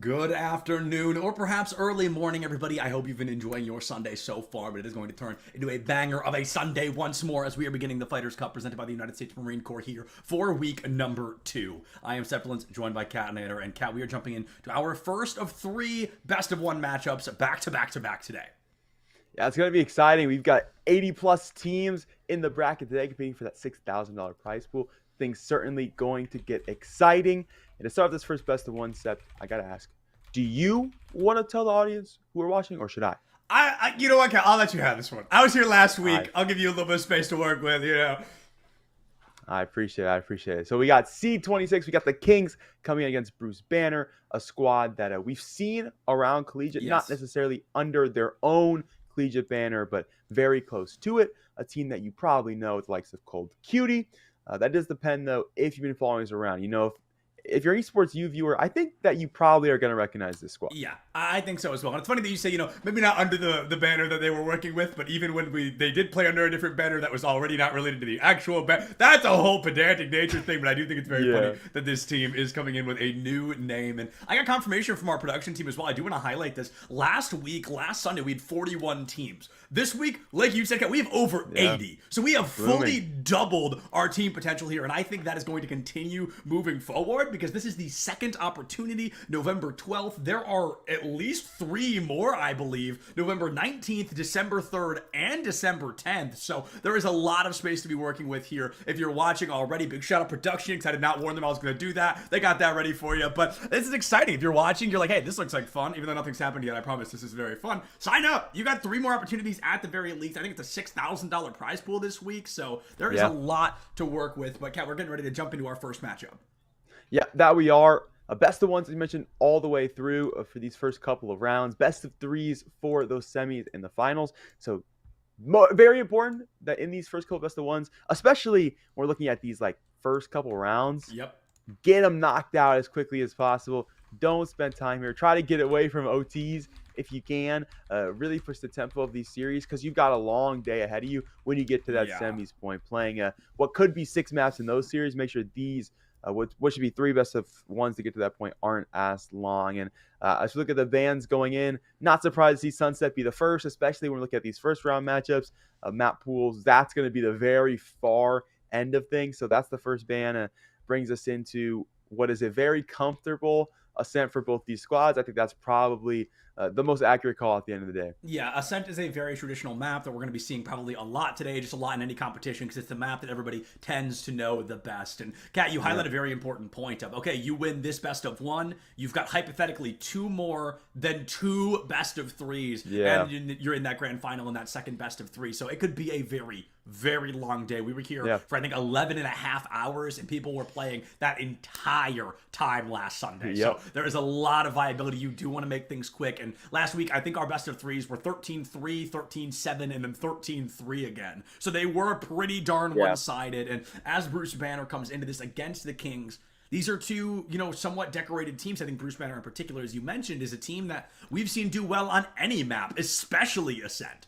Good afternoon, or perhaps early morning, everybody. I hope you've been enjoying your Sunday so far, but it is going to turn into a banger of a Sunday once more as we are beginning the Fighters Cup presented by the United States Marine Corps here for week number 2. I am Sepulence, joined by Cat Nader, and Cat, we are jumping into our first of 3 best of 1 matchups back to back to back today. Yeah, it's going to be exciting. We've got 80 plus teams in the bracket today competing for that $6,000 prize pool. Things certainly going to get exciting. And to start off this first best of 1 set, I got to ask, do you want to tell the audience who are watching, or should I? You know what, Cat? I'll let you have this one. I was here last week. I'll give you a little bit of space to work with, I appreciate it. So we got C26. We got the Kings coming against Bruce Banner, a squad that we've seen around collegiate, not necessarily under their own collegiate banner, but very close to it. A team that you probably know with the likes of Cold Cutie. That does depend, though, if you've been following us around. You know, if you're an esports U viewer, I think that you probably are going to recognize this squad. Yeah, I think so as well. And it's funny that you say, maybe not under the banner that they were working with, but even when they did play under a different banner that was already not related to the actual banner. That's a whole pedantic nature thing, but I do think it's very funny that this team is coming in with a new name. And I got confirmation from our production team as well. I do want to highlight this. Last Sunday, we had 41 teams. This week, like you said, we have over 80. So we have fully doubled our team potential here. And I think that is going to continue moving forward, because this is the second opportunity, November 12th. There are at least 3 more, I believe, November 19th, December 3rd, and December 10th. So there is a lot of space to be working with here. If you're watching already, big shout out production, because I did not warn them I was going to do that. They got that ready for you. But this is exciting. If you're watching, you're like, hey, this looks like fun. Even though nothing's happened yet, I promise this is very fun. Sign up. You got 3 more opportunities at the very least. I think it's a $6,000 prize pool this week. So there is a lot to work with. But Kat, we're getting ready to jump into our first matchup. Yeah, that we are. Best of 1s, as you mentioned, all the way through for these first couple of rounds. Best of 3s for those semis and the finals. So very important that in these first couple best of 1s, especially when we're looking at these first couple rounds, get them knocked out as quickly as possible. Don't spend time here. Try to get away from OTs if you can. Really push the tempo of these series, because you've got a long day ahead of you when you get to that semis point. Playing what could be 6 maps in those series. Make sure these what should be 3 best of 1s to get to that point aren't as long. And as we look at the bans going in, not surprised to see Sunset be the first, especially when we look at these first round matchups. Map pools, that's going to be the very far end of things. So that's the first ban. Brings us into what is a very comfortable Ascent for both these squads. I think that's probably the most accurate call at the end of the day. Yeah, Ascent is a very traditional map that we're going to be seeing probably a lot today, just a lot in any competition, because it's the map that everybody tends to know the best. And Kat, you highlight a very important point of, okay, you win this best of 1, you've got hypothetically 2 more than 2 best of 3s, and you're in that grand final in that second best of 3. So it could be a very, very long day. We were here for, I think, 11 and a half hours, and people were playing that entire time last Sunday. So there is a lot of viability. You do want to make things quick. And last week, I think our best of 3s were 13-3, 13-7, and then 13-3 again. So they were pretty darn one-sided. And as Bruce Banner comes into this against the Kings, these are 2, somewhat decorated teams. I think Bruce Banner in particular, as you mentioned, is a team that we've seen do well on any map, especially Ascent.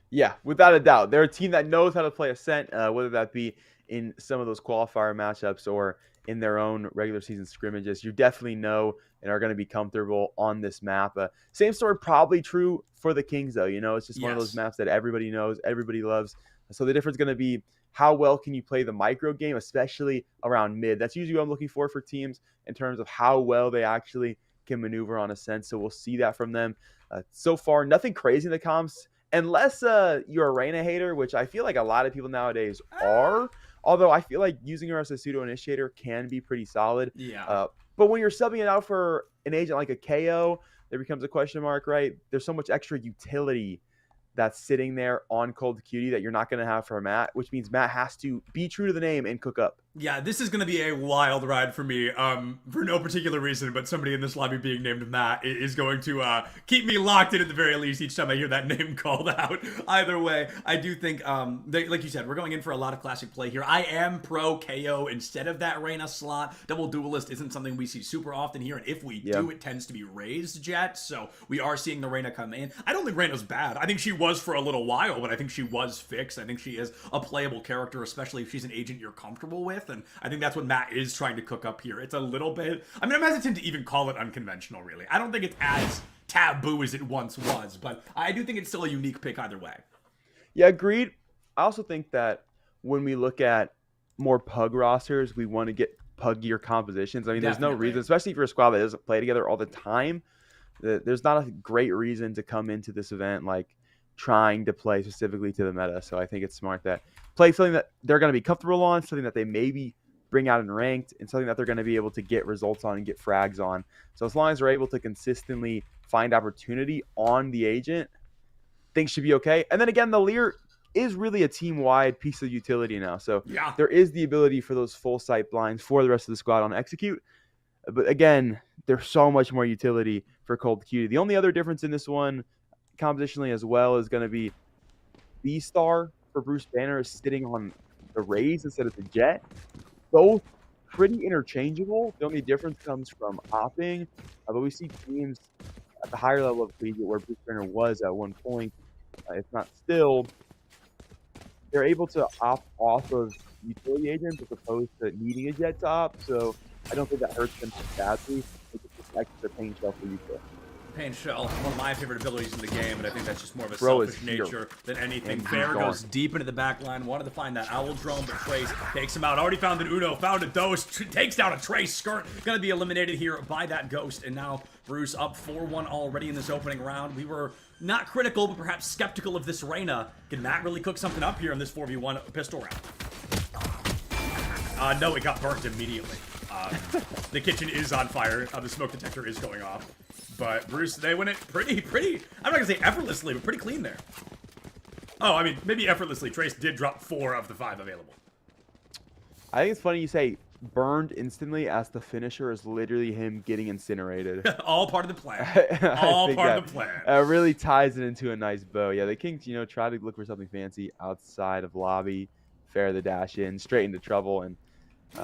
Yeah, without a doubt. They're a team that knows how to play Ascent, whether that be in some of those qualifier matchups or in their own regular season scrimmages. You definitely know and are going to be comfortable on this map. Same story probably true for the Kings, though. It's just one of those maps that everybody knows, everybody loves. So the difference is going to be how well can you play the micro game, especially around mid. That's usually what I'm looking for teams in terms of how well they actually can maneuver on Ascent. So we'll see that from them. So far, nothing crazy in the comps. Unless you're a Reyna hater, which I feel like a lot of people nowadays are. Although I feel like using her as a pseudo-initiator can be pretty solid. But when you're subbing it out for an agent like a KO, there becomes a question mark, right? There's so much extra utility that's sitting there on Cold Cutie that you're not going to have for Matt, which means Matt has to be true to the name and cook up. Yeah, this is going to be a wild ride for me, for no particular reason, but somebody in this lobby being named Matt is going to keep me locked in at the very least each time I hear that name called out. Either way, I do think, like you said, we're going in for a lot of classic play here. I am pro KO instead of that Reyna slot. Double Duelist isn't something we see super often here, and if we do, it tends to be raised Jet, so we are seeing the Reyna come in. I don't think Reyna's bad. I think she was for a little while, but I think she was fixed. I think she is a playable character, especially if she's an agent you're comfortable with. with, and I think that's what Matt is trying to cook up here. It's a little bit, I mean, I'm hesitant to even call it unconventional, really. I don't think it's as taboo as it once was, but I do think it's still a unique pick either way. Yeah, agreed. I also think that when we look at more pug rosters, we want to get puggier compositions. I mean, there's no Definitely. reason, especially for a squad that doesn't play together all the time. There's not a great reason to come into this event like trying to play specifically to the meta. So I think it's smart that play something that they're going to be comfortable on, something that they maybe bring out in ranked, and something that they're going to be able to get results on and get frags on. So as long as they're able to consistently find opportunity on the agent, things should be okay. And then again, the Lear is really a team-wide piece of utility now. So Yeah. there is the ability for those full sight blinds for the rest of the squad on execute. But again, there's so much more utility for Cold Cutie. The only other difference in this one, compositionally as well, is going to be B-Star for Bruce Banner is sitting on the Raze instead of the Jet. Both pretty interchangeable. The only difference comes from opping. But we see teams at the higher level of collegiate where Bruce Banner was at one point, if not still, they're able to opt off of utility agents as opposed to needing a Jet to opt. So I don't think that hurts them too badly. It just protects the pain shell for you. Pain Shell, one of my favorite abilities in the game, but I think that's just more of a Bro selfish nature than anything. And Fair he's goes gone. deep into the back line, wanted to find that Owl drone, but Trace takes him out. Already found an Uno, found a Dose, takes down a Trace. Skirt gonna be eliminated here by that Ghost, and now Bruce up 4-1 already in this opening round. We were not critical, but perhaps skeptical of this Reyna. Can Matt really cook something up here in this 4v1 pistol round? No, it got burnt immediately. The kitchen is on fire. The smoke detector is going off. But Bruce, they win it pretty, I'm not gonna say effortlessly, but pretty clean there. Oh, I mean, maybe effortlessly. Trace did drop 4 of the 5 available. I think it's funny you say burned instantly as the finisher is literally him getting incinerated. All part of the plan. I All think part that of the plan. really ties it into a nice bow. Yeah, the Kings, try to look for something fancy outside of lobby, Fair the dash in, straight into trouble, and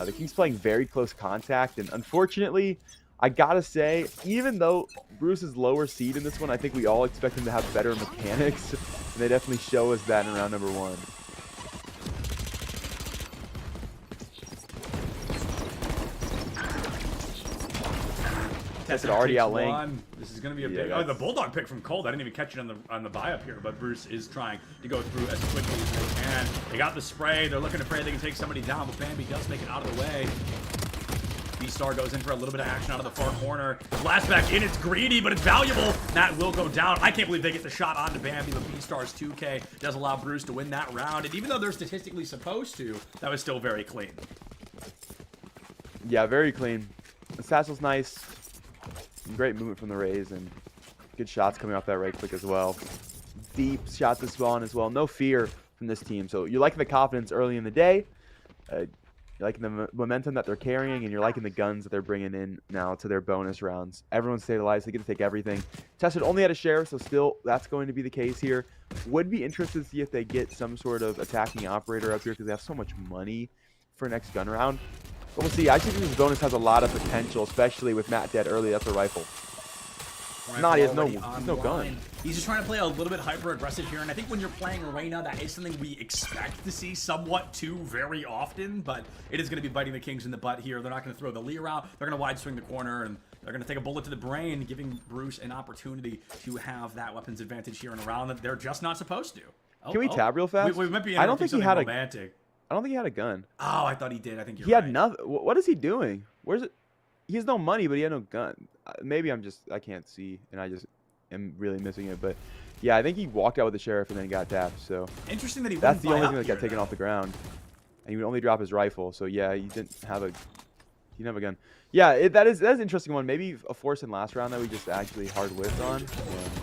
the Kings playing very close contact. And unfortunately, I gotta say, even though Bruce is lower seed in this one, I think we all expect him to have better mechanics, and they definitely show us that in round number 1. Tested already takes outlaying. one. This is going to be a Yeah, big... Oh, the Bulldog pick from Cold. I didn't even catch it on the buy-up here, but Bruce is trying to go through as quickly as they can. They got the spray. They're looking to pray they can take somebody down, but Bambi does make it out of the way. B-Star goes in for a little bit of action out of the far corner. Blast back in. It's greedy, but it's valuable. That will go down. I can't believe they get the shot onto Bambi, but B-Star's 2K does allow Bruce to win that round. And even though they're statistically supposed to, that was still very clean. Yeah, very clean. The Satchel's nice. Great movement from the Rays, and good shots coming off that right click as well. Deep shots to spawn as well. No fear from this team. So you're liking the confidence early in the day. You're liking the momentum that they're carrying, and you're liking the guns that they're bringing in now to their bonus rounds. Everyone's stabilized. They get to take everything. Tested only had a sheriff, so still that's going to be the case here. Would be interested to see if they get some sort of attacking operator up here because they have so much money for next gun round. But we'll see. I think this bonus has a lot of potential, especially with Matt dead early. That's a rifle. Not, he has no gun. He's just trying to play a little bit hyper-aggressive here, and I think when you're playing Reyna, that is something we expect to see somewhat too very often, but it is going to be biting the Kings in the butt here. They're not going to throw the Lear out. They're going to wide swing the corner, and they're going to take a bullet to the brain, giving Bruce an opportunity to have that weapons advantage here in a round that they're just not supposed to. Can we tab real fast? We might be I don't think he had romantic. I don't think he had a gun. Oh, I thought he did. I think He had nothing. What is he doing? Where's it? He has no money, but he had no gun. Maybe I can't see, and I just am really missing it. But yeah, I think he walked out with the sheriff and then got tapped. So interesting that he. That's the only thing that got here, taken off the ground, and he would only drop his rifle. So yeah, he didn't have a gun. Yeah, that is an interesting one. Maybe a force in last round that we just actually hard whiffed on.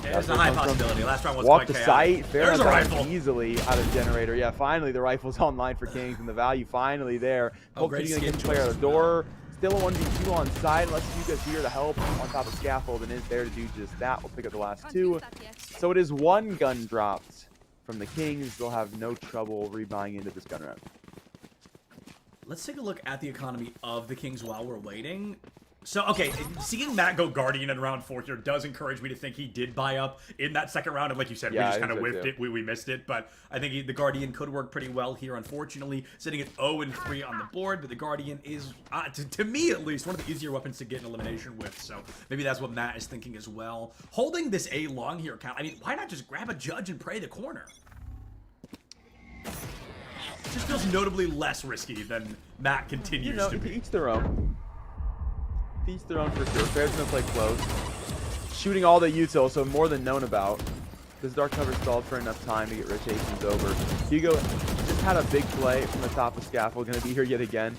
Yeah, there's a high possibility. Last round was walk quite the chaotic. site. Fair There's a enough, rifle. easily out of generator. Yeah, finally the rifle's online for Kings, and the value finally there. Great Hopefully skin gonna get the player out choice. the door. Still a 1v2 on side. Unless you guys here to help on top of scaffold, and is there to do just that. We'll pick up the last 2. So it is 1 gun dropped from the Kings. They'll have no trouble rebuying into this gun round. Let's take a look at the economy of the Kings while we're waiting. So, okay, seeing Matt go Guardian in round 4 here does encourage me to think he did buy up in that second round. And like you said, Yeah, we just I kind of think so whiffed too. it. We missed it. But I think the Guardian could work pretty well here, unfortunately. Sitting at 0-3 on the board. But the Guardian is, to me at least, one of the easier weapons to get an elimination with. So maybe that's what Matt is thinking as well. Holding this A long here, Cal. I mean, why not just grab a Judge and pray the corner? Just feels notably less risky than Matt continues You know, to to be. each their own. To each their own for sure. Fair's gonna play close. Shooting all the util, so more than known about. This Dark Cover stalled for enough time to get Rich Hastings over. Hugo just had a big play from the top of Scaffold. Gonna be here yet again.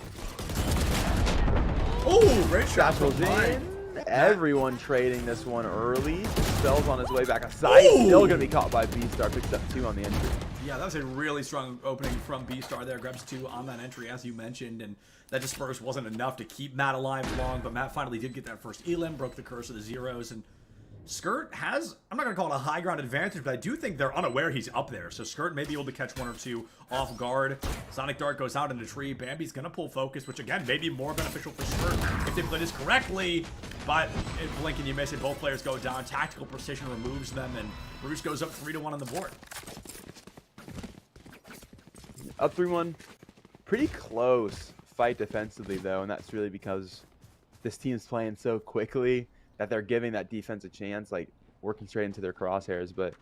Oh, great shot Scaffold's from Mike. in. Everyone trading this one early. Spell's on his way back aside. Ooh. Still gonna be caught by B-Star. Picks up 2 on the entry. Yeah, that was a really strong opening from B-Star there. Grabs 2 on that entry, as you mentioned, and that disperse wasn't enough to keep Matt alive long, but Matt finally did get that first elim, broke the curse of the zeros, and Skirt has, I'm not going to call it a high ground advantage, but I do think they're unaware he's up there, so Skirt may be able to catch 1 or 2 off guard. Sonic Dart goes out in the tree. Bambi's going to pull focus, which again, may be more beneficial for Skirt if they play this correctly, but if blink and you miss it, both players go down. Tactical precision removes them, and Bruce goes up 3-1 on the board. Up 3-1. Pretty close fight defensively, though, and that's really because this team's playing so quickly that they're giving that defense a chance, like working straight into their crosshairs. But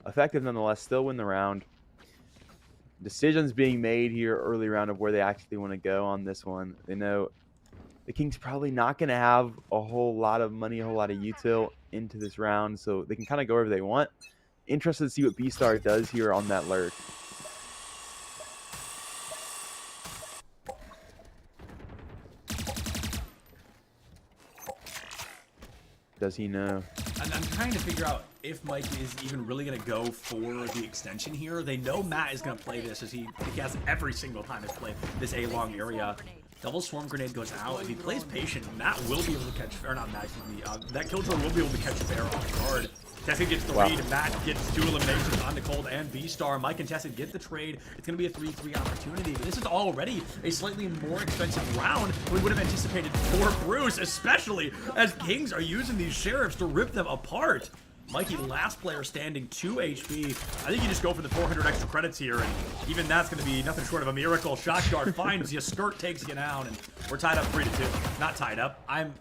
effective nonetheless, still win the round. Decisions being made here early round of where they actually want to go on this one. They know the Kings probably not going to have a whole lot of money, a whole lot of util into this round, so they can kind of go wherever they want. Interested to see what B-Star does here on that lurk. Does he know? And I'm trying to figure out if Mike is even really going to go for the extension here. They know Matt is going to play this as he has every single time he's played this A-long area. Double Swarm Grenade goes out. If he plays patient, Matt will be able to catch, or not Matt, that Killjoy will be able to catch Fair off guard. Tessid gets the read, Matt gets 2 eliminations on Cold and B-Star. Mike and Tessid get the trade. It's going to be a 3-3 opportunity, but this is already a slightly more expensive round than we would have anticipated for Bruce, especially as Kings are using these Sheriffs to rip them apart. Mikey, last player standing, 2 HP. I think you just go for the 400 extra credits here, and even that's going to be nothing short of a miracle. Shotguard finds you, Skirt takes you down, and we're tied up 3-2. Not tied up. I'm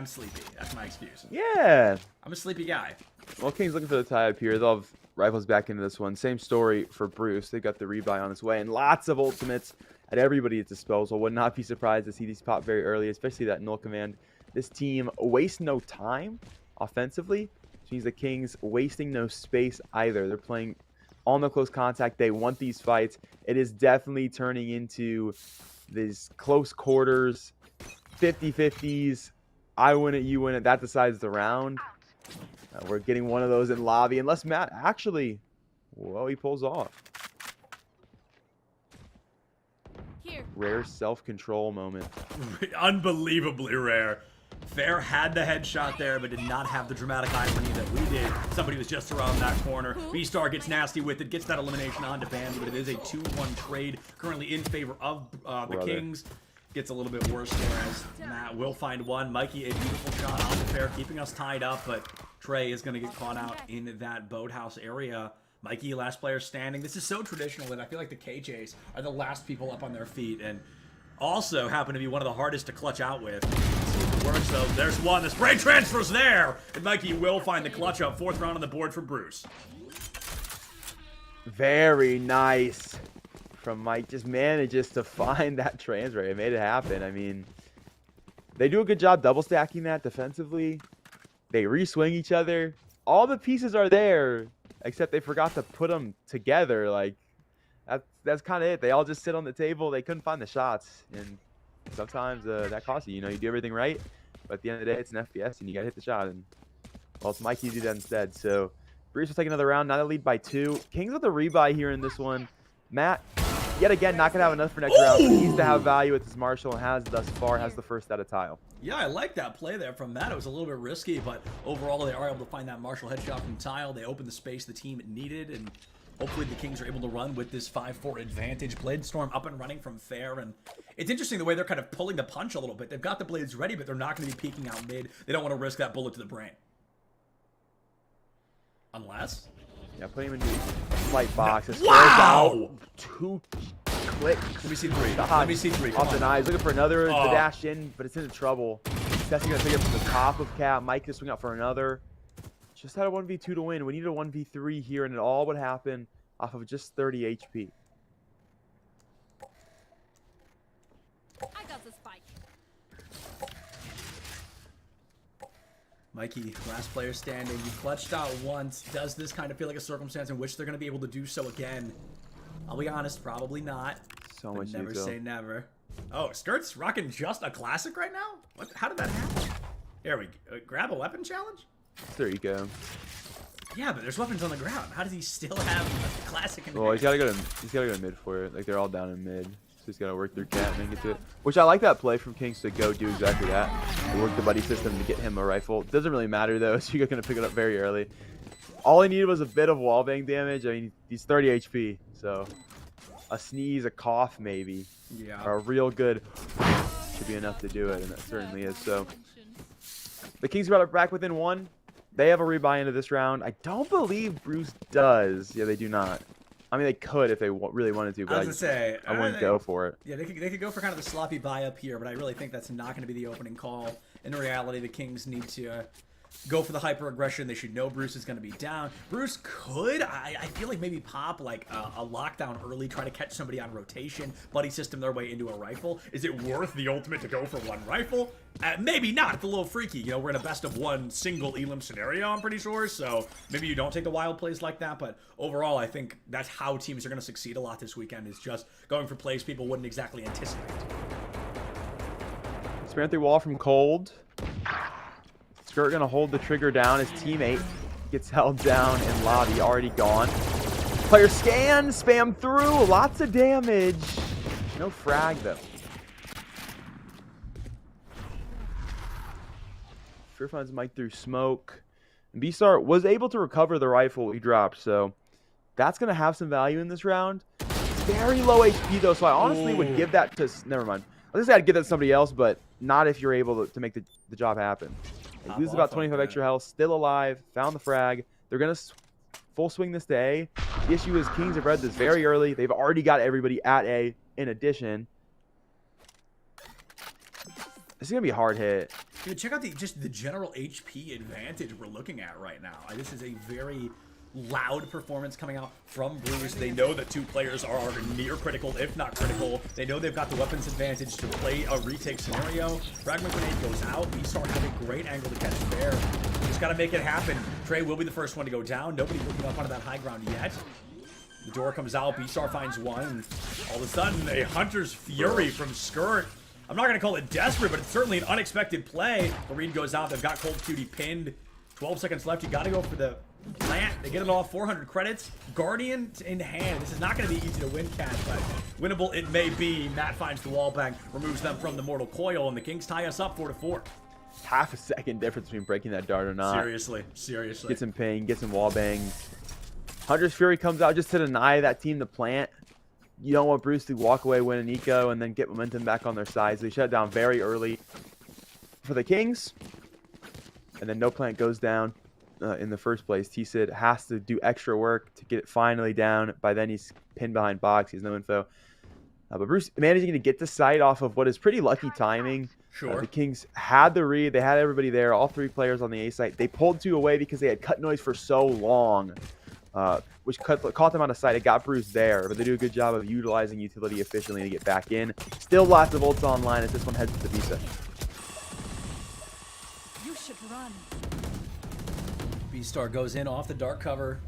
sleepy. That's my excuse. Yeah. I'm a sleepy guy. Well, King's looking for the tie up here. They'll have rifles back into this one. Same story for Bruce. They got the rebuy on its way, and lots of ultimates at everybody's disposal. Would not be surprised to see these pop very early, especially that null command. This team wastes no time offensively, which means the Kings wasting no space either. They're playing on the close contact. They want these fights. It is definitely turning into these close quarters, 50-50s. I win it, you win it. That decides the round. We're getting one of those in lobby, unless Matt actually, well, he pulls off. Here. Rare self-control moment. Unbelievably rare. Fair had the headshot there, but did not have the dramatic irony that we did. Somebody was just around that corner. B-Star gets nasty with it, gets that elimination onto Bambi, but it is a 2-1 trade currently in favor of the Kings. Gets a little bit worse there as Matt will find one. Mikey, a beautiful shot on the Fair, keeping us tied up, but Trey is going to get caught out in that boathouse area. Mikey, last player standing. This is so traditional that I feel like the KJs are the last people up on their feet, and also happen to be one of the hardest to clutch out with. Let's see if it works, though. There's one. The spray transfer's there, and Mikey will find the clutch up. 4th round on the board for Bruce. Very nice from Mike. Just manages to find that transfer. It made it happen. I mean, they do a good job double stacking that defensively. They re-swing each other. All the pieces are there, except they forgot to put them together. Like, that's kind of it. They all just sit on the table. They couldn't find the shots, and sometimes that costs you. You know, you do everything right, but at the end of the day, it's an FPS, and you gotta hit the shot. And well, it's Mikey to do that instead. So Bruce will take another round. Now they lead by 2. Kings with the rebuy here in this one. Matt, yet again, not gonna have enough for next round. But needs to have value with his Marshall, and has thus far has the first out of tile. Yeah, I like that play there from Matt. It was a little bit risky, but overall they are able to find that Marshall headshot from Tile. They opened the space the team needed, and hopefully the Kings are able to run with this 5-4 advantage. Bladestorm up and running from Fair, and it's interesting the way they're kind of pulling the punch a little bit. They've got the blades ready, but they're not going to be peeking out mid. They don't want to risk that bullet to the brain. Unless... Yeah, putting him in the light box. No. Wow! Out 2 clicks. Let me see 3. Let me see 3. Come Off the on. knives. Looking for another. The dash in, but it's into trouble. Testing going to pick it from the top of Cap. Mike just swing out for another. Just had a 1v2 to win. We needed a 1v3 here, and it all would happen off of just 30 HP. I got the spike. Mikey, last player standing. You clutched out once. Does this kind of feel like a circumstance in which they're going to be able to do so again? I'll be honest, probably not. So But much never detail. say never. Oh, Skirt's rocking just a classic right now? What? How did that happen? Here we grab a weapon challenge? There you go. Yeah, but there's weapons on the ground. How does he still have a classic in the Well, hand? he's gotta go to mid for it. Like, they're all down in mid. So he's gotta work through Cat and then get to it. Which I like that play from Kings to go do exactly that. They work the buddy system to get him a rifle. Doesn't really matter though, so you're gonna pick it up very early. All he needed was a bit of wallbang damage. I mean, he's 30 HP, so a sneeze, a cough maybe, Yeah. or a real good should be enough to do it, and that certainly is. So the Kings are back within 1. They have a rebuy into this round. I don't believe Bruce does. Yeah, they do not. I mean, they could if they really wanted to, I but was going to say... I wouldn't go for it. Yeah, they could go for kind of the sloppy buy up here, but I really think that's not going to be the opening call. In reality, the Kings need to go for the hyper aggression. They should know Bruce is going to be down. Bruce could, I feel like maybe pop like a lockdown early, try to catch somebody on rotation, buddy system their way into a rifle. Is it worth the ultimate to go for 1 rifle? Maybe not. It's a little freaky. You know, we're in a best of 1 single Elim scenario, I'm pretty sure. So maybe you don't take the wild plays like that. But overall, I think that's how teams are going to succeed a lot this weekend, is just going for plays people wouldn't exactly anticipate. Spear through wall from Cold. Skirt gonna hold the trigger down. His teammate gets held down in lobby, already gone. Player scan, spam through, lots of damage. No frag though. Fear finds Mike through smoke. And B-Star was able to recover the rifle he dropped, so that's gonna have some value in this round. It's very low HP though, so I honestly would give that to. Never mind. I was gonna say I'd give that to somebody else, but not if you're able to make the job happen. They lose about 25 extra health, still alive, found the frag. They're going to full swing this to A. The issue is Kings have read this very early. They've already got everybody at A in addition. This is going to be a hard hit. Dude, check out just the general HP advantage we're looking at right now. This is a very loud performance coming out from Bruce. They know that 2 players are near critical, if not critical. They know they've got the weapons advantage to play a retake scenario. Fragment grenade goes out. B-Star has a great angle to catch Fair. Just got to make it happen. Trey will be the first one to go down. Nobody looking up onto that high ground yet. The door comes out. B-Star finds one. And all of a sudden, a Hunter's Fury from Skirt. I'm not going to call it desperate, but it's certainly an unexpected play. The read goes out. They've got Cold Cutie pinned. 12 seconds left. You got to go for the plant. They get it all. 400 credits. Guardian in hand. This is not going to be easy to win, Cat, but winnable it may be. Matt finds the wall bang, removes them from the mortal coil, and the Kings tie us up 4-4. Half a second difference between breaking that dart or not. Seriously. Gets some ping, gets some wall bangs. Hunter's Fury comes out just to deny that team the plant. You don't want Bruce to walk away, win an eco, and then get momentum back on their side. So they shut it down very early for the Kings. And then no plant goes down in the first place. T-Sid has to do extra work to get it finally down. By then he's pinned behind box. He has no info. But Bruce managing to get the site off of what is pretty lucky timing. Sure. The Kings had the read. They had everybody there. All 3 players on the A site. They pulled 2 away because they had cut noise for so long, which caught them on a site. It got Bruce there, but they do a good job of utilizing utility efficiently to get back in. Still lots of ults online as this one heads to the Visa. You should run. B-Star goes in off the dark cover.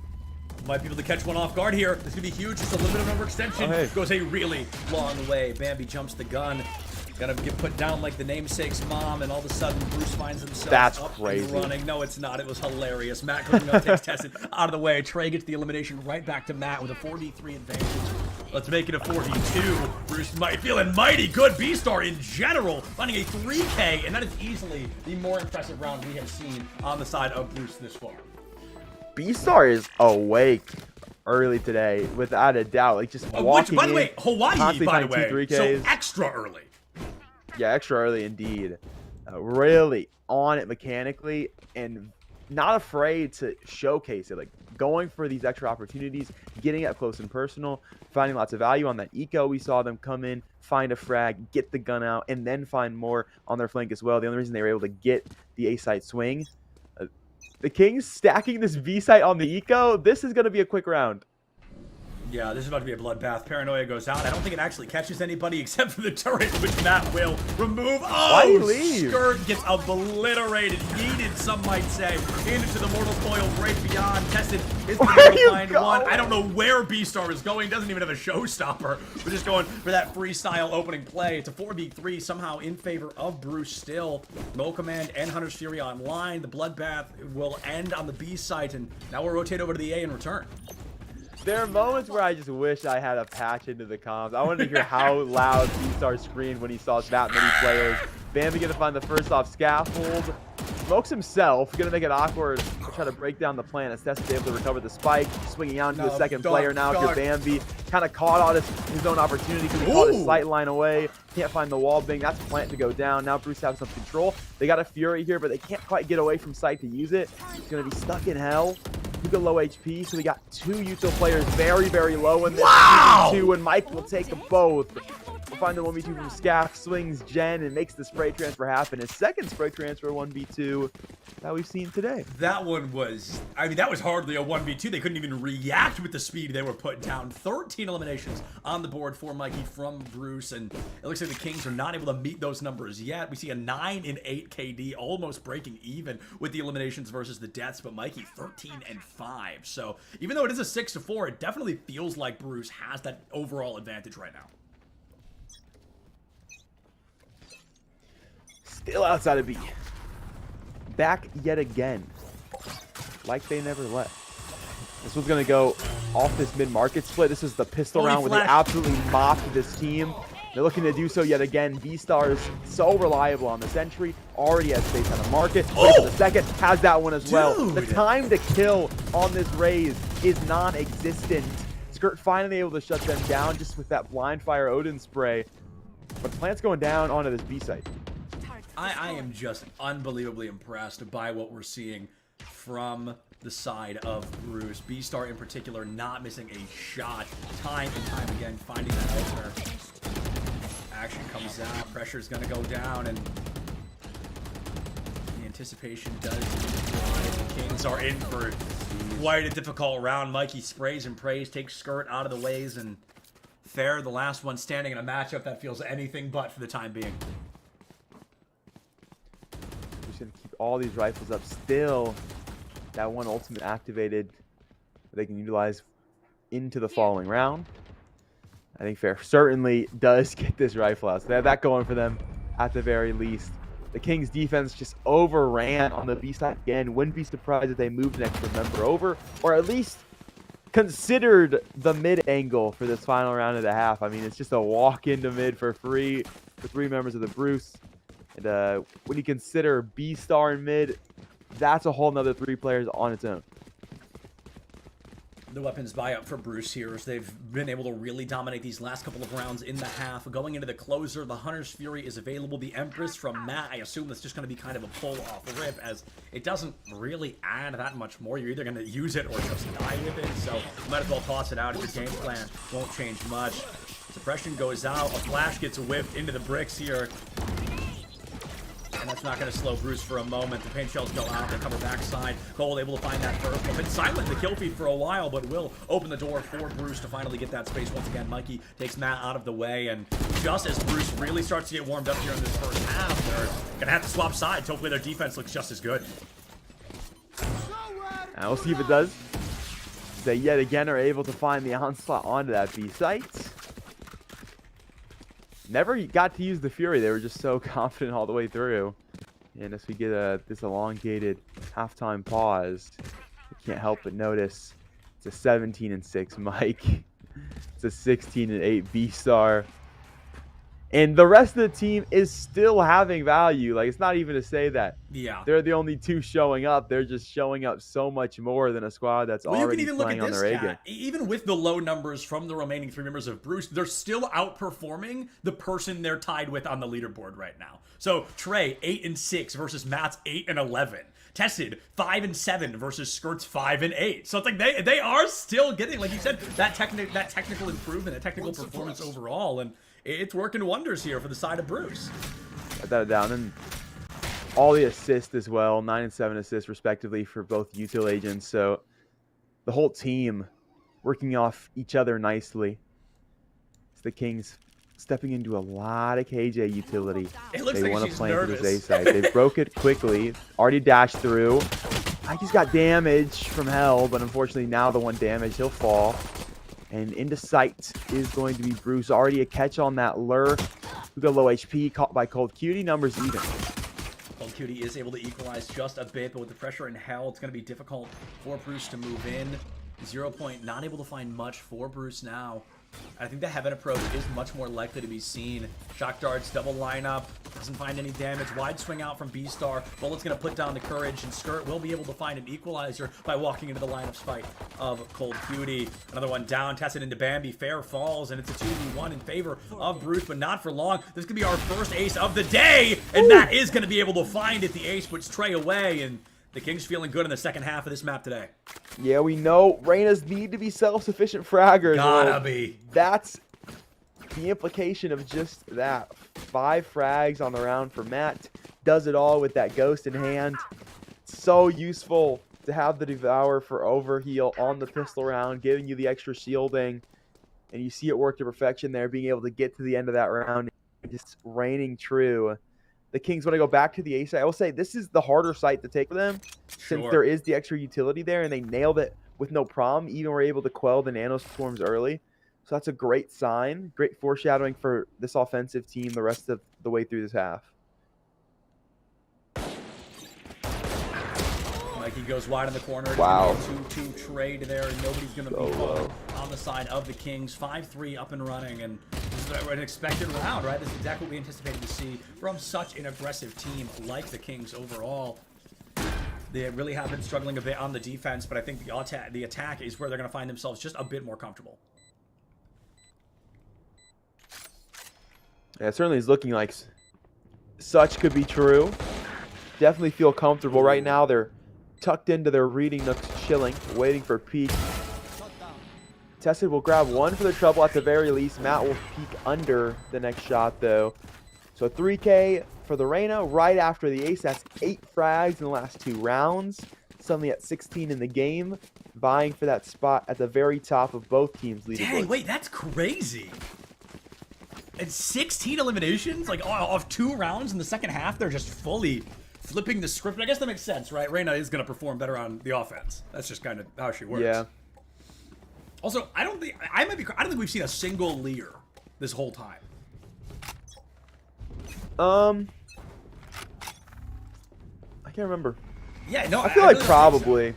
Might be able to catch one off guard here. This is going to be huge. Just a little bit of overextension. Oh, hey. Goes a really long way. Bambi jumps the gun. Gonna get put down like the namesake's mom, and all of a sudden Bruce finds himself That's up crazy. and running. No, it's not. It was hilarious. Matt cooking up takes Tessin out of the way. Trey gets the elimination right back to Matt with a 4v3 advantage. Let's make it a 4v2. Bruce feeling mighty good. B-Star in general finding a 3K, and that is easily the more impressive round we have seen on the side of Bruce this far. B-Star is awake. early today, without a doubt. Like just Which, walking by the in, way, Hawaii, constantly by the finding way, 2 so 3Ks. extra early. Yeah, extra early indeed. Really on it mechanically and not afraid to showcase it. Like going for these extra opportunities, getting up close and personal, finding lots of value on that eco. We saw them come in, find a frag, get the gun out, and then find more on their flank as well. The only reason they were able to get the A site swing. The Kings stacking this B site on the eco. This is going to be a quick round. Yeah, this is about to be a bloodbath. Paranoia goes out. I don't think it actually catches anybody except for the turret, which Matt will remove. Why Oh, leave? Skirt gets obliterated, yeeted, some might say, into the mortal coil, break beyond, tested. Is Where able are to you find going? one. I don't know where B-Star is going. Doesn't even have a showstopper. We're just going for that freestyle opening play. It's a 4v3 somehow in favor of Bruce still. No Command and Hunter's Fury online. The bloodbath will end on the B site, and now we'll rotate over to the A in return. There are moments where I just wish I had a patch into the comms. I wanted to hear how loud B-Star screamed when he saw that many players. Bambi gonna find the first off scaffold. Smokes himself, gonna make it awkward to try to break down the plan. Estes is able to recover the spike, swinging out into the second player now. If you're Bambi, kind of caught on his own opportunity because he caught his sight line away. Can't find the wall bang. That's plant to go down. Now Bruce has some control. They got a Fury here, but they can't quite get away from sight to use it. He's gonna be stuck in hell. Puka low HP, so we got 2 Util players very, very low in this. Wow! 2, and Mike will take them both. We'll find the 1v2 from Scaff, swings Jen, and makes the spray transfer happen. His second spray transfer 1v2 that we've seen today. That one was, I mean, that was hardly a 1v2. They couldn't even react with the speed they were putting down. 13 eliminations on the board for Mikey from Bruce, and it looks like the Kings are not able to meet those numbers yet. We see a 9 and 8 KD, almost breaking even with the eliminations versus the deaths, but Mikey 13 and 5. So even though it is a 6-4, it definitely feels like Bruce has that overall advantage right now. Still outside of B. Back yet again. Like they never left. This was going to go off this mid-market split. This is the pistol Holy round where they flash. absolutely mopped this team. They're looking to do so yet again. B-Star is so reliable on the sentry. Already has space on the market. Oh! The second has that one as well. Dude. The time to kill on this raise is non-existent. Skirt finally able to shut them down just with that blind fire Odin spray. But Plant's going down onto this B site. I am just unbelievably impressed by what we're seeing from the side of Bruce. B-Star in particular not missing a shot time and time again, finding that opener. Action comes out, pressure's gonna go down, and the anticipation does drive. The Kings are in for quite a difficult round. Mikey sprays and prays, takes Skirt out of the ways, and Fair, the last one standing in a matchup that feels anything but for the time being. Just gonna keep all these rifles up. Still, that one ultimate activated that they can utilize into the following round. I think Fair certainly does get this rifle out. So they have that going for them at the very least. The Kings defense just overran on the B side again. Wouldn't be surprised if they moved an extra member over, or at least considered the mid angle for this final round and a half. I mean, it's just a walk into mid for free for 3 members of the Bruce. And when you consider B-Star in mid, that's a whole nother 3 players on its own. The weapons buy-up for Bruce here as they've been able to really dominate these last couple of rounds in the half. Going into the closer, the Hunter's Fury is available. The Empress from Matt, I assume that's just going to be kind of a pull-off rip, as it doesn't really add that much more. You're either going to use it or just die with it, so you might as well toss it out if your game plan won't change much. Suppression goes out, a flash gets whipped into the bricks here. And that's not going to slow Bruce for a moment. The paint shells go out. They cover backside. Cole able to find that first one. Been silent in the kill feed for a while, but will open the door for Bruce to finally get that space once again. Mikey takes Matt out of the way, and just as Bruce really starts to get warmed up here in this first half, they're going to have to swap sides. Hopefully their defense looks just as good. And we'll see if it does. They yet again are able to find the onslaught onto that B site. Never got to use the Fury. They were just so confident all the way through. And as we get this elongated halftime pause, we can't help but notice it's a 17-6 Mike. It's a 16-8 B-Star. And the rest of the team is still having value. Like, it's not even to say that Yeah. they're the only two showing up. They're just showing up so much more than a squad that's Well, you can already even look playing at on this, their A game. Cat. Even with the low numbers from the remaining 3 members of Bruce, they're still outperforming the person they're tied with on the leaderboard right now. So Trey 8-6 versus Matt's 8-11. Tested 5-7 versus Skirt's 5-8. So it's like they are still getting, like you said, that technical improvement, that technical performance overall, and it's working wonders here for the side of Bruce. Got that down, and all the assists as well, 9 and 7 assists respectively for both util agents. So the whole team working off each other nicely. It's the Kings stepping into a lot of KJ utility. It looks They like want to she's play into nervous. this A side. They broke it quickly. Already dashed through. Ike's got damage from hell, but unfortunately now the one damage, he'll fall. And into sight is going to be Bruce. Already a catch on that lure. We got low HP, caught by Cold Cutie. Numbers even. Cold Cutie is able to equalize just a bit, but with the pressure in hell, it's going to be difficult for Bruce to move in. 0 point, not able to find much for Bruce now. I think the Heaven approach is much more likely to be seen. Shock darts, double lineup, doesn't find any damage. Wide swing out from B-Star. Bullet's going to put down the Courage, and Skirt will be able to find an equalizer by walking into the line of sight of Cold Cutie. Another one down, tested into Bambi. Fair falls, and it's a 2v1 in favor of Bruce, but not for long. This could be our first ace of the day, and Matt is going to be able to find it. The ace puts Trey away, and the Kings feeling good in the second half of this map today. Yeah, we know Reynas need to be self-sufficient fraggers. Gotta be. That's the implication of just that. 5 frags on the round for Matt. Does it all with that ghost in hand. So useful to have the Devour for overheal on the pistol round, giving you the extra shielding. And you see it work to perfection there, being able to get to the end of that round. Just reigning true. The Kings want to go back to the A side. I will say this is the harder site to take for them since Sure. there is the extra utility there, and they nailed it with no problem. Even were able to quell the nanoswarms early. So that's a great sign. Great foreshadowing for this offensive team the rest of the way through this half. Mikey goes wide in the corner. It's Wow. gonna be a 2-2 trade there, and nobody's going to So be low. on the side of the Kings. 5-3 up and running, and this is an expected round, right? This is exactly what we anticipated to see from such an aggressive team like the Kings overall. They really have been struggling a bit on the defense, but I think the attack is where they're going to find themselves just a bit more comfortable. Yeah, it certainly is looking like such could be true. Definitely feel comfortable right now. They're tucked into their reading nooks, chilling, waiting for peak. Tested will grab one for the trouble at the very least. Matt will peek under the next shot, though. So 3K for the Reyna right after the ace. That's 8 frags in the last 2 rounds. Suddenly at 16 in the game, vying for that spot at the very top of both teams' leaderboards. Dang, wait, that's crazy. And 16 eliminations? Like, off 2 rounds in the second half, they're just fully flipping the script. I guess that makes sense, right? Reyna is going to perform better on the offense. That's just kind of how she works. Yeah. Also, I don't think we've seen a single Lear this whole time. I can't remember. Yeah, no, I feel really don't like think so. probably.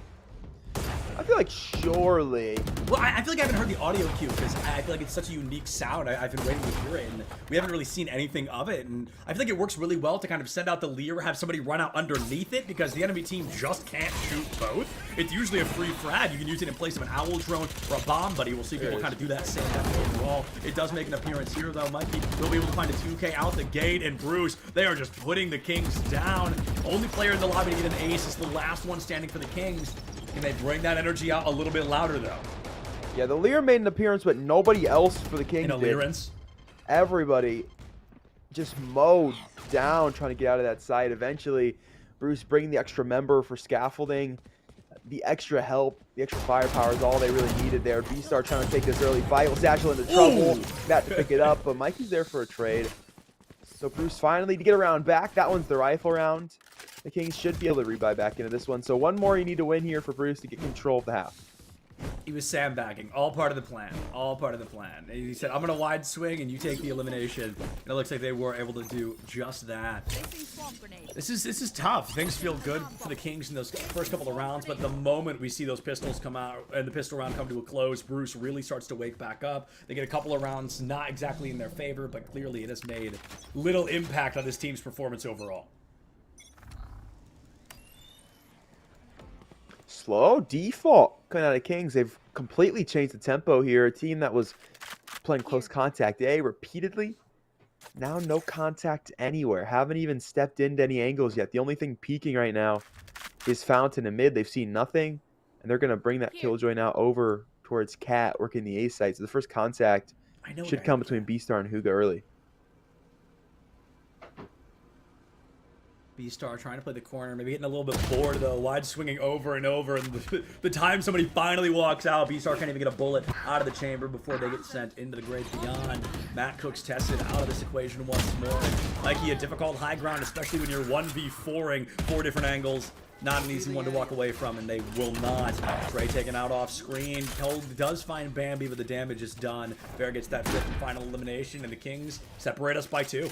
I feel like surely. Well, I feel like I haven't heard the audio cue because I feel like it's such a unique sound. I've been waiting to hear it, and we haven't really seen anything of it. And I feel like it works really well to kind of send out the Lear, have somebody run out underneath it because the enemy team just can't shoot both. It's usually a free frag. You can use it in place of an owl drone or a bomb buddy. We'll see people kind of do that same method overall. It does make an appearance here, though. Mikey will be able to find a 2K out the gate, and Bruce, they are just putting the Kings down. Only player in the lobby to get an ace is the last one standing for the Kings. Can they bring that energy out a little bit louder, though? Yeah, the Lear made an appearance, but nobody else for the Kings In a did. Learance. Everybody just mowed down trying to get out of that site. Eventually, Bruce bringing the extra member for scaffolding. The extra help, the extra firepower is all they really needed there. B-Star trying to take this early fight. Will Satchel into trouble. Matt to pick it up, but Mikey's there for a trade. So Bruce finally to get a round back. That one's the rifle round. The Kings should be able to rebuy back into this one. So one more you need to win here for Bruce to get control of the half. He was sandbagging. All part of the plan. All part of the plan. He said, I'm going to wide swing and you take the elimination. And it looks like they were able to do just that. Bomb grenade. This is tough. Things feel good for the Kings in those first couple of rounds, but the moment we see those pistols come out and the pistol round come to a close, Bruce really starts to wake back up. They get a couple of rounds not exactly in their favor, but clearly it has made little impact on this team's performance overall. Slow default coming out of Kings. They've completely changed the tempo here. A team that was playing close contact repeatedly. Now no contact anywhere. Haven't even stepped into any angles yet. The only thing peeking right now is Fountain and mid. They've seen nothing, and they're going to bring that Killjoy now over towards Cat, working the A site. So the first contact should come between Beastar and Huga early. Beastar trying to play the corner, maybe getting a little bit bored though, wide swinging over and over, and the time somebody finally walks out, Beastar can't even get a bullet out of the chamber before they get sent into the great beyond. Matt Cook's tested out of this equation once more. Mikey, a difficult high ground, especially when you're 1v4ing 4 different angles. Not an easy one to walk away from, and they will not. Trey taken out off screen. Cold does find Bambi, but the damage is done. Bear gets that 5th and final elimination, and the Kings separate us by 2.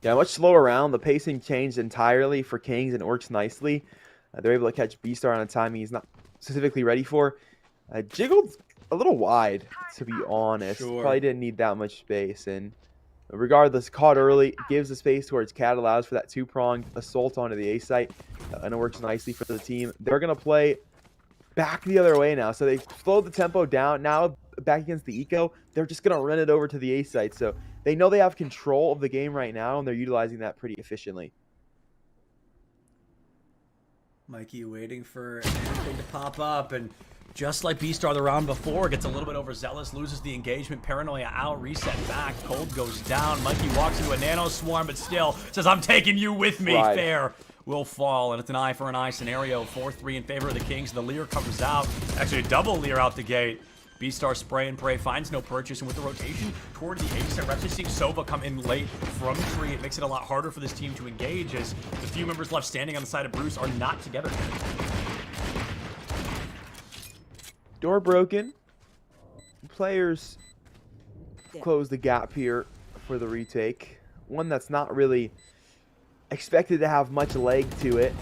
Yeah, much slower round. The pacing changed entirely for Kings, and it works nicely. They're able to catch Beastar on a timing he's not specifically ready for. Jiggled a little wide, to be honest. Sure. Probably didn't need that much space. And regardless, caught early, gives the space towards Cat, allows for that 2-pronged assault onto the A site, and it works nicely for the team. They're going to play back the other way now. So they slowed the tempo down. Now back against the Eco, they're just going to run it over to the A site. So they know they have control of the game right now, and they're utilizing that pretty efficiently. Mikey waiting for anything to pop up, and just like Beastar the round before, gets a little bit overzealous, loses the engagement, Paranoia out, reset back, Cold goes down, Mikey walks into a nano swarm, but still says, I'm taking you with me, Right. Fair will fall, and it's an eye for an eye scenario, 4-3 in favor of the Kings. The Lear comes out, actually a double Lear out the gate. Beastar spray and pray, finds no purchase, and with the rotation toward the ace, we're actually seeing Sova come in late from tree. It makes it a lot harder for this team to engage, as the few members left standing on the side of Bruce are not together. Door broken. Players close the gap here for the retake. One that's not really expected to have much leg to it.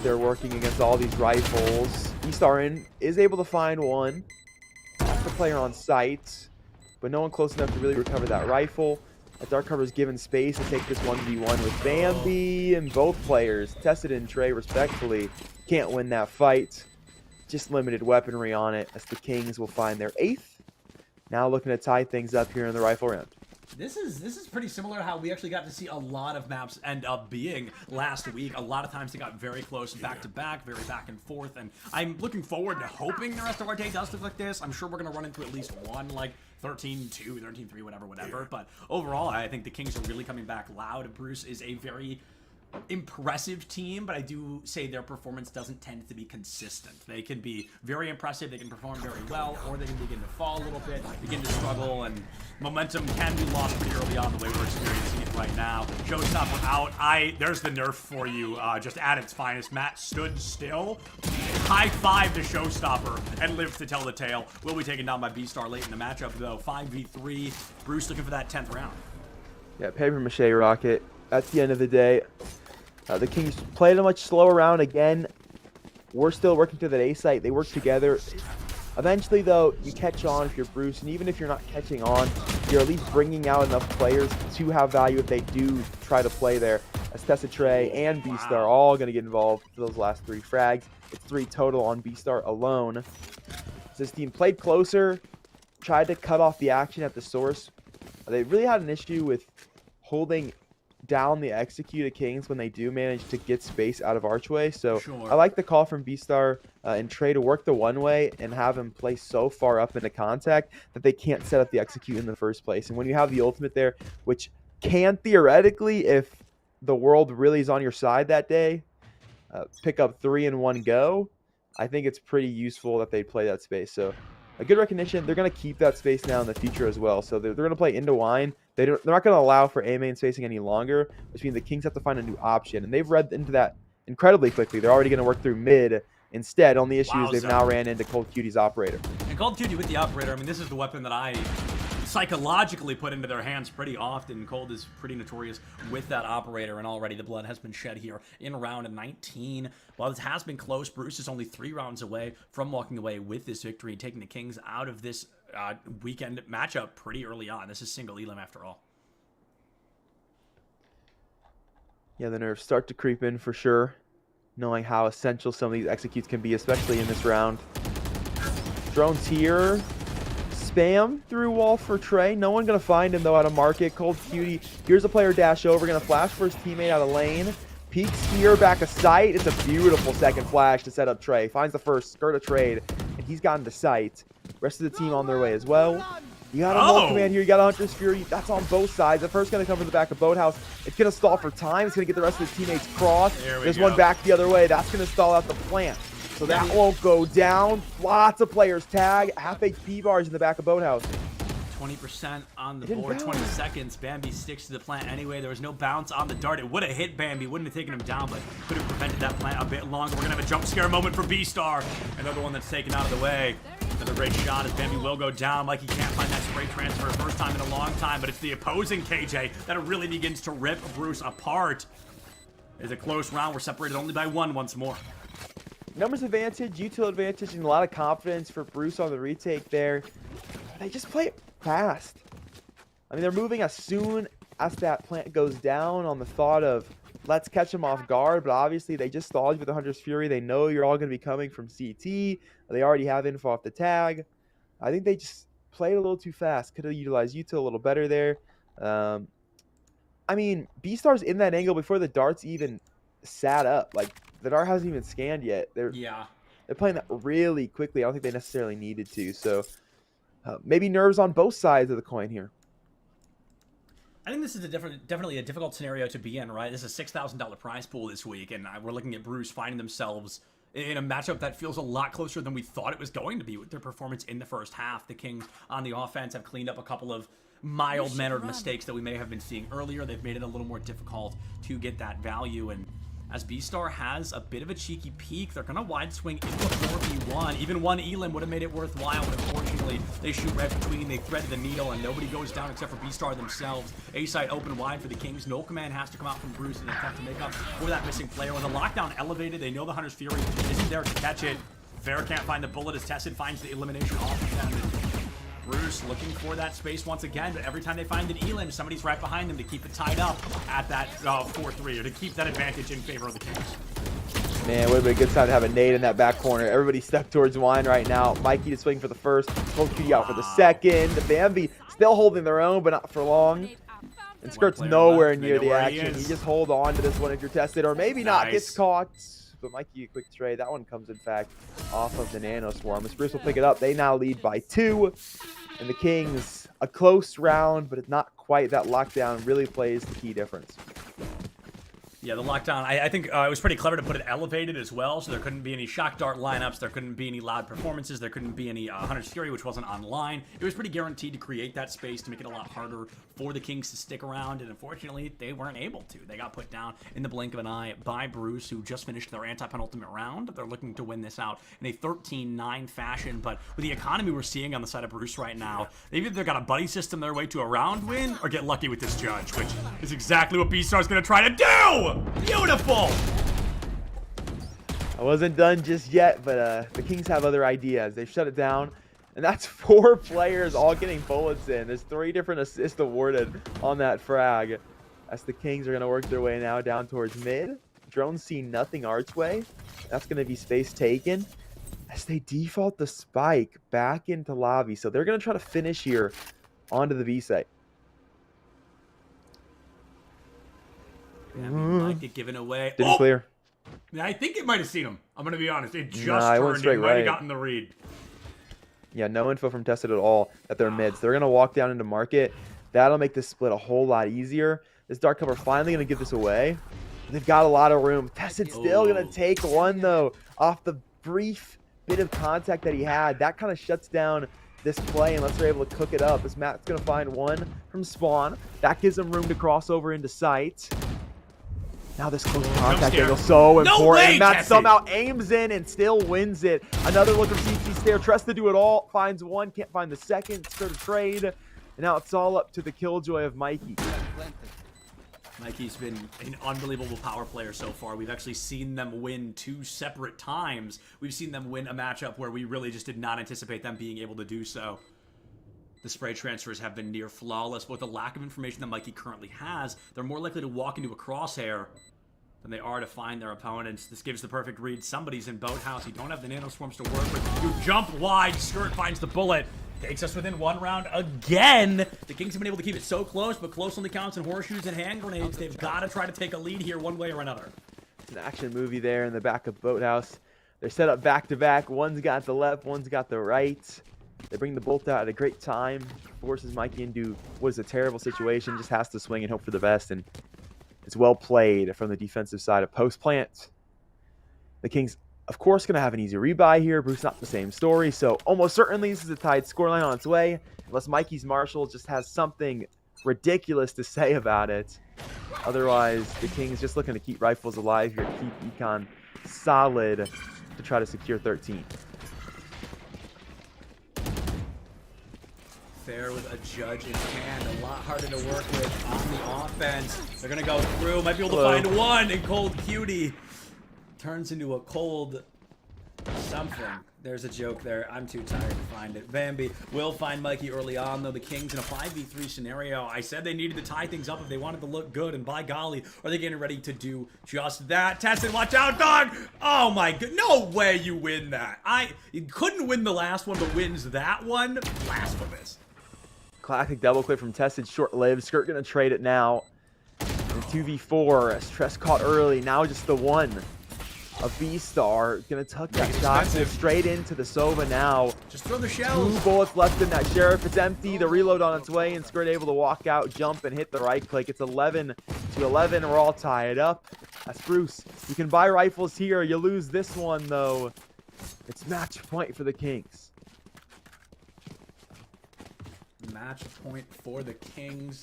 They're working against all these rifles. Beastar is able to find one. The player on site, but no one close enough to really recover that rifle. Dark Cover is given space to take this 1v1 with Bambi, and both players, Tested and Trey respectfully, can't win that fight. Just limited weaponry on it, as the Kings will find their 8th. Now looking to tie things up here in the rifle round. This is pretty similar to how we actually got to see a lot of maps end up being last week. A lot of times they got very close back to back, very back and forth, and I'm looking forward to hoping the rest of our day does look like this. I'm sure we're going to run into at least one, like 13-2, 13-3, whatever. But overall, I think the Kings are really coming back loud. Bruce is a very impressive team, but I do say their performance doesn't tend to be consistent. They can be very impressive, they can perform very well, or they can begin to fall a little bit, begin to struggle, and momentum can be lost pretty early on the way we're experiencing it right now. Showstopper out. There's the nerf for you, just at its finest. Matt stood still. High five to Showstopper and lived to tell the tale. Will be taken down by Beastar late in the matchup, though. 5v3. Bruce looking for that 10th round. Yeah, paper mache rocket. At the end of the day, the Kings played a much slower round again. We're still working to that A site. They work together. Eventually, though, you catch on if you're Bruce, and even if you're not catching on, you're at least bringing out enough players to have value if they do try to play there. As Tessa Trey and Beastar are all going to get involved for those last 3 frags. It's 3 total on Beastar alone. This team played closer, tried to cut off the action at the source. They really had an issue with holding down the executed Kings when they do manage to get space out of Archway. So Sure. I like the call from Beastar and Trey to work the one-way and have him play so far up into contact that they can't set up the execute in the first place. And when you have the ultimate there, which can theoretically, if the world really is on your side that day, pick up 3 in one go, I think it's pretty useful that they play that space. So a good recognition. They're going to keep that space now in the future as well. So they're going to play into wine. They're not going to allow for A main spacing any longer, which means the Kings have to find a new option. And they've read into that incredibly quickly. They're already going to work through mid instead. Only issue is they've now ran into Cold Cutie's operator. And Cold Cutie with the operator, I mean, this is the weapon that I psychologically put into their hands pretty often. Cold is pretty notorious with that operator, and already the blood has been shed here in round 19. While this has been close, Bruce is only 3 rounds away from walking away with this victory and taking the Kings out of this weekend matchup pretty early on. This is single Elim after all. Yeah, the nerves start to creep in for sure, knowing how essential some of these executes can be, especially in this round. Drones here. Spam through wall for Trey. No one going to find him, though, out of market. Cold Cutie. Here's a player dash over. Going to flash for his teammate out of lane. Peeks here, back of sight. It's a beautiful second flash to set up Trey. Finds the first, skirt of trade, and he's gotten to sight. Rest of the team on their way as well. You got a Molt Command here. You got a Hunter's Fury. That's on both sides. The first going to come from the back of Boathouse. It's going to stall for time. It's going to get the rest of his teammates cross. There's one back the other way. That's going to stall out the plant. So that won't go down. Lots of players tag. Half HP bars in the back of Boathouse. 20% on the board, 20 seconds. Bambi sticks to the plant anyway. There was no bounce on the dart. It would have hit Bambi, wouldn't have taken him down, but could have prevented that plant a bit longer. We're going to have a jump scare moment for B-Star. Another one that's taken out of the way. Another great shot as Bambi will go down. Like he can't find that spray transfer first time in a long time, but it's the opposing KJ that really begins to rip Bruce apart. It's a close round. We're separated only by 1 once more. Numbers advantage, util advantage, and a lot of confidence for Bruce on the retake there. They just play it fast. I mean, they're moving as soon as that plant goes down on the thought of, let's catch them off guard, but obviously they just stalled you with the Hunter's Fury. They know you're all going to be coming from CT. They already have info off the tag. I think they just played a little too fast. Could have utilized util a little better there. I mean, B-Star's in that angle before the darts even sat up. Like, the dart hasn't even scanned yet. They're playing that really quickly. I don't think they necessarily needed to. So maybe nerves on both sides of the coin here. I think this is definitely a difficult scenario to be in, right? This is a $6,000 prize pool this week, and we're looking at Bruce finding themselves in a matchup that feels a lot closer than we thought it was going to be with their performance in the first half. The Kings on the offense have cleaned up a couple of mild-mannered mistakes that we may have been seeing earlier. They've made it a little more difficult to get that value, and as B-Star has a bit of a cheeky peek, they're going to wide swing into 4v1. Even one Elim would have made it worthwhile, but unfortunately, they shoot right between, they thread the needle, and nobody goes down except for B-Star themselves. A-side open wide for the Kings. No command has to come out from Bruce in an attempt to make up for that missing player. When the lockdown elevated, they know the Hunter's Fury isn't there to catch it. Fair can't find the bullet as Tessid finds the elimination off of them. Bruce looking for that space once again, but every time they find an Elim, somebody's right behind them to keep it tied up at that 4-3, or to keep that advantage in favor of the Kings. Man, it would have been a good time to have a nade in that back corner. Everybody step towards Wine right now. Mikey to swing for the first. Cold Cutie out for the second. The Bambi still holding their own, but not for long. And Skirt's nowhere near the action. You just hold on to this one if you're tested, or maybe not. Gets caught. But Mikey, a quick trade. That one comes, in fact, off of the Nano Swarm. As Bruce will pick it up, they now lead by 2. And the Kings, a close round, but it's not quite. That lockdown really plays the key difference. Yeah, the lockdown, I think it was pretty clever to put it elevated as well, so there couldn't be any shock dart lineups, there couldn't be any loud performances, there couldn't be any Hunter's Fury, which wasn't online. It was pretty guaranteed to create that space to make it a lot harder for the Kings to stick around, and unfortunately, they weren't able to. They got put down in the blink of an eye by Bruce, who just finished their anti-penultimate round. They're looking to win this out in a 13-9 fashion, but with the economy we're seeing on the side of Bruce right now, they've either got a buddy system their way to a round win, or get lucky with this judge, which is exactly what B-Star's going to try to do! Beautiful! I wasn't done just yet, but the Kings have other ideas. They've shut it down, and that's 4 players all getting bullets in. There's 3 different assists awarded on that frag, as the Kings are going to work their way now down towards mid. Drones see nothing archway. That's going to be space taken as they default the spike back into lobby. So they're going to try to finish here onto the B site. Yeah, might get given away. Didn't clear. Yeah, I think it might have seen him. I'm going to be honest. It just turned. It might have gotten the read. Yeah, no info from Tested at all at their mids. They're going to walk down into market. That'll make this split a whole lot easier. This dark cover finally going to give this away. They've got a lot of room. Tested still going to take one, though, off the brief bit of contact that he had. That kind of shuts down this play unless they're able to cook it up, as Matt's going to find one from spawn. That gives them room to cross over into sight. Now this close contact angle so important. Matt somehow aims in and still wins it. Another look of CT Stare. Tries to do it all. Finds one. Can't find the second. Start a trade. And now it's all up to the killjoy of Mikey. Mikey's been an unbelievable power player so far. We've actually seen them win 2 separate times. We've seen them win a matchup where we really just did not anticipate them being able to do so. The spray transfers have been near flawless, but with the lack of information that Mikey currently has, they're more likely to walk into a crosshair than they are to find their opponents. This gives the perfect read. Somebody's in Boathouse. You don't have the nano swarms to work with. You jump wide. Skirt finds the bullet. Takes us within 1 round again. The Kings have been able to keep it so close, but close only counts in horseshoes and hand grenades. They've got to try to take a lead here one way or another. It's an action movie there in the back of Boathouse. They're set up back-to-back. One's got the left, one's got the right. They bring the bolt out at a great time. Forces Mikey into what is a terrible situation. Just has to swing and hope for the best. And it's well played from the defensive side of Post Plant. The Kings, of course, going to have an easy rebuy here. Bruce, not the same story. So almost certainly this is a tied scoreline on its way. Unless Mikey's Marshall just has something ridiculous to say about it. Otherwise, the Kings just looking to keep rifles alive here, keep Econ solid to try to secure 13. Fair with a judge in hand, a lot harder to work with on the offense. They're gonna go through, might be able to find one, and Cold Cutie turns into a cold something. There's a joke there. I'm too tired to find it. Bambi will find Mikey early on, though. The Kings in a 5v3 scenario. I said they needed to tie things up if they wanted to look good, and by golly, are they getting ready to do just that? Tessin, watch out, dog! Oh my god, no way you win that. You couldn't win the last one, but wins that one? Blasphemous. Classic double clip from Tested, short-lived. Skirt gonna trade it now. And 2v4, stress caught early. Now just the one. A B-Star gonna tuck that shot straight into the Sova now. Just throw the shells. 2 bullets left in that Sheriff. It's empty. The reload on its way, and Skirt able to walk out, jump, and hit the right click. It's 11-11. We're all tied up. That's Bruce. You can buy rifles here. You lose this one though. It's match point for the Kings. Match point for the Kings.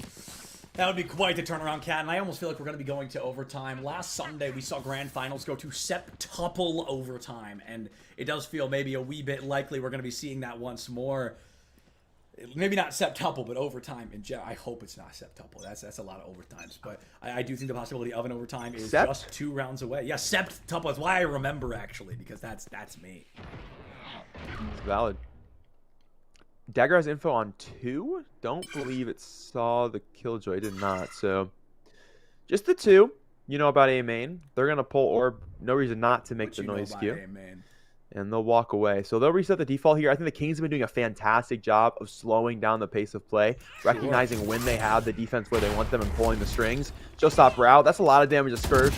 That would be quite the turnaround, Cat, and I almost feel like we're going to be going to overtime. Last Sunday, we saw Grand Finals go to septuple overtime, and it does feel maybe a wee bit likely we're going to be seeing that once more. Maybe not septuple, but overtime in general. I hope it's not septuple. That's a lot of overtimes, but I do think the possibility of an overtime is just 2 rounds away. Yeah, septuple. That's why I remember, actually, because that's me. It's valid. Dagger has info on 2. Don't believe it saw the Killjoy. Did not. So, just the 2. You know about A main. They're going to pull orb. No reason not to make the noise cue. And they'll walk away. So, they'll reset the default here. I think the Kings have been doing a fantastic job of slowing down the pace of play. Recognizing when they have the defense where they want them and pulling the strings. Just stop route. That's a lot of damage to Skirt.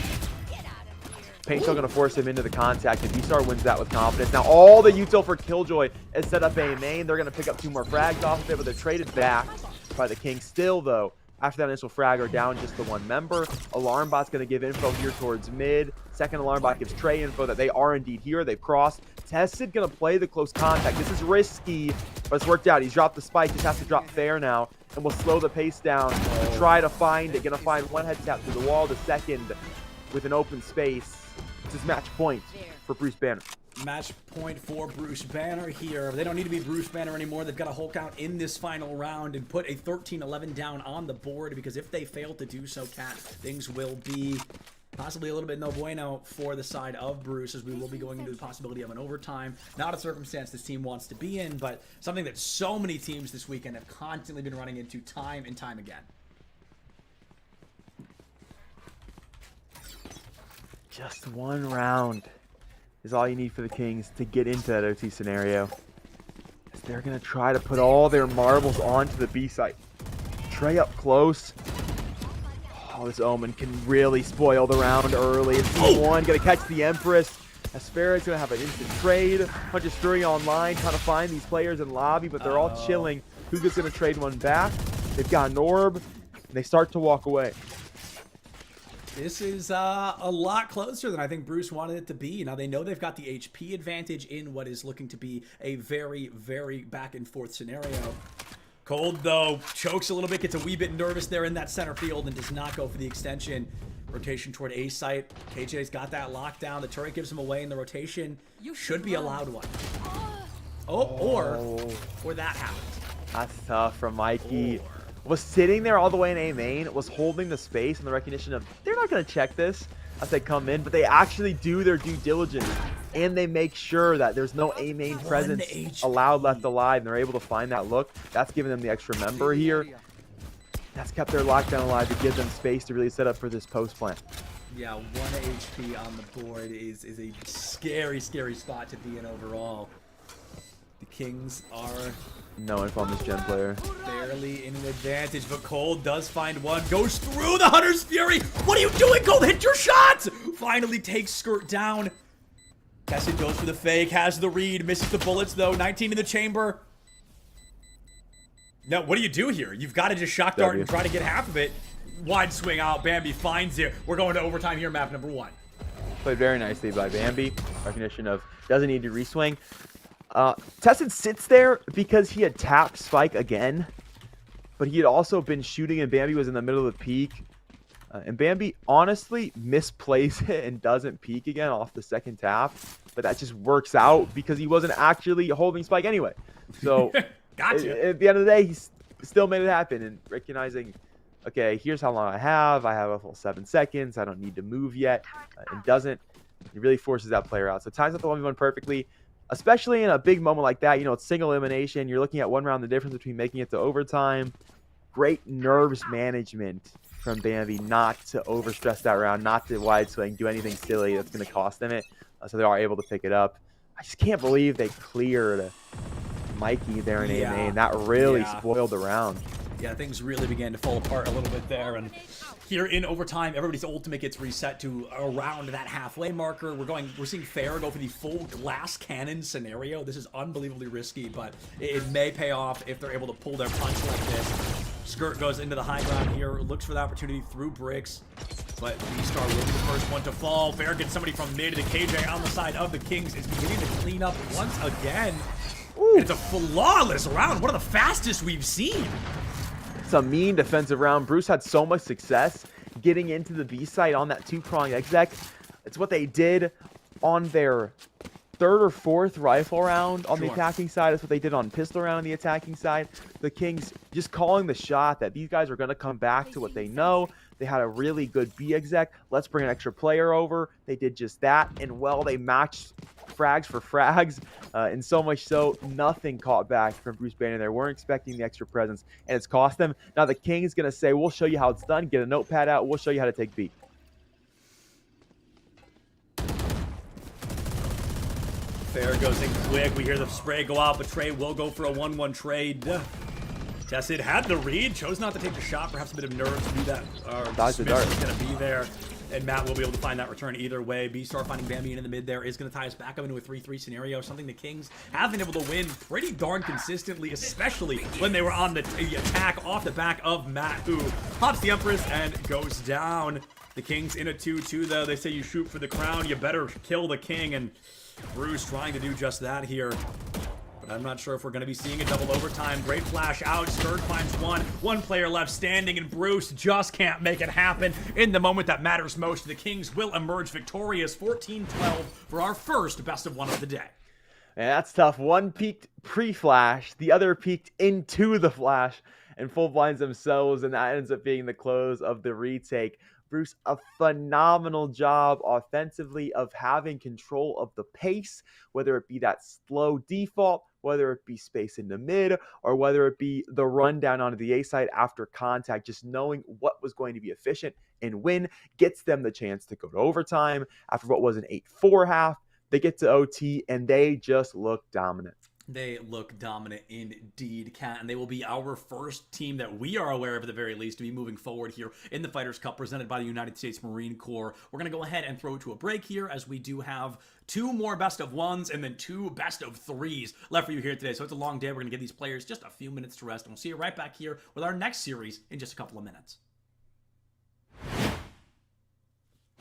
Paint Shell going to force him into the contact, and V-Star wins that with confidence. Now, all the util for Killjoy is set up A main. They're going to pick up 2 more frags off of it, but they're traded back by the Kings. Still, though, after that initial frag, are down just the 1 member. Alarm Bot's going to give info here towards mid. Second Alarm Bot gives Trey info that they are indeed here. They've crossed. Tested going to play the close contact. This is risky, but it's worked out. He's dropped the spike. Just has to drop fair now, and we'll slow the pace down. Try to find it. Going to find 1 head tap to the wall. The second with an open space. This is match point for Bruce Banner. Match point for Bruce Banner here. They don't need to be Bruce Banner anymore. They've got to Hulk out in this final round and put a 13-11 down on the board, because if they fail to do so, Cat, things will be possibly a little bit no bueno for the side of Bruce, as we will be going into the possibility of an overtime. Not a circumstance this team wants to be in, but something that so many teams this weekend have constantly been running into time and time again. Just 1 round is all you need for the Kings to get into that OT scenario. As they're going to try to put all their marbles onto the B site. Trey up close. Oh, this Omen can really spoil the round early. It's C1, going to catch the Empress. Aspera's going to have an instant trade. Punches Fury online, trying to find these players in lobby, but they're all chilling. Huga's going to trade 1 back. They've got an orb, and they start to walk away. This is a lot closer than I think Bruce wanted it to be. Now, they know they've got the HP advantage in what is looking to be a very, very back-and-forth scenario. Cold, though, chokes a little bit, gets a wee bit nervous there in that center field, and does not go for the extension. Rotation toward A site. KJ's got that lockdown. The turret gives him away, and the rotation should be a loud one. Or that happens. That's tough from Mikey. Was sitting there all the way in A main, was holding the space and the recognition of they're not going to check this as they come in, but they actually do their due diligence and they make sure that there's no A main presence allowed left alive, and they're able to find that look. That's giving them the extra member here. That's kept their lockdown alive to give them space to really set up for this post plant. Yeah, 1 HP on the board is a scary, scary spot to be in overall. The Kings are No info on this gen player. barely in an advantage, but Cold does find one. Goes through the Hunter's Fury. What are you doing, Cold? Hit your shot! Finally takes Skirt down. Kessid goes for the fake, has the read, misses the bullets though. 19 in the chamber. Now, what do you do here? You've got to just shock dart and try to get half of it. Wide swing out. Bambi finds it. We're going to overtime here, map number 1. Played very nicely by Bambi. Recognition of doesn't need to reswing. Tessin sits there because he had tapped Spike again, but he had also been shooting and Bambi was in the middle of the peak. And Bambi honestly misplays it and doesn't peek again off the second tap, but that just works out because he wasn't actually holding Spike anyway. So Gotcha. At the end of the day, he still made it happen, and recognizing, okay, here's how long I have a full 7 seconds, I don't need to move yet, and doesn't. It really forces that player out. So times up the 1v1 perfectly, especially in a big moment like that. You know, it's single elimination, you're looking at 1 round, the difference between making it to overtime. Great nerves management from Bambi not to overstress that round, not to wide swing, do anything silly that's going to cost them it. So they are able to pick it up. I just can't believe they cleared Mikey there in A main. That really spoiled the round. Yeah, things really began to fall apart a little bit there, and here in overtime, everybody's ultimate gets reset to around that halfway marker. We're seeing Fair go for the full glass cannon scenario. This is unbelievably risky, but it may pay off if they're able to pull their punch like this. Skirt goes into the high ground here, looks for the opportunity through bricks, but B-Star will be the first one to fall. Fair gets somebody from mid to KJ on the side of the Kings, is beginning to clean up once again. And it's a flawless round, one of the fastest we've seen. It's a mean defensive round. Bruce had so much success getting into the B site on that 2-prong exec. It's what they did on their 3rd or 4th rifle round on the attacking side. It's what they did on pistol round on the attacking side. The Kings just calling the shot that these guys are going to come back to what they know. They had a really good B exec. Let's bring an extra player over. They did just that. And well, they matched frags for frags, and so much so nothing caught back from Bruce Banner. They weren't expecting the extra presence, and it's cost them. Now the King is going to say, we'll show you how it's done. Get a notepad out. We'll show you how to take B. Fair goes in quick. We hear the spray go out, but Trey will go for a 1-1 trade. Tessid had the read, chose not to take the shot. Perhaps a bit of nerves to do that. Smith is going to be there, and Matt will be able to find that return either way. B-Star finding Bambi in the mid there is going to tie us back up into a 3-3 scenario, something the Kings have been able to win pretty darn consistently, especially when they were on the attack off the back of Matt, who pops the Empress and goes down. The Kings in a 2-2, though. They say you shoot for the crown, you better kill the King, and Bruce trying to do just that here. But I'm not sure if we're going to be seeing a double overtime. Great flash out. Skirt finds one player left standing, and Bruce just can't make it happen in the moment that matters most. The Kings will emerge victorious 14-12 for our first best of 1 of the day. And that's tough. One peeked pre-flash, the other peeked into the flash, and full blinds themselves, and that ends up being the close of the retake. Bruce, a phenomenal job offensively of having control of the pace, whether it be that slow default, whether it be space in the mid, or whether it be the rundown onto the A side after contact. Just knowing what was going to be efficient and win gets them the chance to go to overtime after what was an 8-4 half. They get to OT, and they just look dominant. They look dominant indeed, Kat, and they will be our first team that we are aware of at the very least to be moving forward here in the Fighters Cup presented by the United States Marine Corps. We're going to go ahead and throw it to a break here as we do have 2 more best of 1s and then 2 best of 3s left for you here today. So it's a long day. We're going to give these players just a few minutes to rest, and we'll see you right back here with our next series in just a couple of minutes.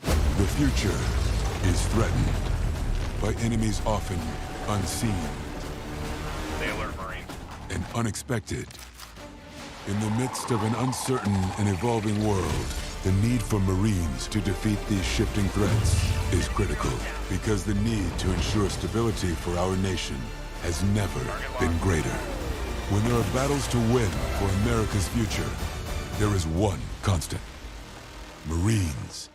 The future is threatened by enemies often unseen and unexpected. In the midst of an uncertain and evolving world, the need for Marines to defeat these shifting threats is critical, because the need to ensure stability for our nation has never been greater. When there are battles to win for America's future, there is one constant: Marines.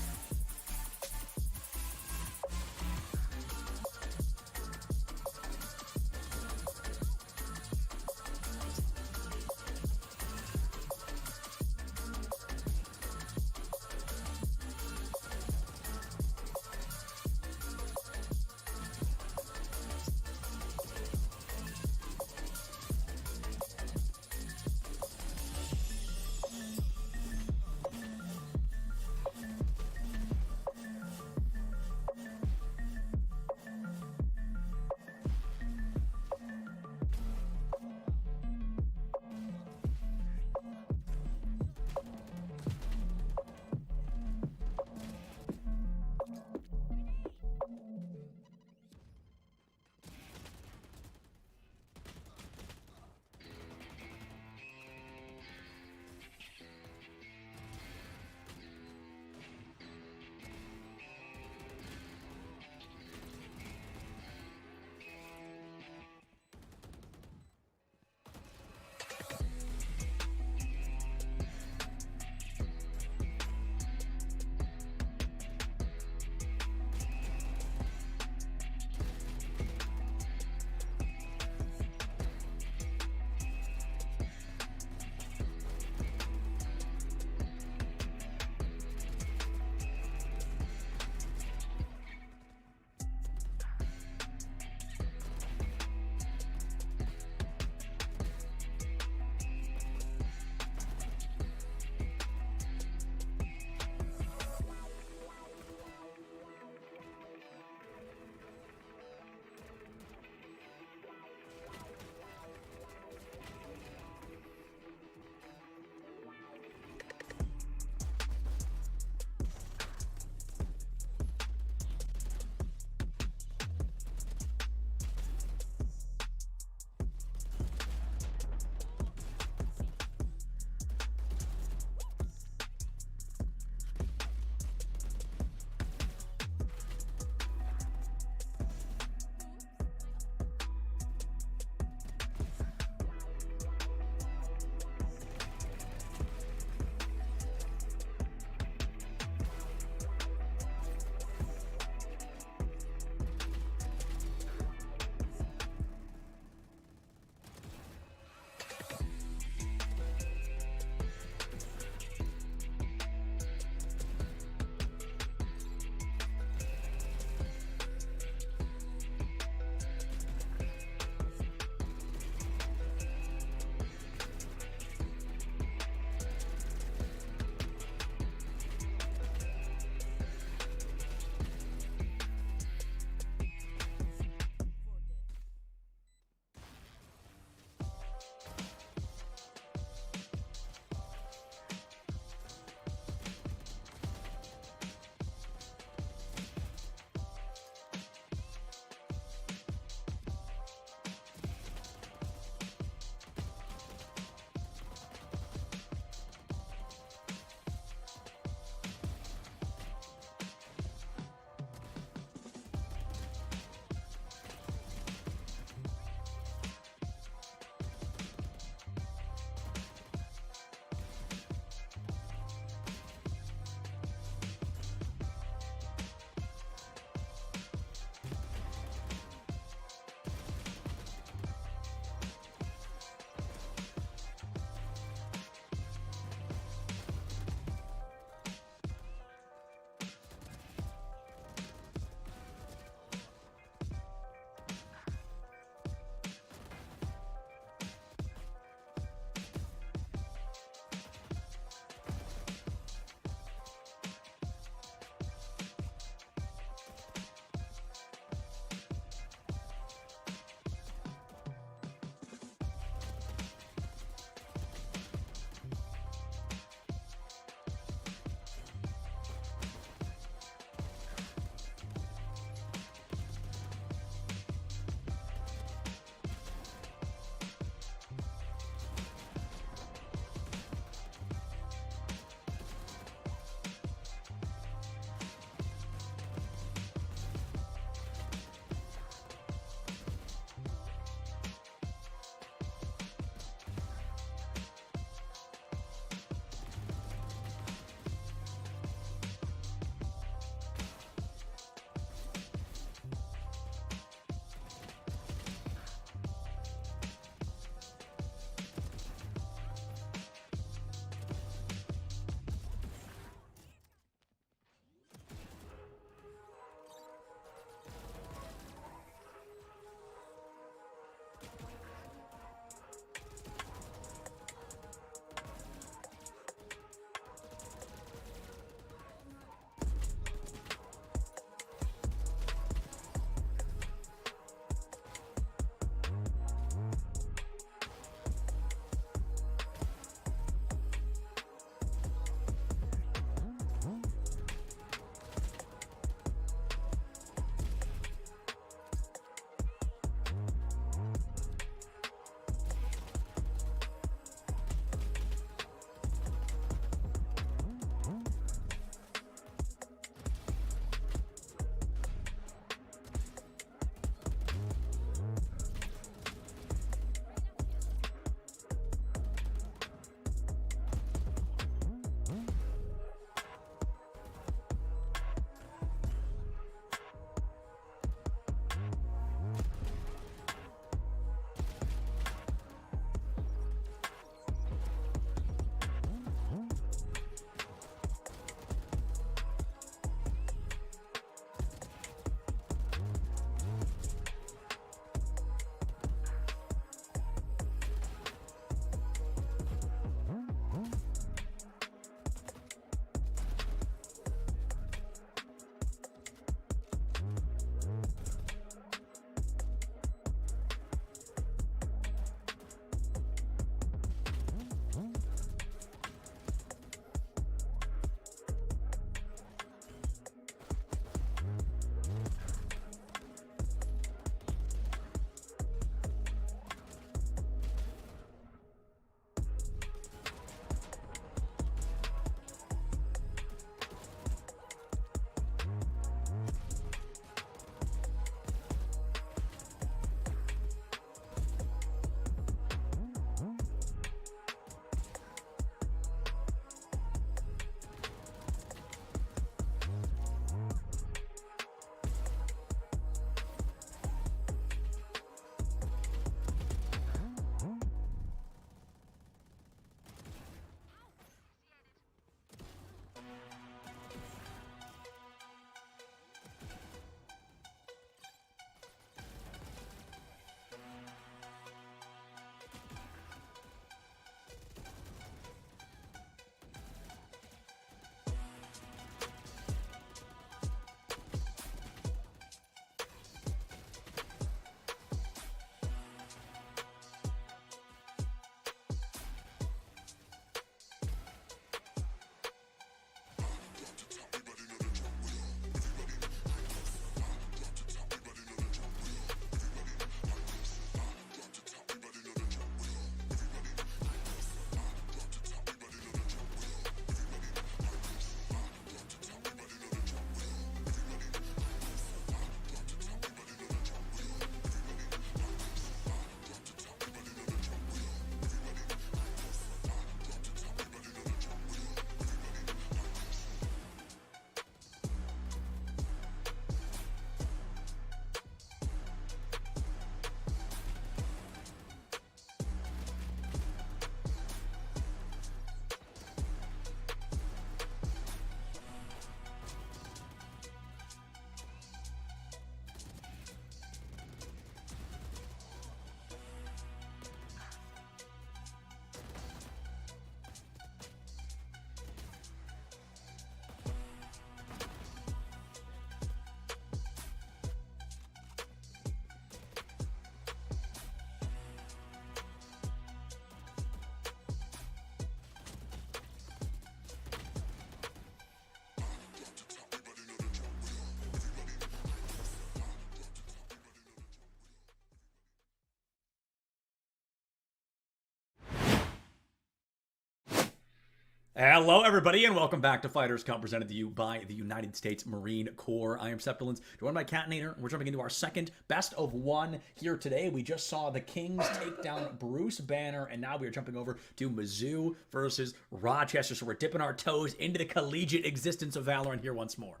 Hello, everybody, and welcome back to Fighters Cup, presented to you by the United States Marine Corps. I am Septilins, joined by Catinator. We're jumping into our second best of one here today. We just saw the Kings take down Bruce Banner, and now we are jumping over to Mizzou versus Rochester. So we're dipping our toes into the collegiate existence of Valorant here once more.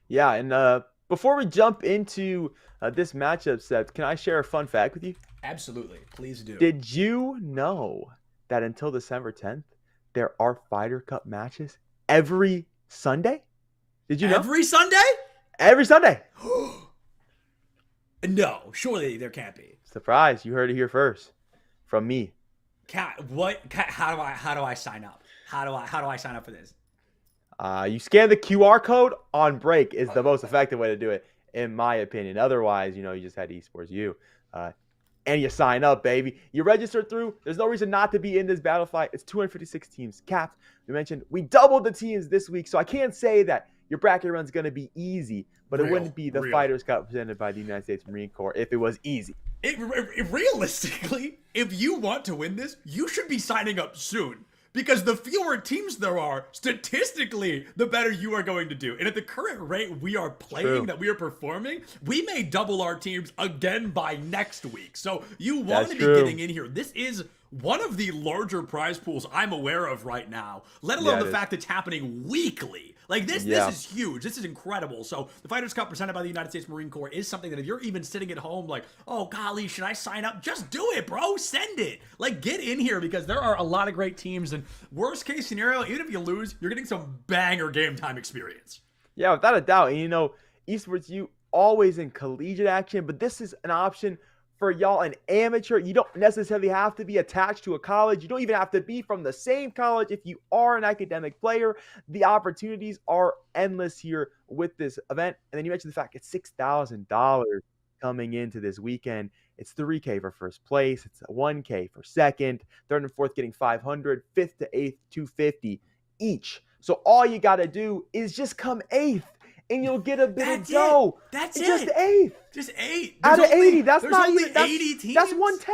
Yeah, and before we jump into this matchup, Seth, can I share a fun fact with you? Absolutely. Please do. Did you know that until December 10th, there are Fighter Cup matches every Sunday? Did you know? Every Sunday? Every Sunday. No, surely there can't be. Surprise, you heard it here first from me. Cat, how do I sign up? How do I sign up for this? You scan the QR code on break is the most effective way to do it, in my opinion. Otherwise, you just had Esports U. And you sign up, baby. You register through. There's no reason not to be in this battle fight. It's 256 teams capped. We mentioned we doubled the teams this week, so I can't say that your bracket run's going to be easy, but it wouldn't be the Fighters Cup presented by the United States Marine Corps if it was easy. Realistically, if you want to win this, you should be signing up soon. Because the fewer teams there are, statistically, the better you are going to do. And at the current rate we are playing, that we are performing, we may double our teams again by next week. So you want to be getting in here. This is one of the larger prize pools I'm aware of right now, let alone the fact it's happening weekly. Like this is huge. This is incredible. So the Fighters Cup presented by the United States Marine Corps is something that if you're even sitting at home like, oh golly, should I sign up? Just do it, bro. Send it. Like get in here because there are a lot of great teams, and worst case scenario, even if you lose, you're getting some banger game time experience. Yeah, without a doubt. And Esports U always in collegiate action, but this is an option for y'all, an amateur. You don't necessarily have to be attached to a college. You don't even have to be from the same college. If you are an academic player, the opportunities are endless here with this event. And then you mentioned the fact it's $6,000 coming into this weekend. It's $3K for first place. It's $1K for second. Third and fourth getting $500. Fifth to eighth, $250 each. So all you got to do is just come eighth, and you'll get a bit of dough. That's it. Just eighth. Just 8. Out of 80. That's not only even, that's, 80 teams. That's 1/10.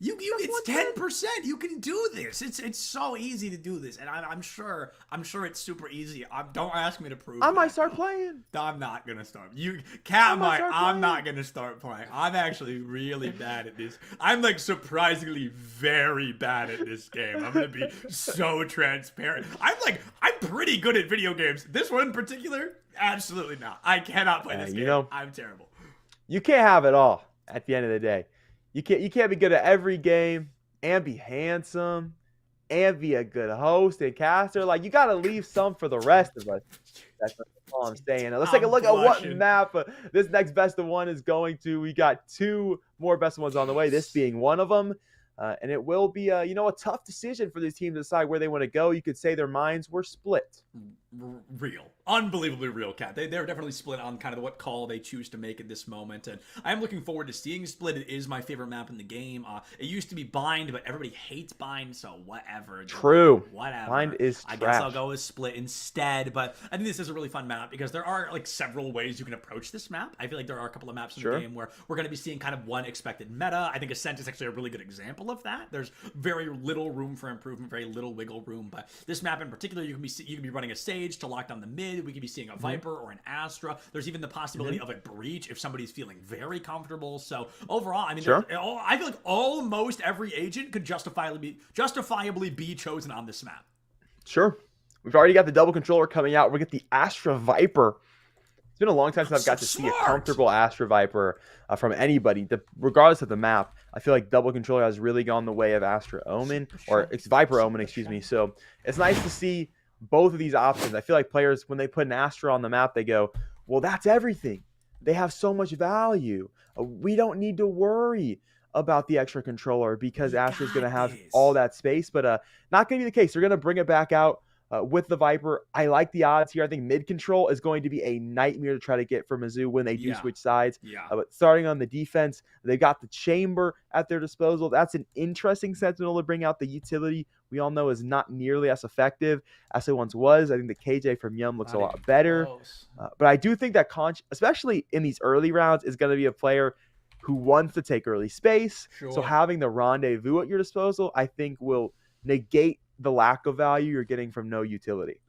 It's 10%. You can do this. It's so easy to do this, and I'm sure it's super easy. Don't ask me to prove. I might start playing. I'm not gonna start. I'm not gonna start playing. I'm actually really bad at this. I'm like surprisingly very bad at this game. I'm gonna be so transparent. I'm pretty good at video games. This one in particular, absolutely not. I cannot play this game. I'm terrible. You can't have it all at the end of the day. You can't be good at every game and be handsome and be a good host and caster. Like, you got to leave some for the rest of us. That's all I'm saying. Now, let's take a look at what map this next best of one is going to. We got 2 more best of ones on the way, this being one of them. And it will be, a tough decision for these teams to decide where they want to go. You could say their minds were split. Real. Unbelievably real, Cat. They're definitely split on kind of what call they choose to make at this moment. And I'm looking forward to seeing Split. It is my favorite map in the game. It used to be Bind, but everybody hates Bind, so whatever. True. Whatever. Bind is trash. I guess I'll go with Split instead. But I think this is a really fun map because there are like several ways you can approach this map. I feel like there are a couple of maps in the game where we're going to be seeing kind of one expected meta. I think Ascent is actually a really good example of that. There's very little room for improvement, very little wiggle room. But this map in particular, you can be running a Sage to lock down the mid. We could be seeing a Viper or an Astra. There's even the possibility of a Breach if somebody's feeling very comfortable. So overall, I mean, I feel like almost every agent could justifiably be chosen on this map. Sure. We've already got the double controller coming out. We get the Astra Viper. It's been a long time since I've got to see a comfortable Astra Viper from anybody, regardless of the map. I feel like double controller has really gone the way of Astra Omen, or it's Viper Omen, excuse me. So it's nice to see both of these options. I feel like players, when they put an Astra on the map, they go, well, that's everything. They have so much value. We don't need to worry about the extra controller because Astra's going to have all that space, but not going to be the case. They're going to bring it back out with the Viper. I like the odds here. I think mid control is going to be a nightmare to try to get for Mizzou when they do switch sides. But starting on the defense, they've got the Chamber at their disposal. That's an interesting Sentinel to bring out. The utility we all know is not nearly as effective as it once was. I think the KJ from Yum looks a lot better. But I do think that Conch, especially in these early rounds, is going to be a player who wants to take early space. So having the Rendezvous at your disposal, I think, will negate the lack of value, you're getting from no utility.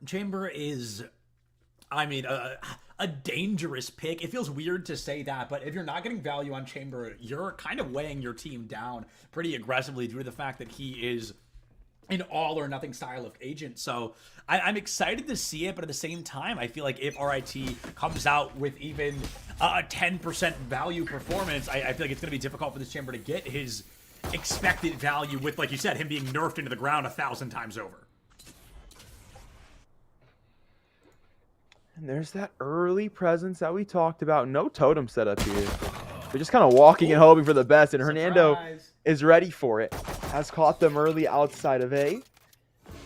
Chamber is, I mean, a dangerous pick. It feels weird to say that, but if you're not getting value on Chamber, you're kind of weighing your team down pretty aggressively due to the fact that he is an all or nothing style of agent. So I'm excited to see it, but at the same time, I feel like if RIT comes out with even a 10% value performance, I feel like it's going to be difficult for this Chamber to get his expected value with, like you said, him being nerfed into the ground 1,000 times over. And there's that early presence that we talked about. No totem set up here. They're just kind of walking and hoping for the best, and Hernando is ready for it. Has caught them early outside of A.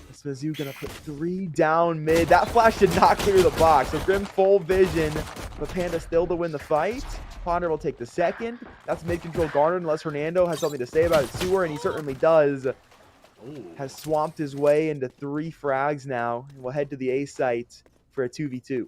This Mizzou gonna put 3 down mid. That flash did not clear the box, so Grim full vision, but Panda still to win the fight. Ponder will take the second. That's mid-control garnered unless Hernando has something to say about it. Sewer, and he certainly does. Ooh. Has swamped his way into 3 frags now, and will head to the A site for a 2v2.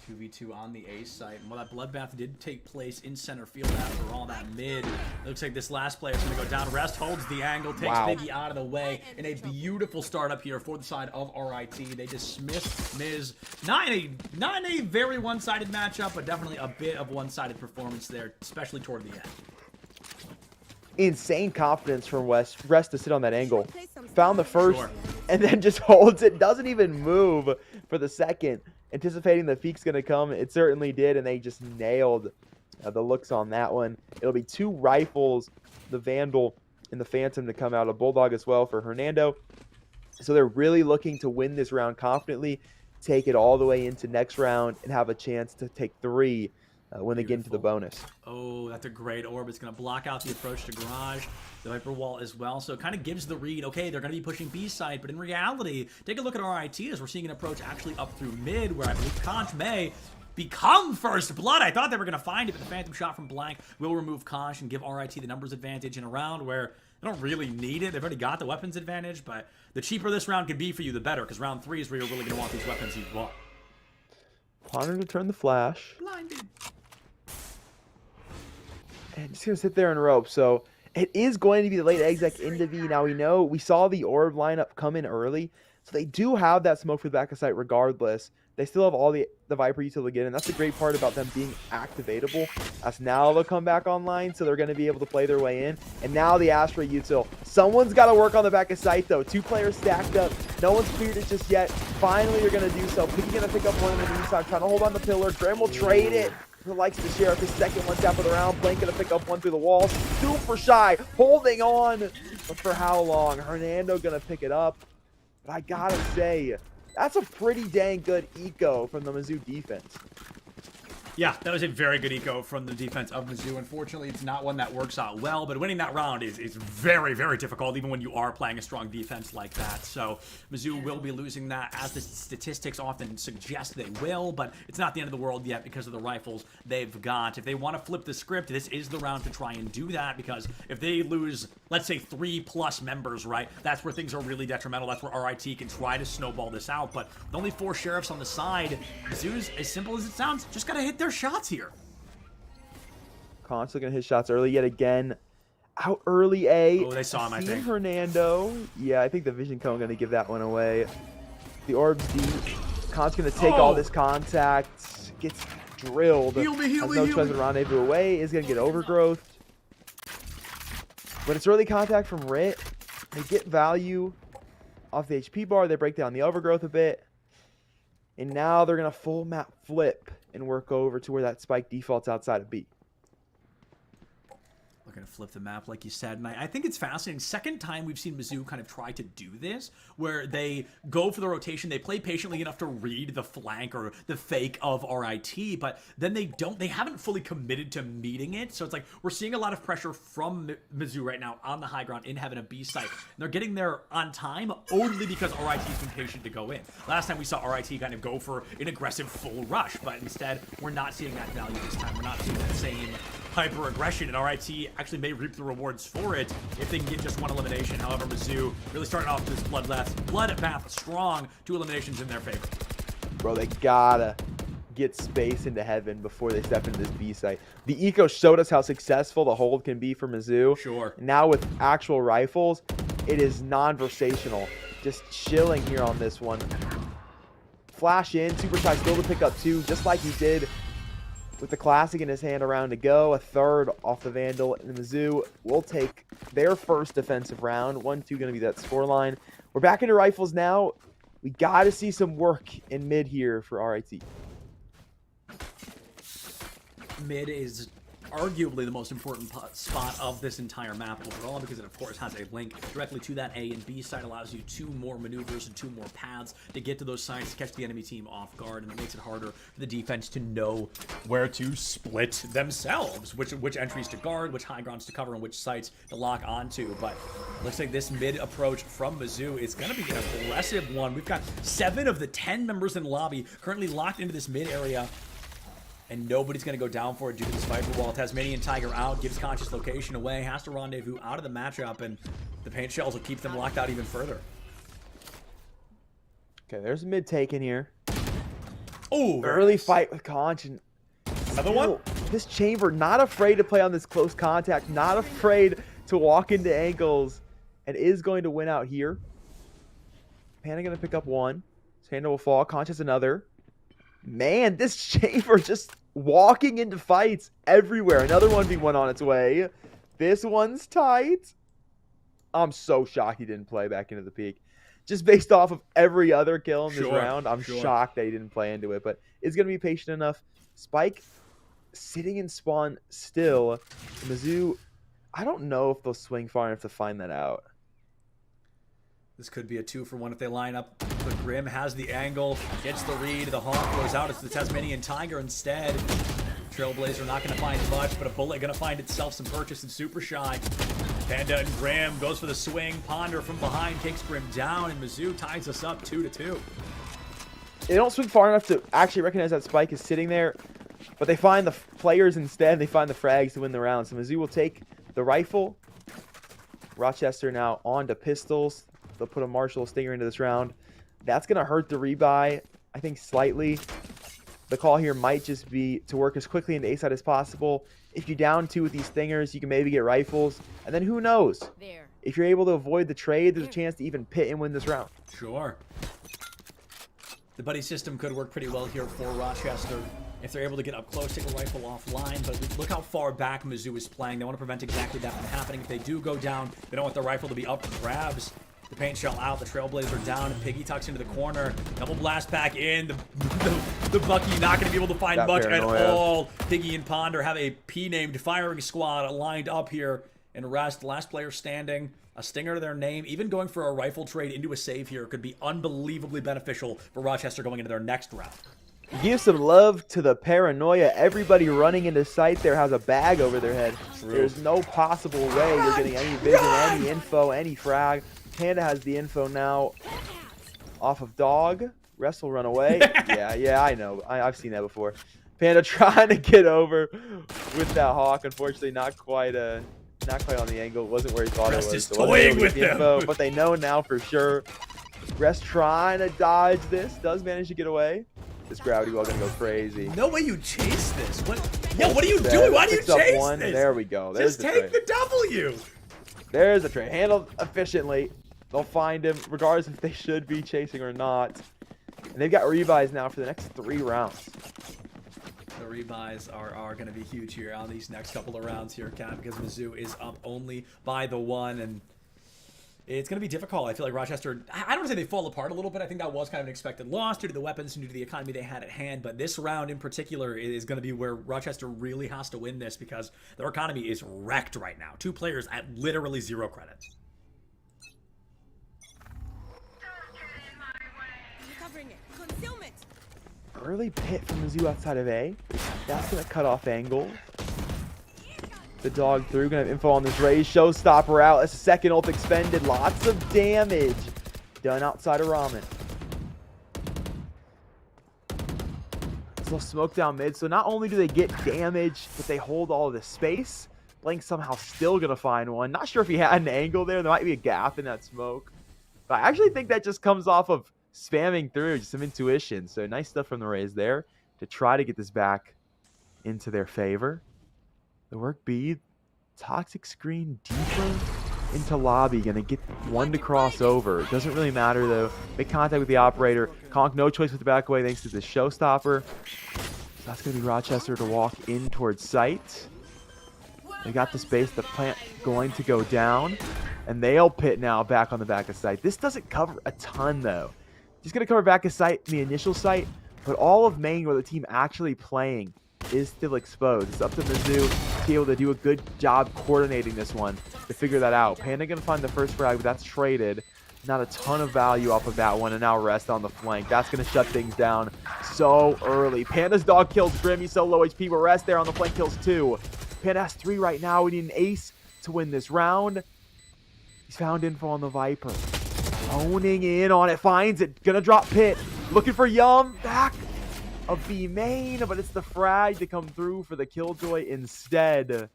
2v2 on the A site. And while that bloodbath did take place in center field after all that mid, it looks like this last player is going to go down. Rest holds the angle, takes Biggie out of the way, and a beautiful startup here for the side of RIT. They dismissed Miz. Not in a very one-sided matchup, but definitely a bit of one-sided performance there, especially toward the end. Insane confidence from Rest to sit on that angle. Found the first, and then just holds it. Doesn't even move for the second. Anticipating the peak's going to come. It certainly did, and they just nailed the looks on that one. It'll be 2 rifles, the Vandal and the Phantom, to come out. A Bulldog as well for Hernando. So they're really looking to win this round confidently, take it all the way into next round, and have a chance to take 3 when they get into the bonus. Oh, that's a great orb. It's going to block out the approach to Garage, the Viper Wall as well. So it kind of gives the read, okay, they're going to be pushing B side, but in reality, take a look at RIT as we're seeing an approach actually up through mid, where I believe Conch may become first blood. I thought they were going to find it, but the Phantom shot from Blank will remove Conch and give RIT the numbers advantage in a round where they don't really need it. They've already got the weapons advantage, but the cheaper this round can be for you, the better, because round 3 is where you're really going to want these weapons you want. Ponder to turn the flash. Blinded. And just going to sit there and rope. So it is going to be the late exec into V. Now we saw the orb lineup come in early. So they do have that smoke for the back of sight regardless. They still have all the Viper util again. And that's the great part about them being activatable. As now they'll come back online. So they're going to be able to play their way in. And now the Astra util. Someone's got to work on the back of sight though. 2 players stacked up. No one's cleared it just yet. Finally they're going to do so. Piggy going to pick up one on the knee side. Trying to hold on the pillar. Grim will trade it. Who likes the Sheriff, his second one tap of the round. Blank gonna pick up one through the walls. Super shy, holding on. But for how long? Hernando gonna pick it up. But I gotta say, that's a pretty dang good eco from the Mizzou defense. Yeah, that was a very good eco from the defense of Mizzou. Unfortunately, it's not one that works out well, but winning that round is very, very difficult, even when you are playing a strong defense like that. So Mizzou will be losing that, as the statistics often suggest they will, but it's not the end of the world yet because of the rifles they've got. If they want to flip the script, this is the round to try and do that, because if they lose, let's say, 3+ members, right, that's where things are really detrimental. That's where RIT can try to snowball this out, but with only 4 Sheriffs on the side, Mizzou's, as simple as it sounds, just got to hit their shots here. Conch looking to hit shots early yet again. Out early A. Oh, they saw him, I think. Hernando. Yeah, I think the Vision Cone going to give that one away. The orb's deep. Conch's going to take all this contact. Gets drilled. Heal me, heal has me, no heal choice me. but rendezvous away. Is going to get overgrowth. But it's early contact from Rit. They get value off the HP bar. They break down the overgrowth a bit. And now they're going to full map flip and work over to where that spike defaults outside of B. Looking to flip the map, like you said, and I think it's fascinating. Second time we've seen Mizzou kind of try to do this, where they go for the rotation, they play patiently enough to read the flank or the fake of RIT, but then they haven't fully committed to meeting it. So it's like we're seeing a lot of pressure from Mizzou right now on the high ground in Heaven of B site. And they're getting there on time only because RIT's been patient to go in. Last time we saw RIT kind of go for an aggressive full rush, but instead we're not seeing that value this time. We're not seeing that same hyper aggression, and RIT actually may reap the rewards for it if they can get just 1 elimination. However, Mizzou really starting off this bloodbath strong, 2 eliminations in their favor. Bro, they gotta get space into heaven before they step into this B site. The Eco showed us how successful the hold can be for Mizzou. Sure. Now with actual rifles, it is non-versational. Just chilling here on this one. Flash in, Super Shy still to pick up 2, just like he did with the Classic in his hand, around to go. A third off the Vandal, and Mizzou will take their first defensive round. 1-2 going to be that scoreline. We're back into rifles now. We got to see some work in mid here for RIT. Mid is arguably the most important spot of this entire map overall, because it of course has a link directly to that A and B side, allows you 2 more maneuvers and 2 more paths to get to those sides to catch the enemy team off guard, and it makes it harder for the defense to know where to split themselves, which entries to guard, which high grounds to cover, and which sites to lock onto. But looks like this mid approach from Mizzou is going to be an aggressive one. We've got 7 of the 10 members in lobby currently locked into this mid area, and nobody's going to go down for it due to this Viper wall. Tasmanian Tiger out, gives Conscious location away, has to rendezvous out of the matchup, and the paint shells will keep them locked out even further. Okay, there's a mid taken here. Oh, Early fight with Conch. And another one? This Chamber, not afraid to play on this close contact, not afraid to walk into angles, and is going to win out here. Panda going to pick up 1. Panda will fall. Conscious another. Man, this Chamber just walking into fights everywhere. Another 1v1 on its way. This one's tight. I'm so shocked he didn't play back into the peak. Just based off of every other kill in this round, I'm shocked that he didn't play into it. But is going to be patient enough. Spike sitting in spawn still. Mizzou, I don't know if they'll swing far enough to find that out. This could be a 2-for-1 if they line up. But Grim has the angle, gets the read, the Hawk goes out. It's the Tasmanian Tiger instead. Trailblazer not going to find much, but a bullet going to find itself some purchase and Super Shy. Panda and Grim goes for the swing. Ponder from behind takes Grim down, and Mizzou ties us up 2-2. They don't swing far enough to actually recognize that Spike is sitting there, but they find the players instead. They find the frags to win the round. So Mizzou will take the rifle. Rochester now on to pistols. They'll put a Marshall Stinger into this round. That's going to hurt the rebuy, I think, slightly. The call here might just be to work as quickly into A side as possible. If you're down 2 with these Stingers, you can maybe get rifles. And then who knows? There. If you're able to avoid the trade, there's a chance to even pit and win this round. Sure. The buddy system could work pretty well here for Rochester if they're able to get up close, take a rifle offline. But look how far back Mizzou is playing. They want to prevent exactly that from happening. If they do go down, they don't want the rifle to be up for grabs. The paint shell out, the Trailblazer down, and Piggy tucks into the corner. Double blast pack in. The Bucky not going to be able to find much at all. Piggy and Ponder have a P-named firing squad lined up here in rest. Last player standing. A Stinger to their name. Even going for a rifle trade into a save here could be unbelievably beneficial for Rochester going into their next round. Give some love to the paranoia. Everybody running into sight there has a bag over their head. True. There's no possible way you're getting any vision, any info, any frag. Panda has the info now off of Dog. Rest will run away. yeah, I know. I've seen that before. Panda trying to get over with that Hawk. Unfortunately, not quite on the angle. It wasn't where he thought Rest it was. is toying with them. Info, but they know now for sure. Rest trying to dodge this. Does manage to get away. This gravity wall gonna go crazy. No way you chase this. What? Yeah, what are you doing? Why do you chase one. this? There we go. There's Just take the W. There's the trade. Handled efficiently. They'll find him regardless if they should be chasing or not. And they've got rebuys now for the next 3 rounds. The rebuys are going to be huge here on these next couple of rounds here, Cat, because Mizzou is up only by the 1, and it's going to be difficult. I feel like Rochester, I don't want to say they fall apart a little bit. I think that was kind of an expected loss due to the weapons and due to the economy they had at hand. But this round in particular is going to be where Rochester really has to win this because their economy is wrecked right now. 2 players at literally 0 credits. Concealment. Early pit from Mizzou outside of A. That's going to cut off angle. The Dog through. Going to have info on this raise. Showstopper out. A second ult expended. Lots of damage done outside of Ramen. So smoke down mid. So not only do they get damage, but they hold all of the space. Blank somehow still going to find one. Not sure if he had an angle there. There might be a gap in that smoke. But I actually think that just comes off of spamming through, just some intuition. So nice stuff from the Rays there. to try to get this back into their favor. The work B, toxic screen deeper into lobby, gonna get one to cross over. It doesn't really matter though. Make contact with the operator. Conk no choice but to back away thanks to the showstopper. So that's gonna be Rochester to walk in towards site. They got the space, the plant going to go down, and they'll pit now back on the back of site. This doesn't cover a ton though. Just gonna cover back of site in the initial site, but all of main where the team actually playing is still exposed. It's up to Mizzou to be able to do a good job coordinating this one to figure that out. Panda gonna find the first frag, but that's traded. Not a ton of value off of that one, and now Rest on the flank. That's gonna shut things down so early. Panda's dog kills Grim. He's so low HP, but Rest there on the flank kills 2. Panda has 3 right now. We need an ace to win this round. He's found info on the Viper. Honing in on it, finds it. Gonna drop pit. Looking for Yum. Back of B main, but it's the frag to come through for the Killjoy instead.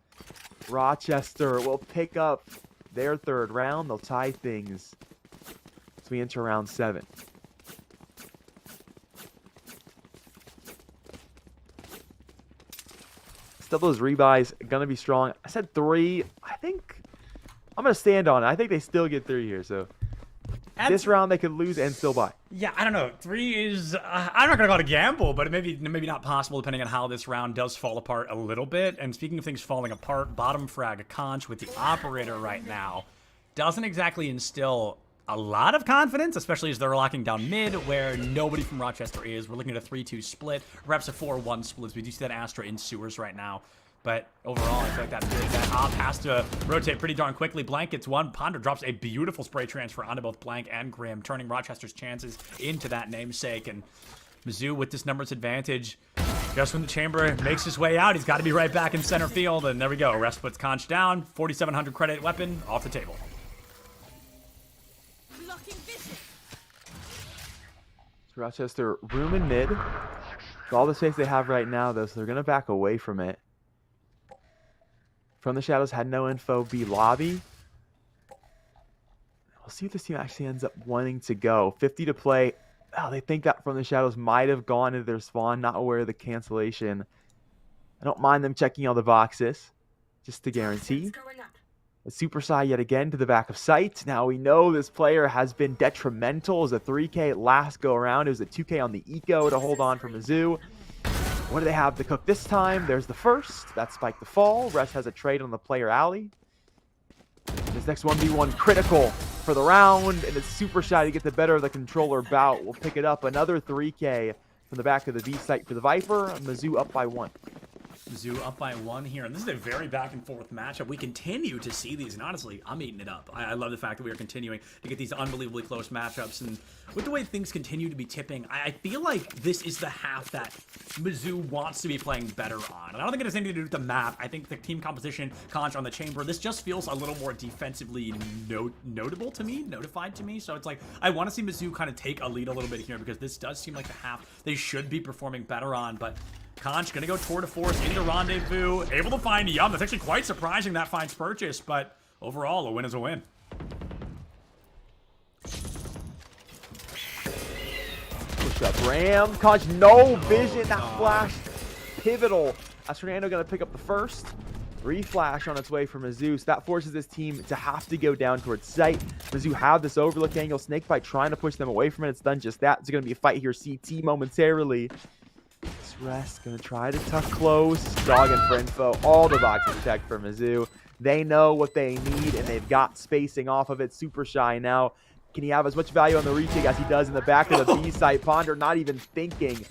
Rochester will pick up their 3rd round. They'll tie things as we enter round 7. Still, those rebuys gonna be strong. I said 3. I think I'm gonna stand on it. I think they still get 3 here. So this round they could lose and still buy. Yeah, I don't know. 3 is I'm not gonna call it a gamble, but maybe not possible depending on how this round does fall apart a little bit. And speaking of things falling apart, bottom frag Conch with the operator right now doesn't exactly instill a lot of confidence, especially as they're locking down mid where nobody from Rochester is. We're looking at a 3-2 split, perhaps a 4-1 split. We do see that Astra in sewers right now. But overall, I feel like that op has to rotate pretty darn quickly. Blank gets 1. Ponder drops a beautiful spray transfer onto both Blank and Grim, turning Rochester's chances into that namesake. And Mizzou with this numbers advantage. Just when the chamber makes his way out, he's got to be right back in center field. And there we go. Rest puts Conch down. 4,700 credit weapon off the table. Rochester room in mid. All the space they have right now, though, so they're going to back away from it. From the Shadows had no info. B lobby. We'll see if this team actually ends up wanting to go. 50 to play. Oh, they think that From the Shadows might have gone into their spawn, not aware of the cancellation. I don't mind them checking all the boxes, just to guarantee. A Super Sai yet again to the back of sight. Now we know this player has been detrimental as a 3K last go around. It was a 2K on the Eco to hold on for Mizzou. What do they have to cook this time? There's the first. That's Spike the Fall. Rest has a trade on the player alley. This next 1v1 critical for the round, and it's Super Shy to get the better of the controller bout. We'll pick it up. Another 3K from the back of the B site for the Viper. Mizzou up by 1. Mizzou up by 1 here, and this is a very back and forth matchup. We continue to see these, and honestly, I'm eating it up. I love the fact that we are continuing to get these unbelievably close matchups, and with the way things continue to be tipping, I feel like this is the half that Mizzou wants to be playing better on. And I don't think it has anything to do with the map. I think the team composition, Conch on the chamber, this just feels a little more defensively notified to me. So it's like, I want to see Mizzou kind of take a lead a little bit here, because this does seem like the half they should be performing better on, but Conch gonna go tour de force into Rendezvous, able to find Yum. That's actually quite surprising that finds Purchase, but overall, a win is a win. Push up Ram. Conch, no vision. That flash pivotal. As Fernando gonna pick up the first. Reflash on its way for Mizzou. So that forces this team to have to go down towards site. Mizzou have this overlook angle. Snakebite trying to push them away from it. It's done just that. It's gonna be a fight here. CT momentarily. Rest gonna try to tuck close. Dogging for info. All the boxes checked for Mizzou. They know what they need, and they've got spacing off of it. Super Shy now. Can he have as much value on the retake as he does in the back of the B site? Ponder not even thinking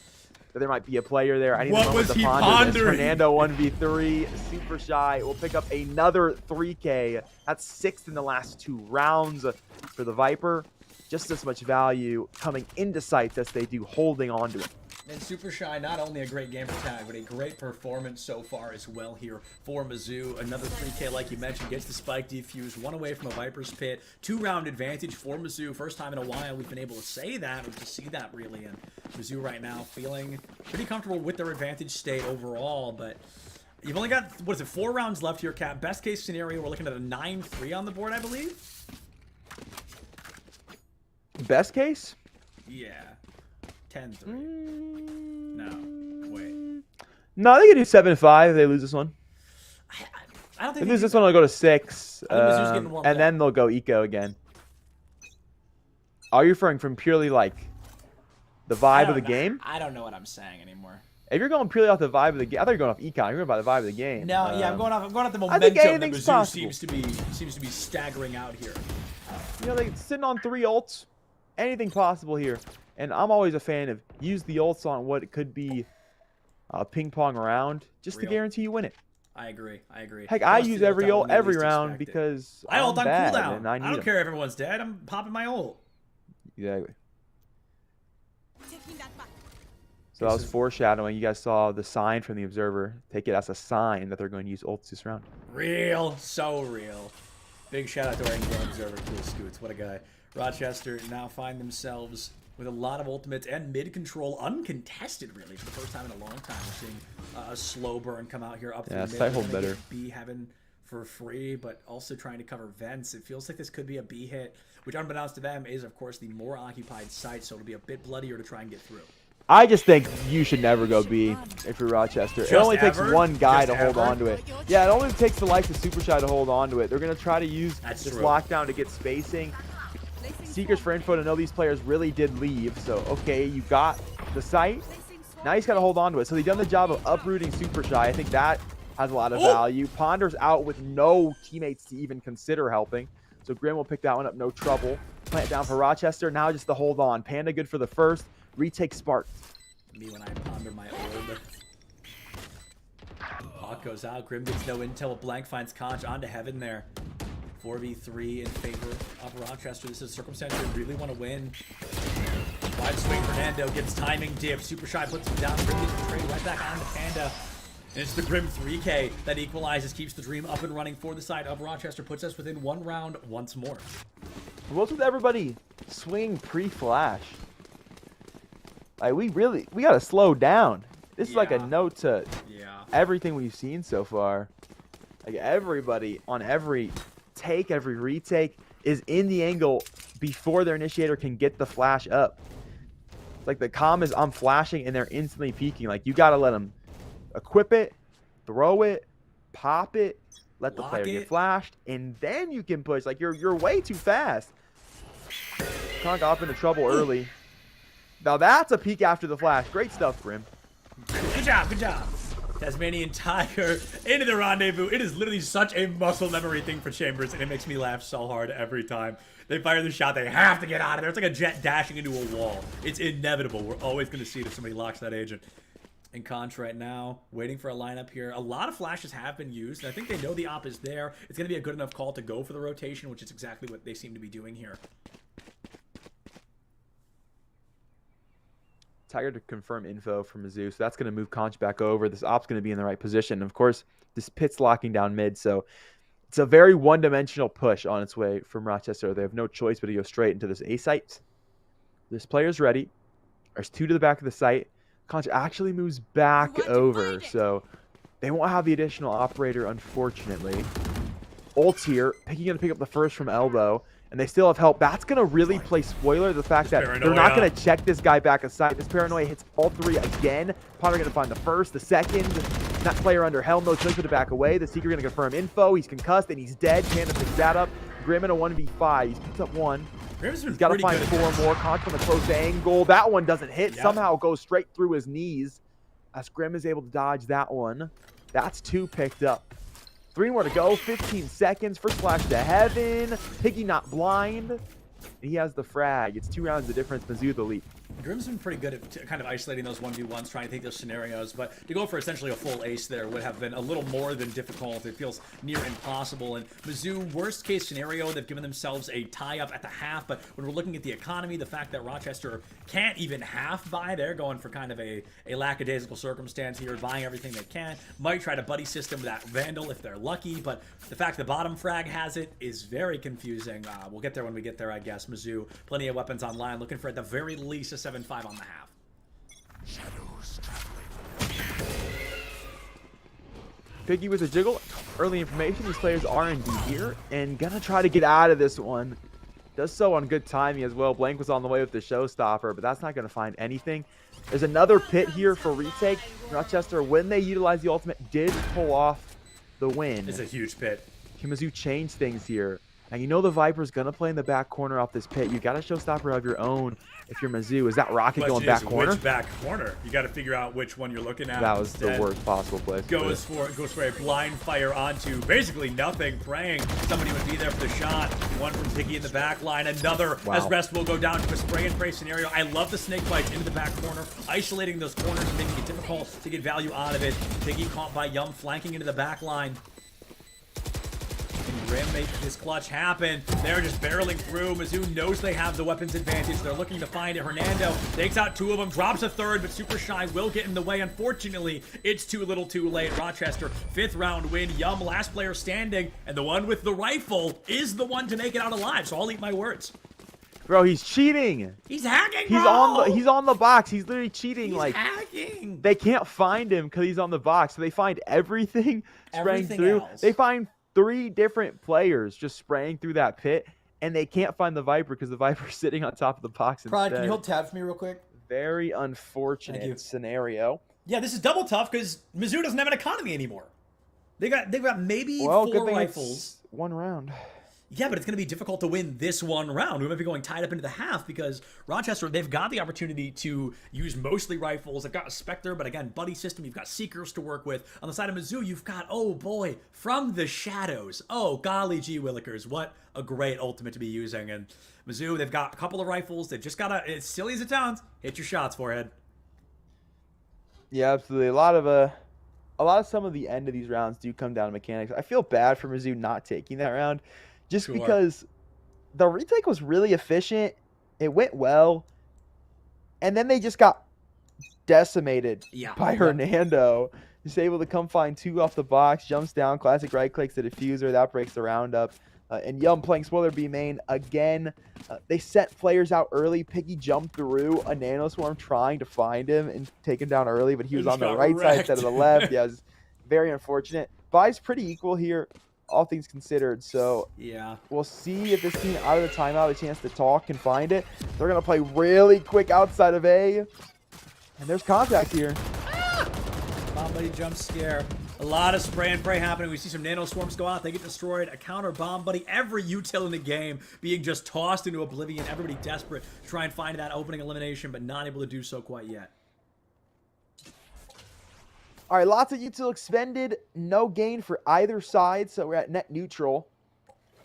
that there might be a player there. I need what was to he ponder this. pondering? Fernando 1v3. Super Shy will pick up another 3K. That's 6th in the last 2 rounds for the Viper. Just as much value coming into sites as they do holding on to it. And Super Shy, not only a great gamer tag, but a great performance so far as well here for Mizzou. Another 3K, like you mentioned, gets the spike defuse, 1 away from a Viper's pit. 2-round advantage for Mizzou. First time in a while we've been able to say that, or to see that really. And Mizzou right now feeling pretty comfortable with their advantage state overall, but you've only got, what is it, 4 rounds left here, Cap. Best case scenario, we're looking at a 9-3 on the board, I believe? Best case? Yeah. 10-3. No. No, they can do 7-5 if they lose this one. I don't If think they lose this one, they'll go to 6. I think Mizzou's getting warmed And up. then they'll go eco again. Are you referring from purely like the vibe of the game? I don't know what I'm saying anymore. If you're going purely off the vibe of the game, I thought you were going off econ. You're going by the vibe of the game. No, yeah, I'm going off the I think momentum that anything's Mizzou possible. seems to be staggering out here. You know, they're sitting on 3 ults. Anything possible here. And I'm always a fan of use the ults on what it could be ping pong around just to Real. guarantee you win it. I agree. Heck, I Plus use the every ult ult when you every least round expect it. because I ult I'm on bad cooldown. and I need don't 'em. care if everyone's dead. I'm popping my ult. Exactly. Taking that back. So that was foreshadowing. You guys saw the sign from the observer. Take it as a sign that they're going to use ults this round. Real, so real. Big shout out to our Angel Observer, Cool Scoots. What a guy. Rochester now find themselves with a lot of ultimates and mid control, uncontested really for the first time in a long time. We're seeing a slow burn come out here up through Yeah, mid. side hold We're gonna better. get B heaven for free, but also trying to cover vents. It feels like this could be a B hit, which unbeknownst to them is of course the more occupied site, so it'll be a bit bloodier to try and get through. I just think you should never go B if you're Rochester. It Just only takes ever? one guy Just to hold ever? on to it. Yeah, it only takes the likes of Super Shy to hold on to it. They're going to try to use That's this true. lockdown to get spacing. Seekers for info to know these players really did leave. So, okay, you got the site. Now he's got to hold on to it. So they've done the job of uprooting Super Shy. I think that has a lot of value. Ponder's out with no teammates to even consider helping. So Grim will pick that one up, no trouble. Plant down for Rochester. Now just the hold on. Panda good for the first. Retake Spark. Me when I ponder my old. Hawk goes out. Grim gets no intel. Blank finds Conch onto heaven there. 4v3 in favor of Rochester. This is a circumstance they really want to win. Wide swing. Fernando gets timing dip. Super Shy puts him down. Grim gets betrayed right back onto Panda. And it's the Grim 3K that equalizes, keeps the dream up and running for the side of Rochester, puts us within 1 round once more. What's with everybody swing pre-flash? Like we gotta slow down. This is like a Yeah. note to Yeah. everything we've seen so far. Like everybody on every take, every retake is in the angle before their initiator can get the flash up. It's like the comm is I'm flashing and they're instantly peeking. Like you gotta let them equip it, throw it, pop it, let the Lock player it. get flashed, and then you can push. Like you're way too fast. Con got up into trouble early. Now that's a peek after the flash. Great stuff, Grim. Good job, good job. Tasmanian Tiger into the rendezvous. It is literally such a muscle memory thing for Chambers, and it makes me laugh so hard every time. They fire the shot, they have to get out of there. It's like a jet dashing into a wall. It's inevitable. We're always going to see it if somebody locks that agent. And Conch right now, waiting for a lineup here. A lot of flashes have been used, and I think they know the op is there. It's going to be a good enough call to go for the rotation, which is exactly what they seem to be doing here. Tiger to confirm info from Mizzou, so that's going to move Conch back over. This op's going to be in the right position. Of course, this pit's locking down mid, so it's a very one-dimensional push on its way from Rochester. They have no choice but to go straight into this A site. This player's ready. There's 2 to the back of the site. Conch actually moves back over, so they won't have the additional operator, unfortunately. Ult's here, going to pick up the first from elbow. And they still have help. That's going to really play spoiler the fact that they're not going to check this guy back aside. This paranoia hits all 3 again. Potter going to find the first, the second. That player under hell, no choice but to back away. The Seeker going to confirm info. He's concussed and he's dead. Panda picks that up. Grim in a 1v5. He's picked up 1. Grim's been He's got to pretty find good at 4 more. Conch from the close angle. That one doesn't hit. Yep. Somehow goes straight through his knees. As Grim is able to dodge that one. That's 2 picked up. 3 more to go, 15 seconds, first flash to heaven. Piggy not blind. He has the frag. It's 2 rounds of difference. Mizzou the lead. Grim's been pretty good at kind of isolating those 1v1s, trying to take those scenarios, but to go for essentially a full ace there would have been a little more than difficult. It feels near impossible. And Mizzou, worst case scenario, they've given themselves a tie-up at the half, but when we're looking at the economy, the fact that Rochester can't even half buy, they're going for kind of a lackadaisical circumstance here, buying everything they can. Might try to buddy system that Vandal if they're lucky, but the fact the bottom frag has it is very confusing. We'll get there when we get there, I guess. Mizzou, plenty of weapons online, looking for at the very least a 7-5 on the half. Shadows traveling. Piggy with a jiggle. Early information. These players are indeed here and gonna try to get out of this one. Does so on good timing as well. Blank was on the way with the showstopper, but that's not going to find anything. There's another pit here for retake. Rochester, when they utilize the ultimate, did pull off the win. It's a huge pit. Can Mizzou change things here? And you know the Viper's going to play in the back corner off this pit. You got a showstopper of your own if you're Mizzou. Is that Rocket Question going back is, corner? Which back corner? You got to figure out which one you're looking at. That was instead. the worst possible place. Goes for a blind fire onto basically nothing, praying somebody would be there for the shot. One from Piggy in the back line, another as Rest will go down to a spray and pray scenario. I love the snake bites into the back corner, isolating those corners, making it difficult to get value out of it. Piggy caught by Yum, flanking into the back line. And Grim make this clutch happen. They're just barreling through. Mizzou knows they have the weapons advantage. They're looking to find it. Hernando takes out two of them, drops a third, but Super Shy will get in the way. Unfortunately, it's too little too late. Rochester, 5th round win. Yum, last player standing, and the one with the rifle is the one to make it out alive, so I'll eat my words. Bro, he's cheating. He's hacking, He's bro! he's on the box. He's literally cheating. He's like hacking. they can't find him because he's on the box. So they find everything spraying Everything through. else. They find 3 different players just spraying through that pit, and they can't find the Viper because the Viper's sitting on top of the box Pride, instead. can you hold tab for me real quick? Very Thank you. unfortunate scenario. Yeah, this is double tough because Mizzou doesn't have an economy anymore. They've got maybe Well, 4 good thing rifles. it's 1 round. Yeah, but it's going to be difficult to win this one round. We might be going tied up into the half because Rochester, they've got the opportunity to use mostly rifles. They've got a Spectre, but again, buddy system. You've got Seekers to work with. On the side of Mizzou, you've got, oh boy, From the Shadows. Oh, golly gee willikers. What a great ultimate to be using. And Mizzou, they've got a couple of rifles. They've just got to, as silly as it sounds, hit your shots, forehead. Yeah, absolutely. A lot of some of the end of these rounds do come down to mechanics. I feel bad for Mizzou not taking that round, just Sure. because the retake was really efficient. It went well, and then they just got decimated by Hernando. He's able to come find 2 off the box, jumps down, classic right clicks the diffuser, that breaks the round up. And Yum playing spoiler B main again. They sent players out early. Piggy jumped through a nanoswarm trying to find him and take him down early, but he was He on the got right side wrecked. instead of the left. Yeah, it was very unfortunate. Vi's pretty equal here, all things considered. So Yeah. we'll see if this team out of the timeout, a chance to talk and find it. They're going to play really quick outside of A. And there's contact here. Bomb jump scare. A lot of spray and pray happening. We see some nano swarms go out. They get destroyed. A counter bomb buddy. Every util in the game being just tossed into oblivion. Everybody desperate to try and find that opening elimination, but not able to do so quite yet. All right, lots of util expended. No gain for either side, so we're at net neutral.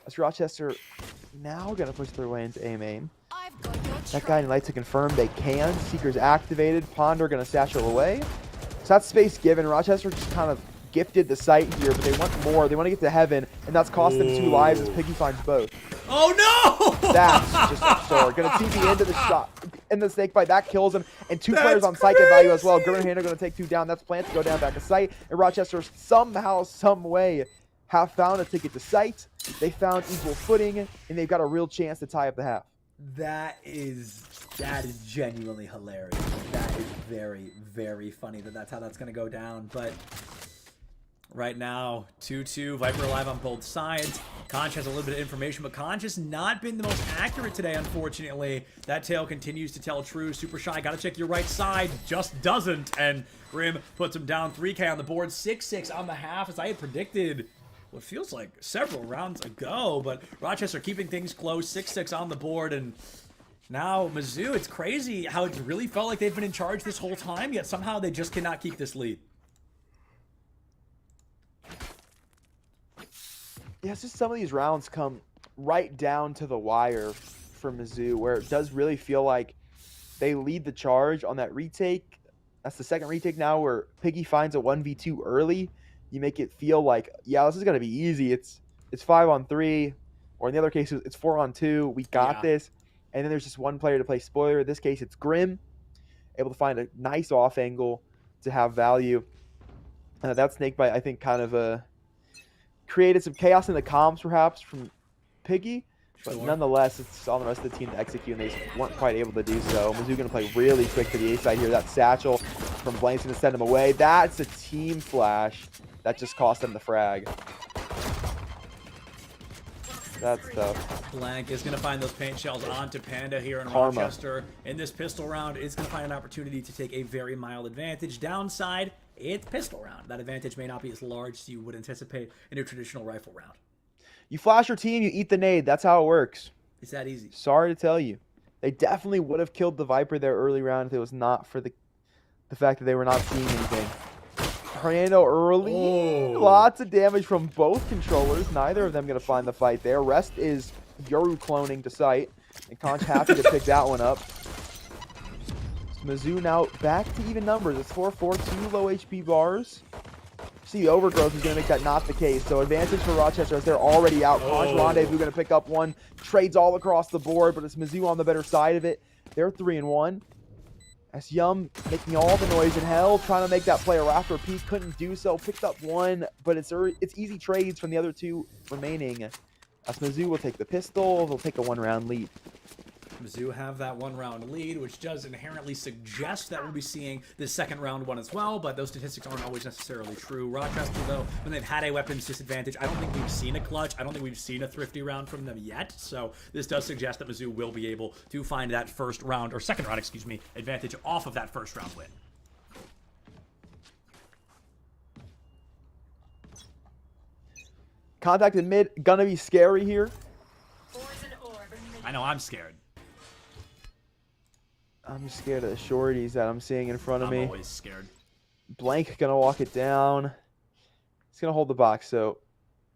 As Rochester now going to push their way into A main. I've got your That guy like to confirm they can. Seeker's activated. Ponder going to satchel away. So that's space given. Rochester just kind of gifted the site here, but they want more. They want to get to heaven, and that's cost them 2 lives as Piggy finds both. Oh no! That's just absurd. Gonna see the end of the shot. And the snake bite, that kills him. And 2 That's players on site get value as well. crazy. Grimmer Hander gonna take 2 down. That's Plant to go down back to site. And Rochester somehow, some way, have found a ticket to site. They found equal footing, and they've got a real chance to tie up the half. That is genuinely hilarious. That is very, very funny that's how that's going to go down. But Right now, 2-2, Viper alive on both sides. Conch has a little bit of information, but Conch has not been the most accurate today, unfortunately. That tail continues to tell true. Super Shy, gotta check your right side. Just doesn't, and Grim puts him down. 3K on the board, 6-6 on the half, as I had predicted what feels like several rounds ago, but Rochester keeping things close, 6-6 on the board, and now Mizzou, it's crazy how it really felt like they've been in charge this whole time, yet somehow they just cannot keep this lead. Yeah, it's just some of these rounds come right down to the wire for Mizzou, where it does really feel like they lead the charge on that retake. That's the second retake now where Piggy finds a 1v2 early. You make it feel like, yeah, this is going to be easy. It's 5-on-3, or in the other case, it's 4-on-2. We got this. And then there's just one player to play spoiler. In this case, it's Grim, able to find a nice off angle to have value. That snakebite, I think, kind of created some chaos in the comms, perhaps, from Piggy. But nonetheless, it's on the rest of the team to execute, and they just weren't quite able to do so. Mizzou going to play really quick to the A side here. That satchel from Blank's going to send him away. That's a team flash. That just cost them the frag. That's tough. Blank is going to find those paint shells onto Panda here in Karma. Rochester. In this pistol round, it's going to find an opportunity to take a very mild advantage. Downside, it's pistol round. That advantage may not be as large as you would anticipate in a traditional rifle round. You flash your team, you eat the nade. That's how it works. It's that easy. Sorry to tell you. They definitely would have killed the Viper there early round if it was not for the fact that they were not seeing anything. Hernando early. Oh. Lots of damage from both controllers. Neither of them going to find the fight there. Rest is Yoru cloning to sight. And Conch happy to pick that one up. Mizzou now back to even numbers. It's 4-4, 2 low HP bars. See, Overgrowth is going to make that not the case. So advantage for Rochester as they're already out. Conch Rendezvous going to pick up one. Trades all across the board, but it's Mizzou on the better side of it. They're 3-1. As Yum making all the noise in hell, trying to make that play a Raptor piece, couldn't do so. Picked up one, but it's easy trades from the other two remaining. As Mizzou will take the pistol, they'll take a 1-round lead. Mizzou have that 1-round lead, which does inherently suggest that we'll be seeing the second round one as well, but those statistics aren't always necessarily true. Rochester, though, when they've had a weapons disadvantage, I don't think we've seen a clutch. I don't think we've seen a thrifty round from them yet, so this does suggest that Mizzou will be able to find that first round, or second round, excuse me, advantage off of that first round win. Contact in mid, gonna be scary here. I know I'm scared. I'm scared of the shorties that I'm seeing in front of me. I'm always scared. Blank gonna walk it down. He's gonna hold the box, so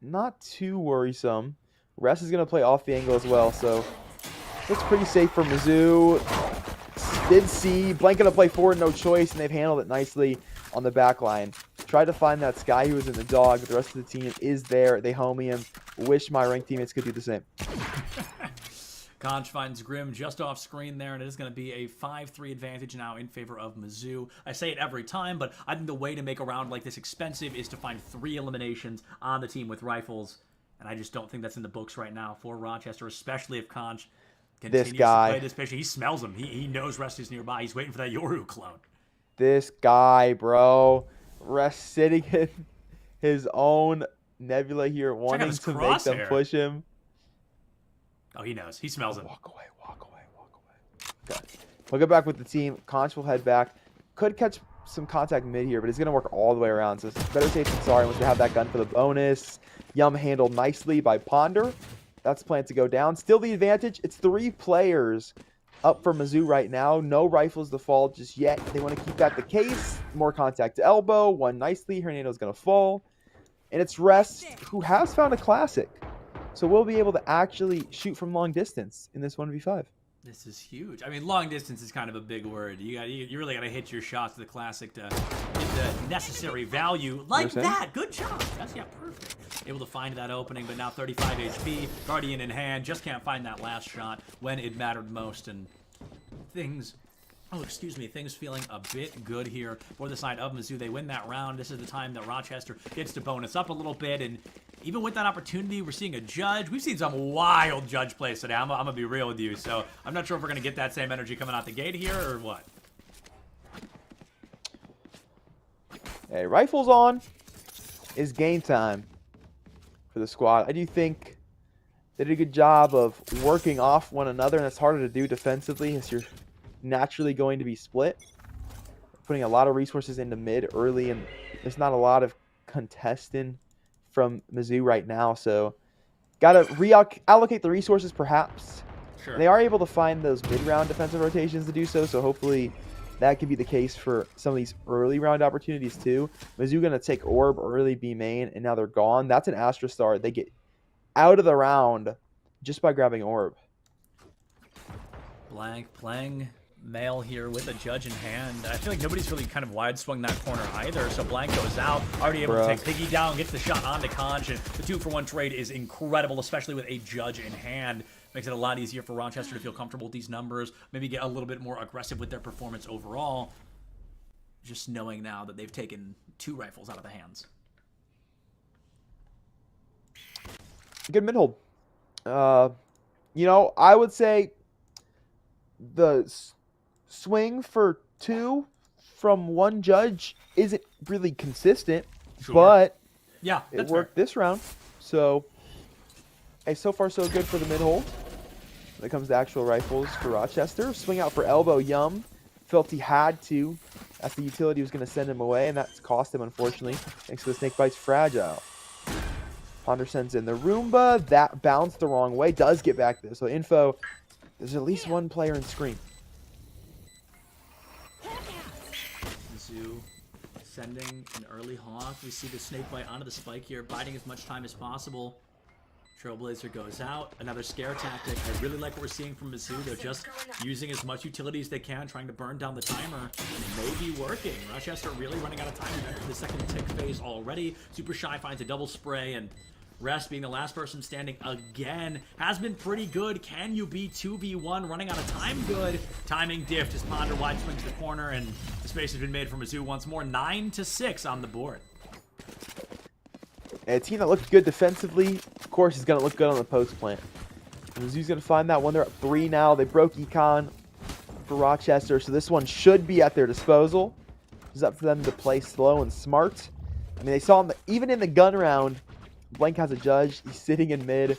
not too worrisome. Rest is gonna play off the angle as well, so looks pretty safe for Mizzou. Did see Blank gonna play forward, no choice, and they've handled it nicely on the back line. Tried to find that Sky who was in the dog, but the rest of the team is there. They homie him. Wish my ranked teammates could do the same. Conch finds Grim just off screen there, and it is going to be a 5-3 advantage now in favor of Mizzou. I say it every time, but I think the way to make a round like this expensive is to find 3 eliminations on the team with rifles, and I just don't think that's in the books right now for Rochester, especially if Conch continues to play this pitch. He smells him. He knows Rest is nearby. He's waiting for that Yoru clone. This guy, bro. Rest sitting in his own Nebula here, wanting to make them push him. Oh, he knows. He smells it. Walk away, walk away, walk away. Okay. We'll get back with the team. Conch will head back. Could catch some contact mid here, but he's going to work all the way around. So it's better safe than sorry once we have that gun for the bonus. Yum handled nicely by Ponder. That's planned to go down. Still the advantage. It's 3 players up for Mizzou right now. No rifles to fall just yet. They want to keep that the case. More contact to elbow. One nicely. Hernando's going to fall. And it's Rest, who has found a classic. So we'll be able to actually shoot from long distance in this 1v5. This is huge. I mean, long distance is kind of a big word. You really got to hit your shots to the classic to get the necessary value. Like that. Good job. That's, yeah, perfect. Able to find that opening, but now 35 HP. Guardian in hand. Just can't find that last shot when it mattered most. And things... Oh, excuse me, things feeling a bit good here for the side of Mizzou. They win that round. This is the time that Rochester gets to bonus up a little bit, and even with that opportunity, we're seeing a judge. We've seen some wild judge plays today. I'm going to be real with you, so I'm not sure if we're going to get that same energy coming out the gate here or what. Hey, rifles on is game time for the squad. I do think they did a good job of working off one another, and it's harder to do defensively as you're naturally going to be split. Putting a lot of resources into mid early, and there's not a lot of contesting from Mizzou right now, so got to reallocate the resources perhaps. Sure. And they are able to find those mid-round defensive rotations to do so, so hopefully that could be the case for some of these early round opportunities too. Mizzou going to take Orb early B main, and now they're gone. That's an Astra Star. They get out of the round just by grabbing Orb. Blank playing Mail here with a judge in hand. I feel like nobody's really kind of wide swung that corner either, so Blank goes out, already able to take Piggy down, gets the shot onto Conch, and the 2-for-1 trade is incredible, especially with a judge in hand. Makes it a lot easier for Rochester to feel comfortable with these numbers, maybe get a little bit more aggressive with their performance overall, just knowing now that they've taken 2 rifles out of the hands. Good mid-hold. You know, I would say the swing for 2 from one judge isn't really consistent, but yeah, it worked this round. So Hey, so far so good for the mid-hold. When it comes to actual rifles for Rochester. Swing out for elbow, Yum. Felt he had to, as the utility was going to send him away, and that's cost him, unfortunately, thanks to the Snake Bite's Fragile. Ponder sends in the Roomba. That bounced the wrong way. Does get back there. So info, there's at least one player in Scream. Mizzou sending an early hawk. We see the Snake Bite onto the spike here, biding as much time as possible. Trailblazer goes out. Another scare tactic. I really like what we're seeing from Mizzou. They're just using as much utility as they can, trying to burn down the timer. And it may be working. Rochester really running out of time. We've entered the second tick phase already. Super Shy finds a double spray, and Rest being the last person standing again has been pretty good. Can you be 2v1 running out of time? Good. Timing diffed as Ponder wide swings the corner, and the space has been made for Mizzou once more. 9-6 on the board. And a team that looked good defensively, of course, is going to look good on the post plant. Mizzou's going to find that one. They're up 3 now. They broke Econ for Rochester, so this one should be at their disposal. It's up for them to play slow and smart. I mean, they saw him even in the gun round. Blank has a judge. He's sitting in mid.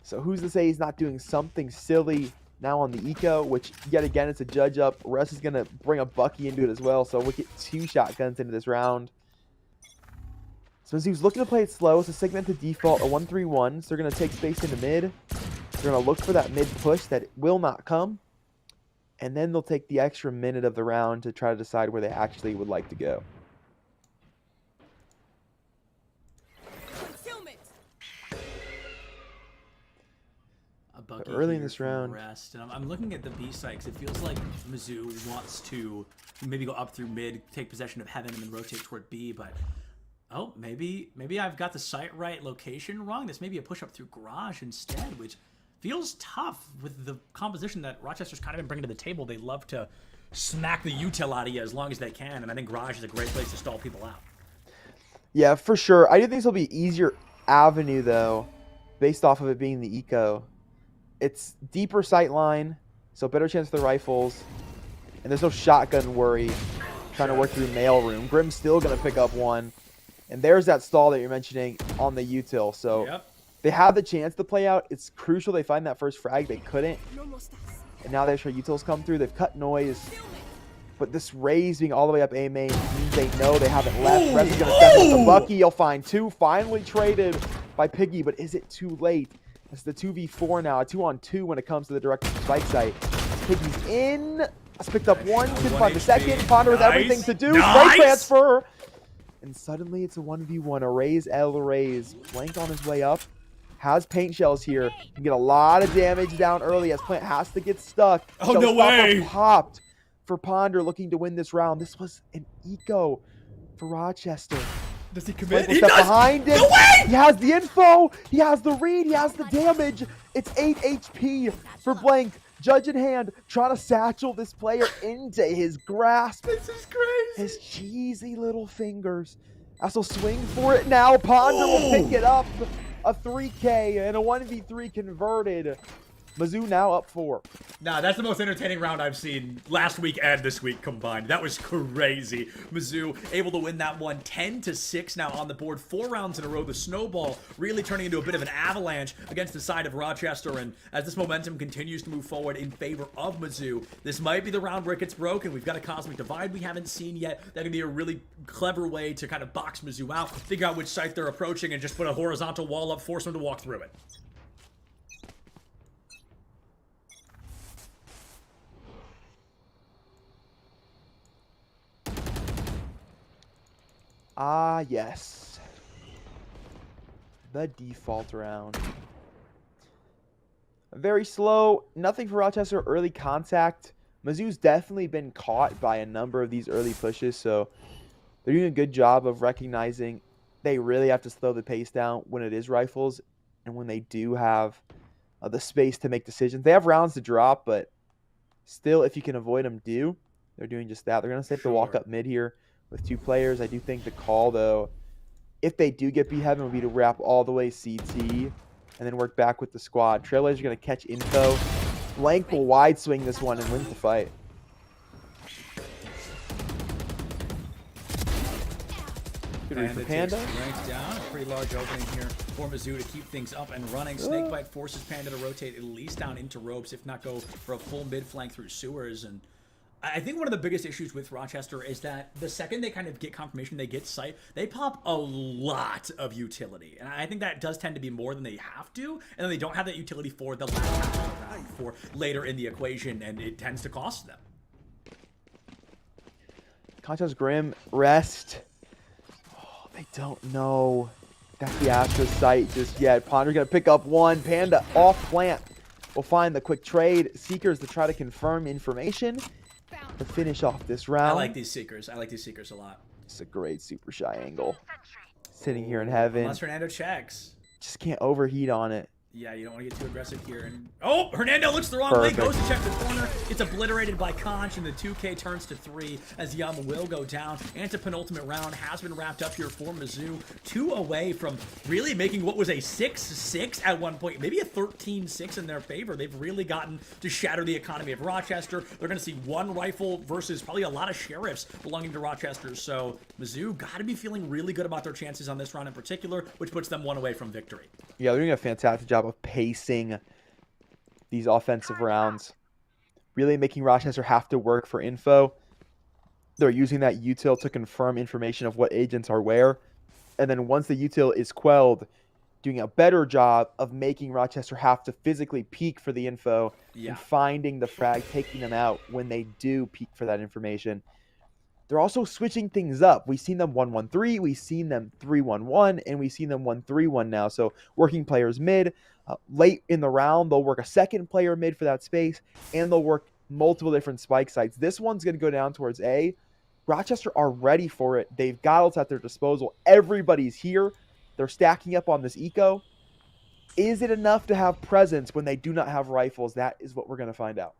So who's to say he's not doing something silly now on the eco, which yet again, it's a judge up. Russ is going to bring a Bucky into it as well. So we'll get 2 shotguns into this round. So Mizzou's looking to play it slow. It's a segmented default, a 1-3-1. So they're going to take space into mid. They're going to look for that mid push that will not come. And then they'll take the extra minute of the round to try to decide where they actually would like to go. Concealment. A Bucky Early in here this for round. Rest. And I'm looking at the B site because it feels like Mizzou wants to maybe go up through mid, take possession of Heaven, and then rotate toward B. But oh, maybe I've got the site right location wrong. This may be a push up through Garage instead, which feels tough with the composition that Rochester's kind of been bringing to the table. They love to smack the util out of you as long as they can, and I think Garage is a great place to stall people out. Yeah, for sure. I do think this will be an easier avenue, though, based off of it being the eco. It's deeper sight line, so better chance for the rifles, and there's no shotgun worry trying to work through mailroom. Grim's still going to pick up one, and there's that stall that you're mentioning on the util. So Yep. they have the chance to play out. It's crucial they find that first frag. They couldn't, No more stars. and now their utils come through. They've cut noise. But this Raze being all the way up A main means they know they haven't left. Ref is going to step in with the Bucky. You'll find 2 finally traded by Piggy, but is it too late? It's the 2v4 now, a 2-on-2 when it comes to the direct spike site. Piggy's in. Has picked up 1, couldn't find the second. Ponder with everything to do. Spray transfer. And suddenly it's a 1v1. A Raze El Raze. Blank on his way up. Has paint shells here. Can get a lot of damage down early as Plant has to get stuck. Oh, no Showstopper way. Popped for Ponder looking to win this round. This was an eco for Rochester. Does he Blake commit? will He step does! behind him. No way! He has the info. He has the read. He has the damage. It's 8 HP for Blank. Judge in hand, trying to satchel this player into his grasp. This is crazy. His cheesy little fingers. As he'll swing for it now. Ponder will pick it up. A 3K and a 1v3 converted. Mizzou now up 4. Nah, that's the most entertaining round I've seen last week and this week combined. That was crazy. Mizzou able to win that one 10-6 now on the board. 4 rounds in a row. The snowball really turning into a bit of an avalanche against the side of Rochester. And as this momentum continues to move forward in favor of Mizzou, this might be the round where it gets broken. We've got a Cosmic Divide we haven't seen yet. That could be a really clever way to kind of box Mizzou out, figure out which site they're approaching, and just put a horizontal wall up, force them to walk through it. Ah, yes. The default round. Very slow. Nothing for Rochester. Early contact. Mizzou's definitely been caught by a number of these early pushes, so they're doing a good job of recognizing they really have to slow the pace down when it is rifles and when they do have the space to make decisions. They have rounds to drop, but still, if you can avoid them, do. They're doing just that. They're going to save the walk up mid here with 2 players. I do think the call, though, if they do get B Heaven, would be to wrap all the way CT and then work back with the squad. Trailblazers are going to catch info. Blank will wide swing this one and wins the fight. Good read And for it Panda. takes ranks down. A pretty large opening here for Mizzou to keep things up and running. Snakebite forces Panda to rotate at least down into ropes, if not go for a full mid flank through sewers. And I think one of the biggest issues with Rochester is that the second they kind of get confirmation, they get sight, they pop a lot of utility. And I think that does tend to be more than they have to. And then they don't have that utility for the last half of the round, for later in the equation, and it tends to cost them. Concha's Grim, rest. Oh, they don't know that's the Astra's site just yet. Ponder's going to pick up one. Panda off plant. We'll find the quick trade. Seekers to try to confirm information to finish off this round. I like these Seekers. I like these Seekers a lot. It's a great super shy angle. Sitting here in heaven. Unless Hernando checks. Just can't overheat on it. Yeah, you don't want to get too aggressive here. And oh, Hernando looks the wrong way, goes to check the corner. It's obliterated by Conch, and the 2K turns to 3 as Yum will go down. Anti-penultimate round has been wrapped up here for Mizzou. 2 away from really making what was a 6-6 at one point, maybe a 13-6 in their favor. They've really gotten to shatter the economy of Rochester. They're going to see one rifle versus probably a lot of sheriffs belonging to Rochester. So Mizzou got to be feeling really good about their chances on this round in particular, which puts them 1 away from victory. Yeah, they're doing a fantastic job of pacing these offensive rounds, really making Rochester have to work for info. They're using that util to confirm information of what agents are where, and then once the util is quelled, doing a better job of making Rochester have to physically peek for the info and finding the frag, taking them out when they do peek for that information. They're also switching things up. We've seen them 1-1-3, we've seen them 3-1-1, and we've seen them 1-3-1 now. So working players mid. Late in the round, they'll work a second player mid for that space, and they'll work multiple different spike sites. This one's going to go down towards A. Rochester are ready for it. They've got ults at their disposal. Everybody's here. They're stacking up on this eco. Is it enough to have presence when they do not have rifles? That is what we're going to find out.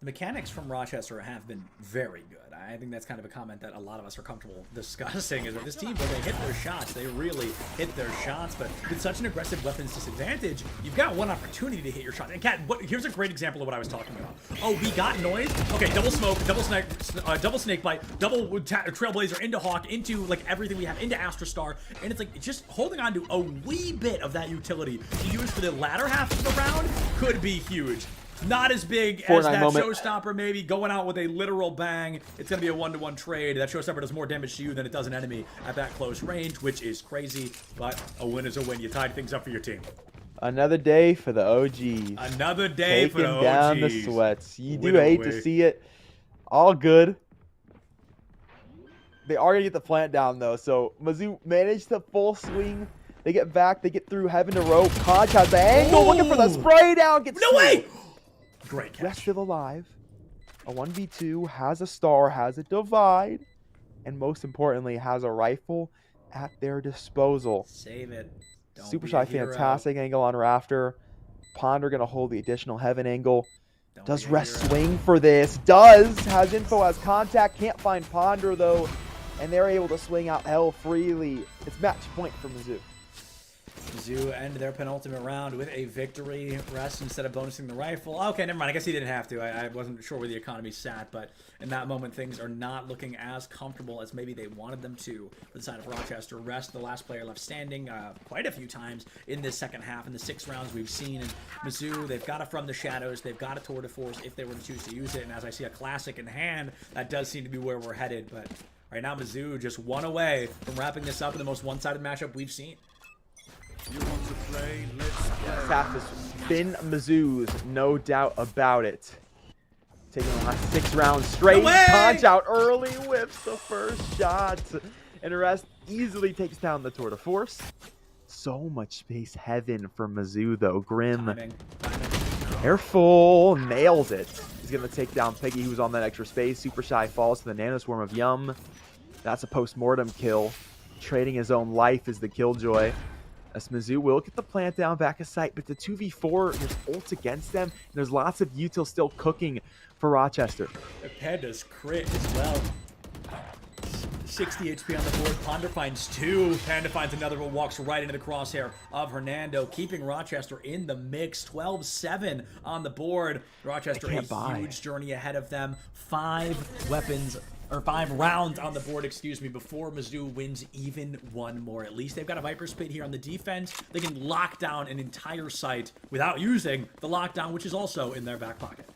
The mechanics from Rochester have been very good. I think that's kind of a comment that a lot of us are comfortable discussing, is that this team, when they hit their shots, they really hit their shots. But with such an aggressive weapons disadvantage, you've got one opportunity to hit your shot. And Kat, here's a great example of what I was talking about. Oh, we got noise. Okay, double smoke, double snake bite, double trailblazer into Hawk, into like everything we have, into Astra Star, and it's like just holding on to a wee bit of that utility to use for the latter half of the round could be huge. Not as big as that showstopper, maybe going out with a literal bang. It's going to be a 1-to-1 trade. That showstopper does more damage to you than it does an enemy at that close range, which is crazy. But a win is a win. You tied things up for your team. Another day for the OGs. Another day for the OGs. Taking down the sweats. You do hate to see it. All good. They are going to get the plant down, though. So Mizzou managed to full swing. They get back. They get through heaven to rope. Conch has the angle. Looking for the spray down. Gets no way! Great catch. Rest still alive. A 1v2, has a star, has a divide, and most importantly, has a rifle at their disposal. Save it. Don't Super Shy, fantastic angle on Rafter. Ponder going to hold the additional heaven angle. Does Rest swing for this? Does. Has info, has contact. Can't find Ponder, though. And they're able to swing out hell freely. It's match point for Mizzou. Mizzou end their penultimate round with a victory. Rest instead of bonusing the rifle. Okay, never mind. I guess he didn't have to. I wasn't sure where the economy sat, but in that moment, things are not looking as comfortable as maybe they wanted them to for the side of Rochester. Rest, the last player left standing quite a few times in this second half. In the 6 rounds we've seen. And Mizzou, they've got it from the shadows. They've got a tour de force if they were to choose to use it. And as I see a classic in hand, that does seem to be where we're headed. But right now, Mizzou just 1 away from wrapping this up in the most one-sided matchup we've seen. You want to play? Let's play. This half has been Mizzou's, no doubt about it. Taking the last 6 rounds straight. Conch out early, whips the first shot. And Rest easily takes down the tour de force. So much space heaven for Mizzou, though. Grim. Timing. Careful. Nails it. He's going to take down Peggy, who's on that extra space. Super Shy falls to the nanoswarm of Yum. That's a post-mortem kill. Trading his own life is the killjoy. As Mizzou will get the plant down back of sight, but the 2v4, there's ults against them. And there's lots of util still cooking for Rochester. The Panda's crit as well. 60 HP on the board. Ponder finds 2. Panda finds another one, walks right into the crosshair of Hernando, keeping Rochester in the mix. 12-7 on the board. Rochester, a huge journey ahead of them. 5 weapons or 5 rounds on the board, excuse me, before Mizzou wins even one more. At least they've got a Viper's Pit here on the defense. They can lock down an entire site without using the lockdown, which is also in their back pocket.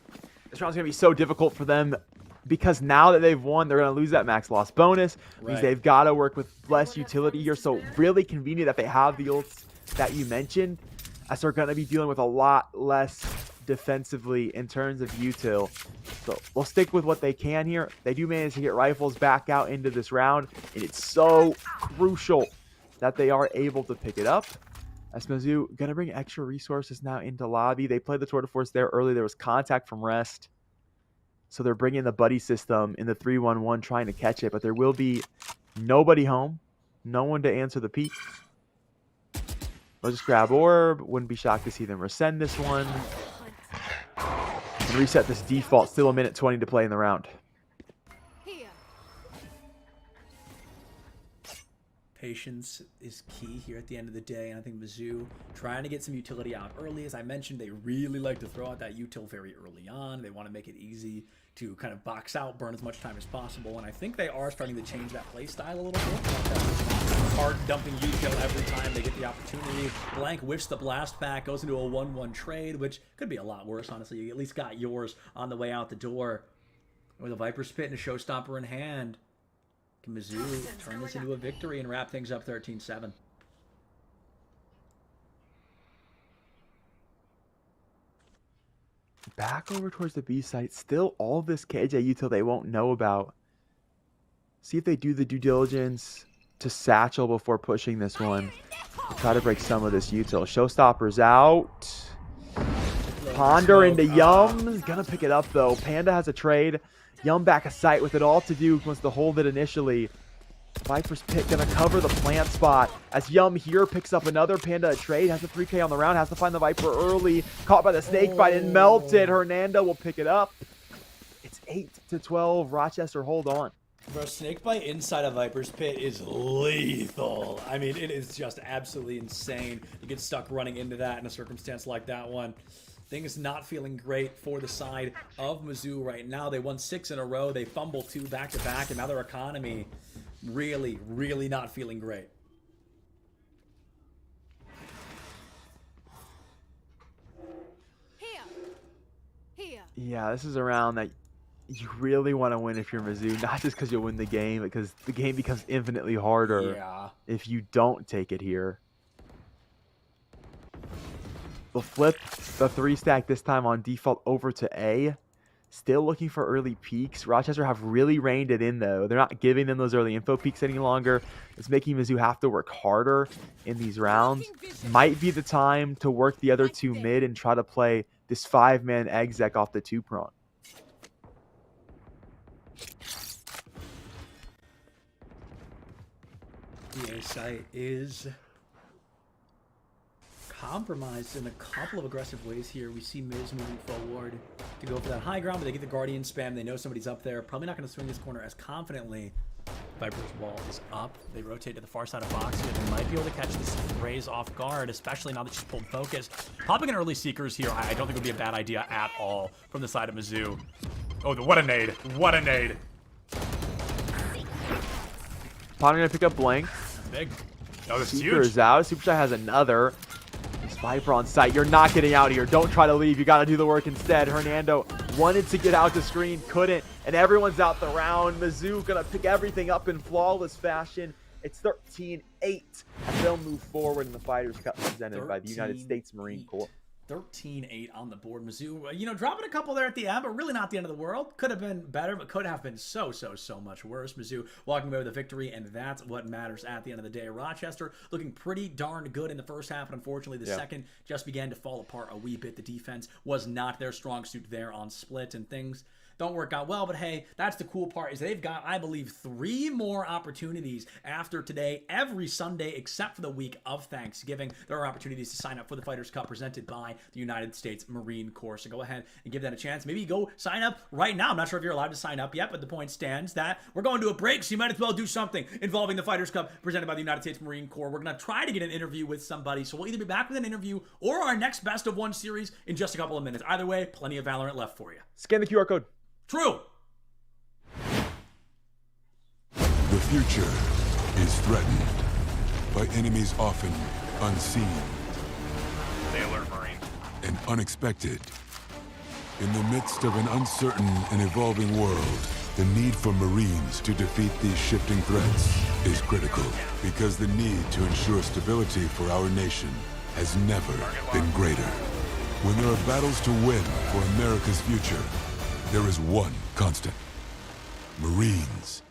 This round's going to be so difficult for them because now that they've won, they're going to lose that max loss bonus. Means they've got to work with less utility here. So really convenient that they have the ults that you mentioned, as they're going to be dealing with a lot less defensively in terms of util. So we'll stick with what they can here. They do manage to get rifles back out into this round, and it's so crucial that they are able to pick it up. As Mizzou going to bring extra resources now into lobby. They played the Tour de Force there early. There was contact from Rest. So they're bringing the buddy system in the 3-1-1 trying to catch it, but there will be nobody home. No one to answer the peak. They'll just grab orb. Wouldn't be shocked to see them resend this one. And reset this default. Still a minute 20 to play in the round. Here. Patience is key here at the end of the day, and I think Mizzou trying to get some utility out early. As I mentioned, they really like to throw out that util very early on. They want to make it easy to kind of box out, burn as much time as possible, and I think they are starting to change that play style a little bit. Hard dumping util every time they get the opportunity. Blank whiffs the blast pack, goes into a 1-1 trade, which could be a lot worse, honestly. You at least got yours on the way out the door. With a Viper's Pit and a Showstopper in hand, can Mizzou turn this into a victory and wrap things up 13-7? Back over towards the B site. Still all this KJ util they won't know about. See if they do the due diligence to Satchel before pushing this one. Try to break some of this util. Showstopper's out. Ponder into Yum. Gonna pick it up though. Panda has a trade. Yum back a sight with it all to do. Wants to hold it initially. Viper's Pit gonna cover the plant spot as Yum here picks up another Panda trade. Has a 3K on the round. Has to find the Viper early. Caught by the snake bite and melted. Hernando will pick it up. It's 8-12. Rochester, hold on. Bro, snakebite inside a Viper's Pit is lethal. I mean, it is just absolutely insane. You get stuck running into that in a circumstance like that one. Things not feeling great for the side of Mizzou right now. They won 6 in a row. They fumbled 2 back-to-back, and now their economy really, really not feeling great. Here. Yeah, this is a round that you really want to win if you're Mizzou. Not just because you'll win the game, because the game becomes infinitely harder if you don't take it here. They'll flip the 3-stack this time on default over to A. Still looking for early peaks. Rochester have really reined it in, though. They're not giving them those early info peaks any longer. It's making Mizzou have to work harder in these rounds. Might be the time to work the other 2 mid and try to play this 5-man exec off the 2-prong. The A site is compromised in a couple of aggressive ways here. We see Miz moving forward to go for that high ground, but they get the Guardian spam. They know somebody's up there. Probably not going to swing this corner as confidently. Viper's wall is up. They rotate to the far side of box here. They might be able to catch this Raze off guard, especially now that she's pulled focus. Popping in early Seekers here, I don't think would be a bad idea at all from the side of Mizzou. Oh, what a nade. What a nade. Ponder gonna pick up Blank. That's big. Oh, that's Seeker huge. is out. Superstar has another. This Viper on site. You're not getting out of here. Don't try to leave. You got to do the work instead. Hernando wanted to get out the screen, couldn't, and everyone's out the round. Mizzou gonna pick everything up in flawless fashion. It's 13-8 as they'll move forward in the Fighters Cup presented by the United States Marine Corps. 13-8 on the board. Mizzou, you know, dropping a couple there at the end, but really not the end of the world. Could have been better, but could have been so much worse. Mizzou walking away with a victory, and that's what matters at the end of the day. Rochester looking pretty darn good in the first half, and unfortunately the second just began to fall apart a wee bit. The defense was not their strong suit there on split, and things don't work out well, but hey, that's the cool part is they've got, I believe, 3 more opportunities after today, every Sunday except for the week of Thanksgiving. There are opportunities to sign up for the Fighters Cup presented by the United States Marine Corps. So go ahead and give that a chance. Maybe go sign up right now. I'm not sure if you're allowed to sign up yet, but the point stands that we're going to a break, so you might as well do something involving the Fighters Cup presented by the United States Marine Corps. We're going to try to get an interview with somebody, so we'll either be back with an interview or our next best of 1 series in just a couple of minutes. Either way, plenty of Valorant left for you. Scan the QR code. True. Your future is threatened by enemies often unseen Stay alert, Marine. and unexpected. In the midst of an uncertain and evolving world, the need for Marines to defeat these shifting threats is critical, because the need to ensure stability for our nation has never been greater. When there are battles to win for America's future, there is one constant: Marines.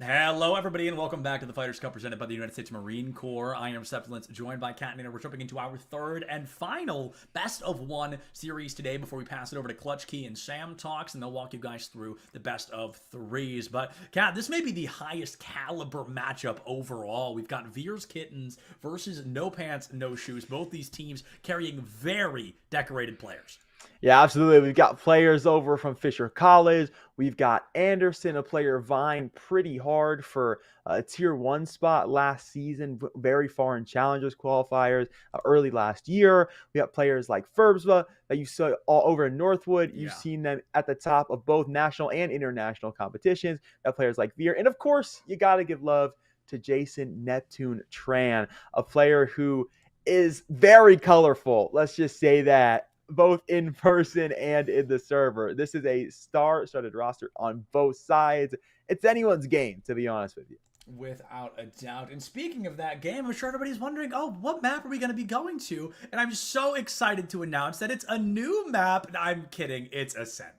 Hello, everybody, and welcome back to the Fighters Cup presented by the United States Marine Corps. I am Septilence, joined by Cat and Nina. We're jumping into our third and final best of one series today before we pass it over to Clutch Key and Sam Talks, and they'll walk you guys through the best of threes. But, Cat, this may be the highest caliber matchup overall. We've got Veers Kittens versus No Pants, No Shoes. Both these teams carrying very decorated players. Yeah, absolutely. We've got players over from Fisher College. We've got Anderson, a player vying pretty hard for a tier 1 spot last season, very far in challengers qualifiers early last year. We got players like Ferbsba that you saw all over in Northwood. You've seen them at the top of both national and international competitions. We got players like Veer. And of course, you got to give love to Jason Neptune Tran, a player who is very colorful. Let's just say that, both in person and in the server. This is a star-studded roster on both sides. It's anyone's game, to be honest with you. Without a doubt. And speaking of that game, I'm sure everybody's wondering, oh, what map are we going to be going to? And I'm so excited to announce that it's a new map. I'm kidding. It's Ascent.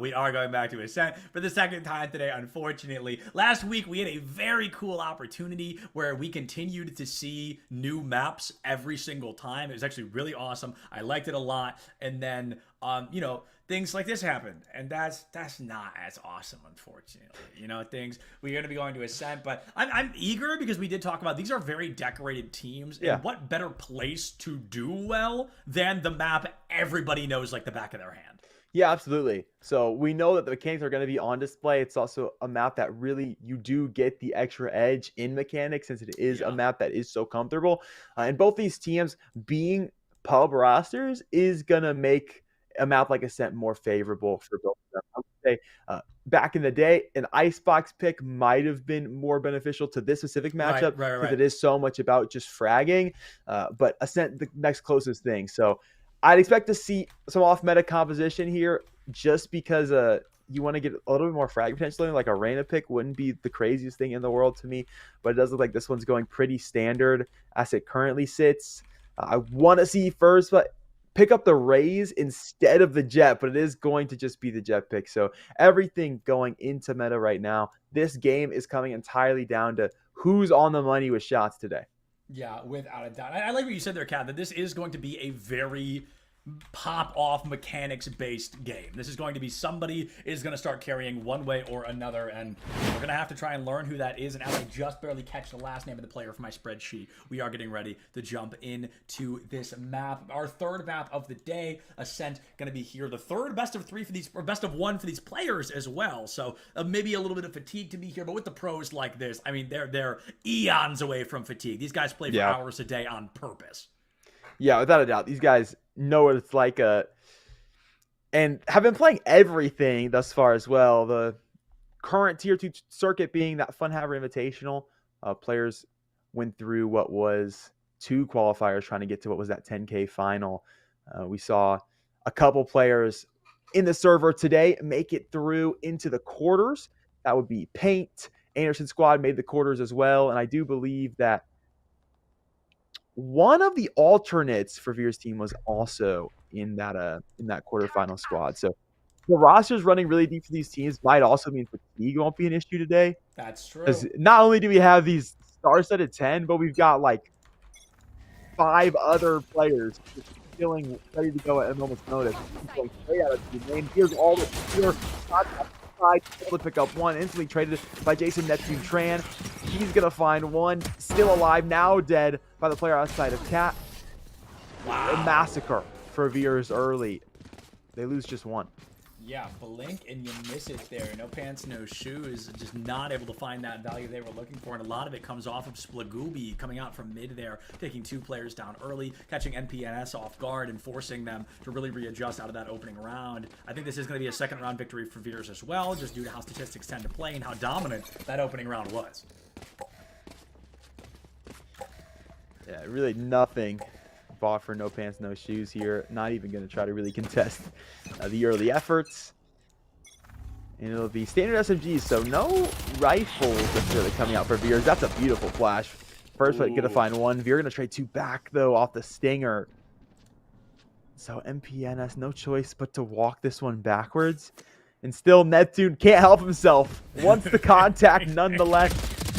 We are going back to Ascent for the second time today, unfortunately. Last week, we had a very cool opportunity where we continued to see new maps every single time. It was actually really awesome. I liked it a lot. And then, you know, things like this happened. And that's not as awesome, unfortunately. You know, we're going to be going to Ascent. But I'm eager because we did talk about these are very decorated teams. Yeah. And what better place to do well than the map everybody knows like the back of their hand? Yeah, absolutely. So we know that the mechanics are going to be on display. It's also a map that really you do get the extra edge in mechanics since it is a map that is so comfortable. And both these teams being pub rosters is going to make a map like Ascent more favorable for both of them. I would say back in the day, an Icebox pick might have been more beneficial to this specific matchup because it is so much about just fragging. But Ascent, the next closest thing. So I'd expect to see some off-meta composition here just because you want to get a little bit more frag potentially. Like a Reyna pick wouldn't be the craziest thing in the world to me, but it does look like this one's going pretty standard as it currently sits. I want to see first, but pick up the Raze instead of the Jet, but it is going to just be the Jet pick. So everything going into meta right now, this game is coming entirely down to who's on the money with shots today. Yeah, without a doubt. I like what you said there, Kat, that this is going to be a very pop-off mechanics-based game. This is going to be somebody is going to start carrying one way or another, and we're going to have to try and learn who that is. And as I just barely catch the last name of the player for my spreadsheet, we are getting ready to jump into this map. Our third map of the day, Ascent, going to be here. The third best of three for these, or best of one for these players as well. So maybe a little bit of fatigue to be here, but with the pros like this, I mean, they're eons away from fatigue. These guys play for hours a day on purpose. Yeah, without a doubt. These guys know what it's like and have been playing everything thus far as well. The current Tier 2 circuit being that Funhaver Invitational. Players went through what was 2 qualifiers trying to get to what was that 10K final. We saw a couple players in the server today make it through into the quarters. That would be Paint. Anderson squad made the quarters as well, and I do believe that one of the alternates for Veer's team was also in that quarterfinal squad. So the roster's running really deep for these teams might also mean fatigue won't be an issue today. That's true. Because not only do we have these star-studded 10, but we've got like 5 other players feeling ready to go at a moment's notice. Going straight out of the name. Here's all the here. Able to pick up one, instantly traded by Jason Neptune Tran. He's gonna find one, still alive, now dead by the player outside of Cat. Wow. A massacre for Veers early. They lose just one. Yeah, blink and you miss it there. No Pants, No Shoes. Just not able to find that value they were looking for. And a lot of it comes off of Splagooby coming out from mid there, taking 2 players down early, catching NPNS off guard and forcing them to really readjust out of that opening round. I think this is going to be a second round victory for Veers as well, just due to how statistics tend to play and how dominant that opening round was. Yeah, really nothing bought for No Pants, No Shoes here. Not even going to try to really contest the early efforts. And it'll be standard SMGs, so no rifles necessarily coming out for Veers. That's a beautiful flash. First going to find one. Veer going to trade 2 back, though, off the Stinger. So MPNS, no choice but to walk this one backwards. And still, Neptune can't help himself. Wants the contact nonetheless.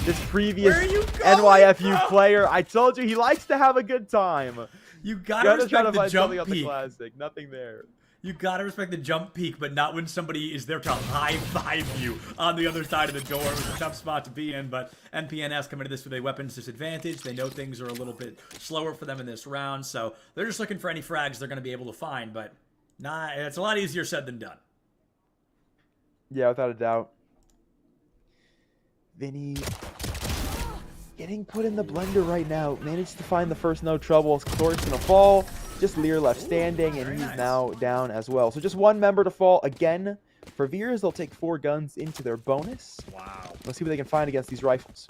This previous Where are you going, NYFU bro? player, I told you he likes to have a good time. You Gotta gotta try to respect the find something jump on the peak. classic. Nothing there. You gotta respect the jump peak, but not when somebody is there to high five you on the other side of the door. It was a tough spot to be in, but NPNS come into this with a weapons disadvantage. They know things are a little bit slower for them in this round, so they're just looking for any frags they're gonna be able to find, but nah, it's a lot easier said than done. Yeah, without a doubt. Vinny getting put in the blender right now. Managed to find the first no trouble. Cloric's gonna fall. Just Lear left standing, and he's now down as well. So just one member to fall again. For Veers, they'll take 4 guns into their bonus. Wow. Let's see what they can find against these rifles.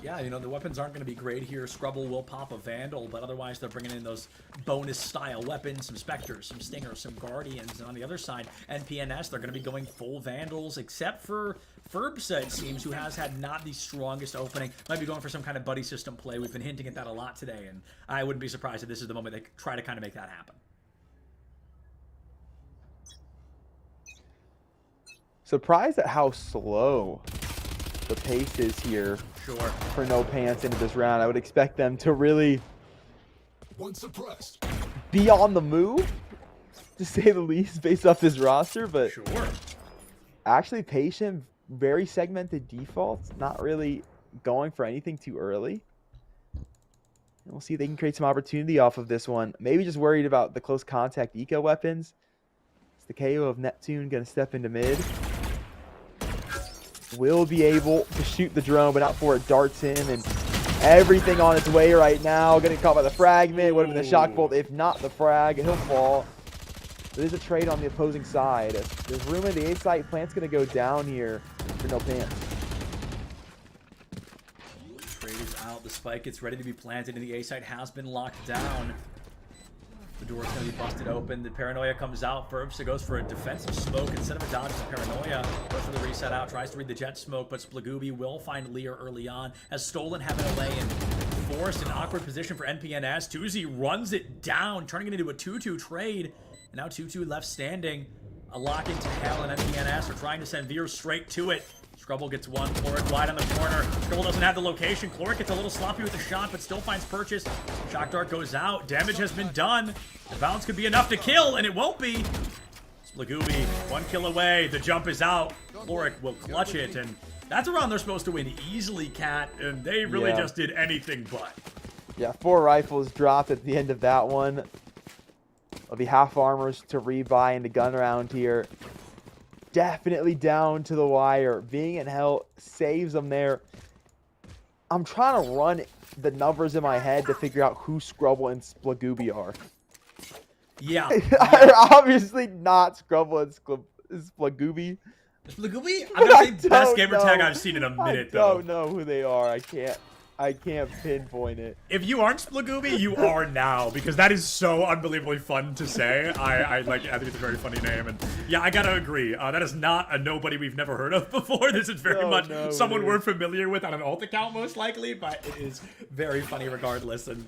Yeah, you know, the weapons aren't going to be great here. Scrubble will pop a Vandal, but otherwise they're bringing in those bonus-style weapons, some Spectres, some Stingers, some Guardians. And on the other side, NPNS, they're going to be going full Vandals, except for Ferbsa, it seems, who has had not the strongest opening. Might be going for some kind of buddy system play. We've been hinting at that a lot today, and I wouldn't be surprised if this is the moment they try to kind of make that happen. Surprised at how slow the pace is here Sure. for No Pants into this round. I would expect them to really One suppressed. be on the move, to say the least, based off this roster, but Sure. actually patient, very segmented defaults, not really going for anything too early. And we'll see if they can create some opportunity off of this one. Maybe just worried about the close contact eco weapons. It's the KO of Neptune going to step into mid. Will be able to shoot the drone, but not before it darts in, and everything on its way right now. Getting caught by the fragment. Would have been the shock bolt, if not the frag. He'll fall. There's a trade on the opposing side. There's room in the A site. Plant's going to go down here for No Pants. Trade is out. The spike gets ready to be planted, and the A site has been locked down. The door's going to be busted open. The Paranoia comes out. Ferbsa goes for a defensive smoke instead of a dodge to Paranoia. Goes for the reset out. Tries to read the jet smoke, but Splagooby will find Lear early on. Has Stolen having a lay and forced an awkward position for NPNS. Tuzi runs it down, turning it into a 2-2 trade. And now 2-2 left standing. A lock into Hell, and NPNS are trying to send Veers straight to it. Scrubble gets one. Cloric wide on the corner. Scrubble doesn't have the location. Cloric gets a little sloppy with the shot, but still finds purchase. Shock Dart goes out. Damage has been done. The bounce could be enough to kill, and it won't be. Splagooby, 1 kill away. The jump is out. Cloric will clutch it, and that's a round they're supposed to win easily, Cat, and they really just did anything but. Yeah, 4 rifles dropped at the end of that one. It'll be half armors to rebuy into gun round here. Definitely down to the wire. Being in Hell saves them there. I'm trying to run the numbers in my head to figure out who Scrubble and Splagooby are. Yeah. Obviously not Scrubble and Splagooby. Splagooby? I'm going to say best gamer tag I've seen in a minute, I don't know who they are. I can't pinpoint it. If you aren't Splagooby, you are now, because that is so unbelievably fun to say. I think it's a very funny name, and yeah, I gotta agree. That is not a nobody we've never heard of before. This is very much someone we're familiar with on an alt account, most likely, but it is very funny regardless. And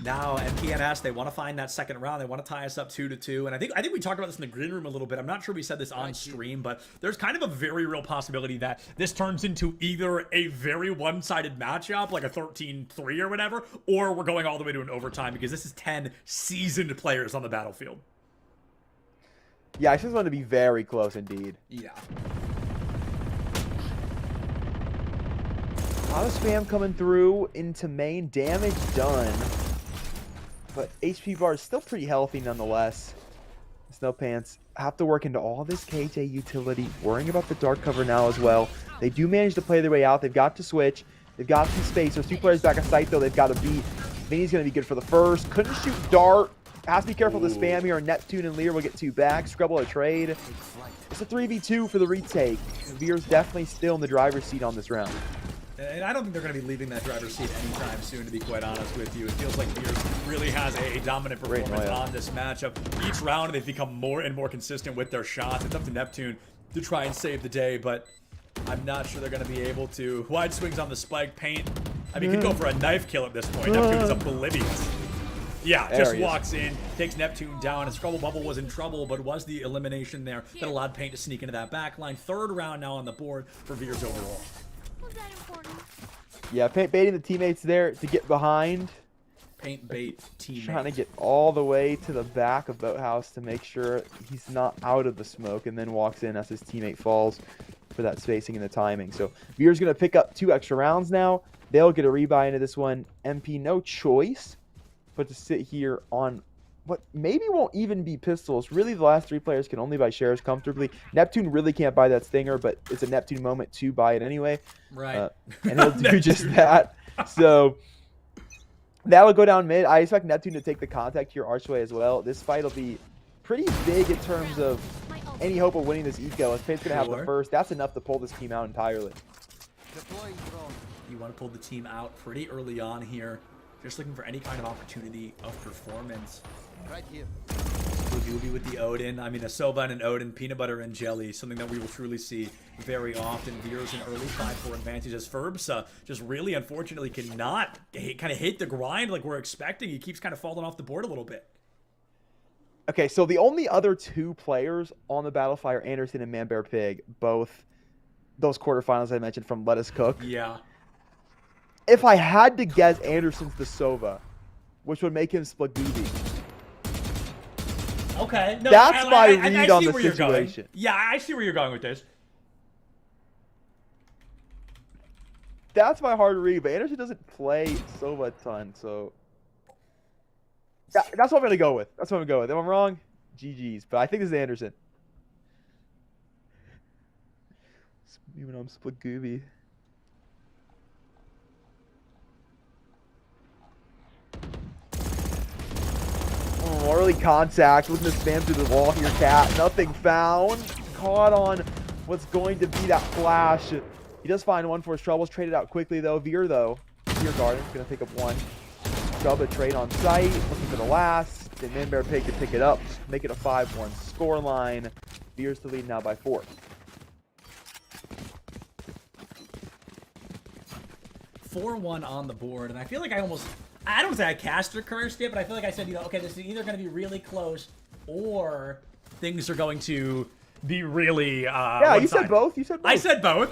now NPNS, they want to find that second round. They want to tie us up 2-2. And I think we talked about this in the green room a little bit. I'm not sure we said this on stream, but there's kind of a very real possibility that this turns into either a very one-sided matchup, like a 13-3 or whatever, or we're going all the way to an overtime, because this is 10 seasoned players on the battlefield. Yeah, I just want to be very close indeed. Yeah. A lot of spam coming through into main. Damage done. But HP bar is still pretty healthy nonetheless. Snow Pants have to work into all this KJ utility, worrying about the dark cover now as well. They do manage to play their way out. They've got to switch. They've got some space. There's 2 players back at sight, though. They've got to beat. Vinny's going to be good for the first. Couldn't shoot dart. Has to be careful of the spam here. Neptune and Lear will get 2 back. Scrubble a trade. It's a 3v2 for the retake. Veer's definitely still in the driver's seat on this round. And I don't think they're going to be leaving that driver's seat anytime soon, to be quite honest with you. It feels like Veers really has a dominant performance on this matchup. Each round, they've become more and more consistent with their shots. It's up to Neptune to try and save the day, but I'm not sure they're going to be able to. Wide swings on the spike. Paint, I mean, could go for a knife kill at this point. Neptune is oblivious. Yeah, There just he is. walks in, takes Neptune down, and Scrubble Bubble was in trouble, but it was the elimination there that allowed Paint to sneak into that back line. Third round now on the board for Veers overall. Was that important? Yeah, baiting the teammates there to get behind. Paint bait teammate. Trying to get all the way to the back of Boathouse to make sure he's not out of the smoke, and then walks in as his teammate falls for that spacing and the timing. So Veer's going to pick up 2 extra rounds now. They'll get a rebuy into this one. MP, no choice but to sit here on what maybe won't even be pistols. Really, the last 3 players can only buy shares comfortably. Neptune really can't buy that Stinger, but it's a Neptune moment to buy it anyway. Right. And he'll do just that. So that'll go down mid. I expect Neptune to take the contact here Archway as well. This fight will be pretty big in terms of My ult. any hope of winning this eco. As Paint's going to have Sure. the first. That's enough to pull this team out entirely. You want to pull the team out pretty early on here. Just looking for any kind of opportunity of performance. Right here. Lagubi with the Odin. I mean, a Sova and an Odin, peanut butter and jelly, something that we will truly see very often. Veers an early 5-4 advantage as Ferbsa just really, unfortunately, cannot kind of hit the grind like we're expecting. He keeps kind of falling off the board a little bit. Okay, so the only other 2 players on the Battlefire are Anderson and Manbear Pig, both those quarterfinals I mentioned from Let Us Cook. Yeah. If I had to guess, Anderson's the Sova, which would make him Splagooby. Okay. No, That's my I read on see the where you're going. situation. Yeah, I see where you're going with this. That's my hard read, but Anderson doesn't play Sova a ton, so that's what I'm gonna go with. That's what I'm gonna go with. If I'm wrong, GG's. But I think this is Anderson. Even though I'm Splagooby. Oh, early contact. Looking to spam through the wall here, Cat. Nothing found. Caught on what's going to be that flash. He does find one for his troubles. Traded out quickly, though. Veer Garden's going to pick up 1. Chubb a trade on site. Looking for the last. Then Manbear Pig to pick it up. Make it a 5-1 score line. Veer's to lead now by 4. 4-1 on the board, and I feel like I don't say I cast or cursed it, but I feel like I said, okay, this is either going to be really close or things are going to be really Yeah, you said one-sided. both. You said both.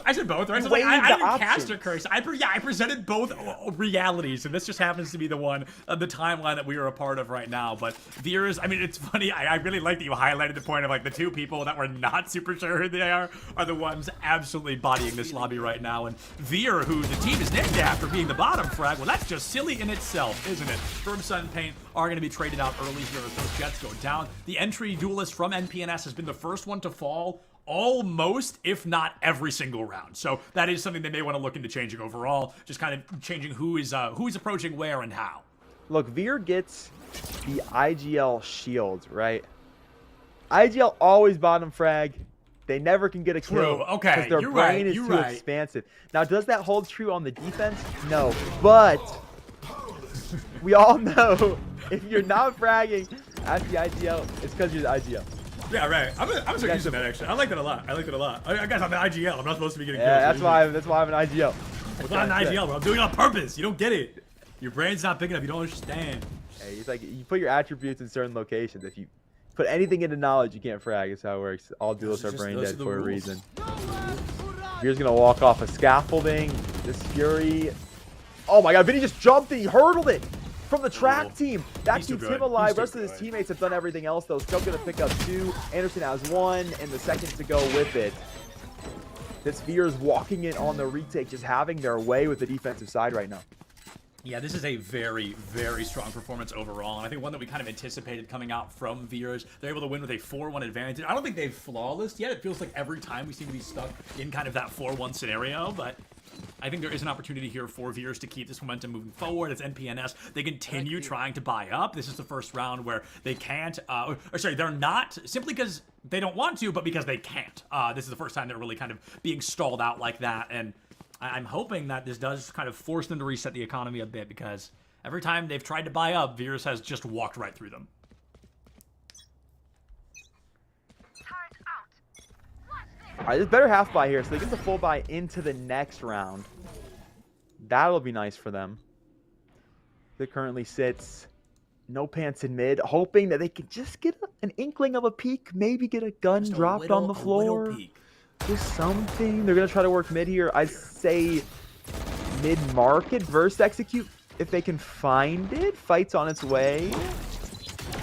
I said both. Right? So it's like, weighed I the didn't cast options. or curse. I presented both realities, and this just happens to be the one, the timeline that we are a part of right now. But Veers, I mean, it's funny. I really like that you highlighted the point of like the 2 people that we're not super sure who they are the ones absolutely bodying this lobby right now. And Veer, who the team is named after being the bottom frag, well, that's just silly in itself, isn't it? Ferbsa and Paint are going to be traded out early here as those Jets go down. The entry duelist from NPNS has been the first one to fall almost, if not every single round. So that is something they may want to look into changing overall, just kind of changing who is approaching where and how. Look, Veer gets the IGL shield, right? IGL always bottom frag. They never can get a kill. True. Okay, because their you're brain right, is you're too right. expansive. Now, does that hold true on the defense? No. But we all know if you're not fragging at the IGL, it's because you're the IGL. Yeah, right. I'm gonna start using that actually. I like that a lot. I guess I'm the IGL. I'm not supposed to be getting Yeah, kills. that's why I'm an IGL. I'm not an IGL, bro. I'm doing it on purpose. You don't get it. Your brain's not big enough. You don't understand. Hey, it's like you put your attributes in certain locations. If you put anything into knowledge, you can't frag. That's how it works. All duelists are brain those dead are the for a rules. reason. Veer's gonna walk off a scaffolding. This Fury. Oh my god, Vinny just jumped and he hurdled it from the track team. That He's too keeps good. him alive. He's too Rest of his good. teammates have done everything else though. Still gonna pick up 2. Anderson has 1 and the second to go with it. This Veer's walking in on the retake, just having their way with the defensive side right now. Yeah, this is a very, very strong performance overall. And I think one that we kind of anticipated coming out from Veers. They're able to win with a 4-1 advantage. I don't think they've flawless yet. It feels like every time we seem to be stuck in kind of that 4-1 scenario. But I think there is an opportunity here for Veers to keep this momentum moving forward. As NPNS, they continue trying to buy up. This is the first round where they can't, they're not, simply because they don't want to, but because they can't. This is the first time they're really kind of being stalled out like that. And I'm hoping that this does kind of force them to reset the economy a bit, because every time they've tried to buy up, Veers has just walked right through them. All right, there's better half buy here, so they get the full buy into the next round. That'll be nice for them. That currently sits No Pants in mid, hoping that they could just get an inkling of a peek, maybe get a gun Just a dropped on the little- a little floor. peek. Just something. They're going to try to work mid here. I'd say mid-market versus execute if they can find it. Fight's on its way.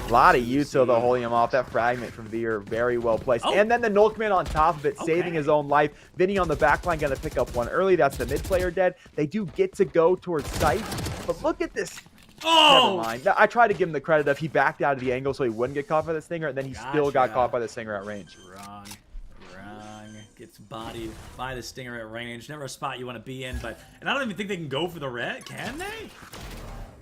A lot of Yuto though holding him off. That fragment from Veer, very well placed. Oh. And then the Nulkman on top of it, saving Okay. his own life. Vinny on the back line going to pick up one early. That's the mid player dead. They do get to go towards sight. But look at this. Oh! Never mind. I tried to give him the credit of he backed out of the angle so he wouldn't get caught by the Stinger, and then he still got Gotcha. caught by the Stinger at range. Wrong. Gets bodied by the Stinger at range. Never a spot you want to be in, but... And I don't even think they can go for the red, can they?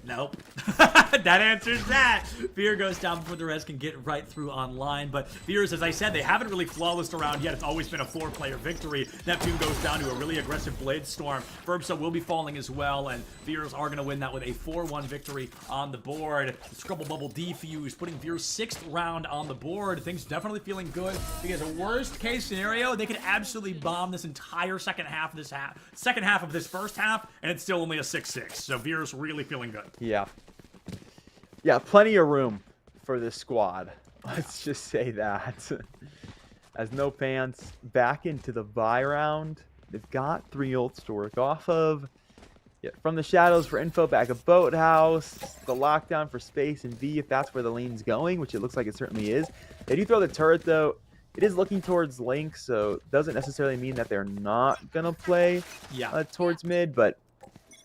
Nope. That answers that. Veer goes down before the rest can get right through online. But Veers, as I said, they haven't really flawlessed around yet. It's always been a 4-player victory. Neptune goes down to a really aggressive Blade Storm. Verbsa will be falling as well, and Veers are going to win that with a 4-1 victory on the board. The Scrubble Bubble defused, putting Veers' 6th round on the board. Things definitely feeling good because a worst case scenario, they could absolutely bomb this entire second half of this first half, and it's still only a 6-6. So Veers really feeling good. Yeah. Yeah, plenty of room for this squad. Let's just say that. As No Pants back into the bye round. They've got 3 ults to work off of. Yeah, from the shadows for info, back of Boathouse. The lockdown for space and V if that's where the lane's going, which it looks like it certainly is. They do throw the turret though. It is looking towards Link, so it doesn't necessarily mean that they're not going to play towards mid, but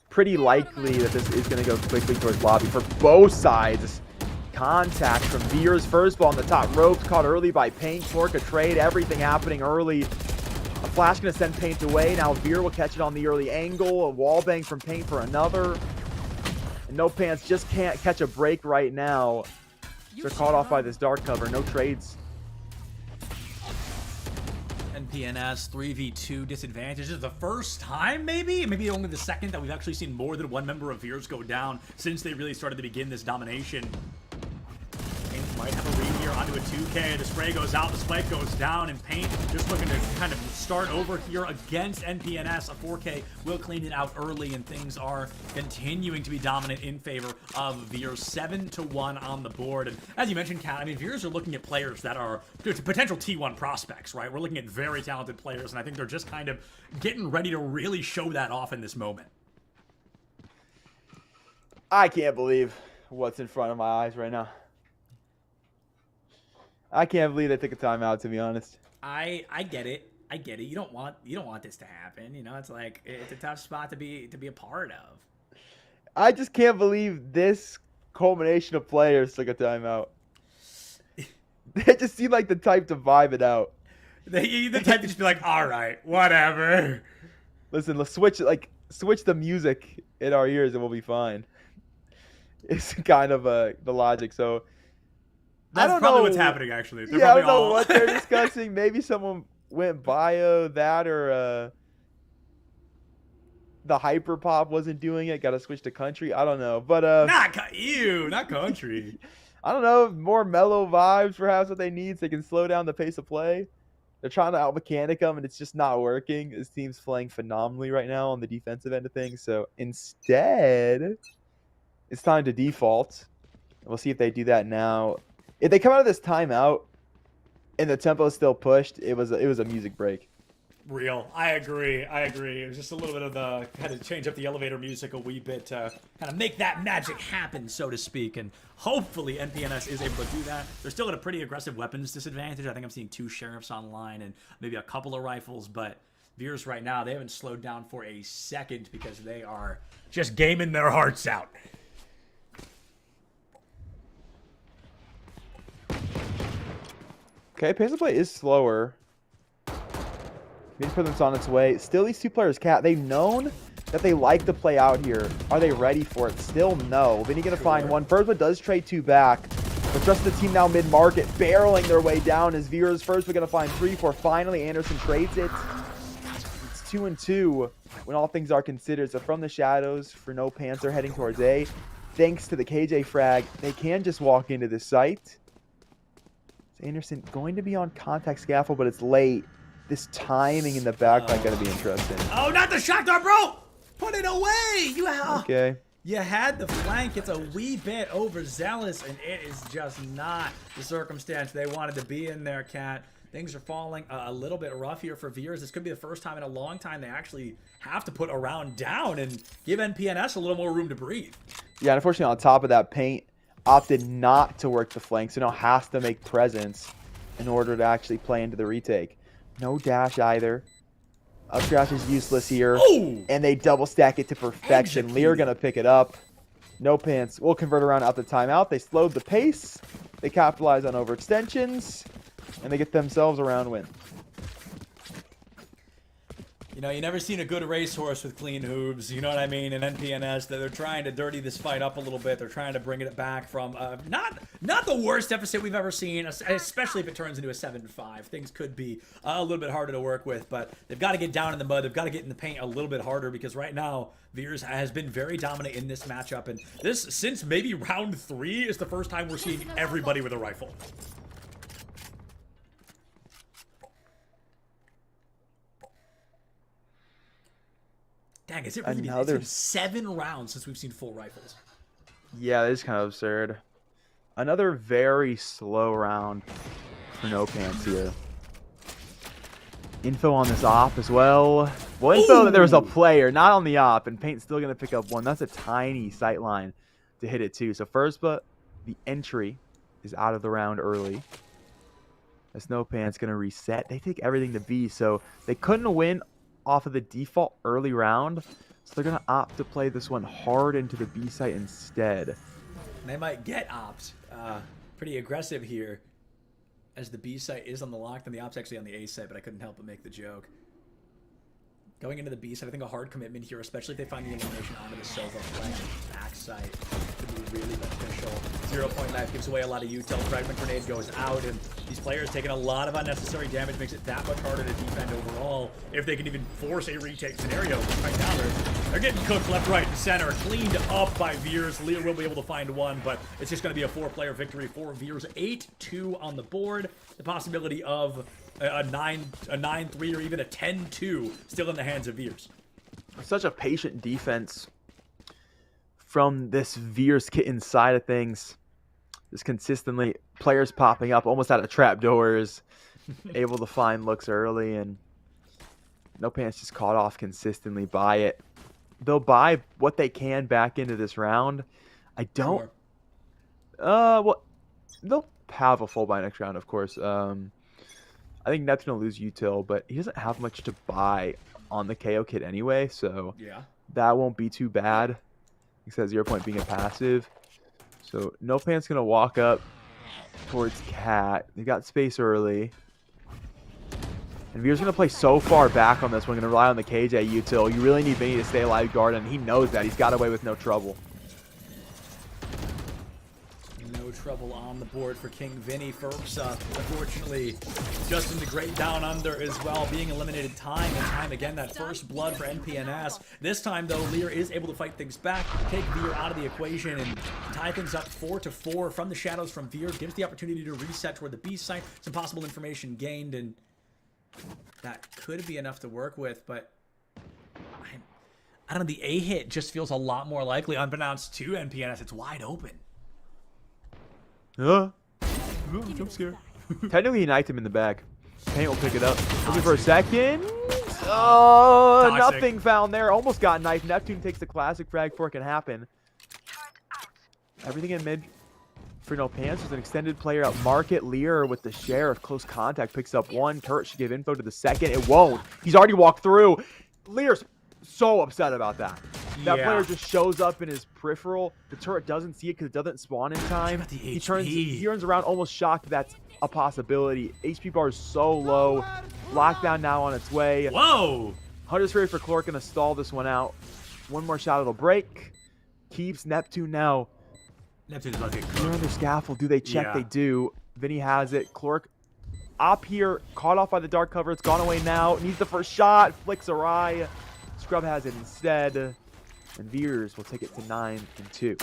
pretty likely that this is going to go quickly towards lobby for both sides. Contact from Veer's first ball on the top ropes, caught early by Paint. Torque a trade, everything happening early. A flash going to send Paint away. Now Veer will catch it on the early angle. A wall bang from Paint for another. And No Pants just can't catch a break right now. They're caught off by this dark cover. No trades. NPNS 3v2 disadvantage. This is the first time, maybe only the second, that we've actually seen more than one member of Veers go down since they really started to begin this domination. Paint might have a read here onto a 2K. The spray goes out, the spike goes down, and Paint just looking to kind of start over here against NPNS. A 4K will clean it out early, and things are continuing to be dominant in favor of Veers. 7-1 on the board. And as you mentioned, Kat, I mean, Veers are looking at players that are potential T1 prospects, right? We're looking at very talented players, and I think they're just kind of getting ready to really show that off in this moment. I can't believe what's in front of my eyes right now. I can't believe they took a timeout, to be honest. I get it. I get it. You don't want this to happen. You know, it's like it's a tough spot to be a part of. I just can't believe this culmination of players took a timeout. They just seem like the type to vibe it out. The type to just be like, all right, whatever. Listen, let's switch the music in our ears and we'll be fine. It's kind of the logic. So That's probably what's happening, actually. They're I don't probably know all... what they're discussing. Maybe someone went bio that, or the hyper pop wasn't doing it. Got to switch to country. I don't know, but not country. I don't know. More mellow vibes, perhaps, what they need so they can slow down the pace of play. They're trying to out-mechanic them, and it's just not working. This team's playing phenomenally right now on the defensive end of things. So instead, it's time to default. We'll see if they do that now. If they come out of this timeout and the tempo is still pushed, it was a music break. Real. I agree. It was just a little bit of the kind of change up the elevator music a wee bit to kind of make that magic happen, so to speak. And hopefully NPNS is able to do that. They're still at a pretty aggressive weapons disadvantage. I think I'm seeing 2 sheriffs online and maybe a couple of rifles. But Veers right now, they haven't slowed down for a second because they are just gaming their hearts out. Okay, pace of play is slower. Mid-prism's on its way. Still, these 2 players, Cat, they've known that they like to play out here. Are they ready for it? Still no. Then you're going to find one. Birdwood does trade 2 back. But just the team now mid-market, barreling their way down as Veers first. We're going to find 3-4. Finally, Anderson trades it. It's 2-2 when all things are considered. So from the shadows for No Pants, they're heading towards A. Thanks to the KJ frag, they can just walk into this site. Anderson going to be on contact scaffold, but it's late. This timing in the back line going to be interesting. Oh, not the shot dart, bro! Put it away! Okay. You had the flank. It's a wee bit overzealous, and it is just not the circumstance they wanted to be in there, Cat. Things are falling a little bit rough here for Veers. This could be the first time in a long time they actually have to put a round down and give NPNS a little more room to breathe. Yeah, unfortunately, on top of that, Paint opted not to work the flank, so now has to make presence in order to actually play into the retake. No dash either. Up dash is useless here, and they double stack it to perfection. Lear gonna pick it up. No Pants will convert around out the timeout. They slowed the pace. They capitalize on overextensions, and they get themselves a round win. You know, you never seen a good racehorse with clean hooves, you know what I mean? In NPNS, they're trying to dirty this fight up a little bit. They're trying to bring it back from not the worst deficit we've ever seen, especially if it turns into a 7-5. Things could be a little bit harder to work with, but they've got to get down in the mud. They've got to get in the paint a little bit harder because right now, Veers has been very dominant in this matchup. And this, since maybe round 3, is the first time we're seeing everybody with a rifle. Dang, is it really been, it's been 7 rounds since we've seen full rifles? Yeah, that is kind of absurd. Another very slow round for No Pants here. Info on this op as well. Well, info that there was a player, not on the op, and Paint's still going to pick up one. That's a tiny sight line to hit it too. So first, but the entry is out of the round early. As No Pants going to reset. They take everything to B, so they couldn't win off of the default early round, so they're going to opt to play this one hard into the B site instead. They might get opt. Pretty aggressive here, as the B site is on the lock, and the op's actually on the A site, but I couldn't help but make the joke. Going into the B side, I think a hard commitment here, especially if they find the elimination onto the Sova flank back side, could be really beneficial. 0-point knife gives away a lot of util. Fragment grenade goes out, and these players taking a lot of unnecessary damage makes it that much harder to defend overall if they can even force a retake scenario. Right now, they're getting cooked left, right, and center. Cleaned up by Veers. Lear will be able to find one, but it's just going to be a 4-player victory for Veers. 8-2 on the board. The possibility of a 9-3 or even a 10-2 still in the hands of Veers. Such a patient defense from this Veers kitten side of things. Just consistently players popping up almost out of trapdoors, able to find looks early, and No Pants just caught off consistently by it. They'll buy what they can back into this round. I don't. Well, they'll have a full buy next round, of course. I think Neptune will lose util, but he doesn't have much to buy on the KO kit anyway, so yeah, that won't be too bad. Except 0 point being a passive. So No Pants gonna walk up towards Cat. They got space early. And Veer's gonna play so far back on this one, gonna rely on the KJ util. You really need Vinny to stay alive guard, and he knows that. He's got away with no trouble. No trouble on the board for King Vinny. Ferpsa, unfortunately, just in the great down under as well, being eliminated time and time again. That first blood for NPNS. This time, though, Lear is able to fight things back, take Veer out of the equation, and tie things up 4-4 from the shadows from Veer. Gives the opportunity to reset toward the B site. Some possible information gained, and that could be enough to work with, but I don't know, the A hit just feels a lot more likely, unbeknownst to NPNS. It's wide open. Jump scare. Technically, he knifed him in the back. Paint will pick it up. Looking for a second. Oh, nothing found there. Almost got knifed. Neptune takes the classic frag before it can happen. Everything in mid for No Pants. There's an extended player out. Market Lear with the sheriff. Close contact picks up one. Turret should give info to the second. It won't. He's already walked through. Lear's so upset about that. That player just shows up in his peripheral. The turret doesn't see it because it doesn't spawn in time. He turns around almost shocked that's a possibility. HP bar is so low. Lockdown now on its way. Whoa! Hunter's Fury for Clork gonna stall this one out. One more shot, it'll break. Keeps Neptune now. Neptune's about to get They're under scaffold. Do they check? Yeah. They do. Vinny has it. Clork up here, caught off by the dark cover. It's gone away now. Needs the first shot. Flicks awry. Scrub has it instead. And Veers will take it to 9-2.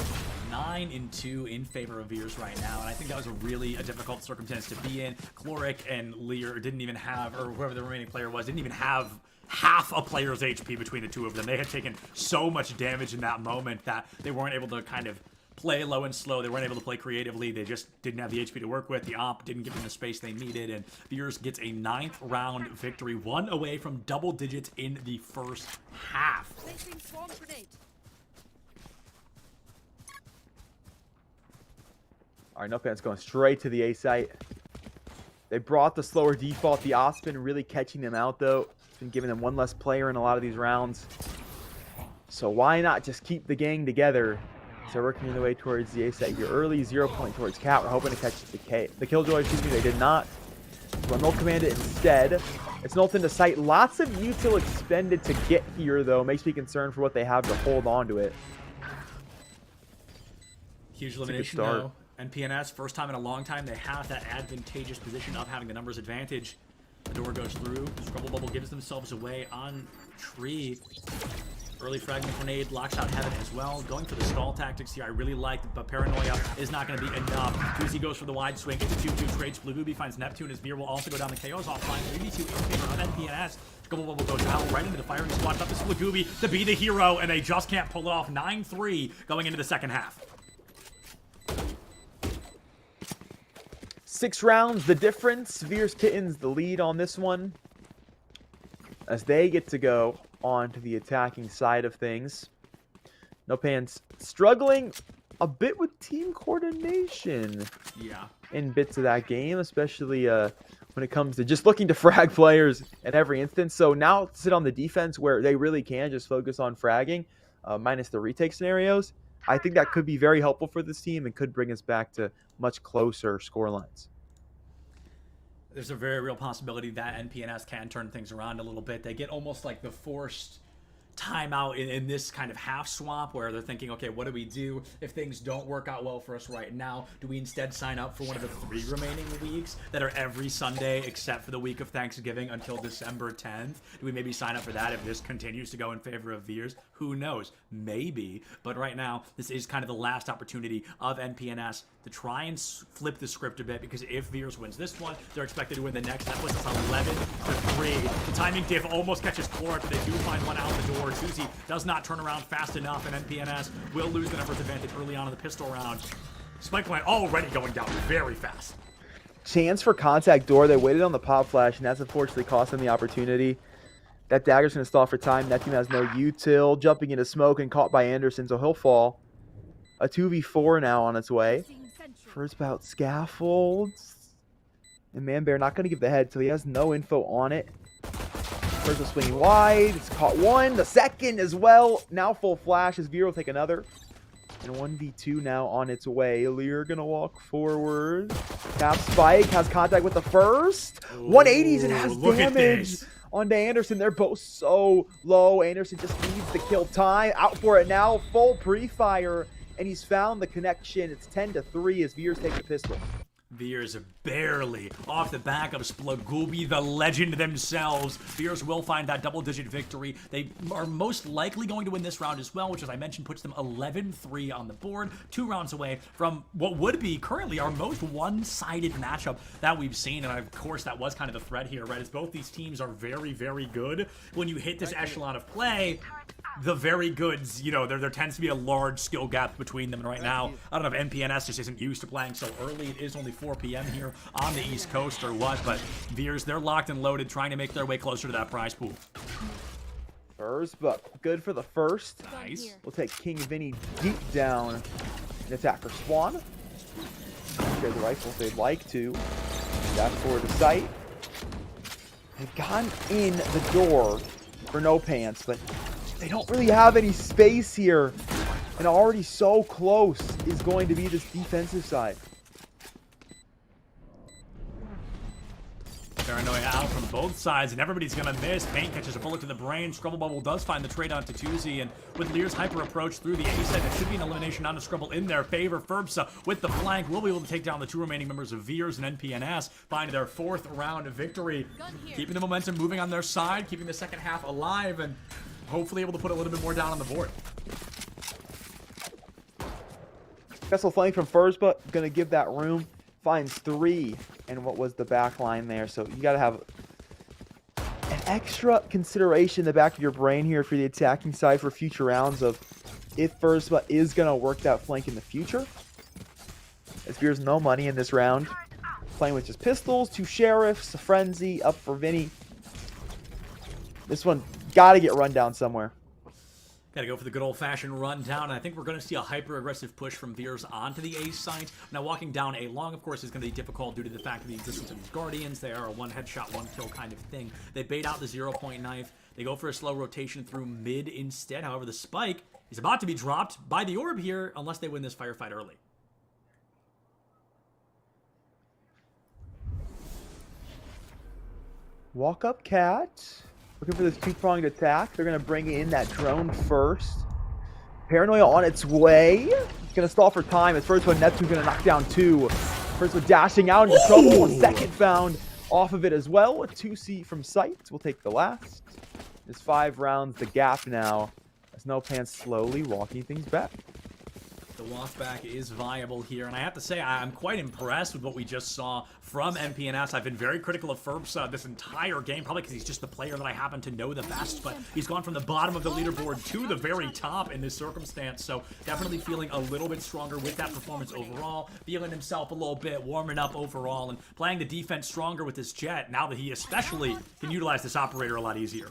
9-2 in favor of Veers right now, and I think that was a difficult circumstance to be in. Cloric and Lear didn't even have, or whoever the remaining player was, didn't even have half a player's HP between the two of them. They had taken so much damage in that moment that they weren't able to kind of play low and slow. They weren't able to play creatively. They just didn't have the HP to work with. The op didn't give them the space they needed, and Veers gets a 9th round victory, 1 away from double digits in the first half. Placing swarm grenade. All right, No Pants going straight to the A site. They brought the slower default. The Op's been really catching them out, though. It's been giving them one less player in a lot of these rounds. So why not just keep the gang together? So working their way towards the A site here early. 0 point towards Cat. We're hoping to catch the Killjoy. Excuse me, they did not. So Null Command it instead. It's Nulled into sight. Lots of util expended to get here, though. Makes me concerned for what they have to hold on to it. Huge elimination, though. NPNS, first time in a long time, they have that advantageous position of having the numbers advantage. The door goes through. Scrubble Bubble gives themselves away on Tree. Early fragment grenade locks out Heaven as well. Going for the stall tactics here, I really like, but Paranoia is not going to be enough. Tuzi goes for the wide swing. It's a 2-2 trade. Blue finds Neptune as Veer will also go down the KOs offline. 3v2 in favor of NPNS. Scrubble Bubble goes out right into the firing squad. Up to Splagooby to be the hero, and they just can't pull it off. 9-3 going into the second half. 6 rounds, the difference. Veers Kittens the lead on this one, as they get to go on to the attacking side of things. No Pants struggling a bit with team coordination. Yeah. In bits of that game, especially when it comes to just looking to frag players in every instance. So now sit on the defense where they really can just focus on fragging, minus the retake scenarios. I think that could be very helpful for this team and could bring us back to much closer score lines. There's a very real possibility that NPNS can turn things around a little bit. They get almost like the forced timeout in this kind of half swap where they're thinking, okay, what do we do if things don't work out well for us right now? Do we instead sign up for one of the 3 remaining weeks that are every Sunday except for the week of Thanksgiving until December 10th? Do we maybe sign up for that if this continues to go in favor of Veers? Who knows? Maybe. But right now, this is kind of the last opportunity of NPNS to try and flip the script a bit, because if Veers wins this one, they're expected to win the next. That puts us 11-3. The timing diff almost catches Cloric, but they do find one out the door. Susie does not turn around fast enough, and NPNS will lose the numbers advantage early on in the pistol round. Spike line already going down very fast. Chance for contact door. They waited on the pop flash, and that's unfortunately cost them the opportunity. That dagger's going to stall for time. That team has no util. Jumping into smoke and caught by Anderson, so he'll fall. A 2v4 now on its way. First bout scaffolds. And Manbear not going to give the head, so he has no info on it. First one swinging wide. It's caught one. The second as well. Now full flash as Veer will take another. And 1v2 now on its way. Lear going to walk forward. Tap Spike. Has contact with the first. 180s and has damage onto Anderson. They're both so low. Anderson just needs to kill time. Out for it now. Full pre-fire. And he's found the connection. It's 10-3 as Veers take the pistol. Veers barely off the back of Splagooby, the legend themselves. Veers will find that double-digit victory. They are most likely going to win this round as well, which, as I mentioned, puts them 11-3 on the board, 2 rounds away from what would be currently our most one-sided matchup that we've seen. And, of course, that was kind of the threat here, right? As both these teams are very, very good. When you hit this echelon of play, the very goods, you know, there tends to be a large skill gap between them. And right now, I don't know if NPNS just isn't used to playing so early. It is only 4 p.m. here on the East Coast or what, but Veers, they're locked and loaded, trying to make their way closer to that prize pool. First, but good for the first. Nice. We'll take King Vinny deep down and attack for Swan. Share the rifle if they'd like to. Back for the site. They've gotten in the door for No Pants, but they don't really have any space here. And already so close is going to be this defensive side. Paranoia out from both sides, and everybody's gonna miss. Paint catches a bullet to the brain. Scrubble Bubble does find the trade on Tuzi, and with Lear's hyper approach through the A set, there should be an elimination on the Scrubble in their favor. Ferbsa with the flank will be able to take down the 2 remaining members of Veers and NPNS, find their 4th round victory. Keeping the momentum moving on their side, keeping the second half alive, and hopefully able to put a little bit more down on the board. Vessel flank from Fursba, gonna give that room. Finds 3 and what was the back line there. So you gotta have an extra consideration in the back of your brain here for the attacking side for future rounds of if Furspa is going to work that flank in the future. As Veer's no money in this round. Playing with just pistols, 2 sheriffs, a frenzy, up for Vinny. This one got to get run down somewhere. Got to go for the good old-fashioned run down, and I think we're going to see a hyper-aggressive push from Veers onto the A site. Now, walking down A long, of course, is going to be difficult due to the fact of the existence of these Guardians. They are a one-headshot, one-kill kind of thing. They bait out the 0-point knife. They go for a slow rotation through mid instead. However, the spike is about to be dropped by the orb here unless they win this firefight early. Walk up cat. Looking for this 2-pronged attack. They're going to bring in that drone first. Paranoia on its way. It's going to stall for time. As first one, Neptune's going to knock down 2. First one dashing out into trouble. 1 second found off of it as well. A 2C from sight. We'll take the last. There's 5 rounds. The gap now. As No Pants slowly walking things back. The walk back is viable here, and I have to say I'm quite impressed with what we just saw from MPNS. I've been very critical of Furbs this entire game, probably because he's just the player that I happen to know the best, but he's gone from the bottom of the leaderboard to the very top in this circumstance, so definitely feeling a little bit stronger with that performance overall, feeling himself a little bit, warming up overall, and playing the defense stronger with this Jet, now that he especially can utilize this operator a lot easier.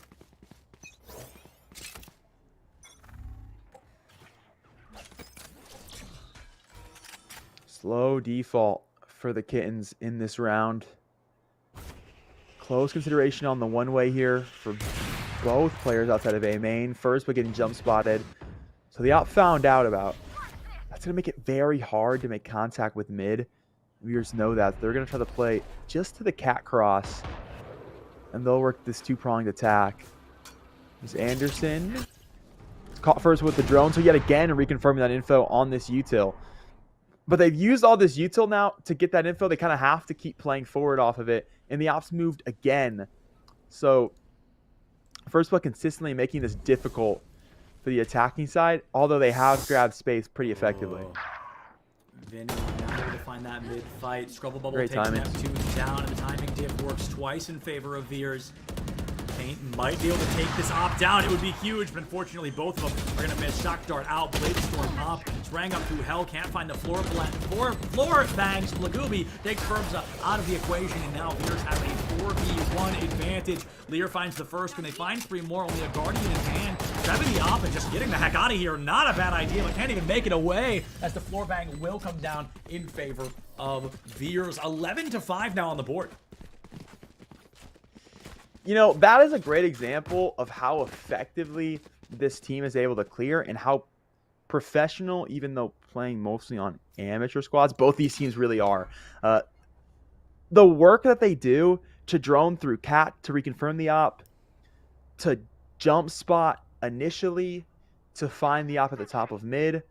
Slow default for the Kittens in this round. Close consideration on the one-way here for both players outside of A main. First, but getting jump spotted. So the op found out about. That's going to make it very hard to make contact with mid. Viewers know that. They're going to try to play just to the cat cross. And they'll work this 2-pronged attack. There's Anderson. Caught first with the drone. So yet again, reconfirming that info on this util. But they've used all this util now to get that info. They kind of have to keep playing forward off of it. And the ops moved again. So, first one consistently making this difficult for the attacking side, although they have grabbed space pretty effectively. Vinny now able to find that mid-fight. Scrubble Bubble Great takes timing. Neptune down, and the timing dip works twice in favor of Veers. Paint might be able to take this op down. It would be huge, but unfortunately both of them are going to miss. Shock Dart out, Blade Storm up, sprang up through hell, can't find the floor bangs. Lagubi takes Furbs out of the equation, and now Veers has a 4v1 advantage. Lear finds the first. Can they find 3 more? Only a Guardian in hand. Grabbing the op and just getting the heck out of here. Not a bad idea, but can't even make it away as the floor bang will come down in favor of Veers. 11-5 now on the board. You know, that is a great example of how effectively this team is able to clear and how professional, even though playing mostly on amateur squads, both these teams really are. The work that they do to drone through cat to reconfirm the op, to jump spot initially, to find the op at the top of mid,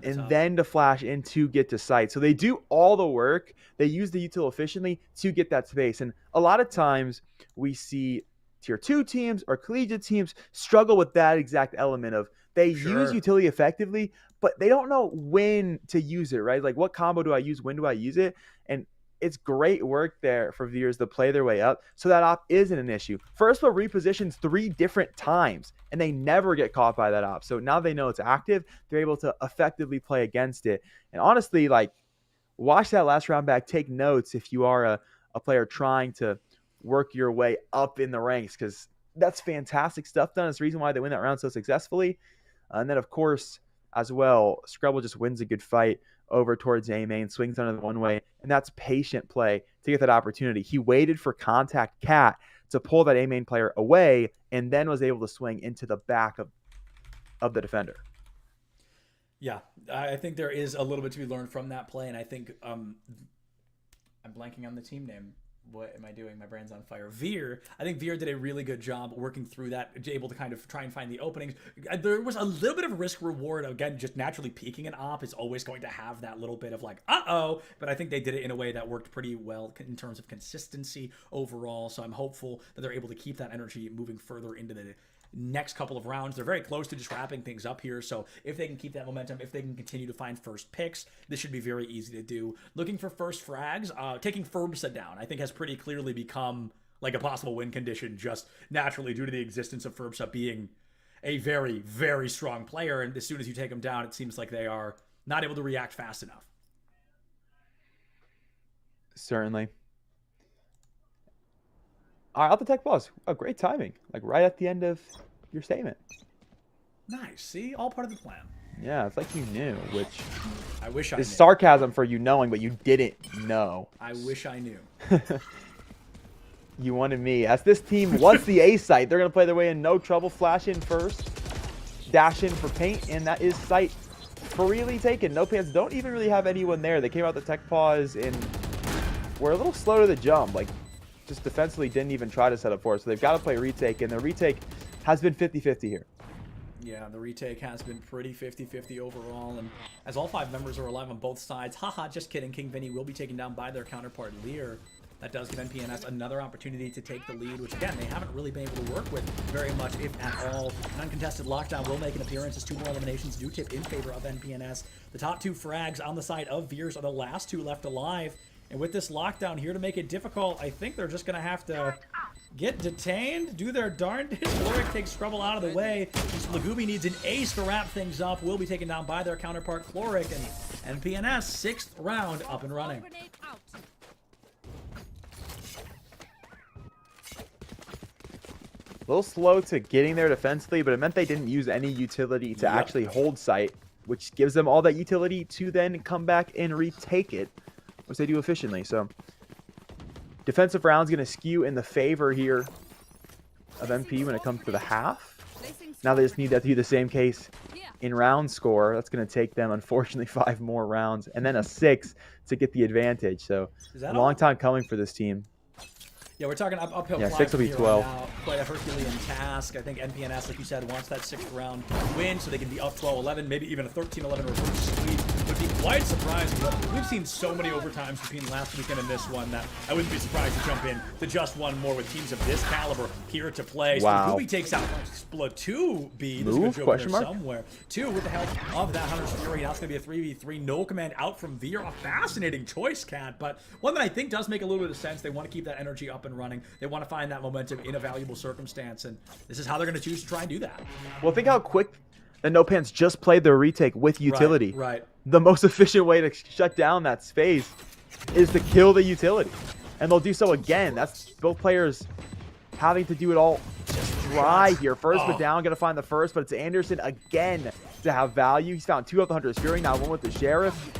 and then to flash in to get to site. So they do all the work. They use the util efficiently to get that space. And a lot of times we see tier 2 teams or collegiate teams struggle with that exact element of they use utility effectively, but they don't know when to use it, right? Like, what combo do I use? When do I use it? And it's great work there for Veers to play their way up so that op isn't an issue. First one repositions 3 different times, and they never get caught by that op. So now they know it's active. They're able to effectively play against it. And honestly, like, watch that last round back. Take notes if you are a player trying to work your way up in the ranks, because that's fantastic stuff done. It's the reason why they win that round so successfully. And then, of course, as well, Scrubble just wins a good fight over towards A main, swings under the one way, and that's patient play to get that opportunity. He waited for contact cat to pull that A main player away, and then was able to swing into the back of the defender. Yeah, I think there is a little bit to be learned from that play, and I think I'm blanking on the team name. What am I doing? My brain's on fire. Veer. I think Veer did a really good job working through that, able to kind of try and find the openings. There was a little bit of risk reward. Again, just naturally peeking an op is always going to have that little bit of like, uh-oh. But I think they did it in a way that worked pretty well in terms of consistency overall. So I'm hopeful that they're able to keep that energy moving further into the next couple of rounds. They're very close to just wrapping things up here, so if they can keep that momentum, if they can continue to find first picks, this should be very easy to do. Looking for first frags, taking Furbsa down, I think has pretty clearly become like a possible win condition just naturally due to the existence of Ferbsa being a very, very strong player. And as soon as you take them down, it seems like they are not able to react fast enough. Certainly. All right, out the tech pause. Oh, great timing. Like right at the end of your statement. Nice. See? All part of the plan. Yeah, it's like you knew, which I wish I is knew. sarcasm for you knowing, but you didn't know. I wish I knew. You wanted me. As this team wants the A site, they're going to play their way in, no trouble. Flash in first, dash in for paint, and that is site freely taken. No Pants don't even really have anyone there. They came out the tech pause and were a little slow to the jump. Like, just defensively didn't even try to set up for it. So they've got to play retake, and the retake has been 50-50 here. Yeah, the retake has been pretty 50-50 overall, and as all 5 members are alive on both sides, haha, just kidding, King Vinny will be taken down by their counterpart Lear. That does give NPNS another opportunity to take the lead, which again, they haven't really been able to work with very much, if at all. An uncontested lockdown will make an appearance as 2 more eliminations do tip in favor of NPNS. The top 2 frags on the side of Veers are the last 2 left alive, and with this lockdown here to make it difficult, I think they're just going to have to get detained, do their darndest. Floric takes Scrubble out of the way. Lagubi needs an ace to wrap things up. Will be taken down by their counterpart, Floric, and NPNS, 6th round up and running. Grenade out. A little slow to getting there defensively, but it meant they didn't use any utility to actually hold site, which gives them all that utility to then come back and retake it, which they do efficiently. So defensive round's going to skew in the favor here of MP when it comes to the half. Now they just need that to be the same case in round score. That's going to take them, unfortunately, 5 more rounds and then a 6 to get the advantage. So a long time coming for this team. Yeah, we're talking uphill. Yeah, climb 6 will be here 12. now. Quite a Herculean task. I think NPNS, like you said, wants that 6th round win so they can be up 12-11, maybe even a 13-11 reverse sweep. Would be quite surprising. But we've seen so many overtimes between last weekend and this one that I wouldn't be surprised to jump in to just one more with teams of this caliber here to play. Wow. So Ruby takes out Splatoon B. There's a Move? good joke Question there mark? somewhere. 2 with the help of that Hunter's Fury. Now it's going to be a 3v3. No command out from Veer. A fascinating choice, Cat, but one that I think does make a little bit of sense. They want to keep that energy up and running. They want to find that momentum in a valuable circumstance, and this is how they're going to choose to try and do that. Well, think how quick the No Pants just played their retake with utility. Right. The most efficient way to shut down that space is to kill the utility. And they'll do so again. That's both players having to do it all just dry here. First but down, going to find the first, but it's Anderson again to have value. He's found 2 of the Hunter's Fury, now 1 with the Sheriff.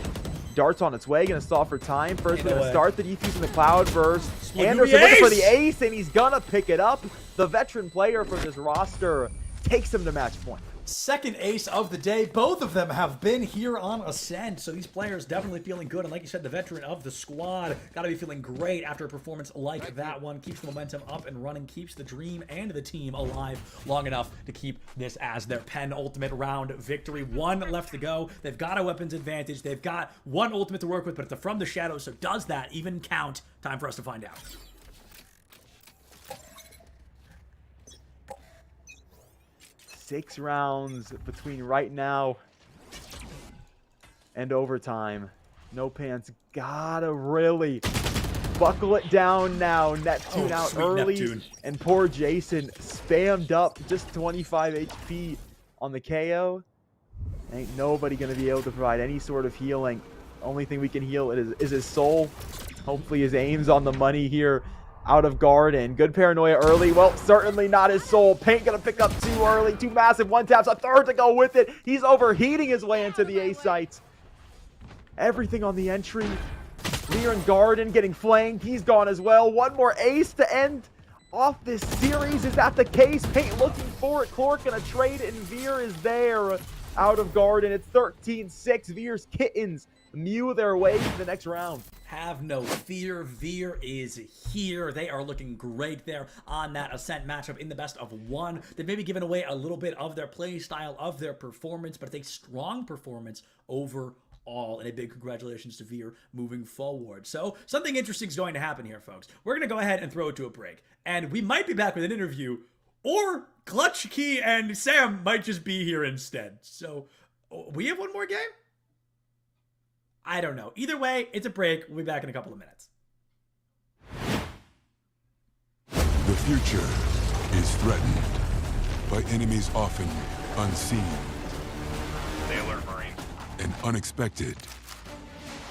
Dart's on its way, going to stall for time. First, going to start the defuse in the Cloud Burst. Anderson looking for the ace, and he's going to pick it up. The veteran player for this roster takes him to match point. Second ace of the day. Both of them have been here on Ascent, so these players definitely feeling good. And like you said, the veteran of the squad got to be feeling great after a performance like that one. Keeps the momentum up and running, keeps the dream and the team alive long enough to keep this as their penultimate round victory. 1 left to go. They've got a weapons advantage. They've got 1 ultimate to work with, but it's From the Shadows, so does that even count? Time for us to find out. 6 rounds between right now and overtime. No Pants gotta really buckle it down now. Neptune out sweet early. Neptune. And poor Jason spammed up just 25 HP on the KO. Ain't nobody gonna be able to provide any sort of healing. Only thing we can heal is his soul. Hopefully his aim's on the money here. Out of Garden. Good paranoia early. Well, certainly not his soul. Paint gonna pick up 2 early. 2 massive 1-taps. A 3rd to go with it. He's overheating his way into the A site. Everything on the entry. Lear and Garden getting flanked. He's gone as well. 1 more ace to end off this series. Is that the case? Paint looking for it. Clork gonna trade it, and Veer is there. Out of Garden. It's 13-6. Veer's Kittens mew their way to the next round. Have no fear. Veer is here. They are looking great there on that Ascent matchup in the best of 1. They've maybe given away a little bit of their play style, of their performance, but it's a strong performance overall. And a big congratulations to Veer moving forward. So something interesting is going to happen here, folks. We're going to go ahead and throw it to a break. And we might be back with an interview, or Clutch Key and Sam might just be here instead. So we have 1 more game? I don't know. Either way, it's a break. We'll be back in a couple of minutes. future is threatened by enemies often unseen They alert Marines. and unexpected.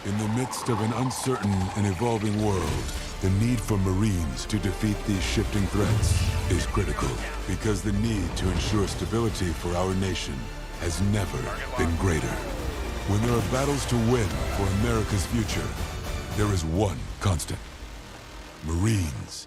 In the midst of an uncertain and evolving world, the need for Marines to defeat these shifting threats is critical because the need to ensure stability for our nation has never been greater. When there are battles to win for America's future, there is one constant: Marines.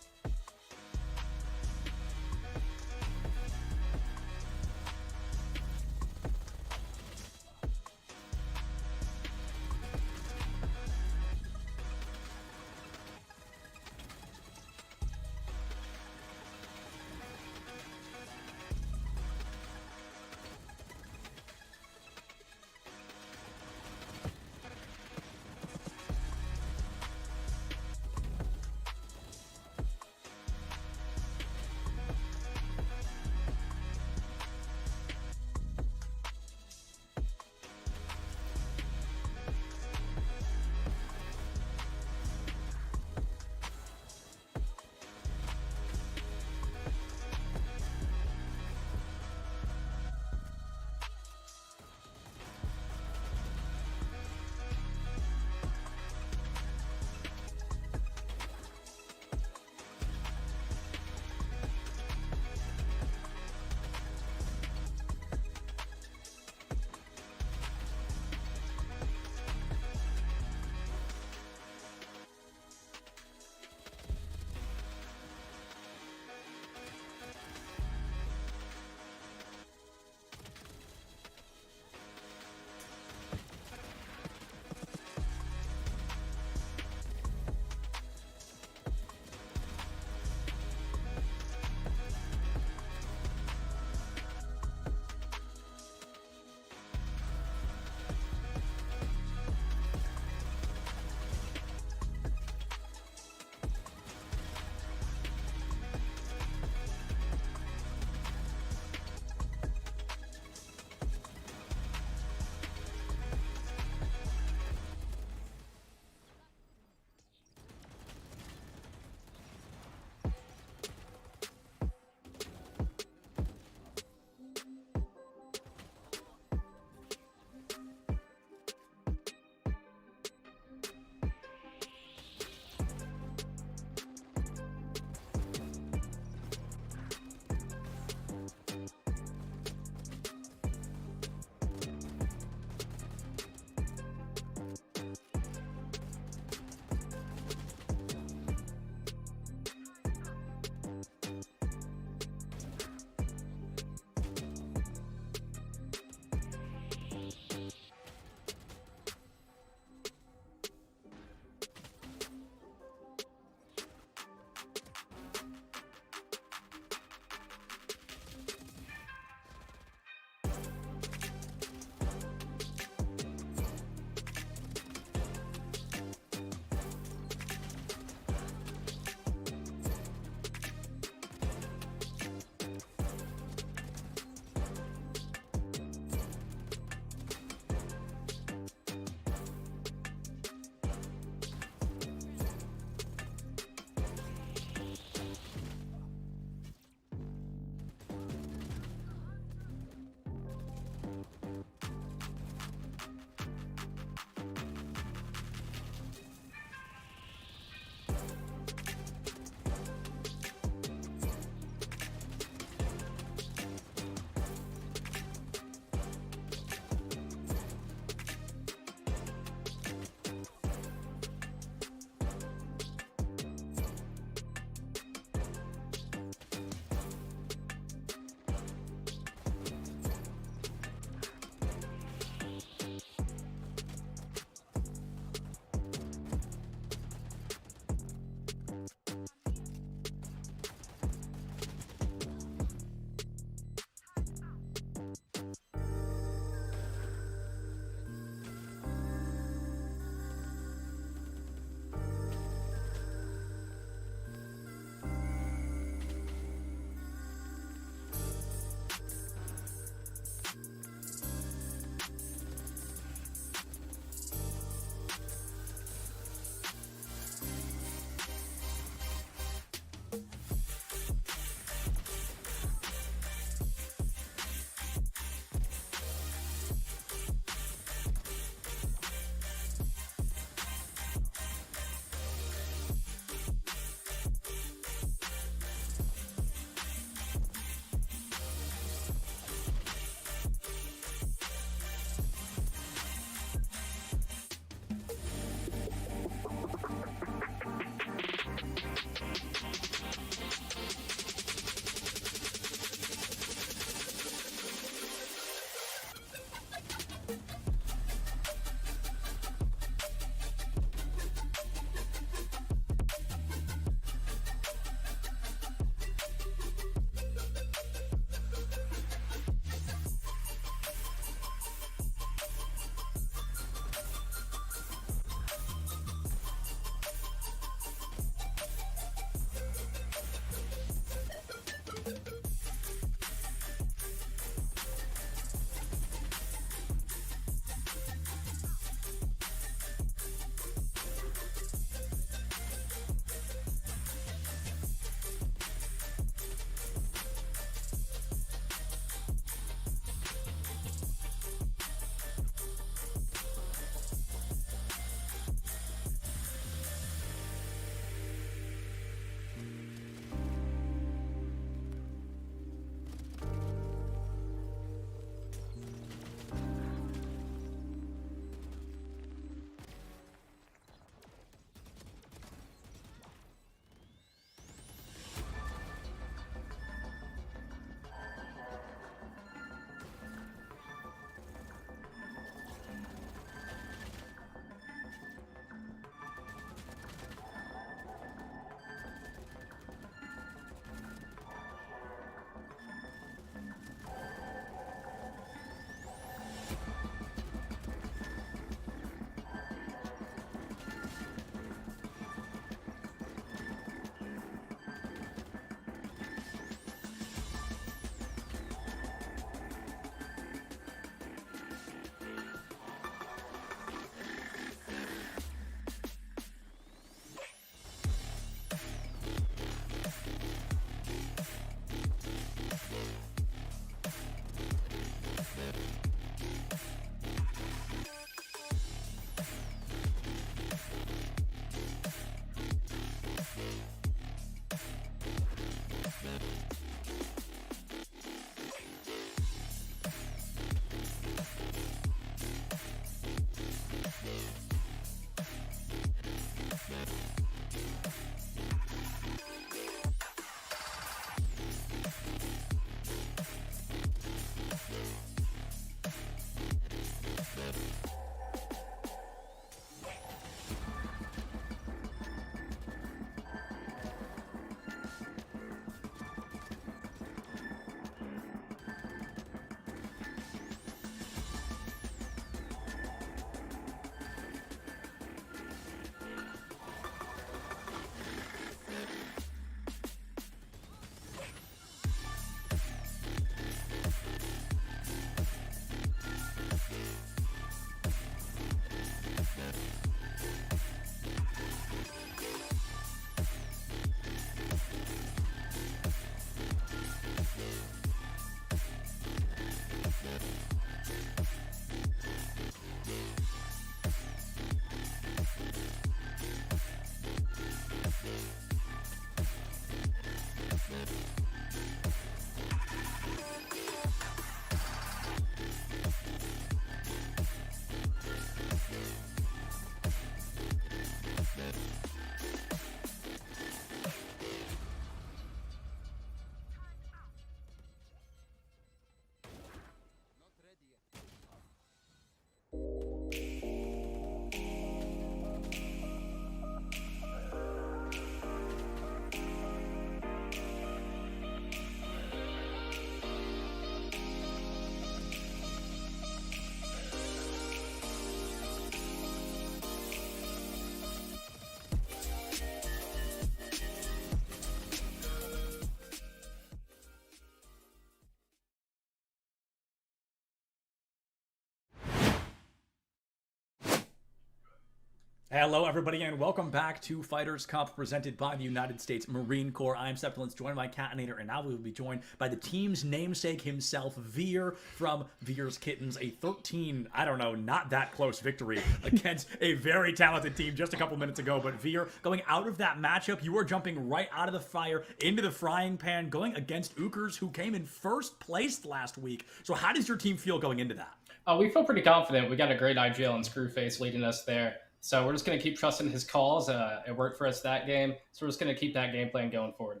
Hello, everybody, and welcome back to Fighters Cup, presented by the United States Marine Corps. I'm Septilence, joined by Catinator, and now we will be joined by the team's namesake himself, Veer from Veer's Kittens. A 13, I don't know, not that close victory against a very talented team just a couple minutes ago. But Veer, going out of that matchup, you are jumping right out of the fire into the frying pan, going against Ukers, who came in first place last week. So how does your team feel going into that? We feel pretty confident. We got a great IGL and Screwface leading us there. So we're just going to keep trusting his calls. It worked for us that game. So we're just going to keep that game plan going forward.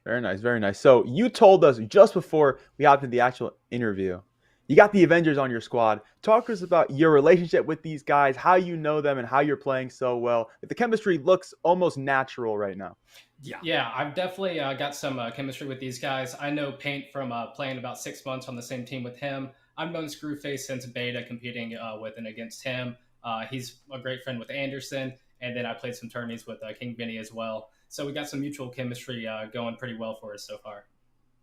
Very nice, very nice. So you told us just before we hopped into the actual interview, you got the Avengers on your squad. Talk to us about your relationship with these guys, how you know them, and how you're playing so well. The chemistry looks almost natural right now. Yeah, I've definitely got some chemistry with these guys. I know Paint from playing about 6 months on the same team with him. I've known Screwface since beta, competing with and against him. He's a great friend with Anderson, and then I played some tourneys with King Vinny as well. So we got some mutual chemistry going pretty well for us so far.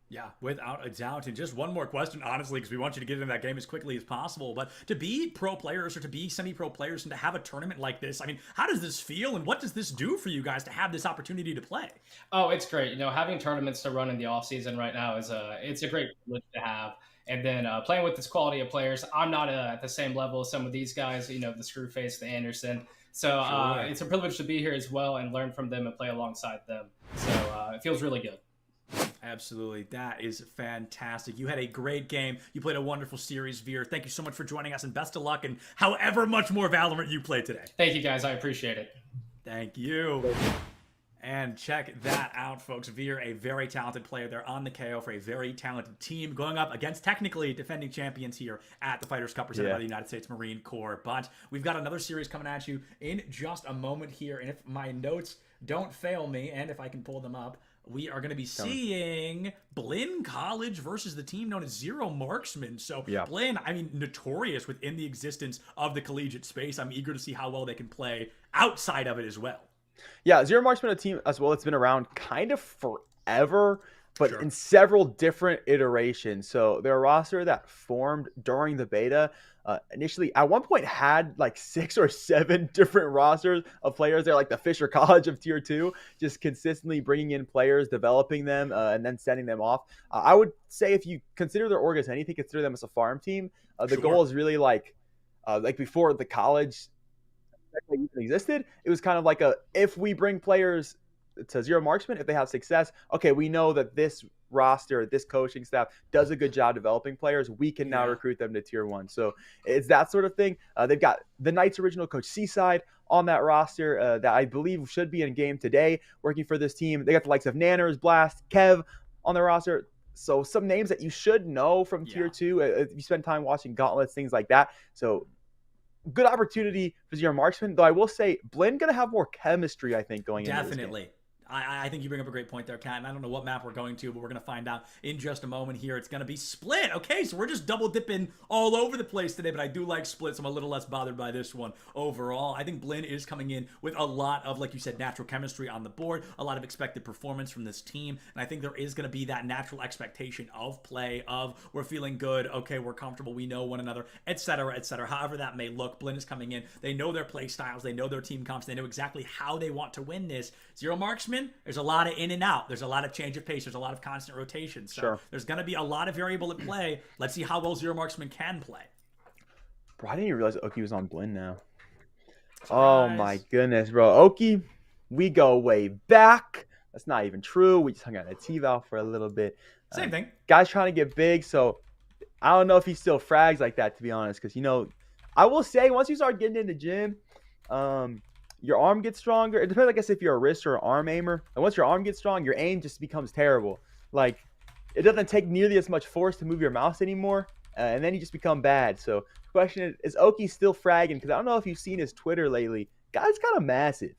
Yeah, without a doubt. And just one more question, honestly, because we want you to get into that game as quickly as possible. But to be pro players or to be semi-pro players and to have a tournament like this, I mean, how does this feel and what does this do for you guys to have this opportunity to play? Oh, it's great. You know, having tournaments to run in the off season right now it's a great privilege to have. And then playing with this quality of players, I'm not at the same level as some of these guys, you know, the Screwface, the Anderson. So it's a privilege to be here as well and learn from them and play alongside them. So it feels really good. Absolutely. That is fantastic. You had a great game. You played a wonderful series, Veer. Thank you so much for joining us, and best of luck in however much more Valorant you play today. Thank you, guys. I appreciate it. Thank you. And check that out, folks. Veer, a very talented player. They're on the KO for a very talented team going up against technically defending champions here at the Fighters Cup presented by the United States Marine Corps. But we've got another series coming at you in just a moment here. And if my notes don't fail me, and if I can pull them up, we are going to be seeing Blinn College versus the team known as Zero Marksman. So Blinn, I mean, notorious within the existence of the collegiate space. I'm eager to see how well they can play outside of it as well. Yeah, Zero Marksman, a team as well that's been around kind of forever, but in several different iterations. So they're a roster that formed during the beta. Initially, at one point, had like 6 or 7 different rosters of players. They're like the Fisher College of Tier 2, just consistently bringing in players, developing them, and then sending them off. I would say if you consider their org as anything, consider them as a farm team. The goal is really like before the college even existed, it was kind of like if we bring players to Zero Marksman, if they have success, okay, we know that this roster, this coaching staff does a good job developing players. We can now recruit them to Tier 1. So it's that sort of thing. They've got the Knights original coach Seaside on that roster that I believe should be in game today working for this team. They got the likes of Nanners, Blast, Kev on the roster. So some names that you should know from Tier 2 if you spend time watching Gauntlets, things like that. So good opportunity for Zero Marksman, though I will say Blinn going to have more chemistry, I think, going into this game. Definitely. I think you bring up a great point there, Kat, and I don't know what map we're going to, but we're going to find out in just a moment here. It's going to be Split. Okay, so we're just double dipping all over the place today, but I do like Split, so I'm a little less bothered by this one overall. I think Blinn is coming in with a lot of, like you said, natural chemistry on the board, a lot of expected performance from this team, and I think there is going to be that natural expectation of play, of we're feeling good, okay, we're comfortable, we know one another, etc., etc. However that may look, Blinn is coming in. They know their play styles, they know their team comps, they know exactly how they want to win this. Zero Marksman, there's a lot of in and out. There's a lot of change of pace. There's a lot of constant rotation. So there's going to be a lot of variable at play. Let's see how well Zero Marksman can play. Bro, I didn't even realize Oki was on Blinn now. Surprise. Oh my goodness, bro. Oki, we go way back. That's not even true. We just hung out at T-Val for a little bit. Same thing. Guy's trying to get big, so I don't know if he still frags like that, to be honest. Because, you know, I will say, once you start getting in the gym, your arm gets stronger. It depends, I guess, if you're a wrist or an arm aimer. And once your arm gets strong, your aim just becomes terrible. Like, it doesn't take nearly as much force to move your mouse anymore. And then you just become bad. So, the question is Oki still fragging? Because I don't know if you've seen his Twitter lately. Guy's kind of massive.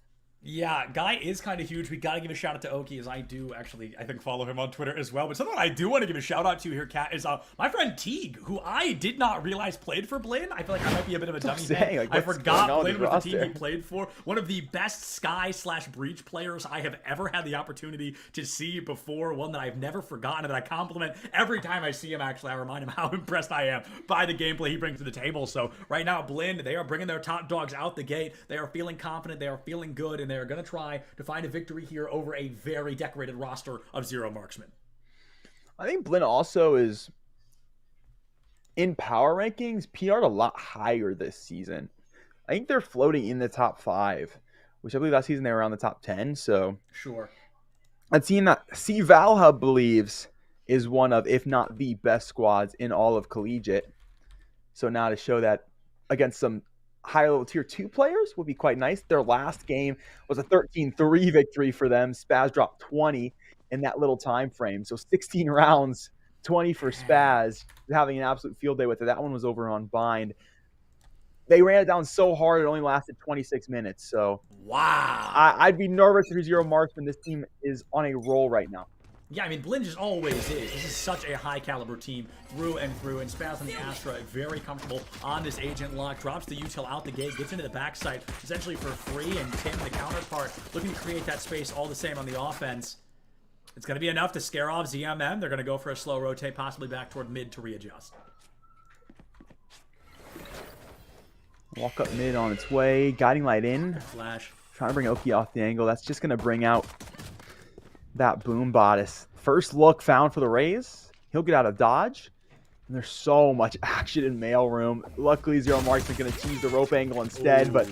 Yeah, Guy is kind of huge. We got to give a shout out to Oki, as I do actually, I think, follow him on Twitter as well. But something I do want to give a shout out to here, Kat, is my friend Teague, who I did not realize played for Blinn. I feel like I might be a bit of a dummy fan. Like, I forgot Blinn Blinn was the team he played for. One of the best Sky/Breach players I have ever had the opportunity to see before. One that I've never forgotten, and that I compliment every time I see him. Actually, I remind him how impressed I am by the gameplay he brings to the table. So right now, Blinn, they are bringing their top dogs out the gate. They are feeling confident. They are feeling good, and they are going to try to find a victory here over a very decorated roster of Zero Marksmen. I think Blinn also is, in power rankings, PR'd a lot higher this season. I think they're floating in the top 5, which I believe last season they were around the top 10. So sure. A team that C Valhub believes is one of, if not the best squads in all of Collegiate. So now to show that against some higher level tier 2 players would be quite nice. Their last game was a 13-3 victory for them. Spaz dropped 20 in that little time frame. So 16 rounds, 20 for Spaz, having an absolute field day with it. That one was over on Bind. They ran it down so hard it only lasted 26 minutes. So wow. I'd be nervous if you're Zero Marksman. This team is on a roll right now. Yeah, I mean, Blinn just always is. This is such a high-caliber team through and through. And Spaz on the Astra, very comfortable on this agent lock. Drops the util out the gate, gets into the backside, essentially for free. And Tim, the counterpart, looking to create that space all the same on the offense. It's going to be enough to scare off ZMM. They're going to go for a slow rotate, possibly back toward mid to readjust. Walk up mid on its way. Guiding light in. Flash. Trying to bring Oki off the angle. That's just going to bring out that Boom Bodice. First look found for the Raze. He'll get out of dodge. And there's so much action in Mailroom. Luckily, Zero Marksman going to choose the rope angle instead. But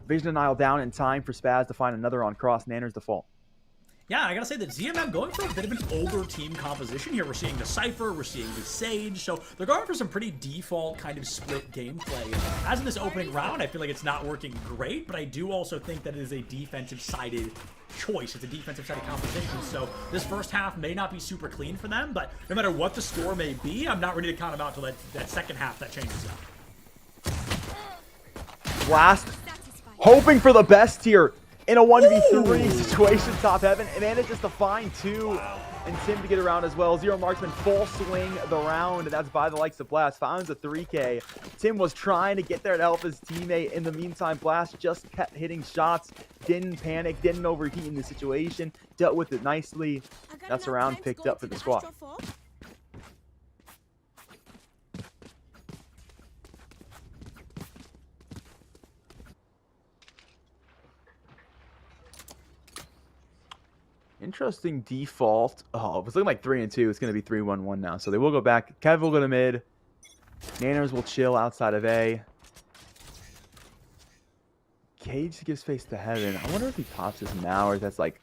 Vision Denial down in time for Spaz to find another on cross. Nanner's default. Yeah, I gotta say that ZMM going for a bit of an older team composition here. We're seeing the Cypher, we're seeing the Sage, so they're going for some pretty default kind of split gameplay. As in this opening round, I feel like it's not working great, but I do also think that it is a defensive-sided choice. It's a defensive-sided composition, so this first half may not be super clean for them, but no matter what the score may be, I'm not ready to count them out until that second half that changes up. Blast. Hoping for the best here. In a 1v3 situation, top heaven, and manages to find 2 and Tim to get around as well. Zero Marksman full swing the round, and that's by the likes of Blast. Finds a 3K. Tim was trying to get there to help his teammate. In the meantime, Blast just kept hitting shots, didn't panic, didn't overheat in the situation, dealt with it nicely. That's a round picked up for the squad. Interesting default. Oh, it was looking like 3 and 2. It's going to be 3-1-1 now. So they will go back. Kev will go to mid. Nanners will chill outside of A. Cage gives face to heaven. I wonder if he pops this now or if that's like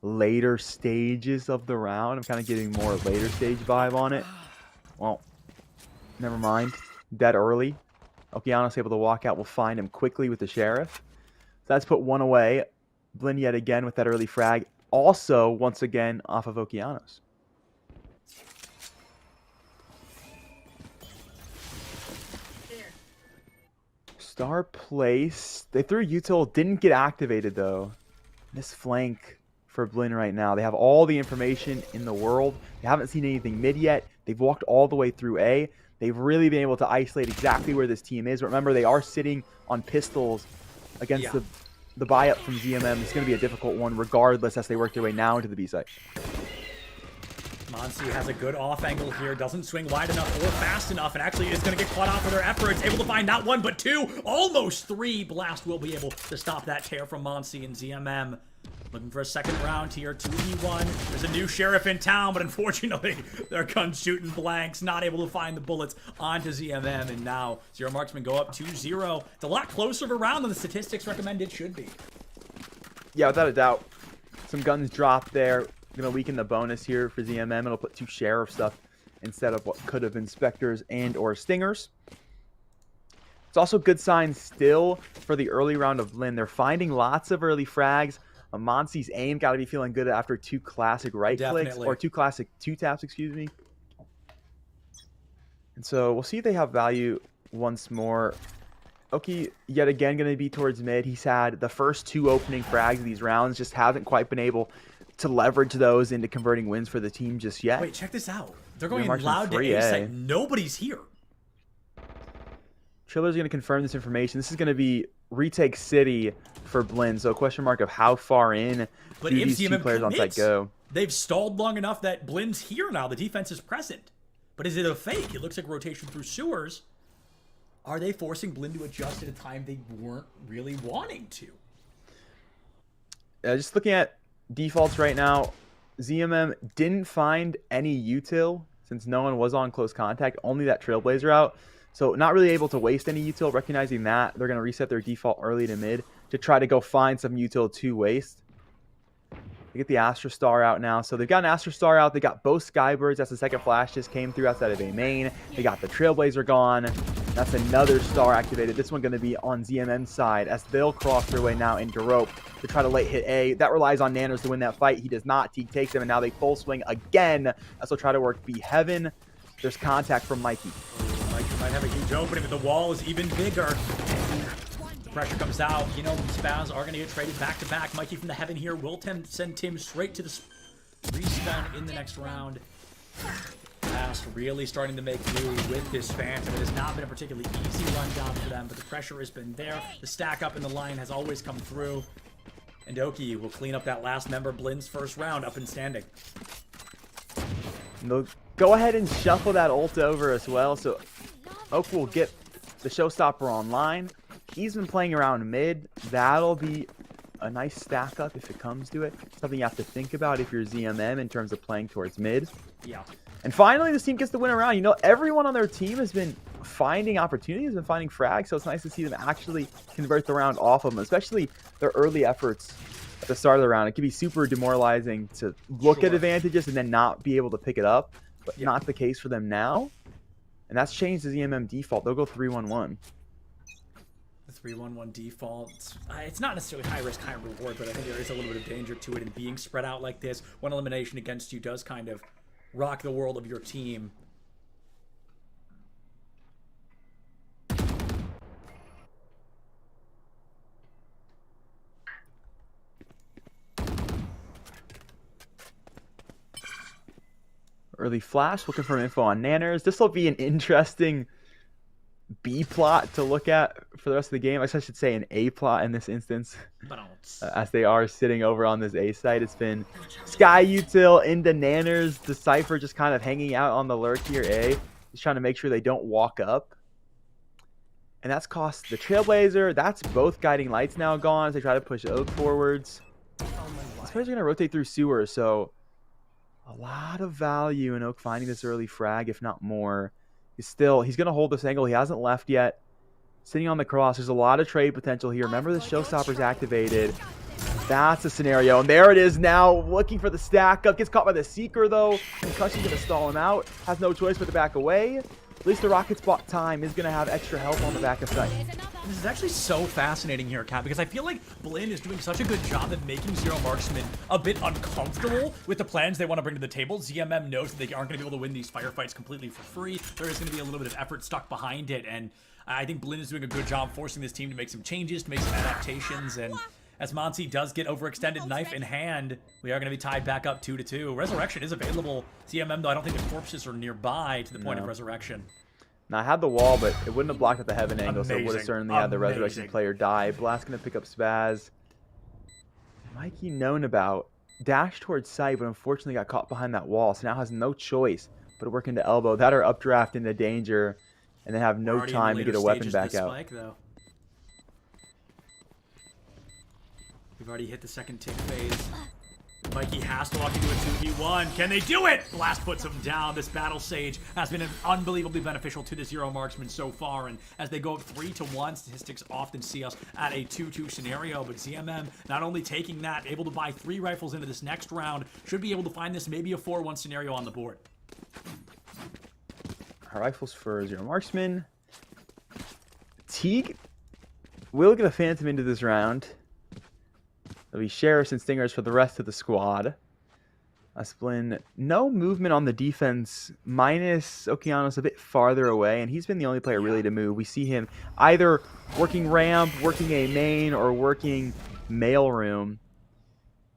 later stages of the round. I'm kind of getting more later stage vibe on it. Well, never mind. Dead early. Okeanos able to walk out. We'll find him quickly with the Sheriff. So that's put 1 away. Blinn yet again with that early frag. Also, once again, off of Okeanos. Star place. They threw util. Didn't get activated, though. This flank for Blinn right now. They have all the information in the world. They haven't seen anything mid yet. They've walked all the way through A. They've really been able to isolate exactly where this team is. Remember, they are sitting on pistols against the buy-up from ZMM. It's going to be a difficult one regardless as they work their way now into the B site. Monsi has a good off angle here, doesn't swing wide enough or fast enough, and actually is going to get caught out for their efforts. Able to find not 1, but 2, almost 3. Blast will be able to stop that tear from Monsi and ZMM. Looking for a second round here, 2v1. There's a new Sheriff in town, but unfortunately, their gun's shooting blanks, not able to find the bullets onto ZMM, and now Zero Marksman go up 2-0. It's a lot closer of a round than the statistics recommend it should be. Yeah, without a doubt. Some guns dropped there. Going to weaken the bonus here for ZMM. It'll put 2 Sheriff stuff instead of what could have been Spectres and or Stingers. It's also good signs still for the early round of Blinn. They're finding lots of early frags. Monsi's aim got to be feeling good after 2 classic right clicks, or 2 classic 2 taps, excuse me. And so we'll see if they have value once more. Oki yet again going to be towards mid. He's had the first 2 opening frags of these rounds, just hasn't quite been able to leverage those into converting wins for the team just yet. Wait, check this out. They're going Marksman loud to free, A eh? site. Nobody's here. Triller's going to confirm this information. This is going to be retake city for Blinn. So question mark of how far in But do if these 2 ZMM players on site commits, go. They've stalled long enough that Blinn's here now. The defense is present. But is it a fake? It looks like rotation through sewers. Are they forcing Blinn to adjust at a time they weren't really wanting to? Just looking at defaults right now, ZMM didn't find any util since no one was on close contact, only that Trailblazer out. So not really able to waste any util. Recognizing that, they're going to reset their default early to mid to try to go find some util to waste. They get the Astra Star out now. So they've got an Astra Star out. They got both Skybirds. That's the second flash just came through outside of A main. They got the Trailblazer gone. That's another star activated. This one going to be on ZMM's side as they'll cross their way now into rope to try to late hit A. That relies on Nanners to win that fight. He does not. Teague takes him, and now they full swing again as they'll try to work B Heaven. There's contact from Mikey. Mikey might have a huge opening, but the wall is even bigger. The pressure comes out. You know, Spaz are going to get traded back to back. Mikey from the Heaven here will send Tim straight to the respawn in the next round. Fast really starting to make do with this Phantom. It has not been a particularly easy run down for them, but the pressure has been there. The stack up in the line has always come through. And Oki will clean up that last member, Blinn's first round, up and standing. And they'll go ahead and shuffle that ult over as well. So Oak will get the Showstopper online. He's been playing around mid. That'll be a nice stack up if it comes to it. Something you have to think about if you're ZMM in terms of playing towards mid. Yeah. And finally, this team gets to win a round. You know, everyone on their team has been finding opportunities and finding frags, so it's nice to see them actually convert the round off of them, especially their early efforts at the start of the round. It can be super demoralizing to look at advantages and then not be able to pick it up, but not the case for them now. And that's changed the ZMM default. They'll go 3-1-1. The 3-1-1 default. It's not necessarily high risk, high reward, but I think there is a little bit of danger to it. And being spread out like this, one elimination against you does kind of rock the world of your team. Early flash, looking for info on Nanners. This will be an interesting B plot to look at for the rest of the game. I guess I should say an A plot in this instance. As they are sitting over on this A site. It's been Sky Util into Nanners. The Cypher just kind of hanging out on the lurk here, A. Just trying to make sure they don't walk up. And that's cost the Trailblazer. That's both guiding lights now gone as they try to push Oak forwards. These players are going to rotate through sewer, so a lot of value in Oak finding this early frag, if not more. He's going to hold this angle. He hasn't left yet. Sitting on the cross. There's a lot of trade potential here. Remember, the Showstopper's activated. That's the scenario. And there it is now. Looking for the stack up. Gets caught by the Seeker, though. Concussion's going to stall him out. Has no choice but to back away. At least the Rockets bought time. Is going to have extra help on the back of site. This is actually so fascinating here, Kat, because I feel like Blinn is doing such a good job at making Zero Marksman a bit uncomfortable with the plans they want to bring to the table. ZMM knows that they aren't going to be able to win these firefights completely for free. There is going to be a little bit of effort stuck behind it, and I think Blinn is doing a good job forcing this team to make some changes, to make some adaptations, and as Monty does get overextended knife in hand, we are going to be tied back up 2-2. Resurrection is available. ZMM, though, I don't think the corpses are nearby to the point of resurrection. Now, I had the wall, but it wouldn't have blocked at the Heaven angle, so it would have certainly had the Resurrection player die. Blast going to pick up Spaz. Mikey known about. Dashed towards site, but unfortunately got caught behind that wall, so now has no choice but to work into elbow. That or updraft into danger, and then have no time to get a weapon back out. Spike, though. We've already hit the second tick phase. Mikey has to walk into a 2v1. Can they do it? Blast puts him down. This Battle Sage has been unbelievably beneficial to the Zero Marksman so far. And as they go 3-1, statistics often see us at a 2-2 scenario. But ZMM not only taking that, able to buy 3 rifles into this next round, should be able to find this maybe a 4-1 scenario on the board. Rifles for Zero Marksman. Teague will get a Phantom into this round. There'll be Sheriffs and Stingers for the rest of the squad. Splin, no movement on the defense, minus Okeanos a bit farther away, and he's been the only player really to move. We see him either working ramp, working a main, or working mailroom.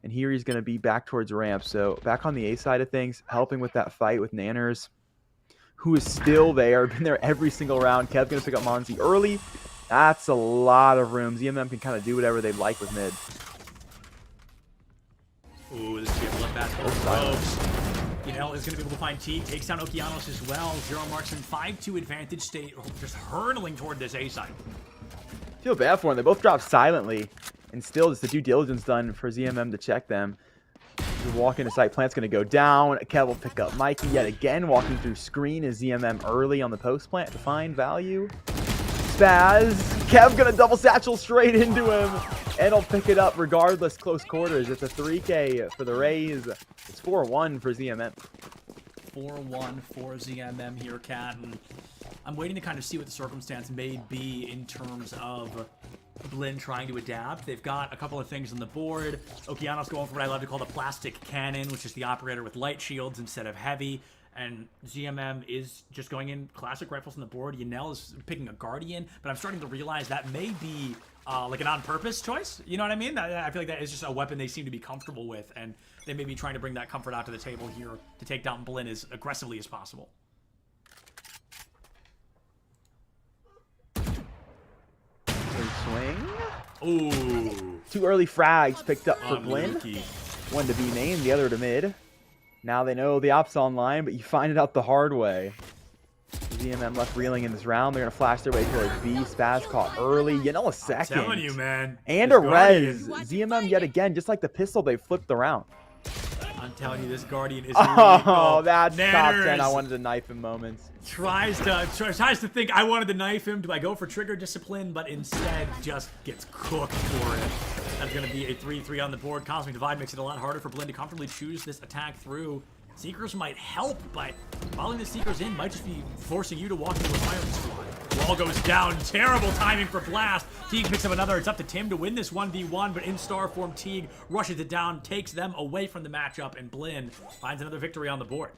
And here he's going to be back towards ramp. So back on the A side of things, helping with that fight with Nanners, who is still there, been there every single round. Kev's going to pick up Monzi early. That's a lot of room. ZMM can kind of do whatever they'd like with mid. Ooh, this is going to be a bloodbath. Close. You know, is going to be able to find Teague. Takes down Okeanos as well. Zero marks in 5-2 advantage state. Just hurtling toward this A side. Feel bad for them. They both dropped silently. And still, just the due diligence done for ZMM to check them. You walk into sight. Plant's going to go down. Kev will pick up Mikey yet again. Walking through screen is ZMM early on the post plant to find value. Spaz. Kev going to double satchel straight into him. And he'll pick it up regardless. Close quarters. It's a 3K for the Rays. It's 4-1 for ZMM. 4-1 for ZMM here, Cat. And I'm waiting to kind of see what the circumstance may be in terms of Blinn trying to adapt. They've got a couple of things on the board. Okeanos going for what I love to call the plastic cannon, which is the operator with light shields instead of heavy. And ZMM is just going in classic rifles on the board. Yanel is picking a Guardian, but I'm starting to realize that may be like an on-purpose choice. You know what I mean? I feel like that is just a weapon they seem to be comfortable with, and they may be trying to bring that comfort out to the table here to take down Blinn as aggressively as possible. Swing. Ooh. 2 early frags picked up for Blinn. Unlucky. One to B main, the other to mid. Now they know the op's online, but you find it out the hard way. ZMM left reeling in this round. They're going to flash their way towards B. Spaz caught early. You know, a second. I'm telling you, man. And This a res. ZMM yet again, just like the pistol, they flipped the round. I'm telling you, this Guardian is Oh, lethal. that's top 10. I Nanners wanted to knife in moments. tries to think I wanted to knife him. Do I go for trigger discipline? But instead just gets cooked for it. That's going to be a 3-3 on the board. Cosmic Divide makes it a lot harder for Blinn to comfortably choose this attack through. Seekers might help, but following the Seekers in might just be forcing you to walk into a firing squad. Wall goes down. Terrible timing for Blast. Teague picks up another. It's up to Tim to win this 1v1, but in star form, Teague rushes it down, takes them away from the matchup, and Blinn finds another victory on the board.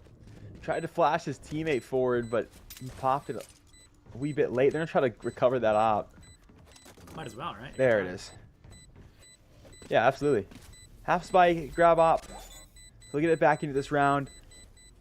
Tried to flash his teammate forward, but he popped it a wee bit late. They're going to try to recover that op. Might as well, right? There it is. Yeah, absolutely. Half spike, grab op. He'll get it back into this round.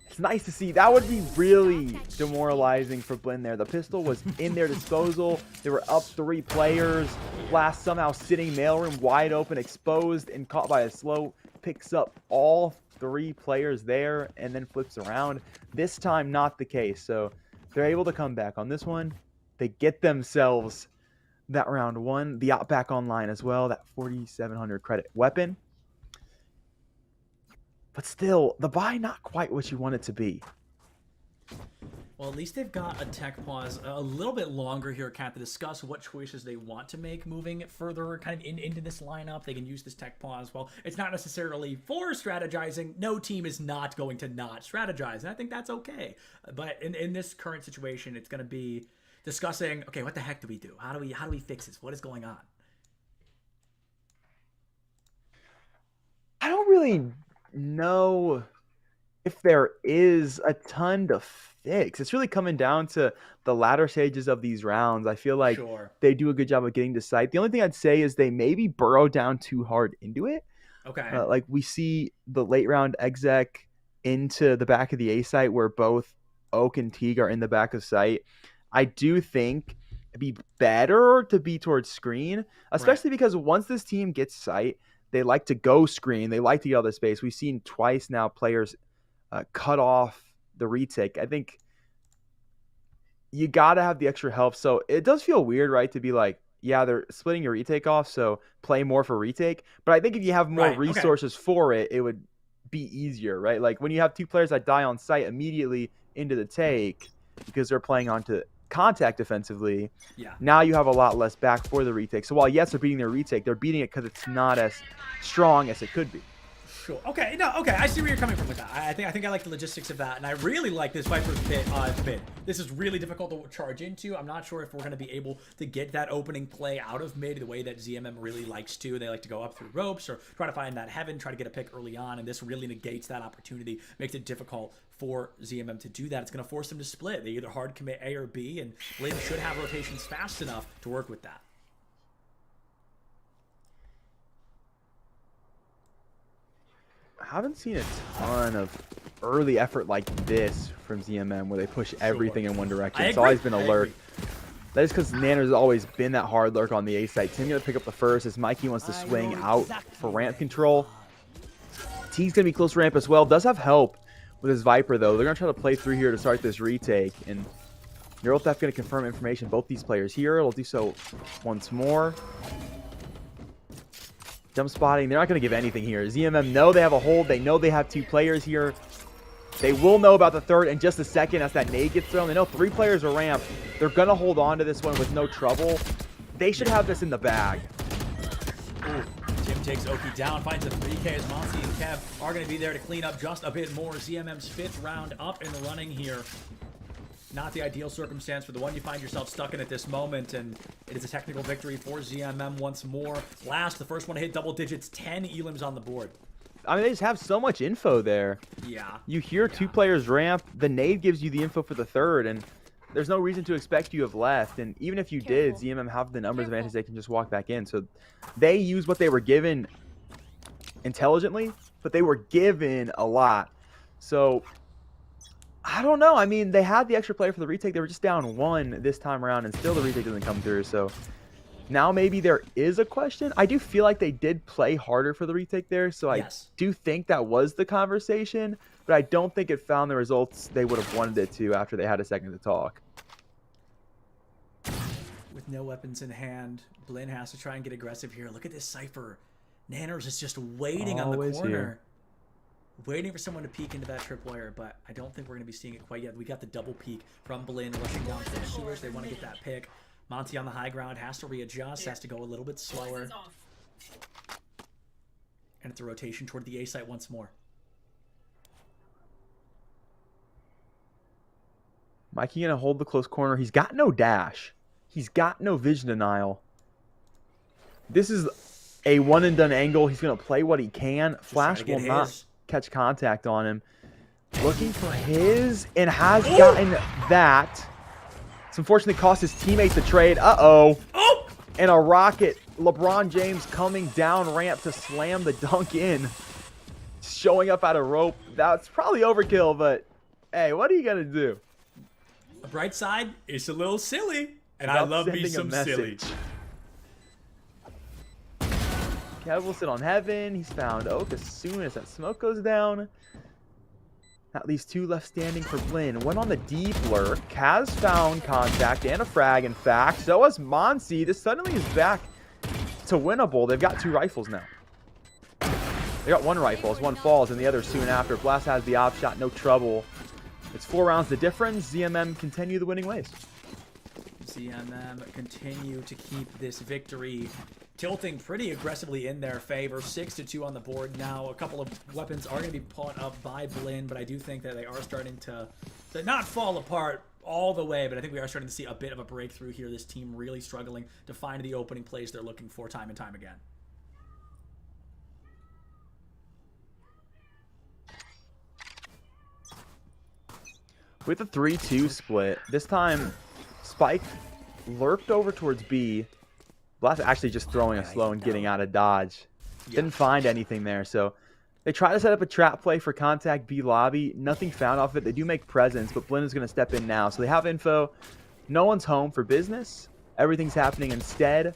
It's nice to see. That would be really demoralizing for Blinn there. The pistol was in their disposal. They were up 3 players. Blast somehow sitting mailroom wide open, exposed, and caught by a slow. Picks up all 3 players there and then flips around. This time, not the case. So they're able to come back on this one. They get themselves that round 1. The op back online as well. That 4,700 credit weapon. But still, the buy not quite what you want it to be. Well, at least they've got a tech pause a little bit longer here, Kat, to discuss what choices they want to make moving further kind of into this lineup. They can use this tech pause. Well, it's not necessarily for strategizing. No team is not going to not strategize, and I think that's okay. But in this current situation, it's going to be discussing, okay, what the heck do we do? How do we fix this? What is going on? I don't really know if there is a ton to fix. It's really coming down to the latter stages of these rounds. I feel like they do a good job of getting to site. The only thing I'd say is they maybe burrow down too hard into it. Okay. Like we see the late round exec into the back of the A site where both Oak and Teague are in the back of site. I do think it'd be better to be towards screen, especially because once this team gets site, they like to go screen. They like to get all the space. We've seen twice now players cut off the retake. I think you got to have the extra help. So it does feel weird, right, to be like, yeah, they're splitting your retake off, so play more for retake. But I think if you have more resources for it, it would be easier, right? Like when you have 2 players that die on site immediately into the take because they're playing onto contact defensively, now you have a lot less back for the retake. So while yes, they're beating their retake, they're beating it because it's not as strong as it could be. Sure. Okay. No. Okay. I see where you're coming from with that. I think I like the logistics of that, and I really like this Viper's mid. This is really difficult to charge into. I'm not sure if we're going to be able to get that opening play out of mid the way that ZMM really likes to. They like to go up through ropes or try to find that heaven, try to get a pick early on, and this really negates that opportunity, makes it difficult for ZMM to do that. It's going to force them to split. They either hard commit A or B, and Blinn should have rotations fast enough to work with that. I haven't seen a ton of early effort like this from ZMM where they push everything in one direction. It's always been a lurk. That is because Nanner's always been that hard lurk on the A site. Tim going to pick up the first as Mikey wants to swing out for ramp control. T's going to be close to ramp as well. Does have help with his Viper, though. They're going to try to play through here to start this retake. And NeuroTheft going to confirm information. Both these players here. It'll do so once more. Jump spotting. They're not going to give anything here. ZMM know they have a hold. They know they have 2 players here. They will know about the third in just a second as that nade gets thrown. They know 3 players are ramped. They're going to hold on to this one with no trouble. They should have this in the bag. Ooh. Tim takes Oki down, finds a 3K as Monty and Kev are going to be there to clean up just a bit more. ZMM's 5th round up in the running here. Not the ideal circumstance for the one you find yourself stuck in at this moment, and it is a technical victory for ZMM once more. Last, the first one to hit double digits, 10 elims on the board. I mean, they just have so much info there. Yeah. You hear 2 players ramp, the nade gives you the info for the third, and there's no reason to expect you have left. And even if you did, ZMM have the numbers advantage, they can just walk back in. So they use what they were given intelligently, but they were given a lot. So I don't know. I mean, they had the extra player for the retake. They were just down 1 this time around, and still the retake doesn't come through. So now maybe there is a question. I do feel like they did play harder for the retake there, so I do think that was the conversation, but I don't think it found the results they would have wanted it to after they had a second to talk. With no weapons in hand, Blinn has to try and get aggressive here. Look at this Cypher. Nanners is just waiting on the corner. Here. Waiting for someone to peek into that tripwire, but I don't think we're going to be seeing it quite yet. We got the double peek from Blinn rushing down to the sewers. They want to get that pick. Monty on the high ground has to readjust, has to go a little bit slower. And it's a rotation toward the A site once more. Mikey going to hold the close corner. He's got no dash. He's got no vision denial. This is a one-and-done angle. He's going to play what he can. Flash will not catch contact on him. Looking for his, and has gotten that. It's unfortunately cost his teammates the trade. Uh-oh. And a rocket. LeBron James coming down ramp to slam the dunk in. Showing up out of rope. That's probably overkill, but hey, what are you going to do? The bright side, it's a little silly. And I love me some silly. Kev will sit on heaven. He's found Oak as soon as that smoke goes down. At least 2 left standing for Blinn. One on the deep lurk. Has found contact and a frag, in fact. So has Monsi. This suddenly is back to winnable. They've got 2 rifles now. They got 1 rifle as one falls and the other soon after. Blast has the op shot, no trouble. It's 4 rounds the difference. ZMM continue the winning ways. ZMM continue to keep this victory tilting pretty aggressively in their favor. 6-2 on the board now. A couple of weapons are going to be put up by Blinn, but I do think that they are starting to not fall apart all the way, but I think we are starting to see a bit of a breakthrough here. This team really struggling to find the opening plays they're looking for time and time again. With a 3-2 split, this time Spike lurked over towards B. Blast actually just throwing a slow and getting out of dodge. Didn't find anything there, so they try to set up a trap play for contact B lobby. Nothing found off it. They do make presence, but Blinn is going to step in now. So they have info. No one's home for business. Everything's happening instead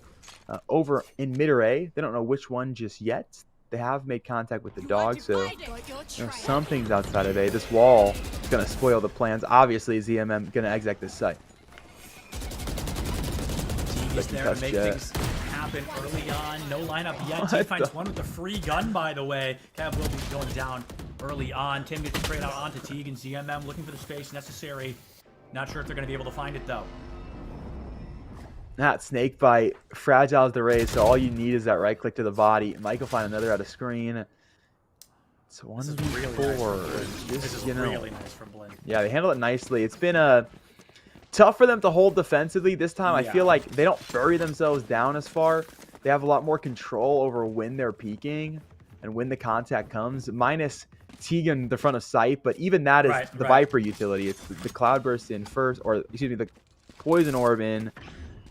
over in mid-array. They don't know which one just yet. They have made contact with the dog, so something's outside of A. This wall is going to spoil the plans. Obviously, ZMM going to exec this site. He's there to make things happen early on. No lineup yet. T finds one with the free gun, by the way. Kev will be going down early on. Tim gets the trade out onto Teague, and ZMM looking for the space necessary. Not sure if they're going to be able to find it, though. That snake bite, fragile as the raise, so all you need is that right click to the body. Mike will find another out of screen. It's This is really nice from 1v4. Blinn. This is you know, really nice from Blinn. yeah, they handle it nicely. It's been tough for them to hold defensively this time. I feel Yeah. like they don't bury themselves down as far. They have a lot more control over when they're peeking and when the contact comes, minus Tegan the front of sight, but even that is Right, the right. Viper utility. It's the Cloudburst in first, or excuse me, the Poison Orb in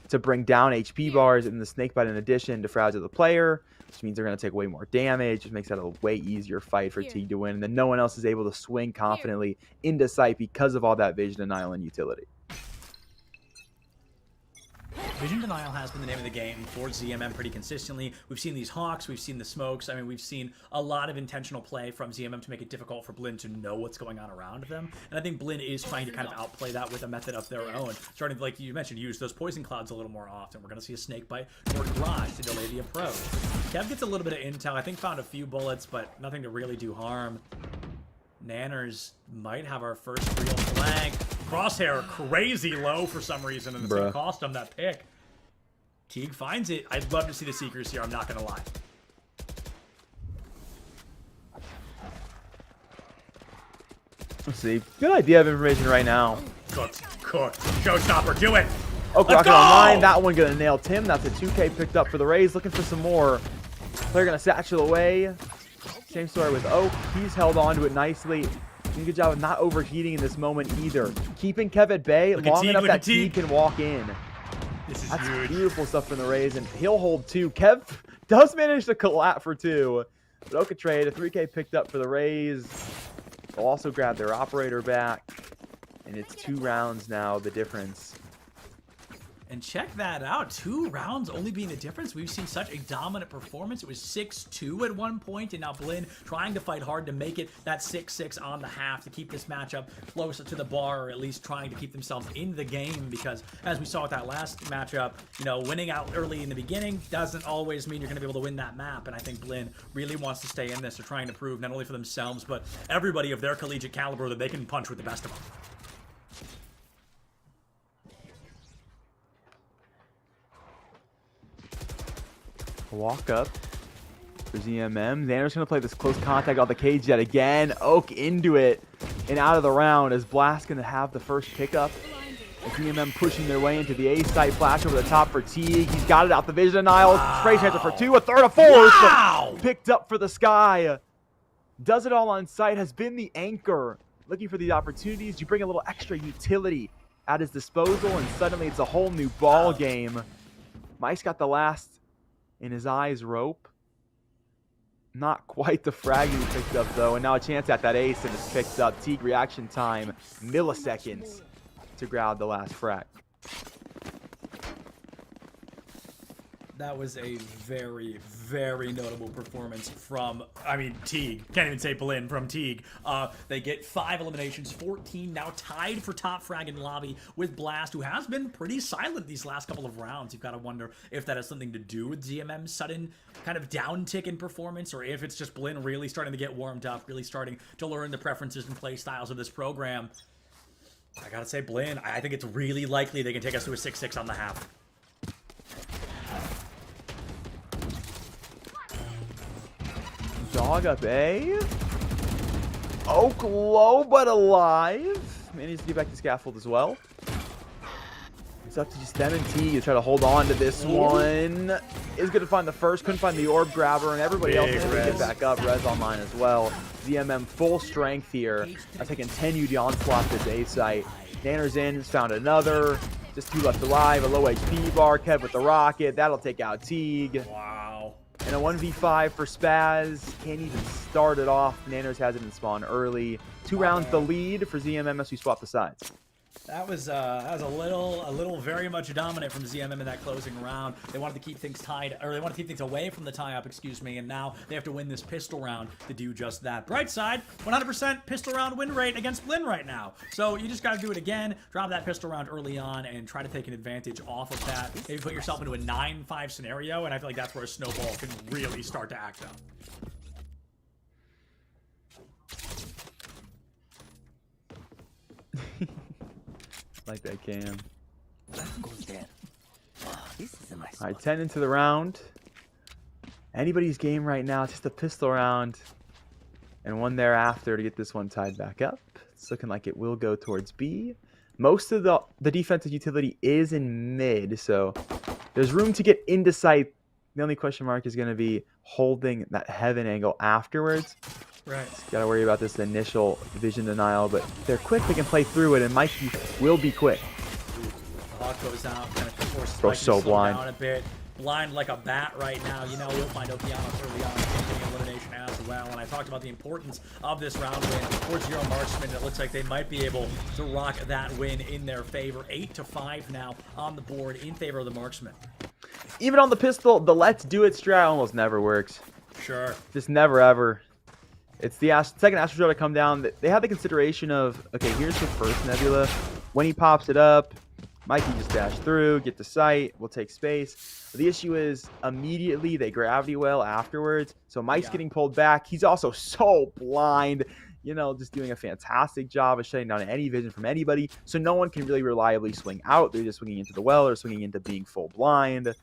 to bring down HP bars, and the Snakebite in addition to fragile the player, which means they're going to take way more damage. It makes that a way easier fight for Here. Teague to win, and then no one else is able to swing confidently into sight because of all that vision denial and utility. Vision denial has been the name of the game for ZMM pretty consistently. We've seen these hawks, we've seen the smokes. I mean, we've seen a lot of intentional play from ZMM to make it difficult for Blinn to know what's going on around them. And I think Blinn is trying to kind of outplay that with a method of their own. Starting, like you mentioned, use those poison clouds a little more often. We're going to see a snake bite toward Garage to delay the approach. Kev gets a little bit of intel. I think found a few bullets, but nothing to really do harm. Nanners might have our first real flag. Crosshair crazy low for some reason, and it's going to cost him that pick. Teague finds it. I'd love to see the Seekers here, I'm not going to lie. Let's see. Good idea of information right now. Cooked. Showstopper, do it. Oh, Let's Rocket online. go! That one gonna nail Tim. That's a 2K picked up for the Rays. Looking for some more. Player gonna satchel away. Same story with Oak. He's held on to it nicely. Doing a good job of not overheating in this moment either. Keeping Kev at bay Look at long Teague, enough look that at Teague. Teague can walk in. This is That's huge. beautiful stuff from the Rays, and he'll hold two. Kev does manage to collapse for two. But Okatrade, a 3K picked up for the Rays. They'll also grab their operator back. And it's 2 rounds now, the difference. And check that out. 2 rounds only being the difference. We've seen such a dominant performance. It was 6-2 at one point, and now Blinn trying to fight hard to make it that 6-6 on the half to keep this matchup closer to the bar, or at least trying to keep themselves in the game, because as we saw with that last matchup, you know, winning out early in the beginning doesn't always mean you're going to be able to win that map, and I think Blinn really wants to stay in this. They're trying to prove not only for themselves, but everybody of their collegiate caliber that they can punch with the best of them. Walk up for ZMM. Xander's going to play this close contact on the cage yet again. Oak into it and out of the round as Blast going to have the first pickup. And ZMM pushing their way into the A site. Flash over the top for Teague. He's got it out the vision denial. Spray transfer for 2, a third, a fourth. Wow! Picked up for the sky. Does it all on site. Has been the anchor. Looking for these opportunities. You bring a little extra utility at his disposal, and suddenly it's a whole new ball game. Mike's got the last in his eyes rope. Not quite the frag he picked up though, and now a chance at that ace, and it's picked up. Teague reaction time, milliseconds to grab the last frag. That was a very, very notable performance from, I mean, Teague. Can't even say Blinn, from Teague. They get 5 eliminations, 14 now tied for top frag in lobby with Blast, who has been pretty silent these last couple of rounds. You've got to wonder if that has something to do with ZMM's sudden kind of downtick in performance, or if it's just Blinn really starting to get warmed up, really starting to learn the preferences and play styles of this program. I gotta say, Blinn, I think it's really likely they can take us to a 6-6 on the half. Dog up A. Oak low but alive. Manages to get back to scaffold as well. It's up to just them and T to try to hold on to this one. Is going to find the first. Couldn't find the orb grabber, and everybody else is going to get back up. Res online as well. ZMM full strength here as they continue the onslaught to this A site. Nanner's in. Has found another. Just 2 left alive. A low HP bar. Kev with the rocket. That'll take out Teague. Wow. And a 1v5 for Spaz. Can't even start it off. Nanners has it in spawn early. 2 rounds the lead for ZMM as we swap the sides. That was a little very much dominant from ZMM in that closing round. They wanted to keep things tied, or they wanted to keep things away from the tie-up, excuse me, and now they have to win this pistol round to do just that. Bright side, 100% pistol round win rate against Blinn right now. So you just got to do it again, drop that pistol round early on, and try to take an advantage off of that. Maybe put yourself into a 9-5 scenario, and I feel like that's where a snowball can really start to act out. Like that cam. Goes there. Oh, this is a nice All right, 10 into the round. Anybody's game right now. Just a pistol round. and one thereafter to get this one tied back up. It's looking like it will go towards B. Most of the defensive utility is in mid, so there's room to get into sight. The only question mark is going to be holding that heaven angle afterwards. Right. Got to worry about this initial vision denial, but if they're quick, they can play through it, and Mikey will be quick. Hawk goes out, kind of forces Bro, Mikey to so slow blind. down a bit. Blind like a bat right now. You know, we'll find Okeanos early on getting elimination as well. And I talked about the importance of this round win for Zero Marksman. It looks like they might be able to rock that win in their favor. 8-5 now on the board in favor of the Marksman. Even on the pistol, the let's do it strat almost never works. Sure. Just never, ever. It's the second Astro to come down. They have the consideration of, okay, here's the first Nebula. When he pops it up, Mikey just dash through, get the sight, we'll take space. The issue is immediately they gravity well afterwards. So Mike's getting pulled back. He's also so blind, you know, just doing a fantastic job of shutting down any vision from anybody. So no one can really reliably swing out. They're just swinging into the well or swinging into being full blind.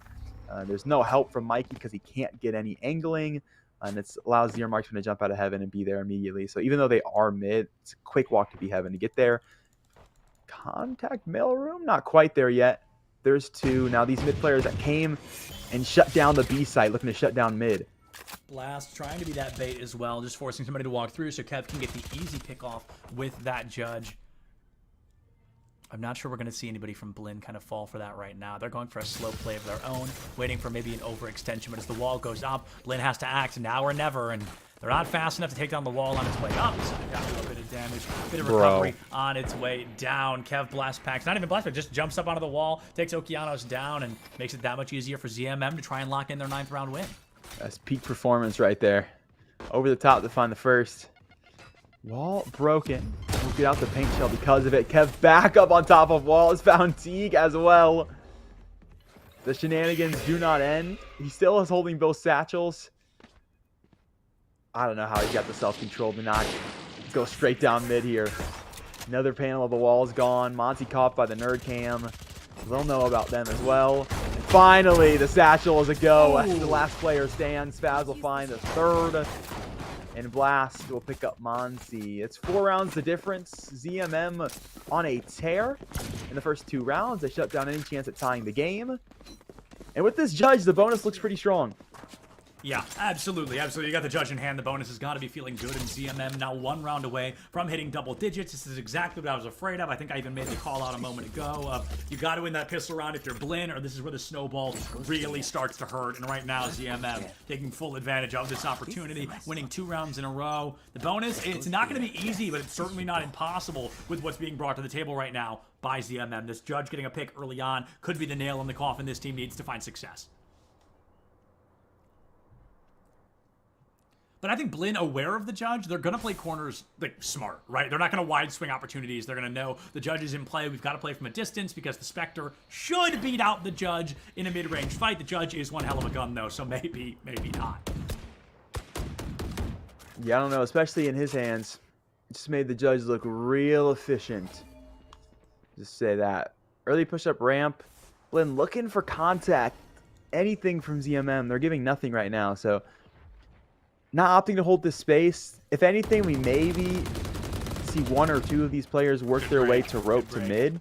There's no help from Mikey because he can't get any angling. And it allows Zero Marksman to jump out of heaven and be there immediately. So even though they are mid, it's a quick walk to be heaven to get there. Contact mailroom, not quite there yet. There's two. Now these mid players that came and shut down the B site, looking to shut down mid. Blast trying to be that bait as well, just forcing somebody to walk through so Kev can get the easy pick off with that judge. I'm not sure we're going to see anybody from Blinn kind of fall for that right now. They're going for a slow play of their own, waiting for maybe an overextension. But as the wall goes up, Blinn has to act now or never. And they're not fast enough to take down the wall on its way up. So they got a little bit of damage, a bit of recovery on its way down. Kev blast packs, not even blast pack, just jumps up onto the wall, takes Okeanos down, and makes it that much easier for ZMM to try and lock in their 9th round win. That's peak performance right there. Over the top to find the first. Wall broken. We'll get out the paint shell because of it. Kev back up on top of wall. Has found Teague as well. The shenanigans do not end. He still is holding both satchels. I don't know how he got the self-control to not go straight down mid here. Another panel of the wall is gone. Monty caught by the nerd cam. They'll know about them as well. And finally, the satchel is a go. As the last player stands, Spaz will find the third. And Blast will pick up Monty. It's 4 rounds the difference. ZMM on a tear in the first 2 rounds. They shut down any chance at tying the game. And with this judge, the bonus looks pretty strong. Yeah, absolutely, absolutely. You got the judge in hand. The bonus has got to be feeling good in ZMM. Now 1 round away from hitting double digits. This is exactly what I was afraid of. I think I even made the call out a moment ago. You got to win that pistol round if you're Blinn, or this is where the snowball really starts to hurt. And right now, ZMM taking full advantage of this opportunity, winning 2 rounds in a row. The bonus, it's not going to be easy, but it's certainly not impossible with what's being brought to the table right now by ZMM. This judge getting a pick early on could be the nail in the coffin this team needs to find success. But I think Blinn, aware of the judge, they're going to play corners like smart, right? They're not going to wide swing opportunities. They're going to know the judge is in play. We've got to play from a distance because the Spectre should beat out the judge in a mid-range fight. The judge is one hell of a gun, though, so maybe not. Yeah, I don't know, especially in his hands. It just made the judge look real efficient. Just say that. Early push-up ramp. Blinn looking for contact. Anything from ZMM. They're giving nothing right now, so not opting to hold this space. If anything, we maybe see 1 or 2 of these players work their way to rope to mid.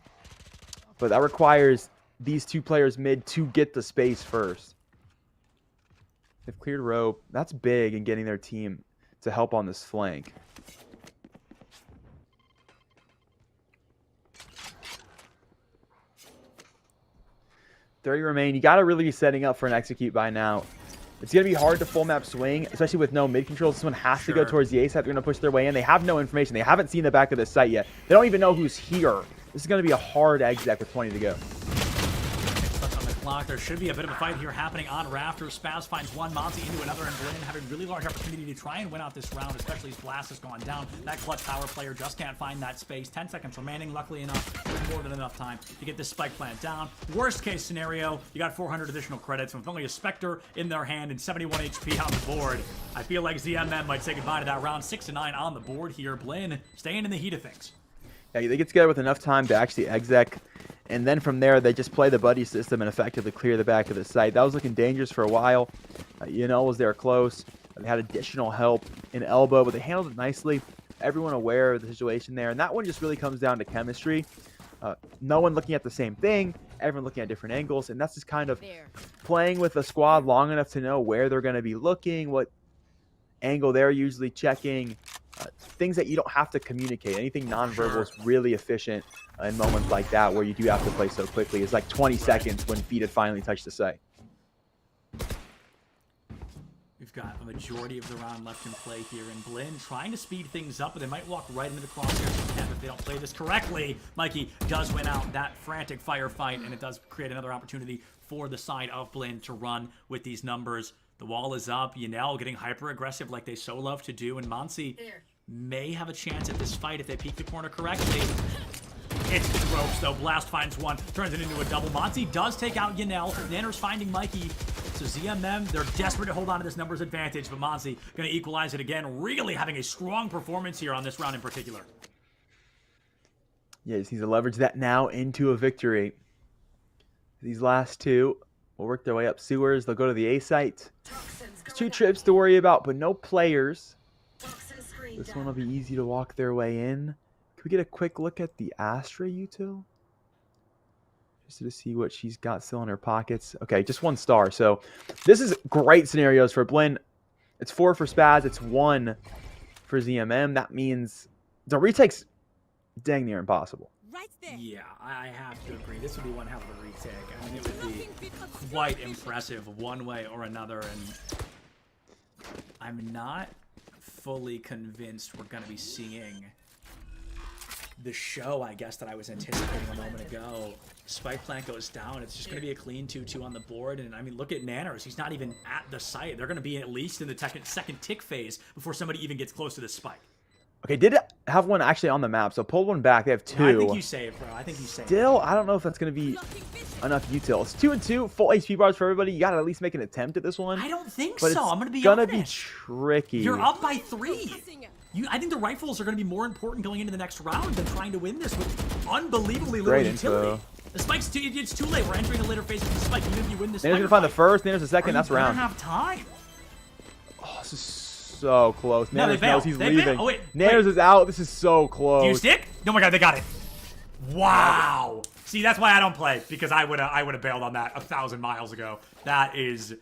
But that requires these 2 players mid to get the space first. They've cleared rope. That's big in getting their team to help on this flank. $30 remain. You got to really be setting up for an execute by now. It's going to be hard to full map swing, especially with no mid control. This one has to go towards the A site. They're going to push their way in. They have no information. They haven't seen the back of the site yet. They don't even know who's here. This is going to be a hard exec with 20 to go. There should be a bit of a fight here happening on Rafters. Spaz finds one, Monty into another, and Blinn having a really large opportunity to try and win out this round, especially as Blast has gone down. That clutch power player just can't find that space. 10 seconds remaining, luckily enough, with more than enough time to get this spike plant down. Worst case scenario, you got 400 additional credits, and with only a Spectre in their hand and 71 HP on the board, I feel like ZMM might say goodbye to that round. 6-9 on the board here. Blinn staying in the heat of things. Yeah, they get together with enough time to actually exec. And then from there, they just play the buddy system and effectively clear the back of the site. That was looking dangerous for a while. Was there close. They had additional help in elbow, but they handled it nicely. Everyone aware of the situation there. And that one just really comes down to chemistry. No one looking at the same thing, everyone looking at different angles. And that's just kind of playing with a squad long enough to know where they're going to be looking, what angle they're usually checking. Things that you don't have to communicate. Anything nonverbal is really efficient in moments like that where you do have to play so quickly. It's like 20 seconds when feet had finally touched the site. We've got a majority of the round left in play here, and Blinn trying to speed things up, but they might walk right into the crosshairs of Kev if they don't play this correctly. Mikey does win out that frantic firefight, and it does create another opportunity for the side of Blinn to run with these numbers. The wall is up. Yanel getting hyper-aggressive like they so love to do, and Monsi may have a chance at this fight if they peek the corner correctly. It's the ropes, though. Blast finds one, turns it into a double. Monsi does take out Yanel. Nanner's finding Mikey. So ZMM, they're desperate to hold on to this numbers advantage, but Monsi going to equalize it again. Really having a strong performance here on this round in particular. Yeah, just needs to leverage that now into a victory. These last two will work their way up sewers. They'll go to the A site. There's 2 trips to worry about, but no players. This one will be easy to walk their way in. Can we get a quick look at the Astra util? Just to see what she's got still in her pockets. Okay, just 1 star. So this is great scenarios for Blinn. It's 4 for Spaz. It's 1 for ZMM. That means the retake's dang near impossible. Right there. Yeah, I have to agree. This would be one hell of a retake. I mean, it would be quite impressive one way or another, and I'm not fully convinced we're going to be seeing the show, I guess, that I was anticipating a moment ago. Spike plant goes down. It's just going to be a clean 2-2 on the board. And, I mean, look at Nanners. He's not even at the site. They're going to be at least in the second tick phase before somebody even gets close to the spike. Okay, did have one actually on the map, so pulled one back. They have 2. I think you saved, bro. I think you saved. Still, I don't know if that's going to be enough util. It's 2 and 2, full HP bars for everybody. You got to at least make an attempt at this one. I don't think but so. It's I'm going to be gonna honest. be tricky. You're up by 3. I think the rifles are going to be more important going into the next round than trying to win this with unbelievably little utility. Info. The spike's it's too late. We're entering a later phase of the spike. Even if you win this, Nanner's gonna find the first. Nanner's the second. That's round. Have time. Oh, this is so close. No, Nanners knows he's they leaving. bail. Oh, wait, Nanners is out. This is so close. Do you stick? Oh my god, they got it. Wow. See, that's why I don't play, because I would have bailed on that 1,000 miles ago. That is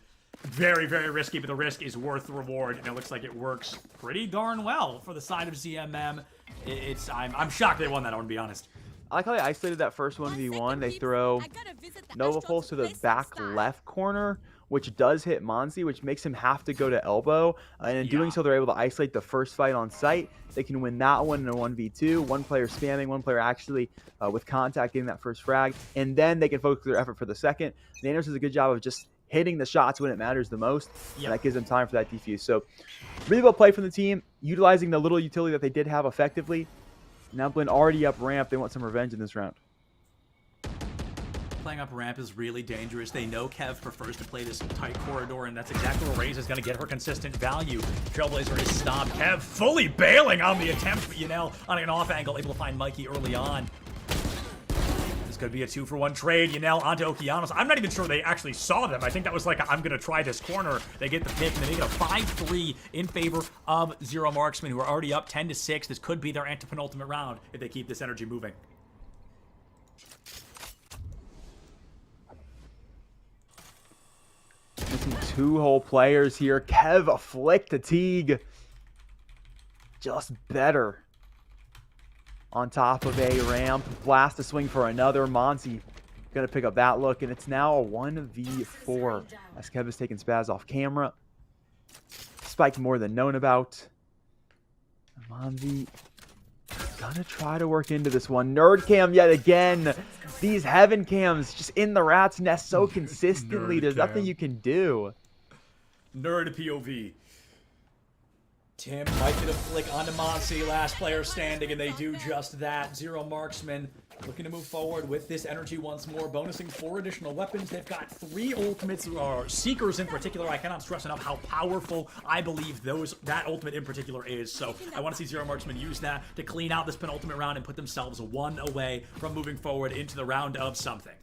very, very risky, but the risk is worth the reward, and it looks like it works pretty darn well for the side of ZMM. I'm shocked they won that, I want to be honest. I like how they isolated that first 1v1. They throw Nova Pulse to the back left corner, which does hit Monsi, which makes him have to go to elbow. And in doing so, they're able to isolate the first fight on site. They can win that one in a 1v2. One player spamming, one player actually with contact getting that first frag. And then they can focus their effort for the second. Nanners does a good job of just hitting the shots when it matters the most. And that gives them time for that defuse. So really well played from the team, utilizing the little utility that they did have effectively. Now Blinn already up ramp. They want some revenge in this round. Playing up ramp is really dangerous. They know Kev prefers to play this tight corridor, and that's exactly where Raze is going to get her consistent value. Trailblazer is stopped. Kev fully bailing on the attempt, but Yanel on an off angle, able to find Mikey early on. This could be a 2-for-1 trade. Yanel onto Okeanos. I'm not even sure they actually saw them. I think that was like, I'm going to try this corner. They get the pick, and they make it a 5-3 in favor of Zero Marksman, who are already up 10-6. This could be their antepenultimate round if they keep this energy moving. Missing 2 whole players here. Kev a flick to Teague. Just better. On top of a ramp. Blast to swing for another. Monsi gonna pick up that look, and it's now a 1v4 as Kev is taking Spaz off camera. Spike more than known about. Monsi gonna try to work into this one. Nerd cam yet again. These heaven cams just in the rat's nest so consistently. There's nothing you can do. Nerd POV. Tim might get a flick onto Monsi, last player standing, and they do just that. Zero Marksman looking to move forward with this energy once more, bonusing 4 additional weapons. They've got 3 ultimates, or Seekers in particular. I cannot stress enough how powerful I believe that ultimate in particular is. So I want to see Zero Marksman use that to clean out this penultimate round and put themselves 1 away from moving forward into the round of something.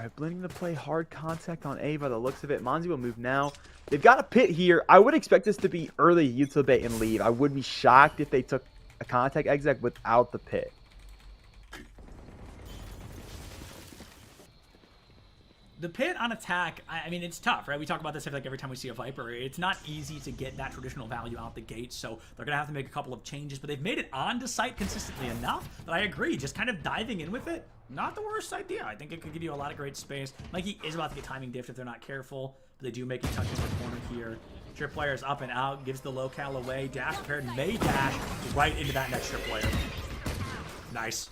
right, Blinn to play hard contact on A by the looks of it. Monzi will move now. They've got a pit here. I would expect this to be early util bait and leave. I would be shocked if they took a contact exec without the pit. The pit on attack, I mean, it's tough, right? We talk about this like every time we see a Viper. It's not easy to get that traditional value out the gate, so they're going to have to make a couple of changes, but they've made it onto site consistently enough that I agree. Just kind of diving in with it, not the worst idea. I think it could give you a lot of great space. Mikey is about to get timing diffed if they're not careful, but they do make it touch in the corner here. Trip player's up and out, gives the locale away. Dash prepared, may dash right into that next trip player. Nice.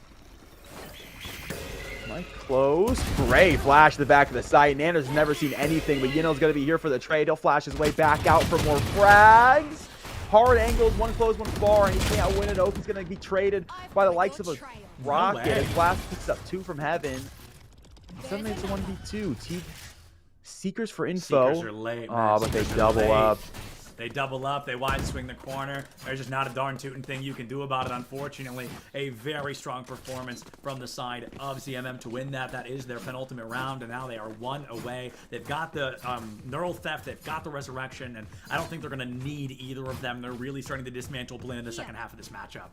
Mike close. Great flash to the back of the site. Nando's never seen anything, but Yinno's going to be here for the trade. He'll flash his way back out for more frags. Hard angles, one close, one far, and he can't win it. Oak is going to be traded by the likes of a rocket. way. His blast picks up 2 from heaven. Suddenly it's a 1v2. Seekers for info. Seekers are late, man. Oh, but they Seekers are double late. up. They double up, they wide swing the corner. There's just not a darn tootin' thing you can do about it, unfortunately. A very strong performance from the side of ZMM to win that. That is their penultimate round, and now they are 1 away. They've got the Neural Theft, they've got the Resurrection, and I don't think they're going to need either of them. They're really starting to dismantle Blinn in the second half of this matchup.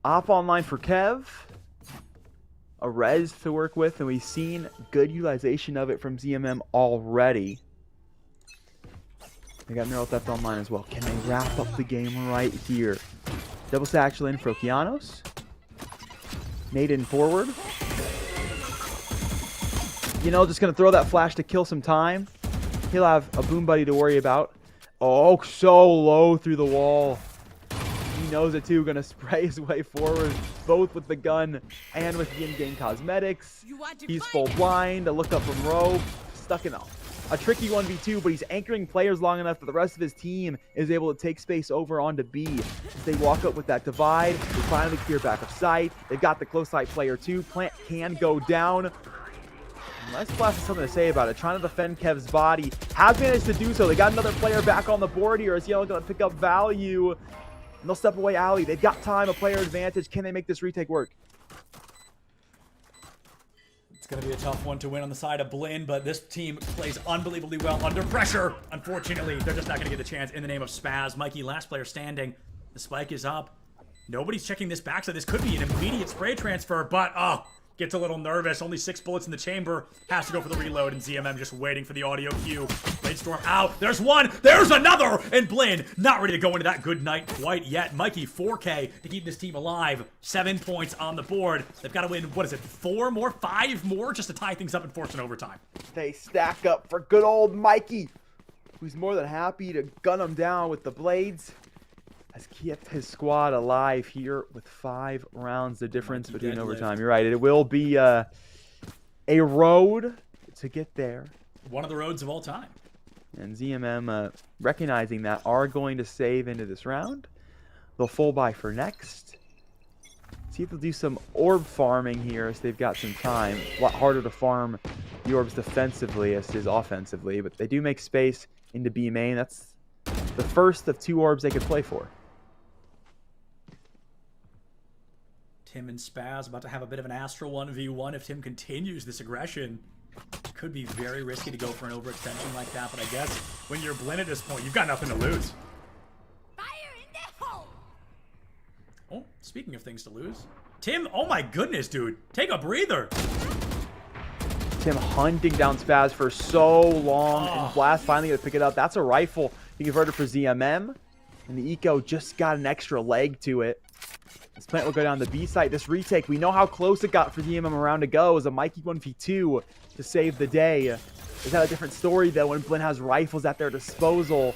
Op online for Kev. A res to work with, and we've seen good utilization of it from ZMM already. They got Neural Theft online as well. Can they wrap up the game right here? Double satchel in for Okeanos. Nade in forward. Just going to throw that flash to kill some time. He'll have a Boom Buddy to worry about. Oh, so low through the wall. He knows it too, gonna spray his way forward, both with the gun and with the in-game cosmetics. He's full blind, a look up from Rogue, stuck in a tricky 1v2, but he's anchoring players long enough that the rest of his team is able to take space over onto B. As they walk up with that divide, they finally clear back of sight. They've got the close sight player too. Plant can go down. Unless Flash has something to say about it, trying to defend Kev's body, has managed to do so. They got another player back on the board here as Yellow gonna pick up value. And they'll step away alley. They've got time, a player advantage. Can they make this retake work? It's going to be a tough one to win on the side of Blinn, but this team plays unbelievably well under pressure. Unfortunately, they're just not going to get the chance in the name of Spaz. Mikey, last player standing. The spike is up. Nobody's checking this back, so this could be an immediate spray transfer, but, gets a little nervous. Only 6 bullets in the chamber. Has to go for the reload, and ZMM just waiting for the audio cue. Blaidstorm out. There's one. There's another. And Blinn not ready to go into that good night quite yet. Mikey, 4K to keep this team alive. 7 points on the board. They've got to win, 4 more? 5 more just to tie things up and force an overtime. They stack up for good old Mikey, who's more than happy to gun them down with the blades. Has kept his squad alive here with 5 rounds. The difference between overtime. You're right. It will be a road to get there. One of the roads of all time. And ZMM, recognizing that, are going to save into this round. They'll full buy for next. See if they'll do some orb farming here as they've got some time. A lot harder to farm the orbs defensively as it is offensively. But they do make space into B main. That's the first of 2 orbs they could play for. Tim and Spaz about to have a bit of an Astral 1v1 if Tim continues this aggression. Could be very risky to go for an overextension like that, but I guess when you're Blinn at this point, you've got nothing to lose. Fire in the hole! Oh, speaking of things to lose. Tim, oh my goodness, dude. Take a breather. Tim hunting down Spaz for so long, and Blast finally going to pick it up. That's a rifle being converted for ZMM, and the Eco just got an extra leg to it. This plant will go down the B site. This retake, we know how close it got for ZMM a round ago. It was a Mikey 1v2 to save the day. It's had a different story, though, when Blinn has rifles at their disposal.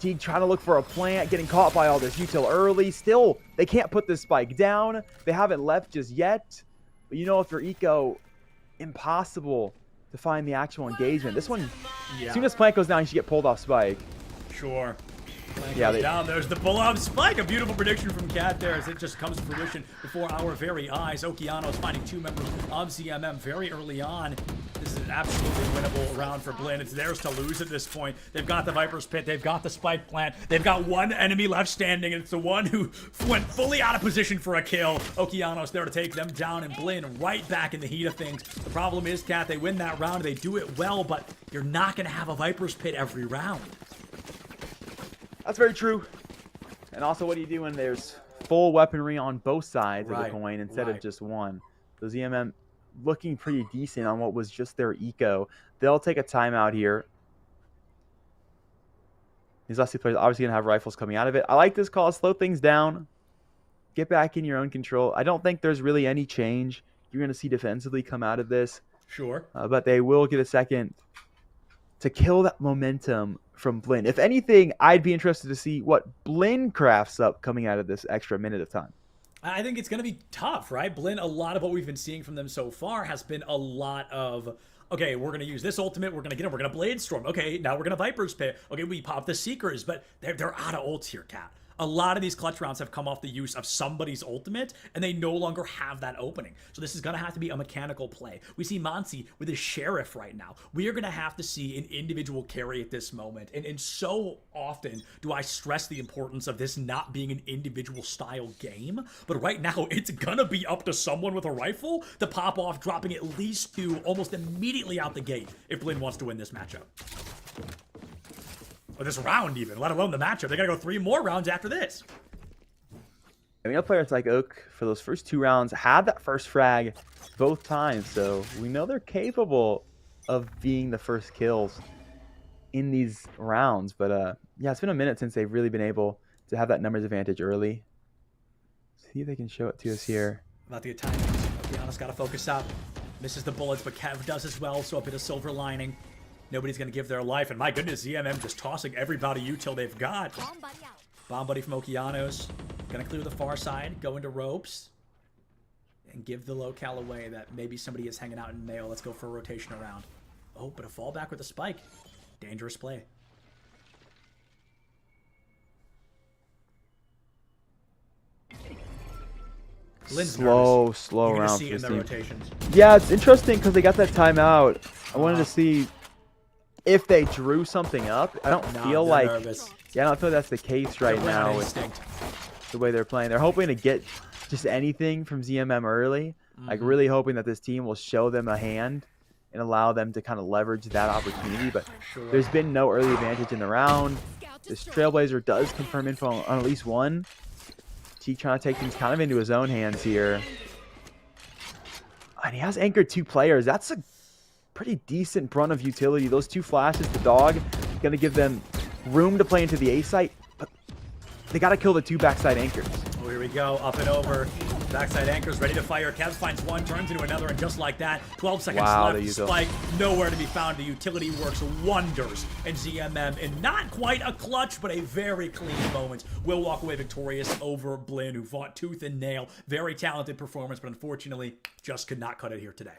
Teague trying to look for a plant, getting caught by all this util early. Still, they can't put this spike down. They haven't left just yet. But if you're Eco, impossible to find the actual engagement. This one, as soon as plant goes down, you should get pulled off spike. Sure. Yeah, Down there's the pull-up spike. A beautiful prediction from Cat there as it just comes to fruition before our very eyes. Okeanos finding 2 members of ZMM very early on. This is an absolutely winnable round for Blinn. It's theirs to lose at this point. They've got the Viper's Pit. They've got the spike plant. They've got one enemy left standing, and it's the one who went fully out of position for a kill. Okeanos there to take them down, and Blinn right back in the heat of things. The problem is, Cat, they win that round. They do it well, but you're not going to have a Viper's Pit every round. That's very true. And also, what do you do when there's full weaponry on both sides of the coin instead of just one? So ZMM looking pretty decent on what was just their eco. They'll take a timeout here. These last 2 players obviously going to have rifles coming out of it. I like this call. Slow things down. Get back in your own control. I don't think there's really any change you're going to see defensively come out of this. Sure. But they will get a second to kill that momentum from Blinn. If anything, I'd be interested to see what Blinn crafts up coming out of this extra minute of time. I think it's going to be tough, right? Blinn, a lot of what we've been seeing from them so far has been a lot of, okay, we're going to use this ultimate, we're going to get him, we're going to Blade Storm. Okay, now we're going to Viper's Pit. Okay, we pop the Seekers, but they're out of ults here, Cat. A lot of these clutch rounds have come off the use of somebody's ultimate, and they no longer have that opening. So this is going to have to be a mechanical play. We see Monsi with his Sheriff right now. We are going to have to see an individual carry at this moment. And so often do I stress the importance of this not being an individual style game. But right now, it's going to be up to someone with a rifle to pop off, dropping at least 2 almost immediately out the gate if Blinn wants to win this matchup. Or this round even, let alone the matchup. They gotta go 3 more rounds after this. And we know players like Oak for those first 2 rounds had that first frag both times, so we know they're capable of being the first kills in these rounds. But yeah, it's been a minute since they've really been able to have that numbers advantage early. See if they can show it to us here. About to get time. Okeanos gotta focus up. Misses the bullets, but Kev does as well, so a bit of silver lining. Nobody's going to give their life. And my goodness, ZMM just tossing everybody util they've got. Bomb buddy out. Bomb buddy from Okeanos. Going to clear the far side, go into ropes, and give the locale away that maybe somebody is hanging out in mail. Let's go for a rotation around. Oh, but a fallback with a spike. Dangerous play. Lynn's slow nervous. You're gonna round see for in this the team. rotations. Yeah, it's interesting because they got that timeout. I wanted to see if they drew something up. I don't feel they're like nervous. Yeah, I don't feel that's the case right They're now playing on with instinct. the way they're playing. They're hoping to get just anything from ZMM early. Like really hoping that this team will show them a hand and allow them to kind of leverage that opportunity. But there's been no early advantage in the round. This Trailblazer does confirm info on at least one. T trying to take things kind of into his own hands here. And he has anchored 2 players. That's a pretty decent brunt of utility. Those 2 flashes, the dog, going to give them room to play into the A site, but they got to kill the 2 backside anchors. Oh, here we go. Up and over. Backside anchors ready to fire. Kev finds one, turns into another, and just like that, 12 seconds left. Spike nowhere to be found. The utility works wonders. And ZMM, in not quite a clutch, but a very clean moment, will walk away victorious over Blinn, who fought tooth and nail. Very talented performance, but unfortunately, just could not cut it here today.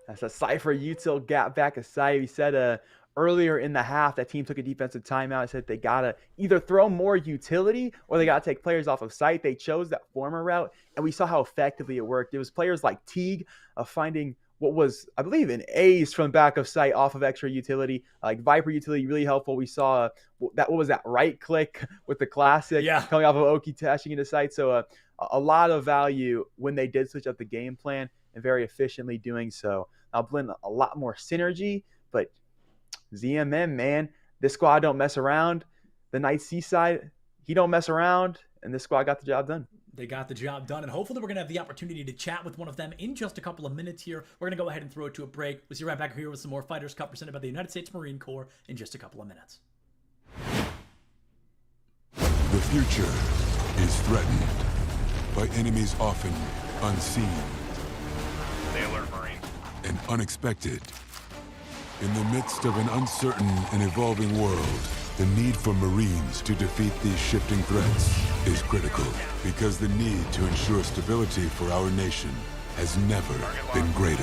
That's a Cypher util gap back aside. We said earlier in the half that team took a defensive timeout. I said they gotta either throw more utility or they gotta take players off of site. They chose that former route, and we saw how effectively it worked. It was players like Teague finding what was, I believe, an ace from back of site off of extra utility. Like Viper utility, really helpful. We saw what was that right click with the classic coming off of Oki dashing into site. So a lot of value when they did switch up the game plan and very efficiently doing so. Now Blinn a lot more synergy, but ZMM, man, this squad don't mess around. The Night Seaside, he don't mess around, and this squad got the job done. They got the job done, and hopefully we're going to have the opportunity to chat with one of them in just a couple of minutes here. We're going to go ahead and throw it to a break. We'll see you right back here with some more Fighters Cup presented by the United States Marine Corps in just a couple of minutes. The future is threatened by enemies often unseen They alert Marines. and unexpected. In the midst of an uncertain and evolving world, the need for Marines to defeat these shifting threats is critical, because the need to ensure stability for our nation has never been greater.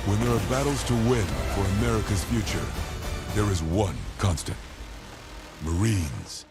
When there are battles to win for America's future, there is one constant: Marines.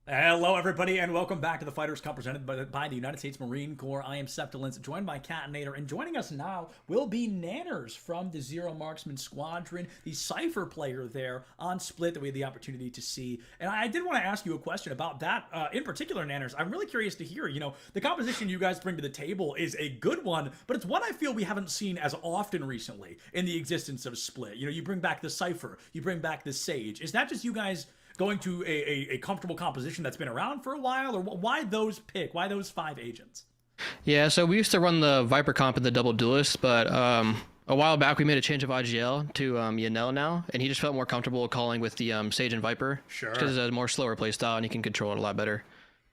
Hello, everybody, and welcome back to the Fighters Cup presented by the United States Marine Corps. I am Septilence, joined by Catinator, and joining us now will be Nanners from the Zero Marksman Squadron, the Cypher player there on Split that we had the opportunity to see. And I did want to ask you a question about that in particular, Nanners. I'm really curious to hear, the composition you guys bring to the table is a good one, but it's one I feel we haven't seen as often recently in the existence of Split. You bring back the Cypher, you bring back the Sage. Is that just you guys going to a comfortable composition that's been around for a while, or why those 5 agents? Yeah, so we used to run the Viper comp and the Double Duelist, but a while back we made a change of IGL to Yanel now, and he just felt more comfortable calling with the Sage and Viper. Sure. Because it's a more slower play style and he can control it a lot better.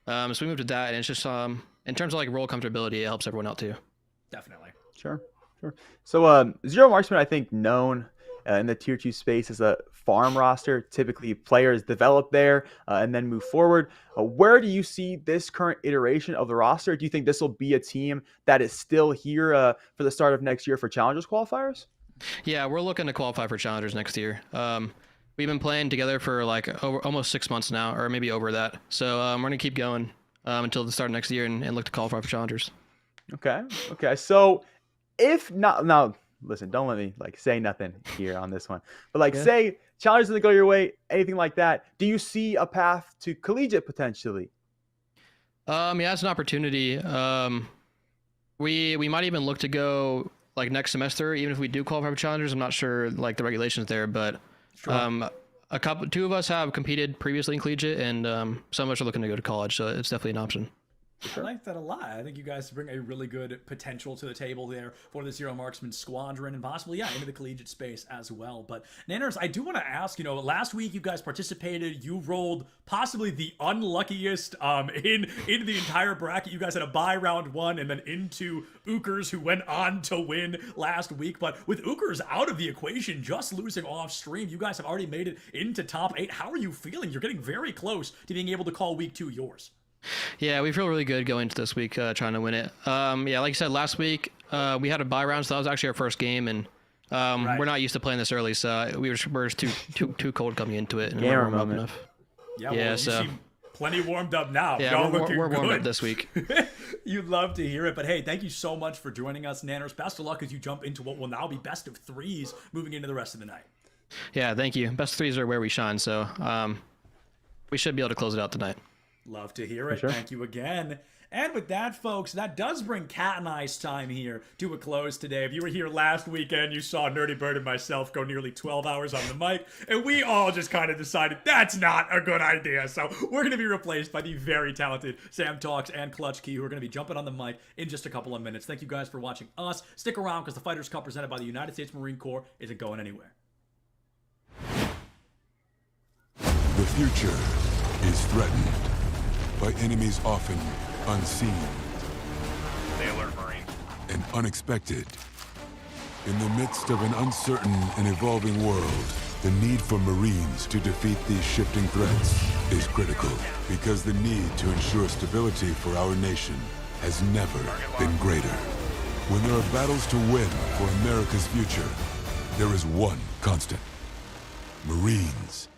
So we moved to that, and it's just in terms of like role comfortability, it helps everyone out too. Definitely. Sure. So Zero Marksman, I think, known in the tier 2 space as a farm roster. Typically players develop there and then move forward. Where do you see this current iteration of the roster? Do you think this will be a team that is still here for the start of next year for Challengers qualifiers? Yeah, we're looking to qualify for Challengers next year. We've been playing together for like almost 6 months now, or maybe over that. So we're going to keep going until the start of next year and look to qualify for Challengers. Okay. So if not, now listen, don't let me say nothing here on this one, but say Challengers doesn't go your way, anything like that, do you see a path to collegiate potentially? Yeah, it's an opportunity. We might even look to go next semester, even if we do qualify for Challengers. I'm not sure the regulations there, but sure. Two of us have competed previously in collegiate, and some of us are looking to go to college, so it's definitely an option. I like that a lot. I think you guys bring a really good potential to the table there for the Zero Marksman Squadron and possibly, into the collegiate space as well. But Nanners, I do want to ask, last week you guys participated. You rolled possibly the unluckiest in the entire bracket. You guys had a bye round 1 and then into Ukers, who went on to win last week. But with Ukers out of the equation, just losing off stream, you guys have already made it into top 8. How are you feeling? You're getting very close to being able to call week 2 yours. Yeah, we feel really good going into this week, trying to win it. Yeah, like you said, last week we had a bye round, so that was actually our first game, and right. We're not used to playing this early, so we're just too cold coming into it, and we weren't warm up enough. Yeah, so you seem plenty warmed up now. Yeah, we're warmed up this week. You'd love to hear it, but hey, thank you so much for joining us, Nanners. Best of luck as you jump into what will now be best of 3s moving into the rest of the night. Yeah, thank you. Best of 3s are where we shine, so we should be able to close it out tonight. Love to hear it. Sure. Thank you again. And with that, folks, that does bring Cat and I's time here to a close today. If you were here last weekend, you saw Nerdy Bird and myself go nearly 12 hours on the mic, and we all just kind of decided that's not a good idea. So we're going to be replaced by the very talented Sam Talks and Clutch Key, who are going to be jumping on the mic in just a couple of minutes. Thank you guys for watching us. Stick around because the Fighters Cup presented by the United States Marine Corps isn't going anywhere. The future is threatened by enemies often unseen. Stay alert, Marines. And unexpected. In the midst of an uncertain and evolving world, the need for Marines to defeat these shifting threats is critical, because the need to ensure stability for our nation has never been greater. When there are battles to win for America's future, there is one constant: Marines.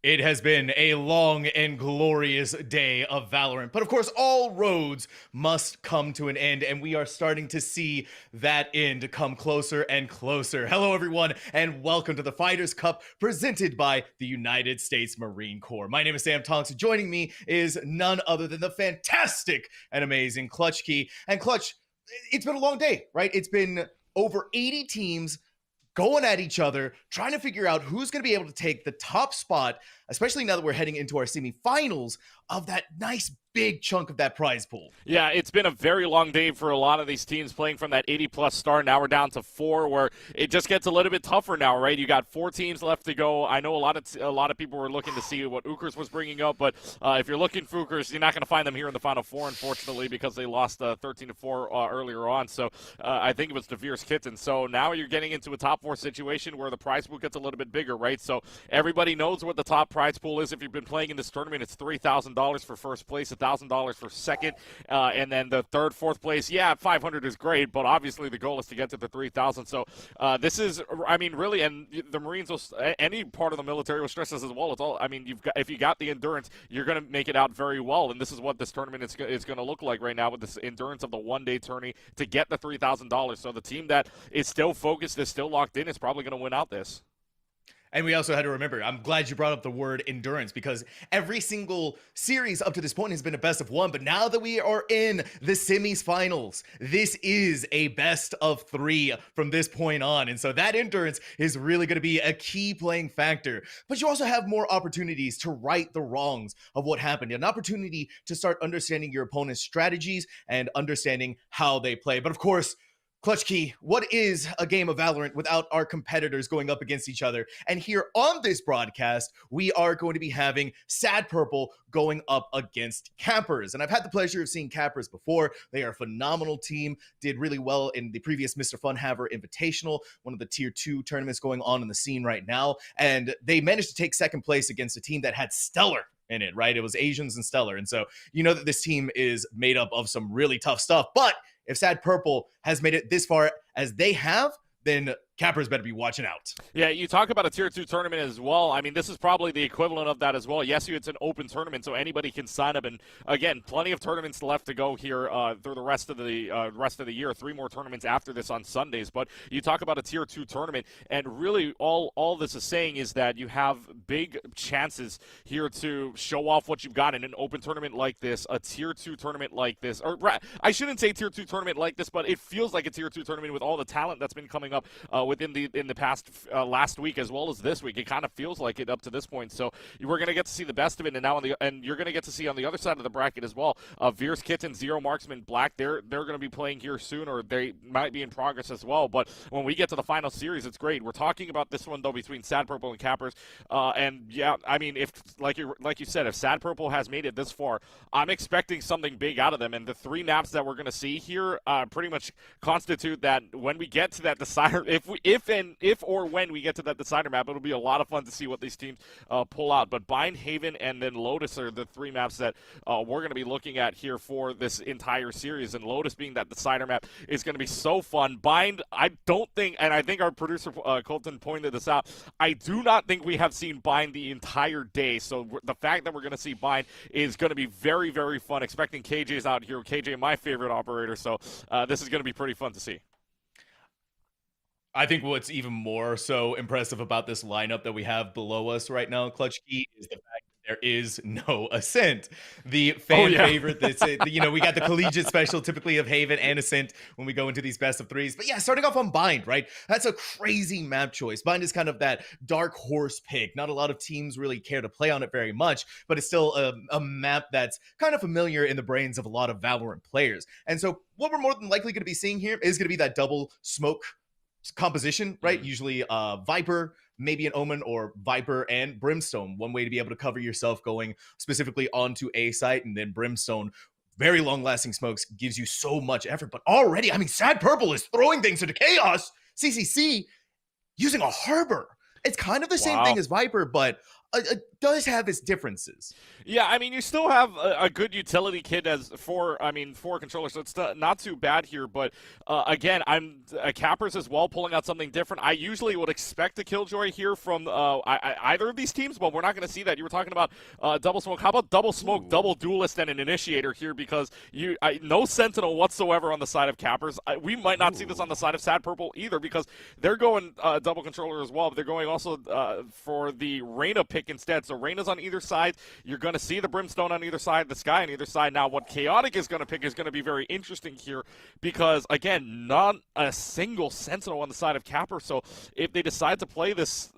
It has been a long and glorious day of Valorant. But of course, all roads must come to an end, and we are starting to see that end come closer and closer. Hello, everyone, and welcome to the Fighters Cup presented by the United States Marine Corps. My name is Sam Tonks. Joining me is none other than the fantastic and amazing Clutch Key. And Clutch, it's been a long day, right? It's been over 80 teams going at each other, trying to figure out who's going to be able to take the top spot, especially now that we're heading into our semifinals of that nice big chunk of that prize pool. Yeah, it's been a very long day for a lot of these teams playing from that 80-plus start. Now we're down to 4, where it just gets a little bit tougher now, right? You got 4 teams left to go. I know a lot of people were looking to see what Ukers was bringing up, but if you're looking for Ukers, you're not going to find them here in the Final Four, unfortunately, because they lost 13-4 earlier on. So I think it was DeVere's Kitten. So now you're getting into a top 4 situation where the prize pool gets a little bit bigger, right? So everybody knows what the top prize pool is. If you've been playing in this tournament, it's $3,000 for first place, $1,000 for second, and then the third, fourth place. Yeah, 500 is great, but obviously the goal is to get to the 3,000. So this is, I mean, really, and the Marines will, any part of the military will stress this as well. It's all, I mean, if you got the endurance, you're going to make it out very well, and this is what this tournament is going to look like right now with this endurance of the one-day tourney to get the $3,000. So the team that is still focused, is still locked in, is probably going to win out this. And we also had to remember, I'm glad you brought up the word endurance, because every single series up to this point has been a best of 1. But now that we are in the semifinals, this is a best of 3 from this point on. And so that endurance is really going to be a key playing factor. But you also have more opportunities to right the wrongs of what happened, an opportunity to start understanding your opponent's strategies and understanding how they play. But of course, Clutch Key, what is a game of Valorant without our competitors going up against each other? And here on this broadcast, we are going to be having Sad Purple going up against Cappers. And I've had the pleasure of seeing Cappers before. They are a phenomenal team, did really well in the previous Mr. Funhaver Invitational, one of the tier 2 tournaments going on in the scene right now. And they managed to take second place against a team that had Stellar in it, right? It was Asians and Stellar. And so you know that this team is made up of some really tough stuff. But if Sad Purple has made it this far as they have, then Cappers better be watching out. Yeah, you talk about a Tier 2 tournament as well. I mean, this is probably the equivalent of that as well. Yes, it's an open tournament, so anybody can sign up. And again, plenty of tournaments left to go here through the rest of the year. 3 more tournaments after this on Sundays. But you talk about a Tier 2 tournament, and really all this is saying is that you have big chances here to show off what you've got in an open tournament like this, a Tier 2 tournament like this. Or I shouldn't say Tier 2 tournament like this, but it feels like a Tier 2 tournament with all the talent that's been coming up in the past last week as well as this week. It kind of feels like it up to this point. So we're going to get to see the best of it, and now and you're going to get to see on the other side of the bracket as well. Veers Kitten, Zero Marksman, Black. They're going to be playing here soon, or they might be in progress as well. But when we get to the final series, it's great. We're talking about this one though between Sad Purple and Cappers, and yeah, I mean, if like you said, if Sad Purple has made it this far, I'm expecting something big out of them. And the 3 maps that we're going to see here pretty much constitute that when we get to that decider, if or when we get to that decider map, it'll be a lot of fun to see what these teams pull out. But Bind, Haven, and then Lotus are the 3 maps that we're going to be looking at here for this entire series. And Lotus being that decider map is going to be so fun. Bind, I don't think, and I think our producer Colton pointed this out, I do not think we have seen Bind the entire day. So the fact that we're going to see Bind is going to be very, very fun. Expecting KJ's out here. KJ, my favorite operator. So this is going to be pretty fun to see. I think what's even more so impressive about this lineup that we have below us right now, Clutch Key, is the fact that there is no Ascent. The fan favorite, that's we got the collegiate special typically of Haven and Ascent when we go into these best of 3s. But yeah, starting off on Bind, right? That's a crazy map choice. Bind is kind of that dark horse pick. Not a lot of teams really care to play on it very much, but it's still a map that's kind of familiar in the brains of a lot of Valorant players. And so what we're more than likely going to be seeing here is going to be that double smoke composition, right? Usually Viper, maybe an Omen, or Viper and Brimstone. One way to be able to cover yourself going specifically onto A site, and then Brimstone, very long-lasting smokes, gives you so much effort. But already, I mean, Sad Purple is throwing things into chaos. CCC using a Harbor. It's kind of the same thing as Viper, but does have its differences. Yeah, I mean, you still have a good utility kit as for controllers, so it's not too bad here. But again, I'm Cappers as well, pulling out something different. I usually would expect a Killjoy here from either of these teams, but we're not going to see that. You were talking about double smoke. How about double smoke, double duelist, and an initiator here? Because no sentinel whatsoever on the side of Cappers. We might not see this on the side of Sad Purple either, because they're going double controller as well. But they're going also for the Reyna pick instead. So Reyna's on either side. You're going to see the Brimstone on either side, the Sky on either side. Now, what Chaotic is going to pick is going to be very interesting here, because again, not a single sentinel on the side of Capper. So if they decide to play this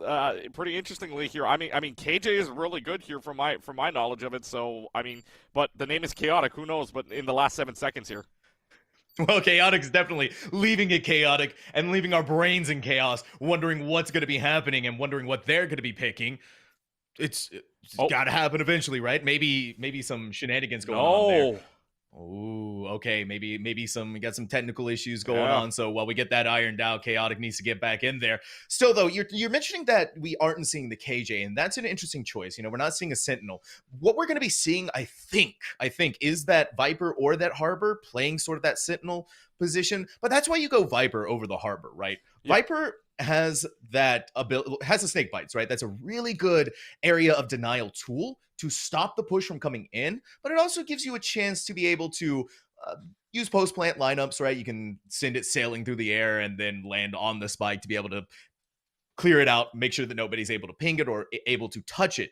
pretty interestingly here, I mean, KJ is really good here from my knowledge of it. So I mean, but the name is Chaotic. Who knows? But in the last 7 seconds here. Well, Chaotic is definitely leaving it chaotic and leaving our brains in chaos, wondering what's going to be happening and wondering what they're going to be picking. It's got to happen eventually, right? Maybe some shenanigans going on there. Oh, okay. Maybe we got some technical issues going on. So while we get that ironed out, Chaotic needs to get back in there. Still, though, you're mentioning that we aren't seeing the KJ, and that's an interesting choice. You know, we're not seeing a Sentinel. What we're going to be seeing, I think, is that Viper or that Harbor playing sort of that Sentinel position. But that's why you go Viper over the Harbor, right? Yeah. Viper has that ability, has the snake bites, right? That's a really good area of denial tool to stop the push from coming in, but it also gives you a chance to be able to use post-plant lineups, right? You can send it sailing through the air and then land on the spike to be able to clear it out, make sure that nobody's able to ping it or able to touch it.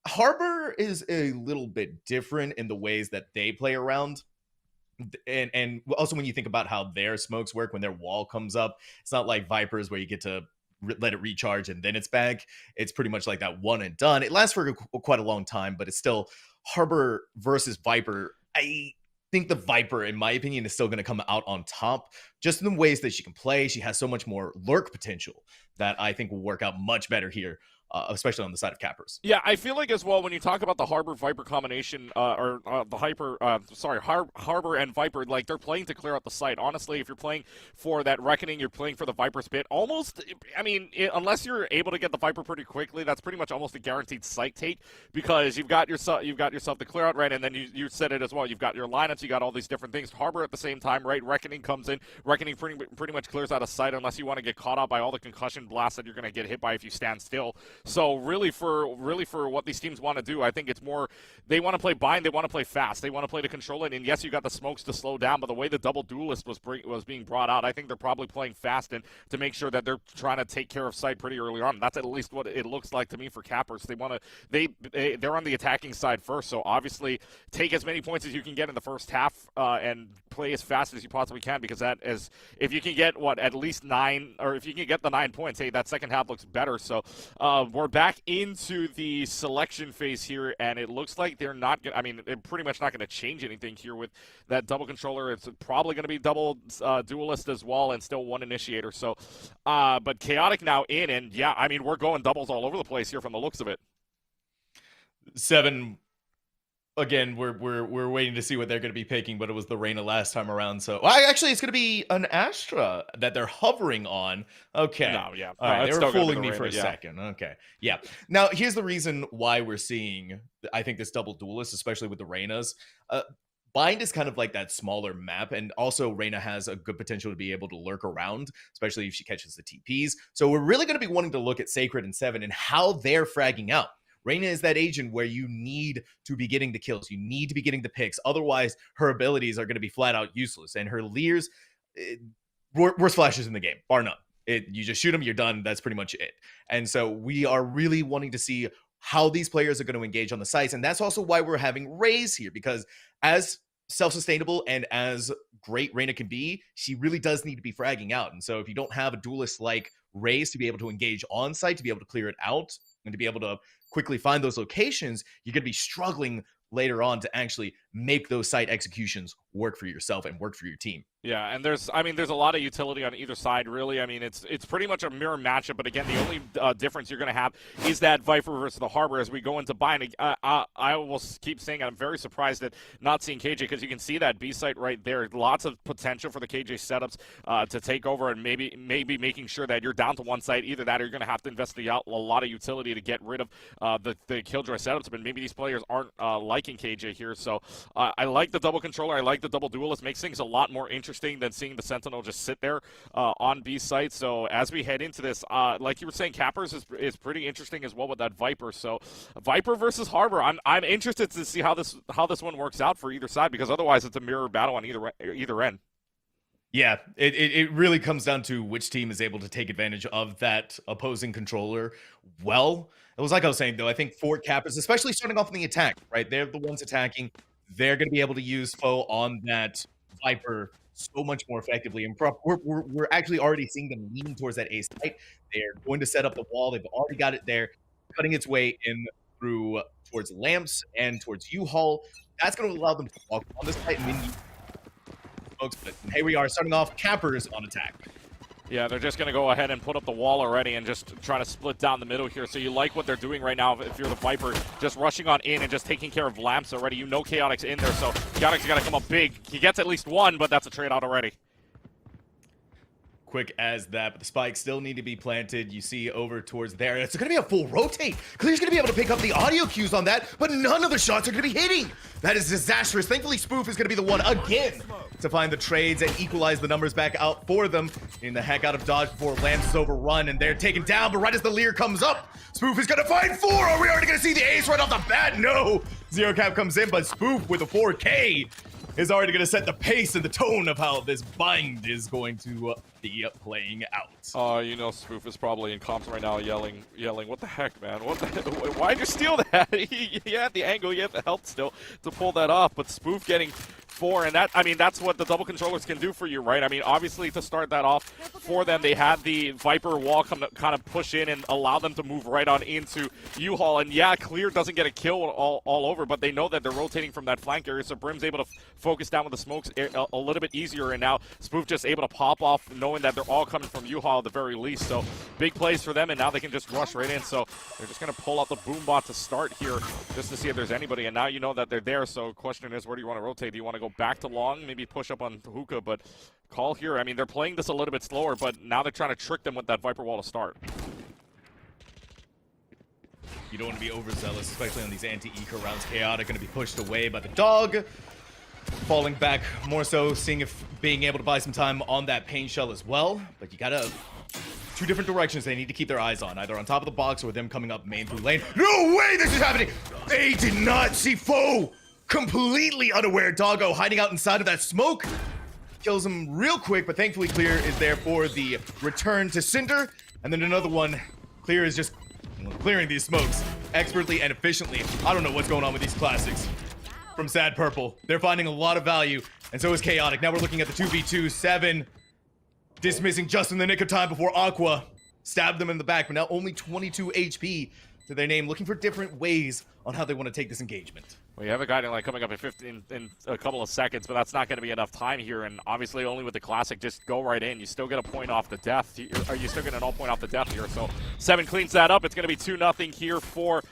Harbor is a little bit different in the ways that they play around. And also when you think about how their smokes work, when their wall comes up, it's not like Vipers where you get to let it recharge and then it's back. It's pretty much like that one and done. It lasts for quite a long time, but it's still Harbor versus Viper. I think the Viper, in my opinion, is still going to come out on top just in the ways that she can play. She has so much more lurk potential that I think will work out much better here. Especially on the side of Cappers. Yeah, I feel like as well when you talk about the Harbor Viper combination, Harbor and Viper, like they're playing to clear out the site. Honestly, if you're playing for that Reckoning, you're playing for the Viper's bit. Almost, I mean, unless you're able to get the Viper pretty quickly, that's pretty much almost a guaranteed site take because you've got yourself the clear out right, and then you said it as well. You've got your lineups, you got all these different things. Harbor at the same time, right? Reckoning comes in. Reckoning pretty much clears out a site unless you want to get caught up by all the concussion blasts that you're going to get hit by if you stand still. So really for what these teams want to do, I think it's more they want to play bind, they want to play fast, they want to play to control it. And yes, you got the smokes to slow down, but the way the double duelist was being brought out, I think they're probably playing fast and to make sure that they're trying to take care of site pretty early on. That's at least what it looks like to me for Cappers. They want to they're on the attacking side first, so obviously take as many points as you can get in the first half and play as fast as you possibly can, because that is if you can get at least 9, or if you can get the 9 points, hey, that second half looks better. So we're back into the selection phase here, and it looks like they're not going to, I mean, they're pretty much not going to change anything here with that double controller. It's probably going to be double duelist as well, and still one initiator. So, but Chaotic now in, and yeah, I mean, we're going doubles all over the place here from the looks of it. 7. Again, we're waiting to see what they're going to be picking, but it was the Reyna last time around. So, well, actually, it's going to be an Astra that they're hovering on. Okay. No, yeah. All right, they were fooling me for a second. Okay. Yeah. Now, here's the reason why we're seeing, I think, this double duelist, especially with the Reynas. Bind is kind of like that smaller map, and also Reyna has a good potential to be able to lurk around, especially if she catches the TPs. So we're really going to be wanting to look at Sacred and 7 and how they're fragging out. Reyna is that agent where you need to be getting the kills. You need to be getting the picks. Otherwise, her abilities are going to be flat out useless. And her Leers, worst flashes in the game, bar none. You just shoot them, you're done. That's pretty much it. And so we are really wanting to see how these players are going to engage on the sites. And that's also why we're having Raze here, because as self-sustainable and as great Reyna can be, she really does need to be fragging out. And so if you don't have a duelist like Raze to be able to engage on site, to be able to clear it out, and to be able to quickly find those locations, you're going to be struggling later on to actually make those site executions work for yourself and work for your team. Yeah, and there's a lot of utility on either side, really. I mean, it's pretty much a mirror matchup, but again, the only difference you're going to have is that Viper versus the Harbor as we go into buy. And I will keep saying I'm very surprised at not seeing KJ, because you can see that B site right there. Lots of potential for the KJ setups to take over, and maybe making sure that you're down to one site. Either that or you're going to have to invest a lot of utility to get rid of the Killjoy setups, but maybe these players aren't liking KJ here. So I like the double controller. I like the double duelist. Makes things a lot more interesting than seeing the Sentinel just sit there on B site. So as we head into this, like you were saying, Cappers is pretty interesting as well with that Viper. So Viper versus Harbor, I'm interested to see how this one works out for either side, because otherwise it's a mirror battle on either end. Yeah, it really comes down to which team is able to take advantage of that opposing controller well. It was like I was saying, though, I think for Cappers, especially starting off in the attack, right? They're the ones attacking. They're going to be able to use foe on that Viper so much more effectively. And we're actually already seeing them leaning towards that A site. They're going to set up the wall. They've already got it there, cutting its way in through towards Lamps and towards U-Haul. That's going to allow them to walk on this site and win folks. But here we are starting off Cappers on attack. Yeah, they're just going to go ahead and put up the wall already and just try to split down the middle here. So you like what they're doing right now if you're the Viper, just rushing on in and just taking care of Lamps already. You know Chaotix's in there, so Chaotix's got to come up big. He gets at least one, but that's a trade out already. Quick as that, but the spikes still need to be planted. You see over towards there. It's going to be a full rotate. Clear's going to be able to pick up the audio cues on that, but none of the shots are going to be hitting. That is disastrous. Thankfully, Spoof is going to be the one again to find the trades and equalize the numbers back out for them. Getting the heck out of dodge before Lance is overrun, and they're taken down, but right as the Lear comes up, Spoof is going to find 4. Are we already going to see the ace right off the bat? No. Zero Cap comes in, but Spoof with a 4K is already going to set the pace and the tone of how this bind is going to be playing out. You know, Spoof is probably in comps right now yelling, what the heck, man? What the heck? Why'd you steal that? He had the angle, he had the health still to pull that off, but Spoof getting 4, and that, I mean, that's what the double controllers can do for you, right? I mean, obviously to start that off for them, they had the Viper wall kind of push in and allow them to move right on into U-Haul, and yeah, Clear doesn't get a kill all over, but they know that they're rotating from that flank area, so Brim's able to focus down with the smokes a little bit easier, and now Spoof just able to pop off knowing that they're all coming from U-Haul at the very least. So big plays for them, and now they can just rush right in. So they're just going to pull out the boom bot to start here just to see if there's anybody, and now you know that they're there. So question is, where do you want to rotate? Do you want to go back to long, maybe push up on Hookah? But call here, I mean, they're playing this a little bit slower, but now they're trying to trick them with that Viper wall to start. You don't want to be overzealous, especially on these anti-eco rounds. Chaotic going to be pushed away by the dog. Falling back more so, seeing if being able to buy some time on that pain shell as well. But you gotta, 2 different directions they need to keep their eyes on, either on top of the box or them coming up main through lane. No way this is happening! They did not see foe! Completely unaware. Doggo hiding out inside of that smoke. Kills him real quick, but thankfully Clear is there for the return to Cinder. And then another one. Clear is just clearing these smokes expertly and efficiently. I don't know what's going on with these classics from Sad Purple. They're finding a lot of value, and so is Chaotic. Now we're looking at the 2v2. 7 dismissing just in the nick of time before Aqua stabbed them in the back, but now only 22 HP to their name, looking for different ways on how they want to take this engagement. Well, you have a guy like coming up in a couple of seconds, but that's not going to be enough time here. And obviously, only with the classic, just go right in. You still get a point off the death. You still get an all point off the death here. So 7 cleans that up. It's going to be 2-0 here for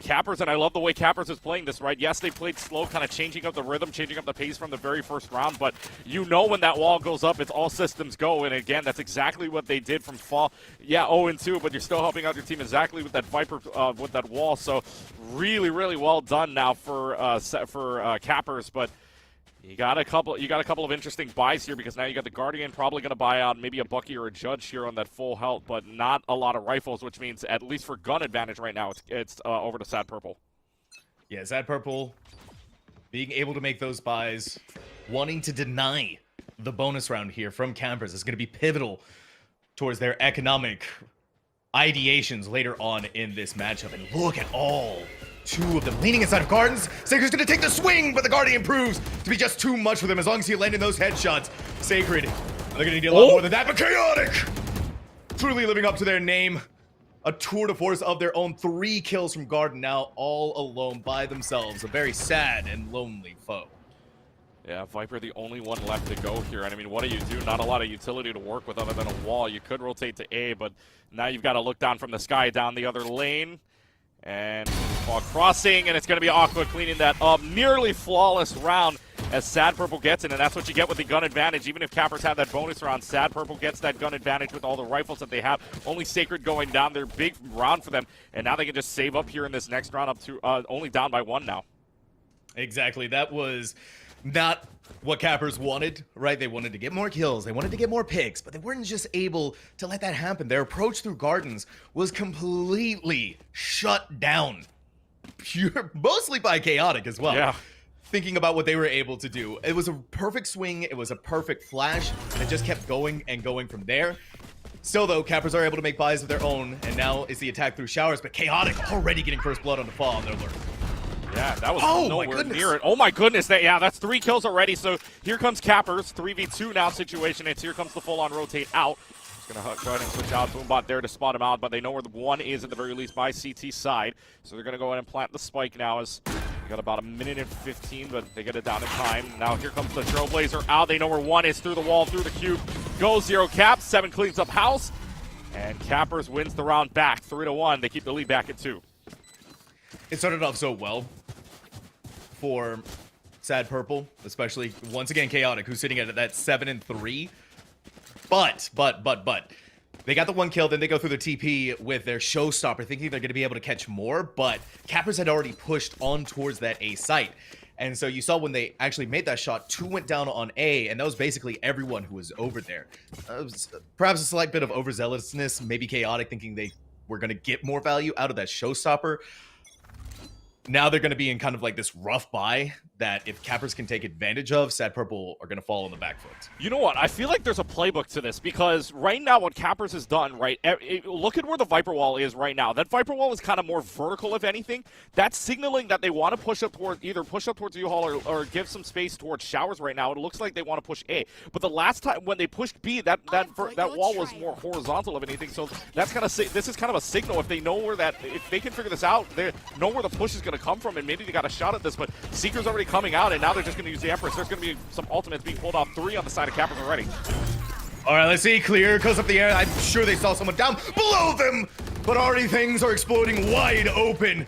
Cappers, and I love the way Cappers is playing this, right? Yes, they played slow, kind of changing up the rhythm, changing up the pace from the very first round, but you know when that wall goes up, it's all systems go, and again, that's exactly what they did from fall. Yeah, 0-2, but you're still helping out your team exactly with that Viper, with that wall, so really, really well done now for Cappers, but you got a couple of interesting buys here, because now you got the Guardian probably going to buy out maybe a Bucky or a Judge here on that full health, but not a lot of rifles, which means at least for gun advantage right now, it's over to Sad Purple. Yeah, Sad Purple being able to make those buys, wanting to deny the bonus round here from Campers is going to be pivotal towards their economic ideations later on in this matchup. And look at all 2 of them leaning inside of Gardens. Sacred's gonna take the swing, but the Guardian proves to be just too much for them as long as he landed those headshots. Sacred, they're gonna need a lot more than that, but Chaotic! Truly living up to their name. a tour de force of their own. 3 kills from Garden, now all alone by themselves. A very sad and lonely foe. Yeah, Viper the only one left to go here. And I mean, what do you do? Not a lot of utility to work with other than a wall. You could rotate to A, but now you've got to look down from the sky down the other lane. And ball crossing, and it's going to be Aqua cleaning that up. Nearly flawless round as Sad Purple gets it, and that's what you get with the gun advantage. Even if Cappers had that bonus round, Sad Purple gets that gun advantage with all the rifles that they have. Only Sacred going down. Their big round for them, and now they can just save up here in this next round up to only down by 1 now. Exactly. That was not what Cappers wanted, right? They wanted to get more kills, they wanted to get more picks, but they weren't just able to let that happen. Their approach through Gardens was completely shut down, mostly by Chaotic as well. Yeah. Thinking about what they were able to do, it was a perfect swing, it was a perfect flash that just kept going and going from there. Still though, Cappers are able to make buys of their own, and now is the attack through showers, but Chaotic already getting first blood on the fall on their lurk. Yeah, that was nowhere near it. Oh my goodness, that's 3 kills already. So here comes Cappers, 3v2 now situation. It's here comes the full-on rotate out. Just gonna go ahead and switch out Boombot there to spot him out, but they know where the one is at the very least by CT side. So they're gonna go ahead and plant the spike now as we got about a minute and 15, but they get it down in time. Now here comes the Trailblazer out. They know where one is through the wall, through the cube. Goes 0 cap, 7 cleans up house, and Cappers wins the round back, 3-1. They keep the lead back at 2. It started off so well for Sad Purple, especially once again Chaotic, who's sitting at that 7-3. But they got the 1 kill, then they go through the TP with their Showstopper, thinking they're going to be able to catch more, but Cappers had already pushed on towards that A site. And so you saw when they actually made that shot, 2 went down on A, and that was basically everyone who was over there. Perhaps a slight bit of overzealousness, maybe Chaotic thinking they were going to get more value out of that Showstopper. Now they're going to be in kind of like this rough buy that if Cappers can take advantage of, Sad Purple are going to fall on the back foot. You know what? I feel like there's a playbook to this because right now what Cappers has done, right, look at where the Viper Wall is right now. That Viper Wall is kind of more vertical, if anything. That's signaling that they want to push up towards U-Haul or give some space towards showers right now. It looks like they want to push A. But the last time when they pushed B, that wall was more horizontal, if anything. So that's kind of this is kind of a signal. If they know where if they can figure this out, they know where the push is going to come from, and maybe they got a shot at this. But Seeker's already coming out, and now they're just going to use the Empress. There's going to be some ultimates being pulled off. 3 on the side of Cappers already. All right, let's see. Clear goes up the air. I'm sure they saw someone down below them, but already things are exploding wide open.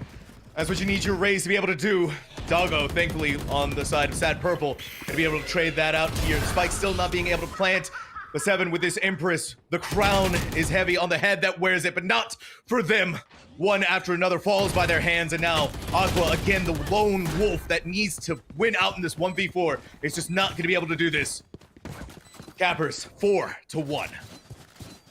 That's what you need your Raze to be able to do. Doggo, thankfully, on the side of Sad Purple, gonna be able to trade that out here. Spike still not being able to plant. The 7 with this Empress. The crown is heavy on the head that wears it, but not for them. One after another falls by their hands, and now Aqua, again, the lone wolf that needs to win out in this 1v4, is just not going to be able to do this. Cappers, 4-1.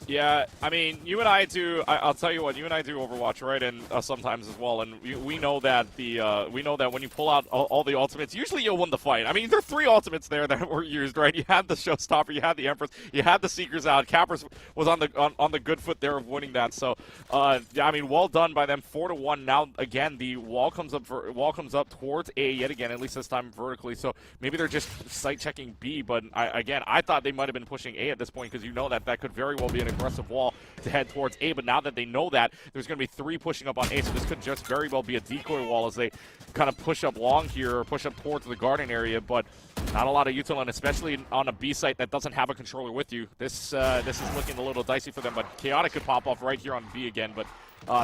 Yeah, I mean, you and I do. I'll tell you what, you and I do Overwatch, right? And sometimes as well. And we know that when you pull out all the ultimates, usually you'll win the fight. I mean, there are 3 ultimates there that were used, right? You had the Showstopper, you had the Empress, you had the Seekers out. Cappers was on the good foot there of winning that. So, yeah, I mean, well done by them. 4-1. Now again, the wall comes up towards A yet again. At least this time vertically. So maybe they're just sight checking B. But I thought they might have been pushing A at this point because you know that could very well be an aggressive wall to head towards A, but now that they know that, there's going to be 3 pushing up on A, so this could just very well be a decoy wall as they kind of push up long here, or push up towards the garden area, but not a lot of util, and especially on a B site that doesn't have a controller with you. This is looking a little dicey for them, but Chaotic could pop off right here on B again, but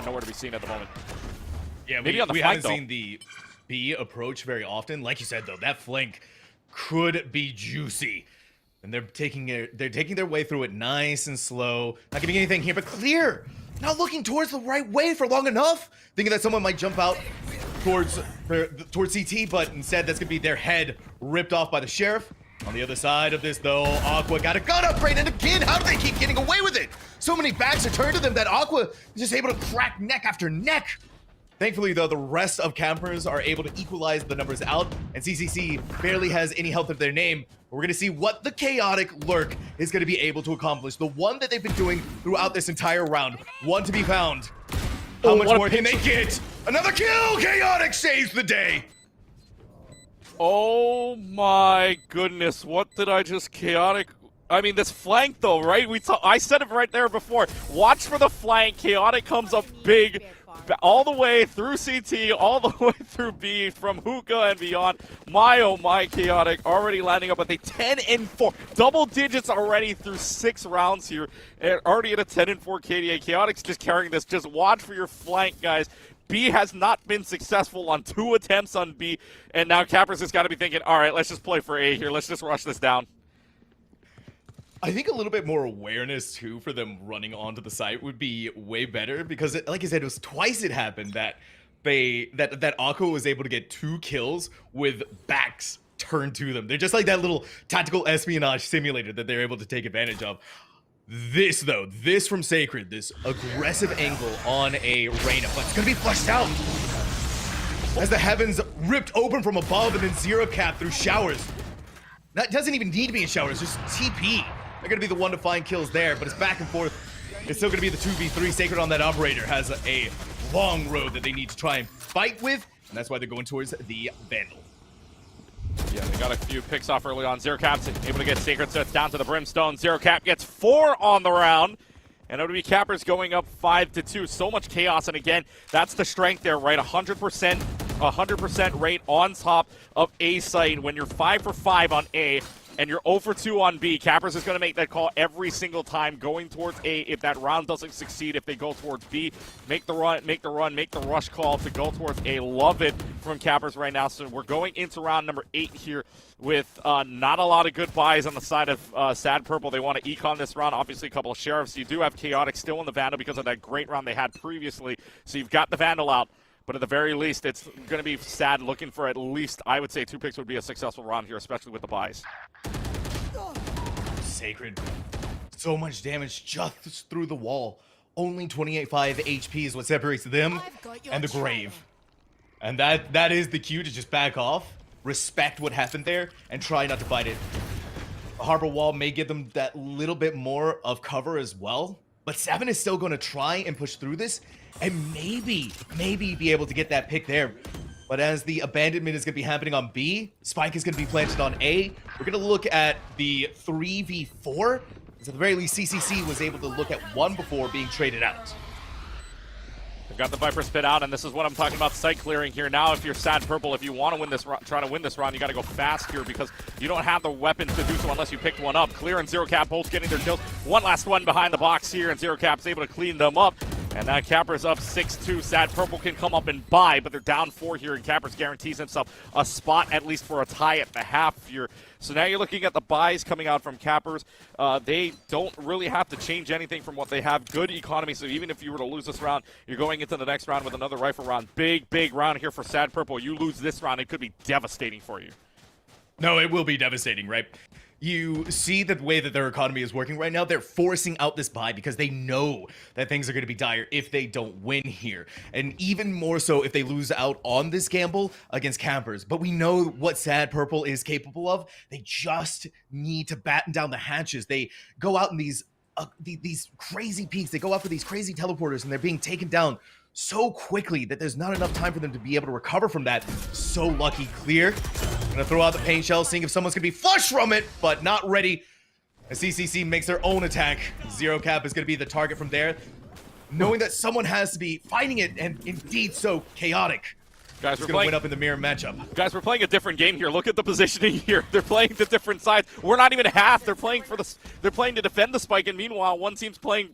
nowhere to be seen at the moment. Yeah, maybe on the we flank, haven't seen the B approach very often. Like you said, though, that flank could be juicy. And they're taking their way through it nice and slow. Not getting anything here, but clear. Not looking towards the right way for long enough. Thinking that someone might jump out towards CT, but instead that's gonna be their head ripped off by the Sheriff. On the other side of this, though, Aqua got a gun upgrade, and again, how do they keep getting away with it? So many backs are turned to them that Aqua is just able to crack neck after neck. Thankfully, though, the rest of campers are able to equalize the numbers out, and CCC barely has any health of their name. We're going to see what the Chaotic Lurk is going to be able to accomplish. The one that they've been doing throughout this entire round. One to be found. How much more can they get? Another kill! Chaotic saves the day! Oh my goodness, what did I just Chaotic? I mean, this flank, though, right? I said it right there before. Watch for the flank. Chaotic comes up big, all the way through CT, all the way through B, from Hookah and beyond. My, oh my, Chaotic already landing up with a 10-4. Double digits already through 6 rounds here. And already at a 10-4 KDA. Chaotic's just carrying this. Just watch for your flank, guys. B has not been successful on 2 attempts on B. And now Cappers has got to be thinking, all right, let's just play for A here. Let's just rush this down. I think a little bit more awareness too for them running onto the site would be way better, because like I said, it was twice it happened that that Akko was able to get 2 kills with backs turned to them. They're just like that little tactical espionage simulator that they're able to take advantage of. This from Sacred, this aggressive angle on a Reyna, but it's gonna be flushed out as the heavens ripped open from above, and then Zero Cap through showers. That doesn't even need to be in showers, just TP. They're going to be the one to find kills there, but it's back and forth. It's still going to be the 2v3. Sacred on that operator has a long road that they need to try and fight with, and that's why they're going towards the Vandal. Yeah, they got a few picks off early on. Zero Cap's able to get Sacred, so it's down to the Brimstone. Zero Cap gets 4 on the round, and ODB Cappers going up 5-2. So much chaos, and again, that's the strength there, right? 100% rate on top of A site. When you're 5 for 5 on A, and you're 0 for 2 on B, Cappers is going to make that call every single time going towards A. If that round doesn't succeed, if they go towards B, make the rush call to go towards A. Love it from Cappers right now. So we're going into round number 8 here with not a lot of good buys on the side of Sad Purple. They want to econ this round. Obviously, a couple of Sheriffs. You do have Chaotic still in the Vandal because of that great round they had previously. So you've got the Vandal out. But at the very least, it's going to be Sad looking for at least, I would say, 2 picks would be a successful round here, especially with the buys. Sacred. So much damage just through the wall. Only 28.5 HP is what separates them and the Grave. And that is the cue to just back off, respect what happened there, and try not to fight it. The Harbor Wall may give them that little bit more of cover as well. But Seven is still going to try and push through this and maybe be able to get that pick there. But as the abandonment is going to be happening on B, Spike is going to be planted on A. We're going to look at the 3v4. At the very least, CCC was able to look at 1 before being traded out. They've got the Viper spit out, and this is what I'm talking about, site clearing here. Now, if you're Sad Purple, if you want to win this, try to win this round, you got to go fast here because you don't have the weapons to do so unless you picked one up. Clear and Zero Cap both getting their kills. One last one behind the box here, and Zero Cap's able to clean them up. And now Capper's up 6-2. Sad Purple can come up and buy, but they're down 4 here, and Cappers guarantees himself a spot at least for a tie at the half here. So now you're looking at the buys coming out from Cappers. They don't really have to change anything from what they have. Good economy, so even if you were to lose this round, you're going into the next round with another rifle round. Big round here for Sad Purple. You lose this round, it could be devastating for you. No, it will be devastating, right? You see the way that their economy is working right now. They're forcing out this buy because they know that things are going to be dire if they don't win here. And even more so if they lose out on this gamble against Campers. But we know what Sad Purple is capable of. They just need to batten down the hatches. They go out in these crazy peaks. They go out for these crazy teleporters and they're being taken down so quickly that there's not enough time for them to be able to recover from that. So lucky. Clear. Gonna throw out the pain shell, seeing if someone's gonna be flush from it, but not ready. As CCC makes their own attack, Zero Cap is gonna be the target from there, knowing that someone has to be fighting it, and indeed so Chaotic. Guys, we're gonna win up in the mirror matchup. Guys, we're playing a different game here. Look at the positioning here. They're playing the different sides. We're not even half. They're playing to defend the spike, and meanwhile, one team's playing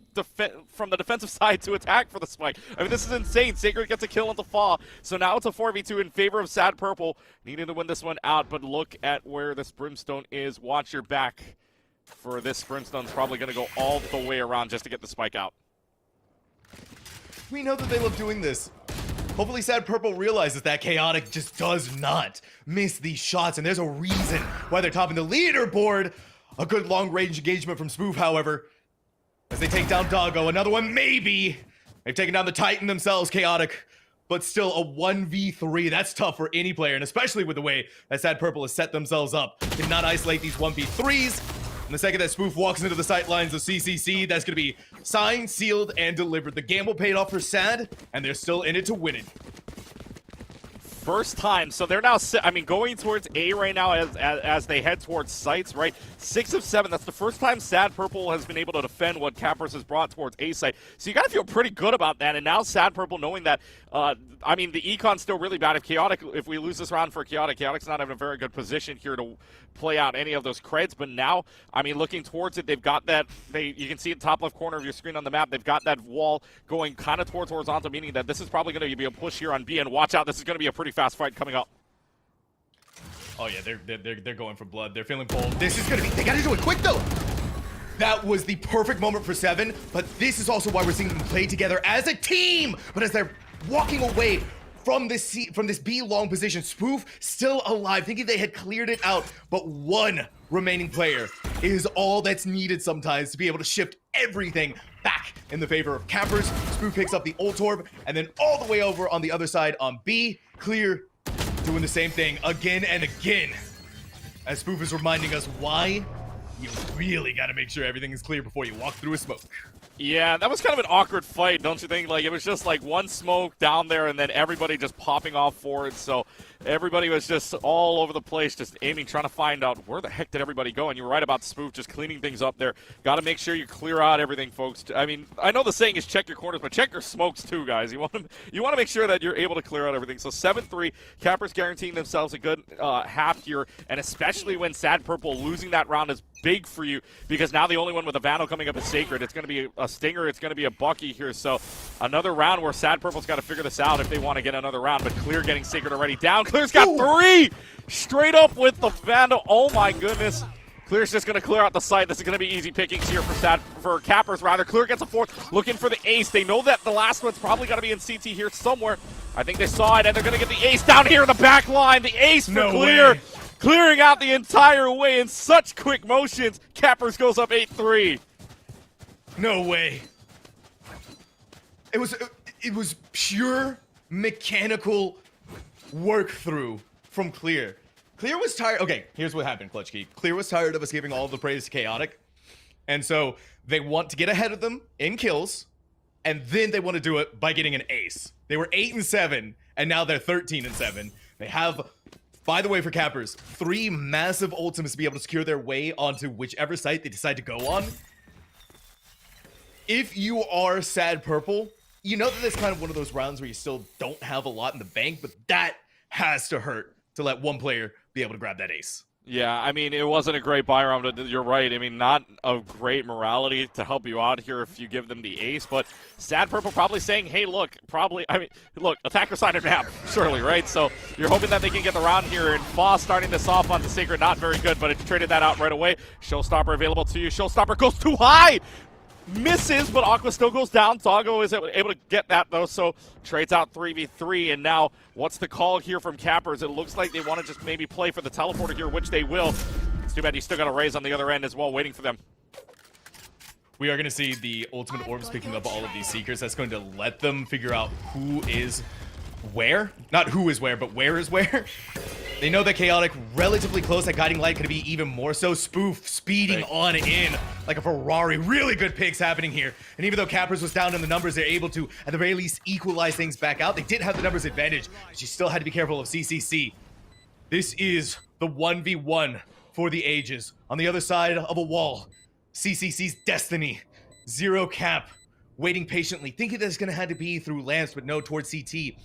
from the defensive side to attack for the spike. I mean, this is insane. Sacred gets a kill on the fall, so now it's a 4v2 in favor of Sad Purple, needing to win this one out. But look at where this Brimstone is. Watch your back for this. Brimstone's probably going to go all the way around just to get the spike out. We know that they love doing this. Hopefully Sad Purple realizes that Chaotic just does not miss these shots, and there's a reason why they're topping the leaderboard. A good long-range engagement from Spoof, however, as they take down Doggo. Another one, maybe. They've taken down the Titan themselves, Chaotic, but still a 1v3. That's tough for any player, and especially with the way that Sad Purple has set themselves up. Cannot isolate these 1v3s. And the second that Spoof walks into the sight lines of CCC, that's going to be signed, sealed, and delivered. The gamble paid off for Sad, and they're still in it to win it. first time. So they're now, I mean, going towards A right now as they head towards sites, right? 6 of 7. That's the first time Sad Purple has been able to defend what Cappers has brought towards A site. So you got to feel pretty good about that. And now Sad Purple knowing that, I mean, the Econ's still really bad. If we lose this round for Chaotic's not in a very good position here to play out any of those creds. But now, I mean, looking towards it, they've got that, you can see in the top left corner of your screen on the map, they've got that wall going kind of towards horizontal, meaning that this is probably going to be a push here on B. And watch out, this is going to be a pretty fast fight coming up. Oh yeah, they're going for blood. They're feeling bold. This is gonna be. They gotta do it quick though. That was the perfect moment for Seven, but this is also why we're seeing them play together as a team. But as they're walking away from this B long position, Spoof still alive, thinking they had cleared it out, but one remaining player is all that's needed sometimes to be able to shift everything back in the favor of Cappers. Spoof picks up the ult orb, and then all the way over on the other side on B, Clear doing the same thing again and again. As Spoof is reminding us why you really got to make sure everything is clear before you walk through a smoke. Yeah, that was kind of an awkward fight, don't you think? Like, it was just like one smoke down there and then everybody just popping off forward. So everybody was just all over the place, just aiming, trying to find out where the heck did everybody go. And you're right about Spoof just cleaning things up there. Got to make sure you clear out everything, folks. I mean, I know the saying is check your corners, but check your smokes too, guys. You want to make sure that you're able to clear out everything. So 7-3, Cappers guaranteeing themselves a good half here, and especially when Sad Purple losing that round is big for you, because now the only one with a Vandal coming up is Sacred. It's going to be a Stinger, it's going to be a Bucky here. So another round where Sad Purple's got to figure this out if they want to get another round. But Clear getting Sacred already down. Clear's got 3 straight up with the Vandal. Oh my goodness. Clear's just going to clear out the site. This is going to be easy pickings here for Cappers rather. Clear gets a 4th, looking for the ace. They know that the last one's probably got to be in CT here somewhere. I think they saw it, and they're going to get the ace down here in the back line. The ace for Clear. Way. Clearing out the entire way in such quick motions. Cappers goes up 8-3. No way. It was pure mechanical work through from Clear. Clear was tired. Okay, here's what happened, Clutch Key. Clear was tired of us giving all the praise to Chaotic. And so they want to get ahead of them in kills, and then they want to do it by getting an ace. They were 8-7, and now they're 13-7. They have, by the way, for Cappers, 3 massive ultimates to be able to secure their way onto whichever site they decide to go on. If you are Sad Purple, you know that it's kind of one of those rounds where you still don't have a lot in the bank, but that has to hurt to let one player be able to grab that ace. Yeah, I mean, it wasn't a great buy round. You're right. I mean, not a great morality to help you out here if you give them the ace. But Sad Purple probably saying, hey, look, attacker side of map, surely, right? So you're hoping that they can get the round here. And Foss starting this off on the Sacred, not very good, but it traded that out right away. Showstopper available to you. Showstopper goes too high. Misses, but Aqua still goes down. Doggo is able to get that, though, so trades out 3v3. And now, what's the call here from Cappers? It looks like they want to just maybe play for the teleporter here, which they will. It's too bad you still got a raise on the other end as well, waiting for them. We are going to see the Ultimate Orbs picking up all of these Seekers. That's going to let them figure out who is where. Not who is where, but where is where. They know that Chaotic relatively close. That Guiding Light could be even more so. Spoof speeding on in like a Ferrari. Really good picks happening here. And even though Cappers was down in the numbers, they're able to, at the very least, equalize things back out. They did have the numbers advantage, but you still had to be careful of CCC. This is the 1v1 for the ages. On the other side of a wall, CCC's destiny. Zero Cap, waiting patiently, thinking that it's going to have to be through Lance, but no, towards CT.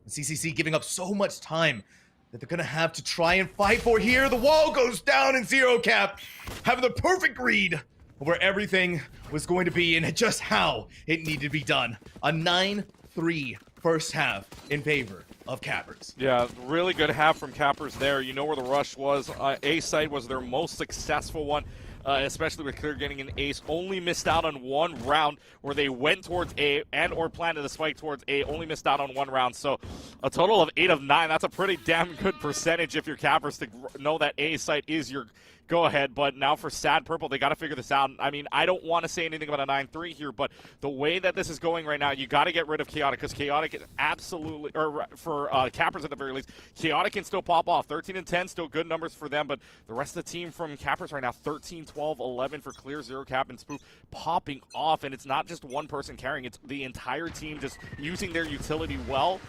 CCC giving up so much time that they're gonna have to try and fight for here. The wall goes down and Zero Cap having the perfect read of where everything was going to be and just how it needed to be done. A 9-3 first half in favor of Cappers. Yeah, really good half from Cappers there. You know where the rush was. A side was their most successful one. Especially with Clear getting an ace. Only missed out on one round where they went towards A and or planted a spike towards A. Only missed out on one round. So a total of 8 of 9. That's a pretty damn good percentage if you're Cappers to know that A site is your go ahead. But now for Sad Purple, they got to figure this out. I mean, I don't want to say anything about a 9-3 here, but the way that this is going right now, you got to get rid of Chaotic, because Chaotic is absolutely, or for Cappers at the very least, Chaotic can still pop off. 13-10, still good numbers for them, but the rest of the team from Cappers right now, 13, 12, 11 for Clear, Zero Cap, and Spoof popping off, and it's not just one person carrying, it's the entire team just using their utility well.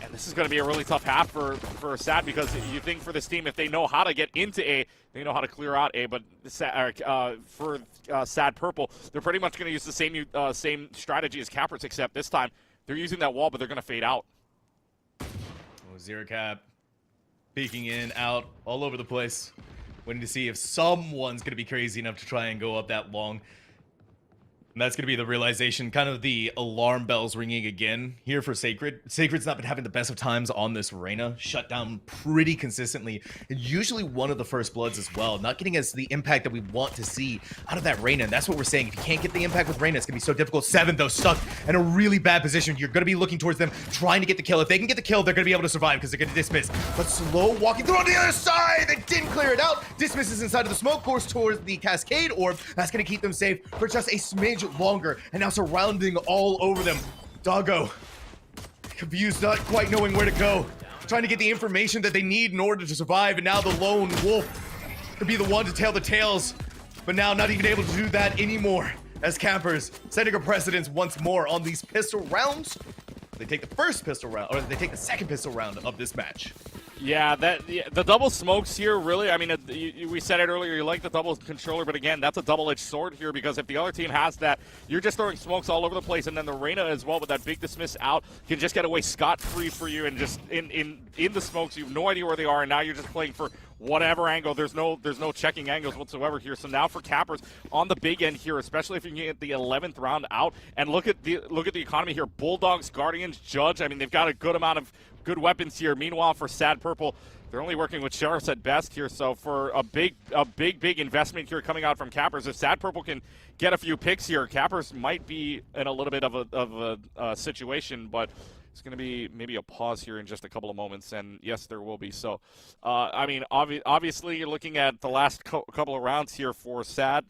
And Man, this is going to be a really tough half for SAD, because you think for this team, if they know how to get into A, they know how to clear out A. But for SAD Purple, they're pretty much going to use the same strategy as Cappers, except this time they're using that wall, but they're going to fade out. Zero Cap peeking in, out, all over the place, waiting to see if someone's going to be crazy enough to try and go up that long. And that's going to be the realization, kind of the alarm bells ringing again here for Sacred. Sacred's not been having the best of times on this Reyna. Shut down pretty consistently. And usually one of the first bloods as well. Not getting us the impact that we want to see out of that Reyna. And that's what we're saying. If you can't get the impact with Reyna, it's going to be so difficult. 7, though, stuck in a really bad position. You're going to be looking towards them, trying to get the kill. If they can get the kill, they're going to be able to survive because they're going to dismiss. But slow walking through on the other side. They didn't clear it out. Dismisses inside of the smoke course towards the Cascade Orb. That's going to keep them safe for just a smidge longer, and now surrounding all over them. Doggo, confused, not quite knowing where to go, trying to get the information that they need in order to survive, and now the lone wolf could be the one to tell the tales, but now not even able to do that anymore, as Cappers setting a precedence once more on these pistol rounds. They take the first pistol round, or they take the second pistol round of this match. Yeah, the double smokes here, really, I mean, we said it earlier, you like the double controller, but again, that's a double-edged sword here, because if the other team has that, you're just throwing smokes all over the place, and then the Reyna as well, with that big dismiss out, can just get away scot-free for you, and just in the smokes, you have no idea where they are, and now you're just playing for whatever angle. There's no checking angles whatsoever here. So now for Cappers on the big end here, especially if you can get the 11th round out, and look at the economy here. Bulldogs, Guardians, Judge. I mean, they've got a good amount of good weapons here. Meanwhile, for SAD Purple, they're only working with Sheriffs at best here. So for a big investment here coming out from Cappers, if SAD Purple can get a few picks here, Cappers might be in a little bit of a situation, but it's going to be maybe a pause here in just a couple of moments, and yes, there will be. So, I mean, obviously, you're looking at the last couple of rounds here for SAD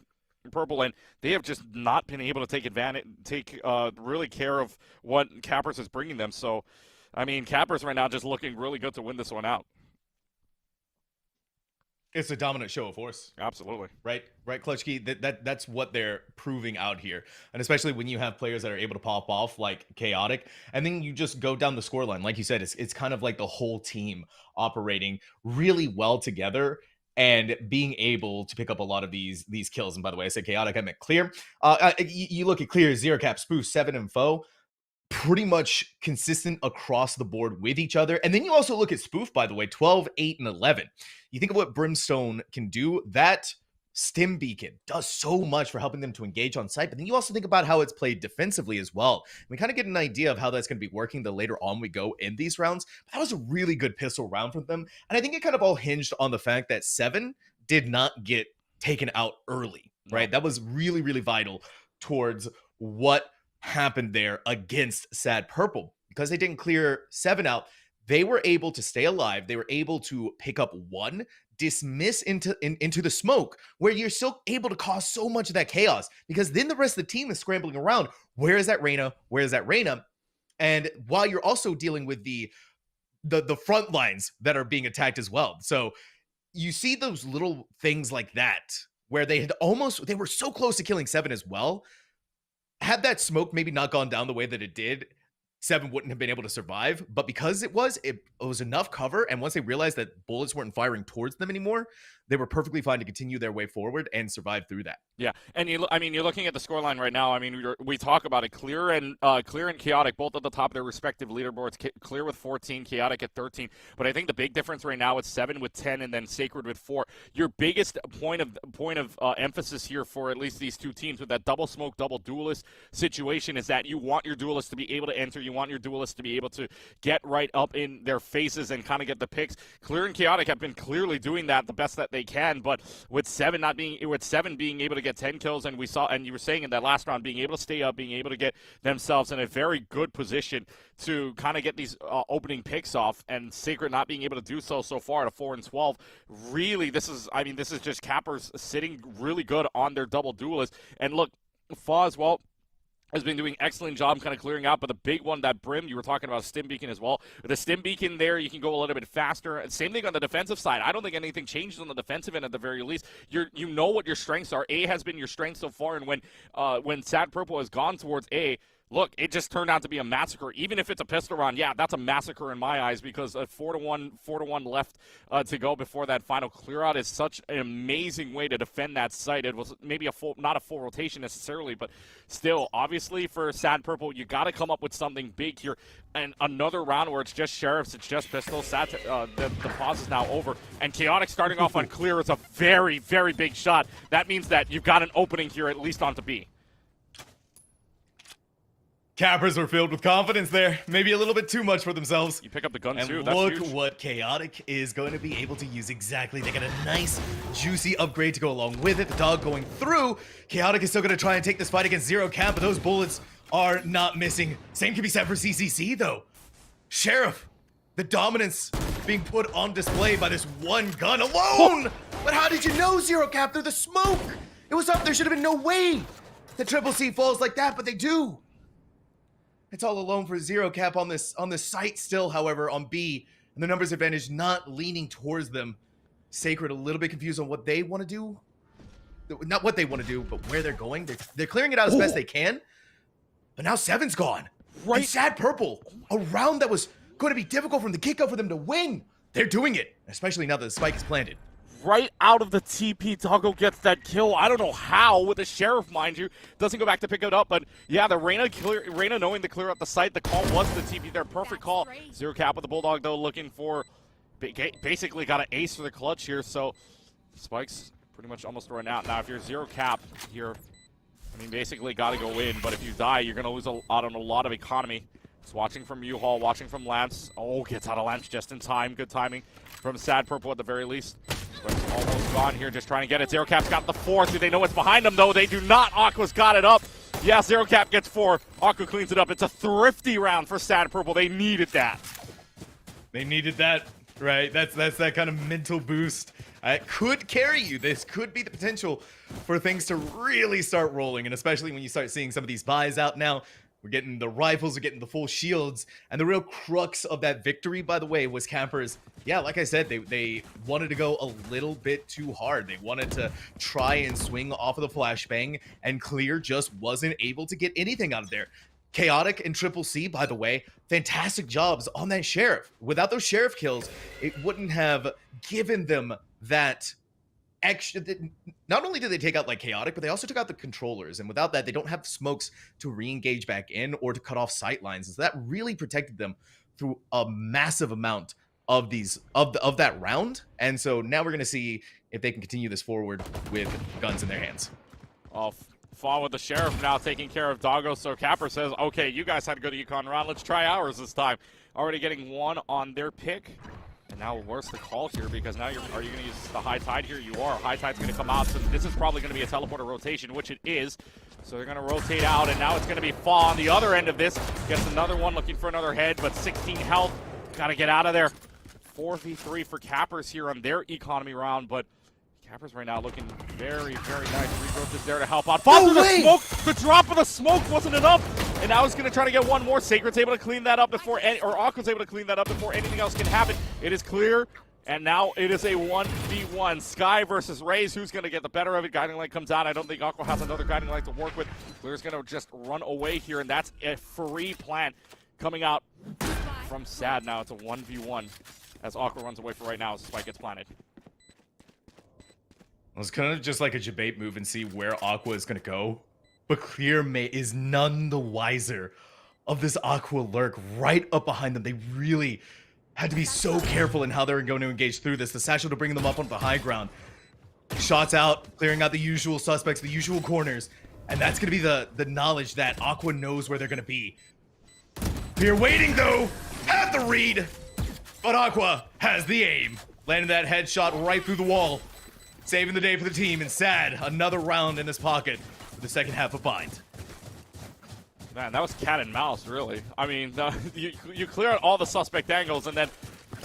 Purple, and they have just not been able to take really care of what Cappers is bringing them. So, I mean, Cappers right now just looking really good to win this one out. It's a dominant show of force. Absolutely. Right, Clutchkey? That's what they're proving out here. And especially when you have players that are able to pop off like Chaotic, and then you just go down the scoreline. Like you said, it's kind of like the whole team operating really well together and being able to pick up a lot of these kills. And by the way, I said Chaotic, I meant Clear. You look at Clear, Zero Cap, Spoof, 7, and Foe. Pretty much consistent across the board with each other. And then you also look at Spoof, by the way, 12, 8, and 11. You think of what Brimstone can do. That Stim Beacon does so much for helping them to engage on site. But then you also think about how it's played defensively as well. We kind of get an idea of how that's going to be working the later on we go in these rounds. But that was a really good pistol round from them. And I think it kind of all hinged on the fact that 7 did not get taken out early, right? That was really, really vital towards what happened there against SAD Purple. Because they didn't clear 7 out, they were able to stay alive. They were able to pick up 1, dismiss into the smoke, where you're still able to cause so much of that chaos, because then the rest of the team is scrambling around. Where is that Reyna? Where is that Reyna? And while you're also dealing with the front lines that are being attacked as well. So you see those little things like that, where they were so close to killing 7 as well. Had that smoke maybe not gone down the way that it did, 7 wouldn't have been able to survive. But because it was enough cover, and once they realized that bullets weren't firing towards them anymore, they were perfectly fine to continue their way forward and survive through that. Yeah, and you're looking at the scoreline right now. I mean, we talk about it. Clear and Chaotic both at the top of their respective leaderboards. Clear with 14, Chaotic at 13. But I think the big difference right now is 7 with 10, and then Sacred with 4. Your biggest point of emphasis here for at least these two teams with that double smoke, double duelist situation is that you want your duelists to be able to enter. You want your duelists to be able to get right up in their faces and kind of get the picks. Clear and Chaotic have been clearly doing that the best that they can, but with 7 being able to get 10 kills, and you were saying in that last round, being able to stay up, being able to get themselves in a very good position to kind of get these opening picks off, and Sacred not being able to do so far at a 4 and 12. Really, this is just Cappers sitting really good on their double duelist. And look, Fa as well has been doing excellent job kind of clearing out, but the big one, that Brim, you were talking about Stim Beacon as well. With the Stim Beacon there, you can go a little bit faster. Same thing on the defensive side. I don't think anything changes on the defensive end at the very least. You know what your strengths are. A has been your strength so far, and when SAD Purple has gone towards A, look, it just turned out to be a massacre. Even if it's a pistol round, yeah, that's a massacre in my eyes because a 4-to-1 left to go before that final clear out is such an amazing way to defend that site. It was maybe not a full rotation necessarily, but still, obviously for Sad Purple, you got to come up with something big here. And another round where it's just Sheriffs, it's just pistols. The pause is now over. And Chaotic starting off on clear is a very, very big shot. That means that you've got an opening here, at least onto B. Cappers were filled with confidence there. Maybe a little bit too much for themselves. You pick up the gun and too. That's look huge. what Chaotic is going to be able to use exactly. They got a nice, juicy upgrade to go along with it. The dog going through. Chaotic is still going to try and take this fight against Zero Cap, but those bullets are not missing. Same can be said for CCC though. Sheriff, the dominance being put on display by this one gun alone. But how did you know, Zero Cap? They're the smoke. It was up. There should have been no way that Triple C falls like that, but they do. It's all alone for Zero Cap on this site still, however, on B. And the numbers advantage not leaning towards them. Sacred a little bit confused on what they want to do. Not what they want to do, but where they're going. They're clearing it out as best they can. But now Seven's gone. Right. And Sad Purple, a round that was going to be difficult from the kick-go for them to win. They're doing it, especially now that the spike is planted. Right out of the TP, Doggo gets that kill. I don't know how, with the Sheriff, mind you. Doesn't go back to pick it up, but yeah, the Reyna knowing to clear out the site. The call was the TP there. Perfect call. Zero Cap with the Bulldog, though, looking for... Basically got an ace for the clutch here, so... Spike's pretty much almost run out. Now, if you're Zero Cap here, I mean, basically got to go in, but if you die, you're going to lose out on a lot of economy. Just watching from U-Haul, watching from Lance. Oh, gets out of Lance just in time. Good timing from Sad Purple at the very least. But it's almost gone here, just trying to get it. Zero Cap's got the 4. Do they know what's behind them, though? They do not. Aqua's got it up. Yeah, Zero Cap gets 4. Aqua cleans it up. It's a thrifty round for Sad Purple. They needed that. They needed that, right? That's that kind of mental boost. It could carry you. This could be the potential for things to really start rolling, and especially when you start seeing some of these buys out now. We're getting the rifles, we're getting the full shields, and the real crux of that victory, by the way, was Campers. Yeah, like I said, they wanted to go a little bit too hard. They wanted to try and swing off of the flashbang, and Clear just wasn't able to get anything out of there. Chaotic and Triple C, by the way, fantastic jobs on that Sheriff. Without those Sheriff kills, it wouldn't have given them that extra. Not only did they take out like Chaotic, but they also took out the controllers, and without that, they don't have smokes to re-engage back in or to cut off sight lines. So that really protected them through a massive amount of these of that round. And so now we're gonna see if they can continue this forward with guns in their hands. Fall with the Sheriff now taking care of Doggo. So Capper says, okay, you guys had to go to Econ round. Let's try ours this time. Already getting 1 on their pick. And now where's the call here? Because now are you going to use the High Tide here? You are. High Tide's going to come out. So this is probably going to be a teleporter rotation, which it is. So they're going to rotate out, and now it's going to be Fall on the other end of this. Gets another one looking for another head, but 16 health. Got to get out of there. 4v3 for Cappers here on their economy round, but Cappers right now looking very, very nice. Regrowth is there to help out. Fall through the smoke! The drop of the smoke wasn't enough! And now he's going to try to get one more. Sacred's able to clean that up before Aqua's able to clean that up before anything else can happen. It is clear, and now it is a 1v1. Sky versus Raze. Who's going to get the better of it? Guiding Light comes out. I don't think Aqua has another Guiding Light to work with. Clear's going to just run away here, and that's a free plant coming out from Sad. Now it's a 1v1 as Aqua runs away for right now as Spike gets planted. It's kind of just like a debate move and see where Aqua is going to go. But Clear is none the wiser of this Aqua lurk right up behind them. They really had to be so careful in how they're going to engage through this. The Satchel to bring them up onto the high ground. Shots out, clearing out the usual suspects, the usual corners. And that's going to be the knowledge that Aqua knows where they're going to be. Clear waiting, though. Had the read. But Aqua has the aim. Landing that headshot right through the wall. Saving the day for the team, and Sad, another round in his pocket for the second half of Bind. Man, that was cat and mouse, really. I mean, you clear out all the suspect angles, and then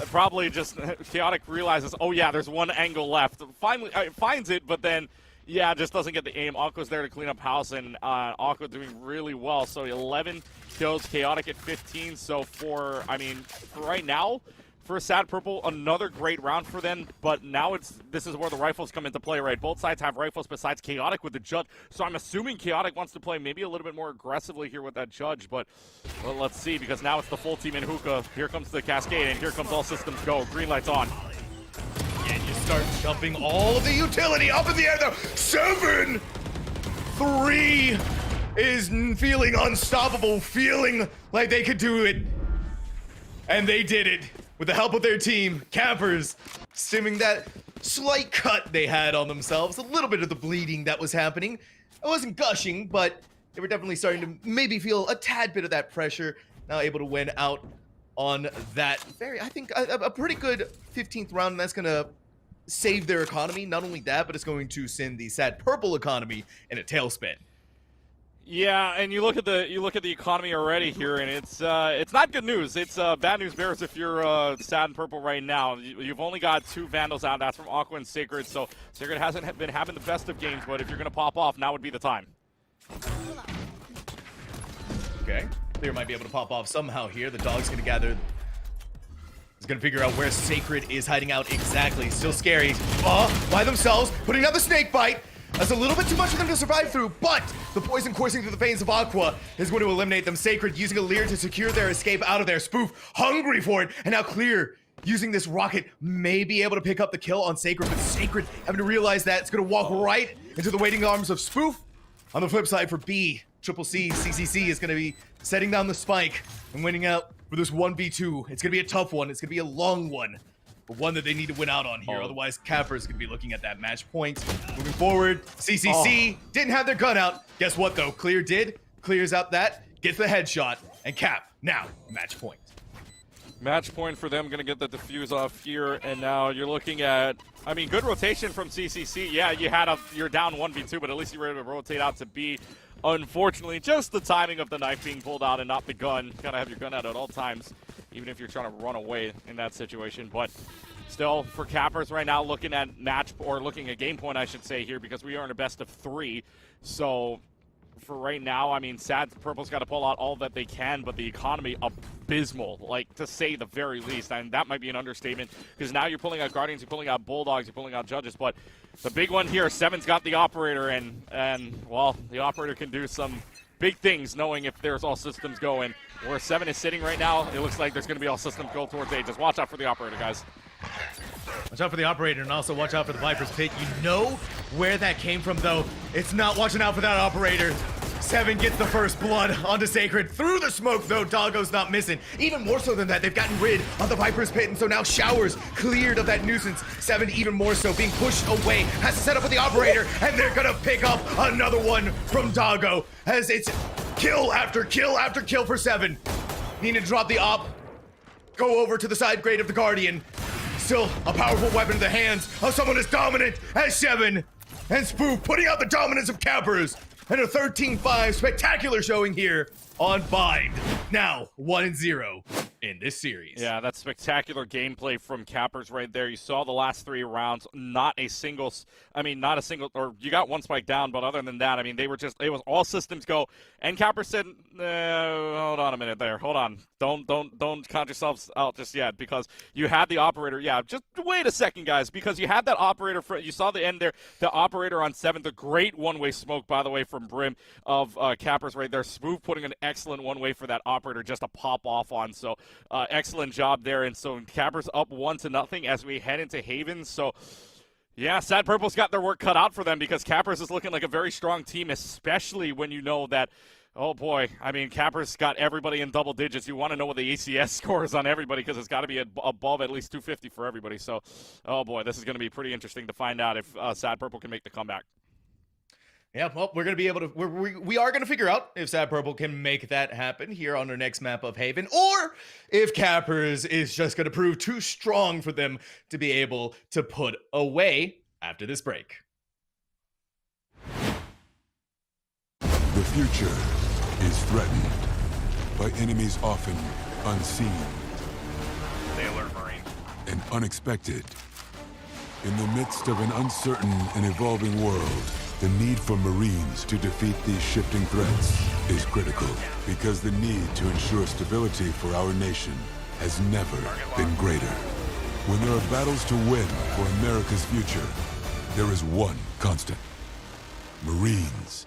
probably just Chaotic realizes, oh yeah, there's one angle left. Finally, finds it, but then, yeah, just doesn't get the aim. Aqua's there to clean up house, and Aqua doing really well. So 11 kills, Chaotic at 15. So for right now, for Sad Purple, another great round for them, but now this is where the rifles come into play, right? Both sides have rifles besides Chaotic with the Judge, so I'm assuming Chaotic wants to play maybe a little bit more aggressively here with that Judge, but well, let's see, because now it's the full team in Hookah. Here comes the Cascade, and here comes all systems go. Green light's on. And you start jumping all of the utility up in the air, though. 7-3 is feeling unstoppable, feeling like they could do it. And they did it. With the help of their team, Cappers, stimming that slight cut they had on themselves, a little bit of the bleeding that was happening. It wasn't gushing, but they were definitely starting to maybe feel a tad bit of that pressure. Now able to win out on that I think, a pretty good 15th round, and that's going to save their economy. Not only that, but it's going to send the Sad Purple economy in a tailspin. Yeah, and you look at the economy already here, and it's not good news. It's bad news bears if you're Sad and Purple right now. You've only got 2 Vandals out. That's from Aqua and Sacred. So Sacred hasn't been having the best of games, but if you're gonna pop off, now would be the time. Okay, Clear might be able to pop off somehow here. The dog's gonna gather. He's gonna figure out where Sacred is hiding out exactly. Still scary. By themselves, putting out the snake bite. That's a little bit too much for them to survive through, but the poison coursing through the veins of Aqua is going to eliminate them. Sacred using a Leer to secure their escape out of there. Spoof hungry for it, and now Clear using this rocket may be able to pick up the kill on Sacred, but Sacred having to realize that it's going to walk right into the waiting arms of Spoof. On the flip side for B, CCC is going to be setting down the spike and winning out for this 1v2. It's going to be a tough one. It's going to be a long one. But one that they need to win out on here. Otherwise, Cappers could be looking at that match point. Moving forward, CCC didn't have their gun out. Guess what, though? Clear did. Clears out that, gets the headshot, and Cap, now, match point. Match point for them, gonna get the defuse off here, and now you're looking at, I mean, good rotation from CCC. Yeah, you're down 1v2, but at least you were able to rotate out to B. Unfortunately, just the timing of the knife being pulled out and not the gun. Gotta have your gun out at all times, even if you're trying to run away in that situation. But still, for Cappers right now, looking at looking at game point, I should say here, because we are in a best of 3. So for right now, I mean, Sad Purple's got to pull out all that they can, but the economy abysmal, like, to say the very least. And that might be an understatement, because now you're pulling out Guardians, you're pulling out Bulldogs, you're pulling out Judges. But the big one here, Seven's got the Operator, and well, the Operator can do some big things knowing if there's all systems go. And where 7 is sitting right now, it looks like there's going to be all systems go towards A. Just watch out for the Operator, guys. Watch out for the Operator, and also watch out for the Viper's Pit. You know where that came from, though. It's not watching out for that Operator. 7 gets the first blood onto Sacred. Through the smoke, though, Doggo's not missing. Even more so than that, they've gotten rid of the Viper's Pit, and so now Showers cleared of that nuisance. 7 even more so, being pushed away. Has to set up with the Operator, and they're gonna pick up another one from Doggo, as it's kill after kill after kill for 7. Need to drop the Op. Go over to the side grade of the Guardian. Still a powerful weapon in the hands of someone as dominant as 7. And Spoof putting out the dominance of Cappers. And a 13-5 spectacular showing here on Bind. Now 1-0 in this series. Yeah, that's spectacular gameplay from Cappers right there. You saw the last 3 rounds, not a single, or you got 1 spike down, but other than that, I mean, it was all systems go. And Cappers said, hold on a minute there, hold on. Don't count yourselves out just yet, because you had the Operator. Yeah, just wait a second, guys, because you had that Operator, you saw the end there, the Operator on 7, the great one-way smoke, by the way, from Brim of Cappers right there. Smooth putting an excellent one-way for that Operator just to pop off on, so excellent job there. And so Cappers up 1-0 as we head into Haven. So yeah, Sad Purple's got their work cut out for them, because Cappers is looking like a very strong team, especially when you know that, oh boy, I mean, Cappers got everybody in double digits. You want to know what the ACS score is on everybody, because it's got to be above at least 250 for everybody. So, oh boy, this is going to be pretty interesting to find out if Sad Purple can make the comeback. Yeah, well, we're going to be able to, we are going to figure out if Sad Purple can make that happen here on our next map of Haven, or if Cappers is just going to prove too strong for them to be able to put away after this break. The future is threatened by enemies often unseen. Stay alert, Marine. And unexpected. In the midst of an uncertain and evolving world, the need for Marines to defeat these shifting threats is critical, because the need to ensure stability for our nation has never been greater. When there are battles to win for America's future, there is one constant: Marines.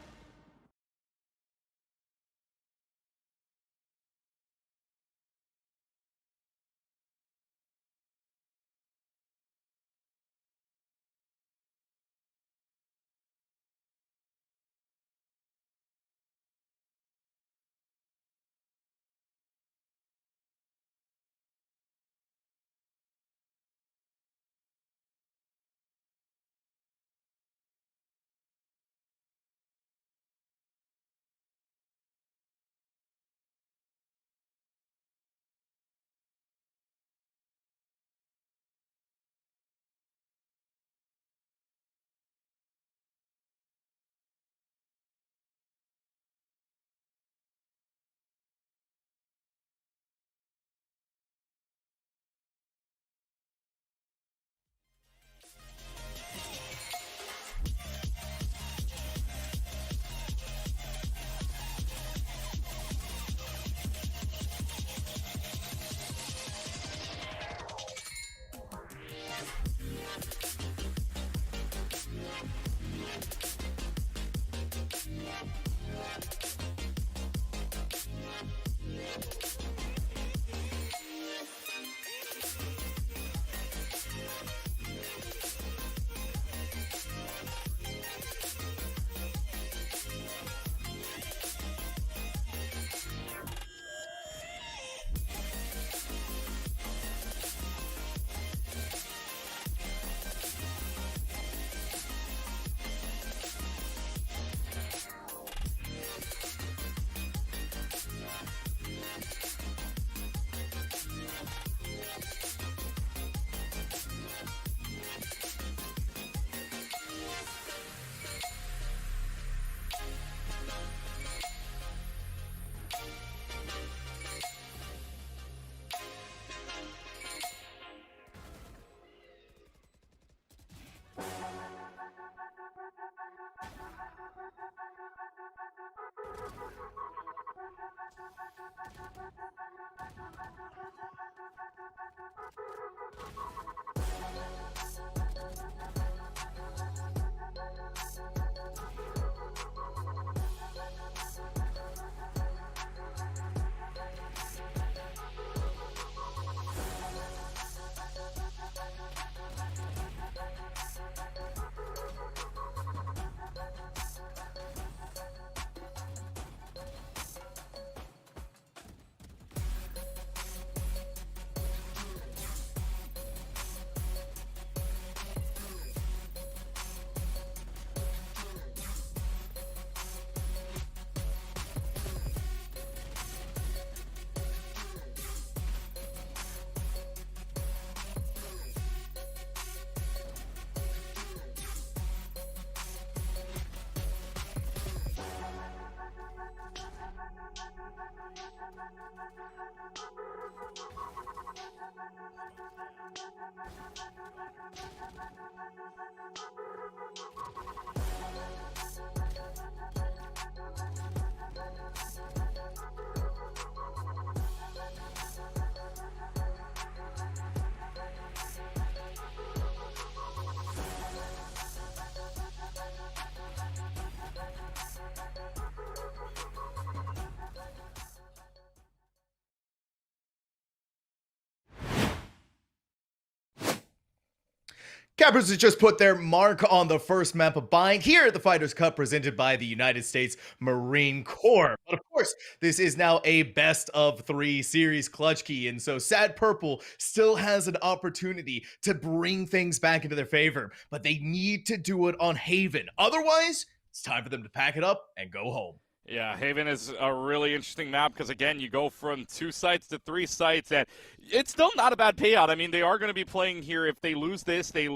Cappers has just put their mark on the first map of Bind here at the Fighters Cup presented by the United States Marine Corps. But of course, this is now a best of 3 series clutch key, and so Sad Purple still has an opportunity to bring things back into their favor, but they need to do it on Haven. Otherwise, it's time for them to pack it up and go home. Yeah, Haven is a really interesting map because, again, you go from 2 sites to 3 sites, and it's still not a bad payout. I mean, they are going to be playing here. If they lose this, they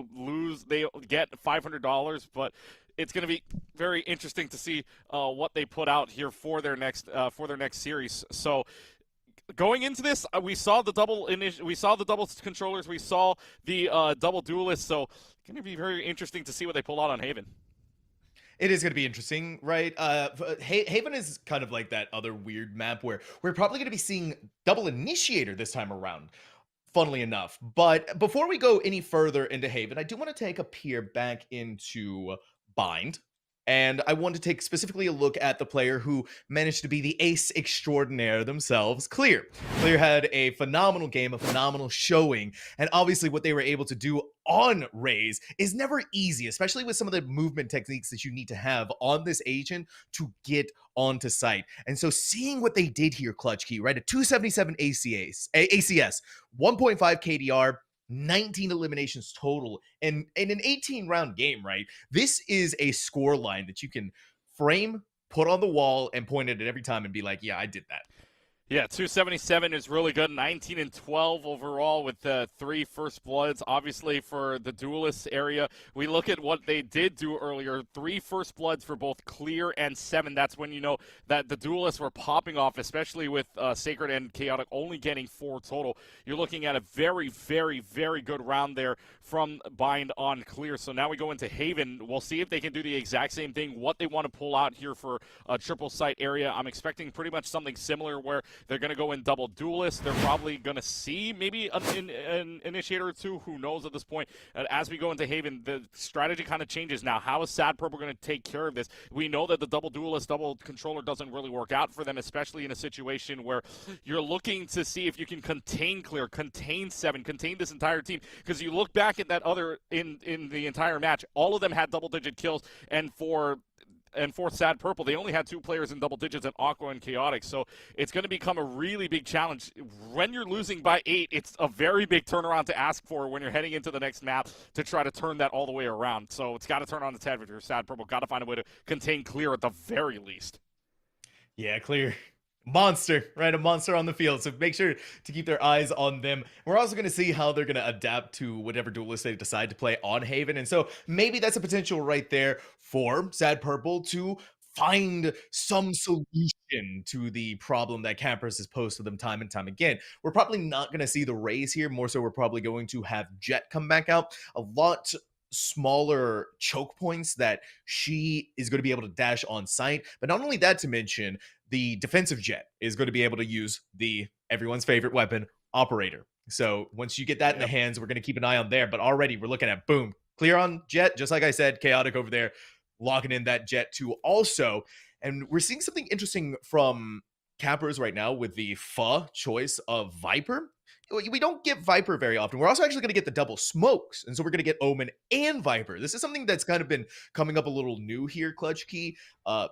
get $500, but it's going to be very interesting to see what they put out here for their next series. So, going into this, we saw the double controllers, we saw the double duelists. So, it's going to be very interesting to see what they pull out on Haven. It is going to be interesting, right? Haven is kind of like that other weird map where we're probably going to be seeing double initiator this time around, funnily enough. But before we go any further into Haven, I do want to take a peer back into Bind. And I want to take specifically a look at the player who managed to be the ace extraordinaire themselves, Clear. Clear had a phenomenal game, a phenomenal showing, and obviously what they were able to do on Raze is never easy, especially with some of the movement techniques that you need to have on this agent to get onto site. And so seeing what they did here, Clutch Key, right? A 277 ACS, 1.5 KDR, 19 eliminations total in an 18 round game, right? This is a score line that you can frame, put on the wall, and point it at every time and be like, yeah, I did that. Yeah, 277 is really good. 19 and 12 overall with 3 first bloods. Obviously, for the duelist area, we look at what they did do earlier. 3 first bloods for both Clear and 7. That's when you know that the duelists were popping off, especially with Sacred and Chaotic only getting 4 total. You're looking at a very, very, very good round there from Bind on Clear. So now we go into Haven. We'll see if they can do the exact same thing, what they want to pull out here for a triple site area. I'm expecting pretty much something similar where they're going to go in double duelist. They're probably going to see maybe an initiator or 2. Who knows at this point? As we go into Haven, the strategy kind of changes now. How is Sad Purple going to take care of this? We know that the double duelist, double controller doesn't really work out for them, especially in a situation where you're looking to see if you can contain Clear, contain 7, contain this entire team. Because you look back at that other in the entire match, all of them had double-digit kills, and for Sad Purple, they only had 2 players in double digits, in Aqua and Chaotic. So it's going to become a really big challenge. When you're losing by 8, it's a very big turnaround to ask for when you're heading into the next map to try to turn that all the way around. So it's got to turn on its head if you're Sad Purple. Got to find a way to contain Clear at the very least. Yeah, Clear. Monster, right? A monster on the field. So make sure to keep their eyes on them. We're also going to see how they're going to adapt to whatever duelist they decide to play on Haven. And so maybe that's a potential right there for Sad Purple to find some solution to the problem that Campers has posed to them time and time again. We're probably not going to see the Raze here. More so, we're probably going to have Jet come back out. A lot smaller choke points that she is going to be able to dash on site. But not only that, to mention, the defensive Jet is going to be able to use the everyone's favorite weapon, Operator. So once you get that in the hands, we're going to keep an eye on there. But already we're looking at boom, Clear on Jet, just like I said, Chaotic over there, locking in that Jet too also. And we're seeing something interesting from Cappers right now with the choice of Viper. We don't get Viper very often. We're also actually going to get the double smokes. And so we're going to get Omen and Viper. This is something that's kind of been coming up a little new here, Clutch Key,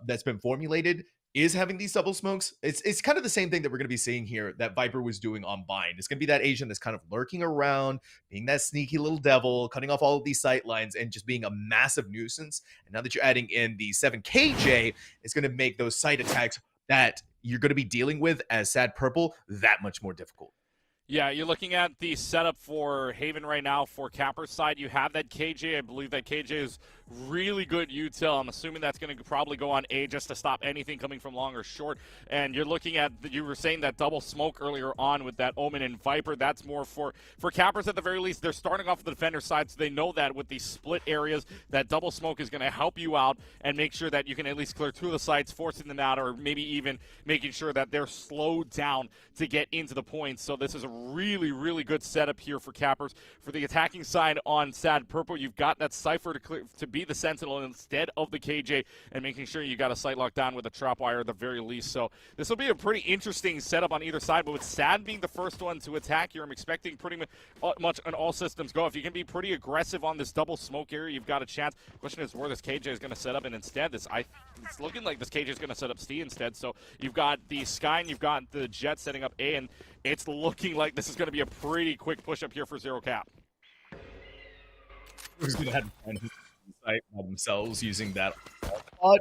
that's been formulated, is having these double smokes. It's kind of the same thing that we're going to be seeing here that Viper was doing on Bind. It's going to be that agent that's kind of lurking around, being that sneaky little devil, cutting off all of these sight lines, and just being a massive nuisance. And now that you're adding in the 7KJ, it's going to make those sight attacks that you're going to be dealing with as Sad Purple that much more difficult. Yeah, you're looking at the setup for Haven right now for Capper's side. You have that KJ. I believe that KJ is really good util. I'm assuming that's going to probably go on A just to stop anything coming from long or short. And you're looking at, you were saying that double smoke earlier on with that Omen and Viper. That's more for Cappers at the very least. They're starting off the defender side, so they know that with these split areas, that double smoke is going to help you out and make sure that you can at least clear 2 of the sites, forcing them out, or maybe even making sure that they're slowed down to get into the points. So this is a really, really good setup here for Cappers. For the attacking side on Sad Purple, you've got that Cypher to be the Sentinel instead of the KJ, and making sure you got a sight locked down with a trap wire at the very least. So this will be a pretty interesting setup on either side, but with Sad being the first one to attack here, I'm expecting pretty much on all systems go. If you can be pretty aggressive on this double smoke area, you've got a chance. The question is where this KJ is going to set up, and instead it's looking like this KJ is going to set up C instead. So you've got the Sky and you've got the Jet setting up A, and it's looking like this is going to be a pretty quick push up here for Zero Cap. Who's going to have to find his site by themselves using that? But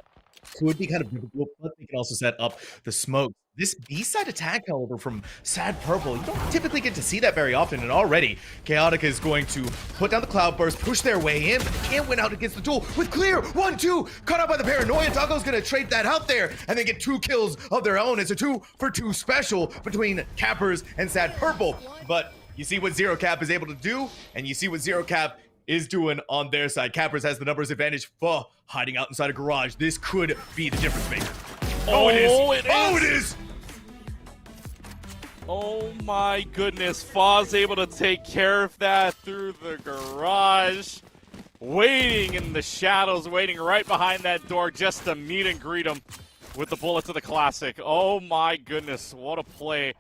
could be kind of difficult, but they can also set up the smoke. This B-side attack, however, from Sad Purple, you don't typically get to see that very often, and already Chaotic is going to put down the Cloud Burst, push their way in, but they can't win out against the duel with Clear. 1-2, caught out by the Paranoia. Taco's going to trade that out there, and then get 2 kills of their own. It's a 2-for-2 special between Cappers and Sad Purple, but you see what Zero Cap is able to do, and you see what Zero Cap is doing on their side. Cappers has the numbers advantage. Hiding out inside a garage. This could be the difference maker. Oh, it is. Oh, it is. Oh my goodness, Faw's able to take care of that through the garage. Waiting in the shadows, waiting right behind that door just to meet and greet him with the bullets of the Classic. Oh my goodness, what a play.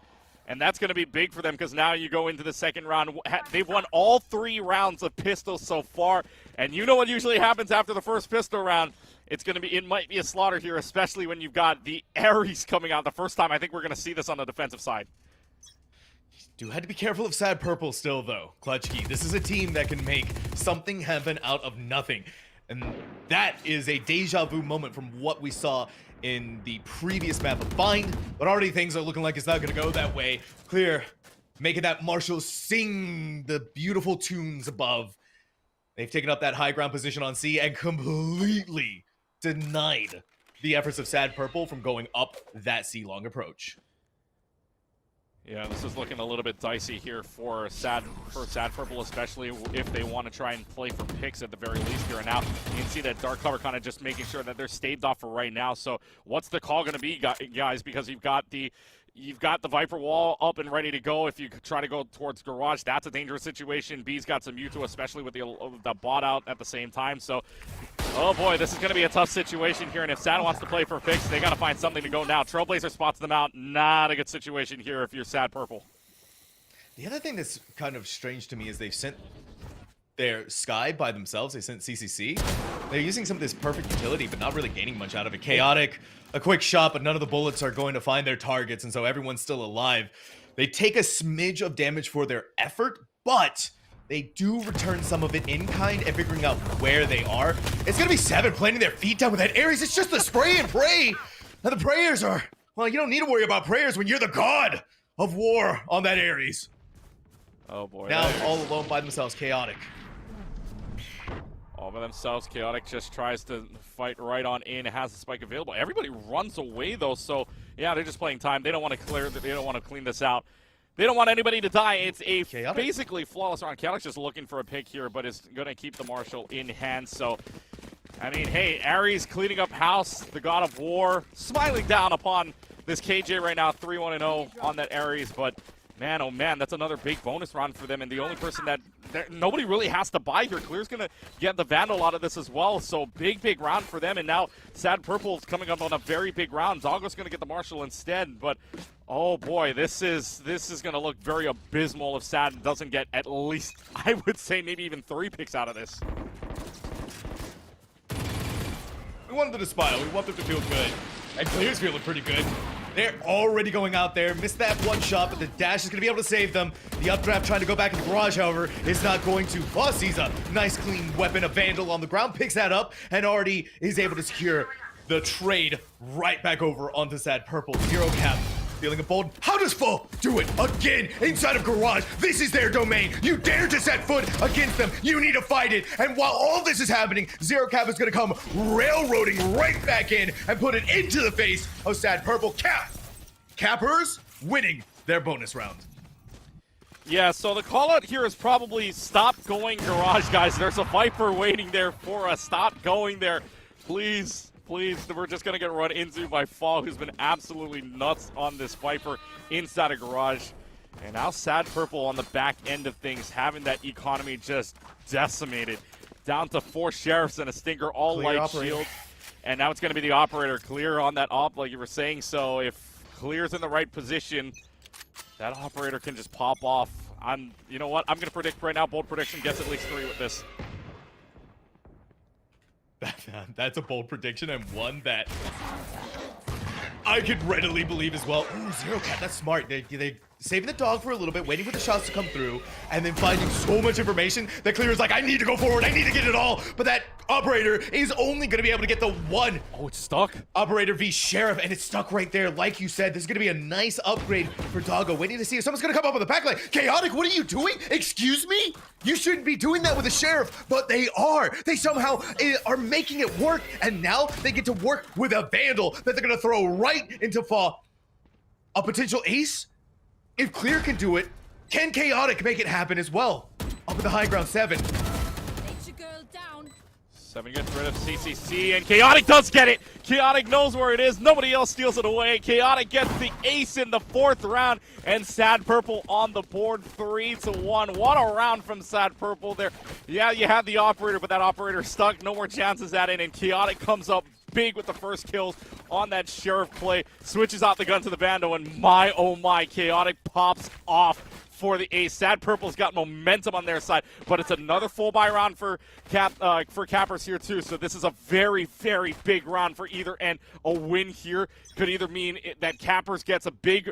And that's going to be big for them because now you go into the second round. They've won all 3 rounds of pistols so far. And you know what usually happens after the first pistol round. It might be a slaughter here, especially when you've got the Ares coming out the first time. I think we're going to see this on the defensive side. Do have to be careful of Sad Purple still, though, Clutchkey. This is a team that can make something happen out of nothing. And that is a deja vu moment from what we saw in the previous map of Bind. But already things are looking like it's not going to go that way. Clear, making that Marshall sing the beautiful tunes above. They've taken up that high ground position on C and completely denied the efforts of Sad Purple from going up that C-long approach. Yeah, this is looking a little bit dicey here for Sad Purple, especially if they want to try and play for picks at the very least here. And now you can see that dark cover kind of just making sure that they're staved off for right now. So what's the call going to be, guys? Because you've got the Viper wall up and ready to go. If you try to go towards garage, that's a dangerous situation. B's got some Mewtwo, especially with the bot out at the same time. So, oh boy, this is going to be a tough situation here. And if Sad wants to play for picks, they got to find something to go now. Trailblazer spots them out. Not a good situation here if you're Sad Purple. The other thing that's kind of strange to me is they've sent their Sky by themselves. They sent CCC. They're using some of this perfect utility, but not really gaining much out of it. Chaotic, a quick shot, but none of the bullets are going to find their targets, and so everyone's still alive. They take a smidge of damage for their effort, but they do return some of it in kind and figuring out where they are. It's going to be 7 planting their feet down with that Ares. It's just the spray and pray. Now the prayers are, well, you don't need to worry about prayers when you're the god of war on that Ares. Oh boy. Now all alone by themselves, Chaotic. All by themselves, Chaotic just tries to fight right on in, has the spike available. Everybody runs away though, so yeah, they're just playing time. They don't want to clear, they don't want to clean this out. They don't want anybody to die. It's a basically flawless round. Chaotic's just looking for a pick here, but is going to keep the Marshall in hand. So, I mean, hey, Ares cleaning up house, the god of war, smiling down upon this KJ right now, 3-1-0 on that Ares, but man, oh man, that's another big bonus round for them, and the only person that nobody really has to buy here. Clear's going to get the Vandal out of this as well, so big round for them, and now Sad Purple's coming up on a very big round. Doggo's going to get the Marshall instead, but oh boy, this is going to look very abysmal if Sad doesn't get at least, I would say, maybe even 3 picks out of this. We want them to smile, we want them to feel good, and Clear's feeling pretty good. They're already going out there. Missed that one shot, but the dash is going to be able to save them. The updraft trying to go back in the garage, however, is not going to. Boss sees a nice clean weapon, a Vandal on the ground, picks that up, and already is able to secure the trade right back over onto Sad Purple. Zero Cap feeling emboldened. How does Fo do it again inside of garage? This is their domain. You dare to set foot against them. You need to fight it. And while all this is happening, Zero Cap is going to come railroading right back in and put it into the face of Sad Purple. Cappers winning their bonus round. Yeah, so the call out here is probably stop going garage, guys. There's a Viper waiting there for us. Stop going there. Please, we're just going to get run into by Fall, who's been absolutely nuts on this Viper inside a garage. And now Sad Purple on the back end of things, having that economy just decimated. Down to 4 Sheriffs and a Stinger, all Clear light operator. shield. And now it's going to be the operator Clear on that op, like you were saying. So if Clear's in the right position, that operator can just pop off. You know what? I'm going to predict right now, bold prediction, gets at least 3 with this. That's a bold prediction, and one that I could readily believe as well. Ooh, Zero Cat, that's smart. They saving the dog for a little bit, waiting for the shots to come through, and then finding so much information that Clear is like, I need to go forward, I need to get it all. But that operator is only going to be able to get the one. Oh, it's stuck. Operator v Sheriff, and it's stuck right there. Like you said, this is going to be a nice upgrade for Doggo. Waiting to see if someone's going to come up with a backline. Chaotic, what are you doing? Excuse me? You shouldn't be doing that with a Sheriff, but they are. They somehow are making it work, and now they get to work with a Vandal that they're going to throw right into Fall. A potential ace? If Clear can do it, can Chaotic make it happen as well? Up at the high ground 7. Seven gets rid of CCC, and Chaotic does get it. Chaotic knows where it is. Nobody else steals it away. Chaotic gets the ace in the 4th round, and Sad Purple on the board 3-1. What a round from Sad Purple there. Yeah, you had the operator, but that operator stuck. No more chances at it, and Chaotic comes up big with the first kills on that Sheriff play. Switches out the gun to the Vandal, and my, oh my, Chaotic pops off for the ace. Sad Purple's got momentum on their side, but it's another full buy round for Cappers here too. So this is a very, very big round for either end. A win here could either mean that Cappers gets a big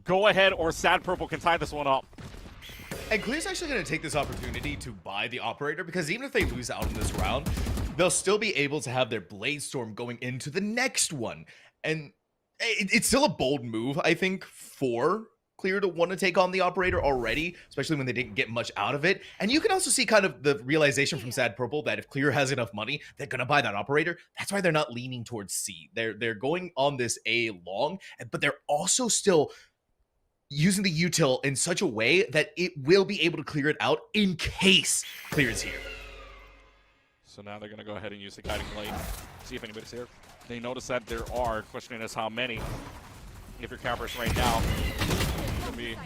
go-ahead, or Sad Purple can tie this one up. And Clear's actually going to take this opportunity to buy the operator, because even if they lose out in this round, they'll still be able to have their Blade Storm going into the next one. And it's still a bold move, I think, for Clear to want to take on the operator already, especially when they didn't get much out of it. And you can also see kind of the realization from Sad Purple that if Clear has enough money, they're going to buy that operator. That's why they're not leaning towards C. They're going on this A long, but they're also still using the util in such a way that it will be able to clear it out in case Clear is here. So now they're going to go ahead and use the Guiding Light, see if anybody's here. They notice that there are, questioning is how many. If you're Cappers right now, it's going to be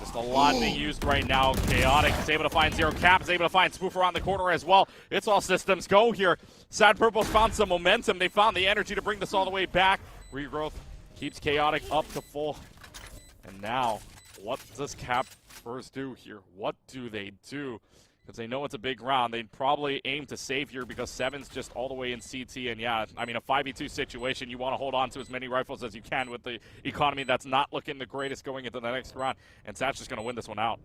just a lot being used right now. Chaotic is able to find Zero, Cap is able to find Spoof around the corner as well. It's all systems go here. Sad Purple's found some momentum. They found the energy to bring this all the way back. Regrowth keeps Chaotic up to full. And now, what does Cappers do here? What do they do? Because they know it's a big round. They'd probably aim to save here because Seven's just all the way in CT. And yeah, I mean, a 5v2 situation, you want to hold on to as many rifles as you can with the economy that's not looking the greatest going into the next round. And Sat's just going to win this one out.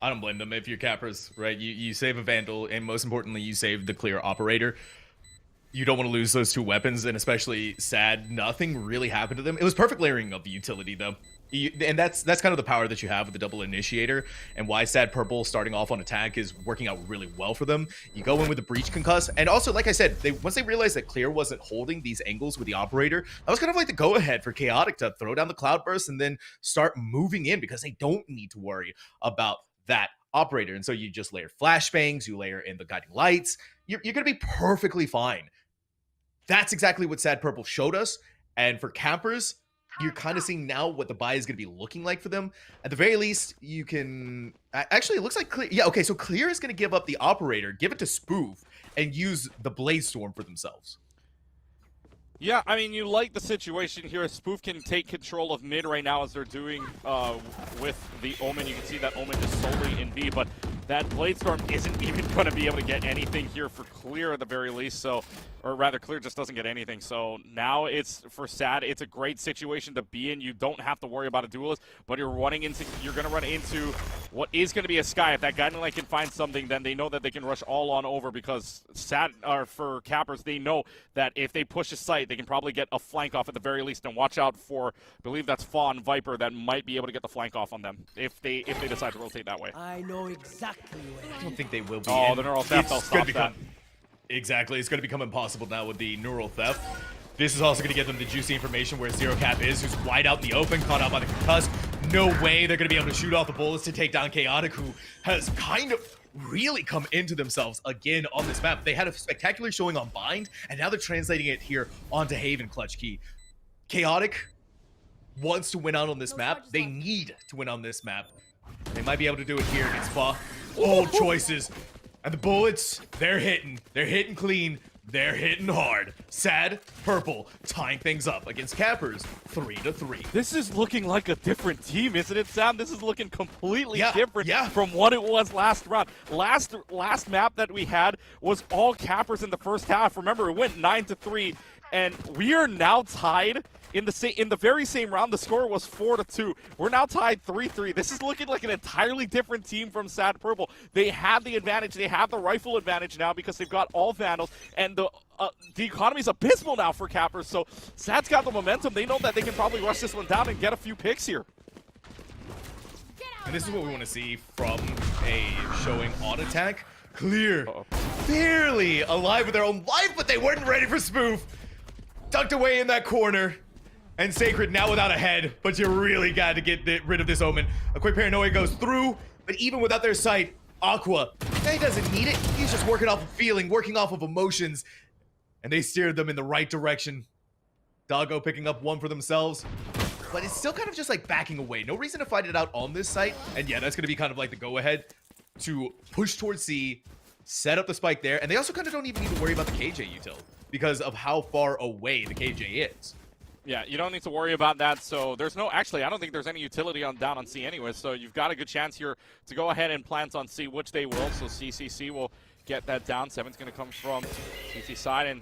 I don't blame them if you're Cappers, right? You save a Vandal, and most importantly, you save the Clear operator. You don't want to lose those two weapons, and especially Sad, nothing really happened to them. It was perfect layering of the utility, though. And that's kind of the power that you have with the double initiator, and why Sad Purple starting off on attack is working out really well for them. You go in with the breach concuss, and also, like I said, once they realized that Clear wasn't holding these angles with the operator, that was kind of like the go-ahead for Chaotic to throw down the Cloudburst and then start moving in, because they don't need to worry about that operator. And so you just layer flashbangs, you layer in the guiding lights, you're going to be perfectly fine. That's exactly what Sad Purple showed us. And for Cappers, you're kind of seeing now what the buy is going to be looking like for them. At the very least, you can... Actually, it looks like Clear... Yeah, okay, so Clear is going to give up the operator, give it to Spoof, and use the Blade Storm for themselves. Yeah, I mean, you like the situation here. Spoof can take control of mid right now as they're doing with the Omen. You can see that Omen is solely in B, but that Blade Storm isn't even going to be able to get anything here for Clear at the very least. So, or rather, Clear just doesn't get anything. So now it's for Sad. It's a great situation to be in. You don't have to worry about a duelist, but you're going to run into what is going to be a Skye. If that Guiding Light can find something, then they know that they can rush all on over, because Sad, or for Cappers, they know that if they push a site, they can probably get a flank off at the very least. And watch out for, I believe that's Fawn Viper that might be able to get the flank off on them if they decide to rotate that way. I know exactly. I don't think they will be. Oh, the neural theft, they'll stop that. Exactly, it's going to become impossible now with the neural theft. This is also going to give them the juicy information where Zero Cap is, who's wide out in the open, caught out by the concuss. No way they're going to be able to shoot off the bullets to take down Chaotic, who has kind of really come into themselves again on this map. They had a spectacular showing on Bind, and now they're translating it here onto Haven Clutch Key. Chaotic wants to win out on this map. They need to win on this map. They might be able to do it here against Fa. Bold choices. And the bullets, they're hitting. They're hitting clean. They're hitting hard. Sad Purple tying things up against Cappers 3-3. This is looking like a different team, isn't it, Sam? This is looking completely different from what it was last round. Last map that we had was all Cappers in the first half. Remember, it went 9-3, and we are now tied. In the very same round, the score was 4-2. We're now tied 3-3. This is looking like an entirely different team from Sad Purple. They have the advantage. They have the rifle advantage now because they've got all Vandals, and the economy's abysmal now for Cappers. So Sad's got the momentum. They know that they can probably rush this one down and get a few picks here. And this is what we want to see from a showing on attack. Clear, barely alive with their own life, but they weren't ready for Spoof. Tucked away in that corner. And Sacred now without a head, but you really got to get rid of this Omen. A quick paranoia goes through, but even without their sight, Aqua He doesn't need it. He's just working off of feeling, working off of emotions. And they steered them in the right direction. Doggo picking up one for themselves. But it's still kind of just like backing away. No reason to fight it out on this site. And yeah, that's going to be kind of like the go-ahead to push towards C, set up the spike there. And they also kind of don't even need to worry about the KJ util because of how far away the KJ is. Yeah, you don't need to worry about that. So there's no, actually, I don't think there's any utility down on C anyway. So you've got a good chance here to go ahead and plant on C, which they will. So CCC will get that down. 7's going to come from CC side and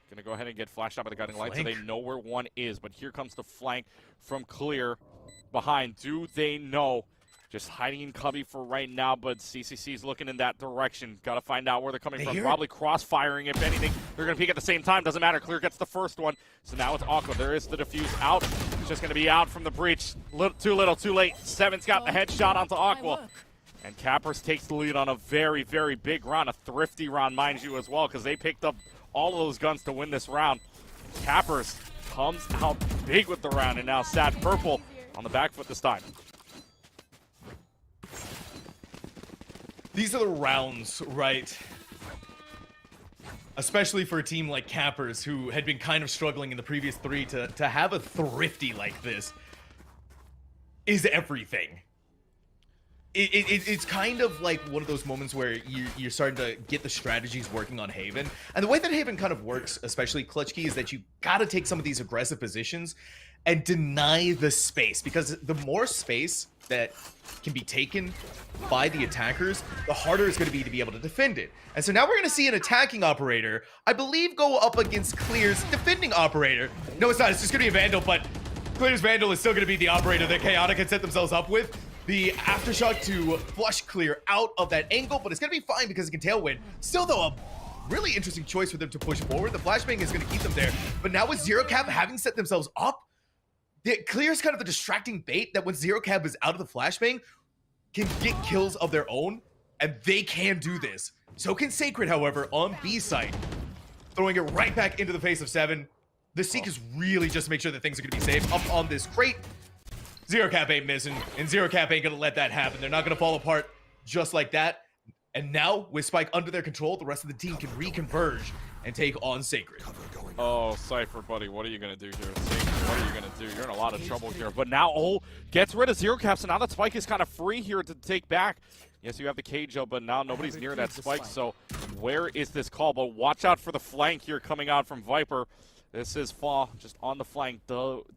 going to go ahead and get flashed out by the guiding light, so they know where 1 is. But here comes the flank from Clear behind. Do they know? Just hiding in cubby for right now, but CCC's looking in that direction. Got to find out where they're coming from. Probably cross-firing, if anything. They're going to peek at the same time. Doesn't matter. Clear gets the first one. So now it's Aqua. There is the defuse out. It's just going to be out from the breach. Too little, too late. 7's got the headshot onto Aqua. And Cappers takes the lead on a very, very big round. A thrifty round, mind you, as well, because they picked up all of those guns to win this round. Cappers comes out big with the round, and now Sad Purple on the back foot this time. These are the rounds, right? Especially for a team like Cappers, who had been kind of struggling in the previous 3, to have a thrifty like this is everything. It's kind of like one of those moments where you're starting to get the strategies working on Haven. And the way that Haven kind of works, especially Clutch Key, is that you gotta take some of these aggressive positions and deny the space. Because the more space that can be taken by the attackers, the harder it's going to be able to defend it. And so now we're going to see an attacking operator, I believe, go up against Clear's defending operator. No, it's not. It's just going to be a Vandal, but Clear's Vandal is still going to be the operator that Chaotic had set themselves up with. The Aftershock to flush Clear out of that angle, but it's going to be fine because it can tailwind. Still, though, a really interesting choice for them to push forward. The flashbang is going to keep them there. But now with Zero Cap having set themselves up, Clear's kind of the distracting bait that when Zero Cap is out of the flashbang, can get kills of their own, and they can do this. So can Sacred, however, on B side, throwing it right back into the face of 7. The Seek is really just to make sure that things are going to be safe up on this crate. Zero Cap ain't missing, and Zero Cap ain't going to let that happen. They're not going to fall apart just like that. And now, with Spike under their control, the rest of the team can reconverge and take on Sacred. Oh, Cypher, buddy, what are you going to do here? Sacred, what are you going to do? You're in a lot of trouble here. But now, gets rid of Zero Cap, so now that Spike is kind of free here to take back. Yes, you have the cage up, but now nobody's near that Spike, so where is this call? But watch out for the flank here coming out from Viper. This is Fa just on the flank.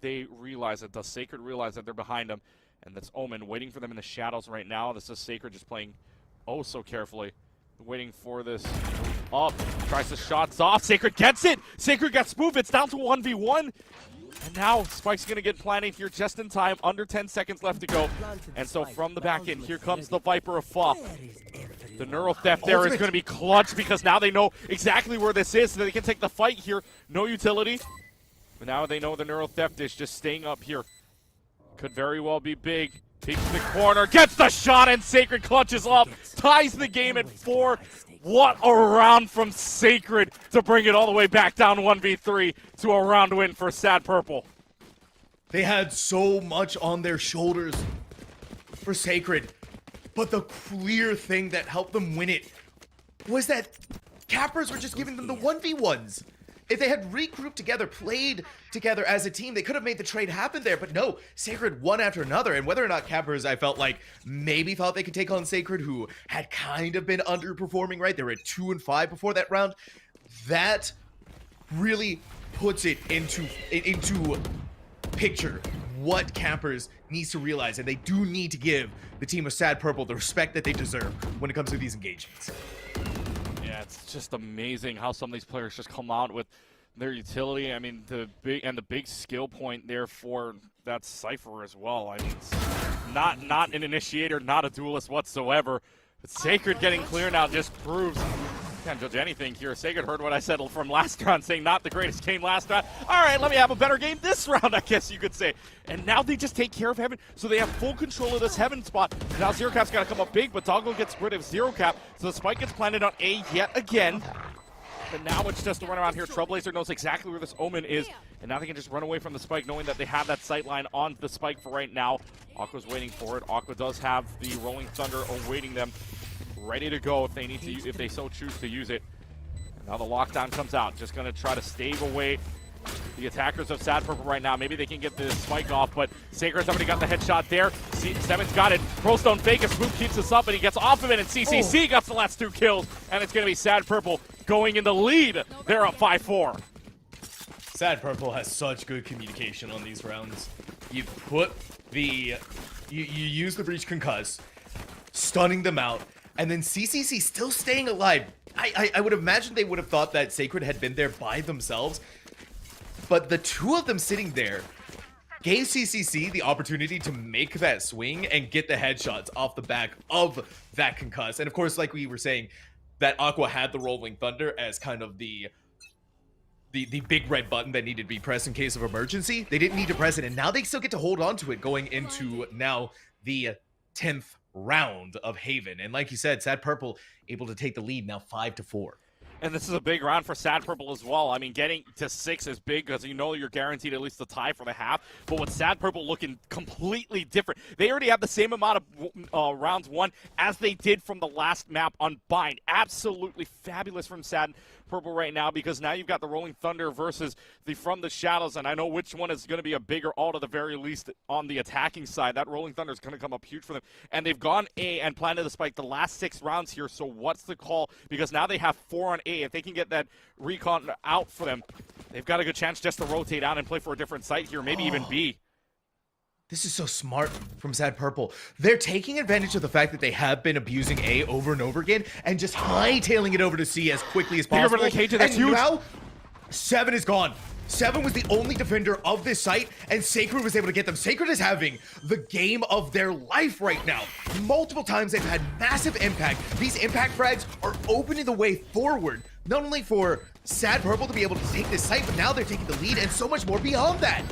They realize it. Does Sacred realize that they're behind them? And that's Omen waiting for them in the shadows right now. This is Sacred just playing oh so carefully. Waiting for this up. Tries the shots off. Sacred gets it. Sacred got spoofed. It's down to 1v1. And now Spike's going to get planted here just in time. Under 10 seconds left to go. And so from the back end, here comes the Viper of Fa. The Neural Theft there is going to be clutch because now they know exactly where this is so they can take the fight here. No utility. But now they know the Neural Theft is just staying up here. Could very well be big. Takes the corner, gets the shot, and Sacred clutches up. Ties the game at 4. What a round from Sacred to bring it all the way back down 1v3 to a round win for Sad Purple. They had so much on their shoulders for Sacred, but the clear thing that helped them win it was that Cappers were just giving them the 1v1s. If they had regrouped together, played together as a team, they could have made the trade happen there. But no, Sacred one after another. And whether or not Cappers, I felt like, maybe thought they could take on Sacred, who had kind of been underperforming, right? They were at 2-5 before that round. That really puts it into picture what Cappers needs to realize. And they do need to give the team of Sad Purple the respect that they deserve when it comes to these engagements. Yeah, it's just amazing how some of these players just come out with their utility. I mean, the big skill point there for that Cypher as well. I mean, it's not an initiator, not a duelist whatsoever. But Sacred getting clear now just proves can't judge anything here. Sacred heard what I said from last round, saying not the greatest game last round. All right, let me have a better game this round, I guess you could say. And now they just take care of Heaven, so they have full control of this Heaven spot. Now Zero Cap's got to come up big, but Doggo gets rid of Zero Cap, so the spike gets planted on A yet again. But now it's just a run around here. Trailblazer knows exactly where this Omen is, and now they can just run away from the spike, knowing that they have that sight line on the spike for right now. Aqua's waiting for it. Aqua does have the Rolling Thunder awaiting them. ready to go if they need to, if they so choose to use it. Now the lockdown comes out, just gonna try to stave away the attackers of Sad Purple right now. Maybe they can get the spike off, but Sacred's already got the headshot there. Seven's got it. Pearls don't fake it. Swoop keeps us up, and he gets off of it, and CCC got the last 2 kills, and it's gonna be Sad Purple going in the lead. They're up 5-4. Sad Purple has such good communication on these rounds. You put the, you use the breach concuss, stunning them out, and then CCC still staying alive. I would imagine they would have thought that Sacred had been there by themselves, but the 2 of them sitting there gave CCC the opportunity to make that swing and get the headshots off the back of that concuss. And of course, like we were saying, that Aqua had the Rolling Thunder as kind of the big red button that needed to be pressed in case of emergency. They didn't need to press it, and now they still get to hold on to it going into now the 10th round of Haven. And like you said, Sad Purple able to take the lead now 5-4. And this is a big round for Sad Purple as well. I mean, getting to 6 is big because you know you're guaranteed at least the tie for the half. But with Sad Purple looking completely different, they already have the same amount of rounds won as they did from the last map on Bind. Absolutely fabulous from Sad Purple right now, because now you've got the Rolling Thunder versus the From the Shadows, and I know which one is going to be a bigger ult at the very least on the attacking side. That Rolling Thunder is going to come up huge for them, and they've gone A and planted the spike the last 6 rounds here. So what's the call? Because now they have 4 on A. If they can get that recon out for them, they've got a good chance just to rotate out and play for a different site here, maybe even B. This is so smart from Sad Purple. They're taking advantage of the fact that they have been abusing A over and over again and just hightailing it over to C as quickly as possible. That's huge. Now, 7 is gone. 7 was the only defender of this site, and Sacred was able to get them. Sacred is having the game of their life right now. Multiple times they've had massive impact. These impact frags are opening the way forward, not only for Sad Purple to be able to take this site, but now they're taking the lead and so much more beyond that.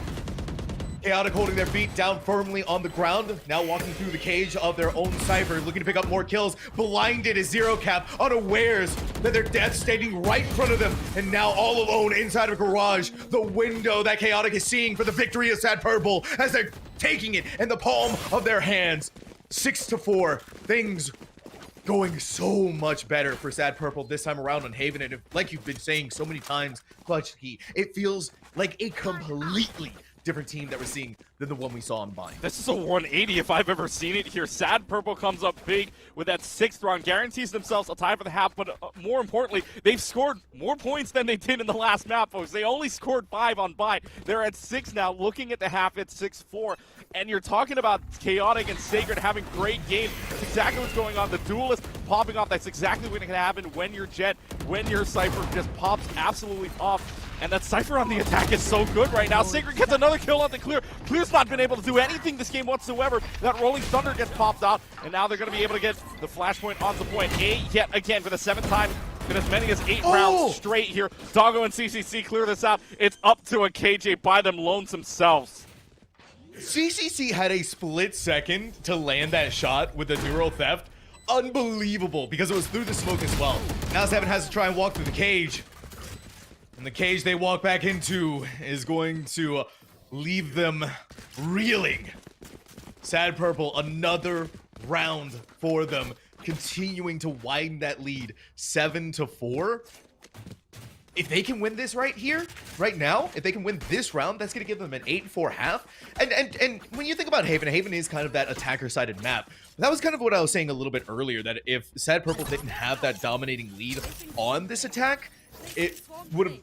Chaotic holding their feet down firmly on the ground, now walking through the cage of their own Cypher, looking to pick up more kills. Blinded is Zero Cap, unawares that their death standing right in front of them, and now all alone inside of a garage. The window that Chaotic is seeing for the victory of Sad Purple as they're taking it in the palm of their hands. 6-4, things going so much better for Sad Purple this time around on Haven, and like you've been saying so many times, Clutchkey, it feels like a completely different team that we're seeing than the one we saw on Bind. This is a 180 if I've ever seen it here. Sad Purple comes up big with that 6th round, guarantees themselves a tie for the half, but more importantly, they've scored more points than they did in the last map, folks. They only scored 5 on Bind. They're at 6 now. Looking at the half, it's 6-4. And you're talking about Chaotic and Sacred having great games. That's exactly what's going on. The Duelist popping off. That's exactly what can happen when your Jet, when your Cypher just pops absolutely off. And that Cypher on the attack is so good right now. Sacred gets another kill on the Clear. Clear's not been able to do anything this game whatsoever. That Rolling Thunder gets popped out, and now they're going to be able to get the flashpoint on the point. A yet again for the 7th time in as many as 8 rounds straight here. Doggo and CCC clear this out. It's up to a KJ by them loans themselves. CCC had a split second to land that shot with the Neuro Theft. Unbelievable, because it was through the smoke as well. Now 7 has to try and walk through the cage. And the cage they walk back into is going to leave them reeling. Sad Purple, another round for them, continuing to widen that lead 7-4. If they can win this right here, right now, if they can win this round, that's going to give them an 8-4 half. And when you think about Haven, Haven is kind of that attacker-sided map. That was kind of what I was saying a little bit earlier, that if Sad Purple didn't have that dominating lead on this attack, it would have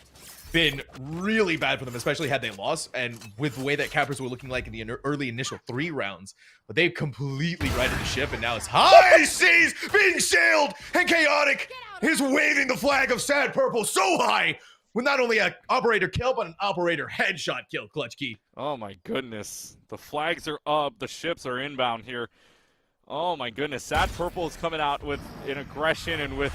been really bad for them, especially had they lost, and with the way that Cappers were looking like in the early initial 3 rounds. But they've completely righted the ship, and now it's high seas being sailed, and Chaotic is waving the flag of Sad Purple so high with not only an operator kill, but an operator headshot kill, Clutchkey. Oh my goodness. The flags are up, the ships are inbound here. Oh my goodness. Sad Purple is coming out with an aggression and with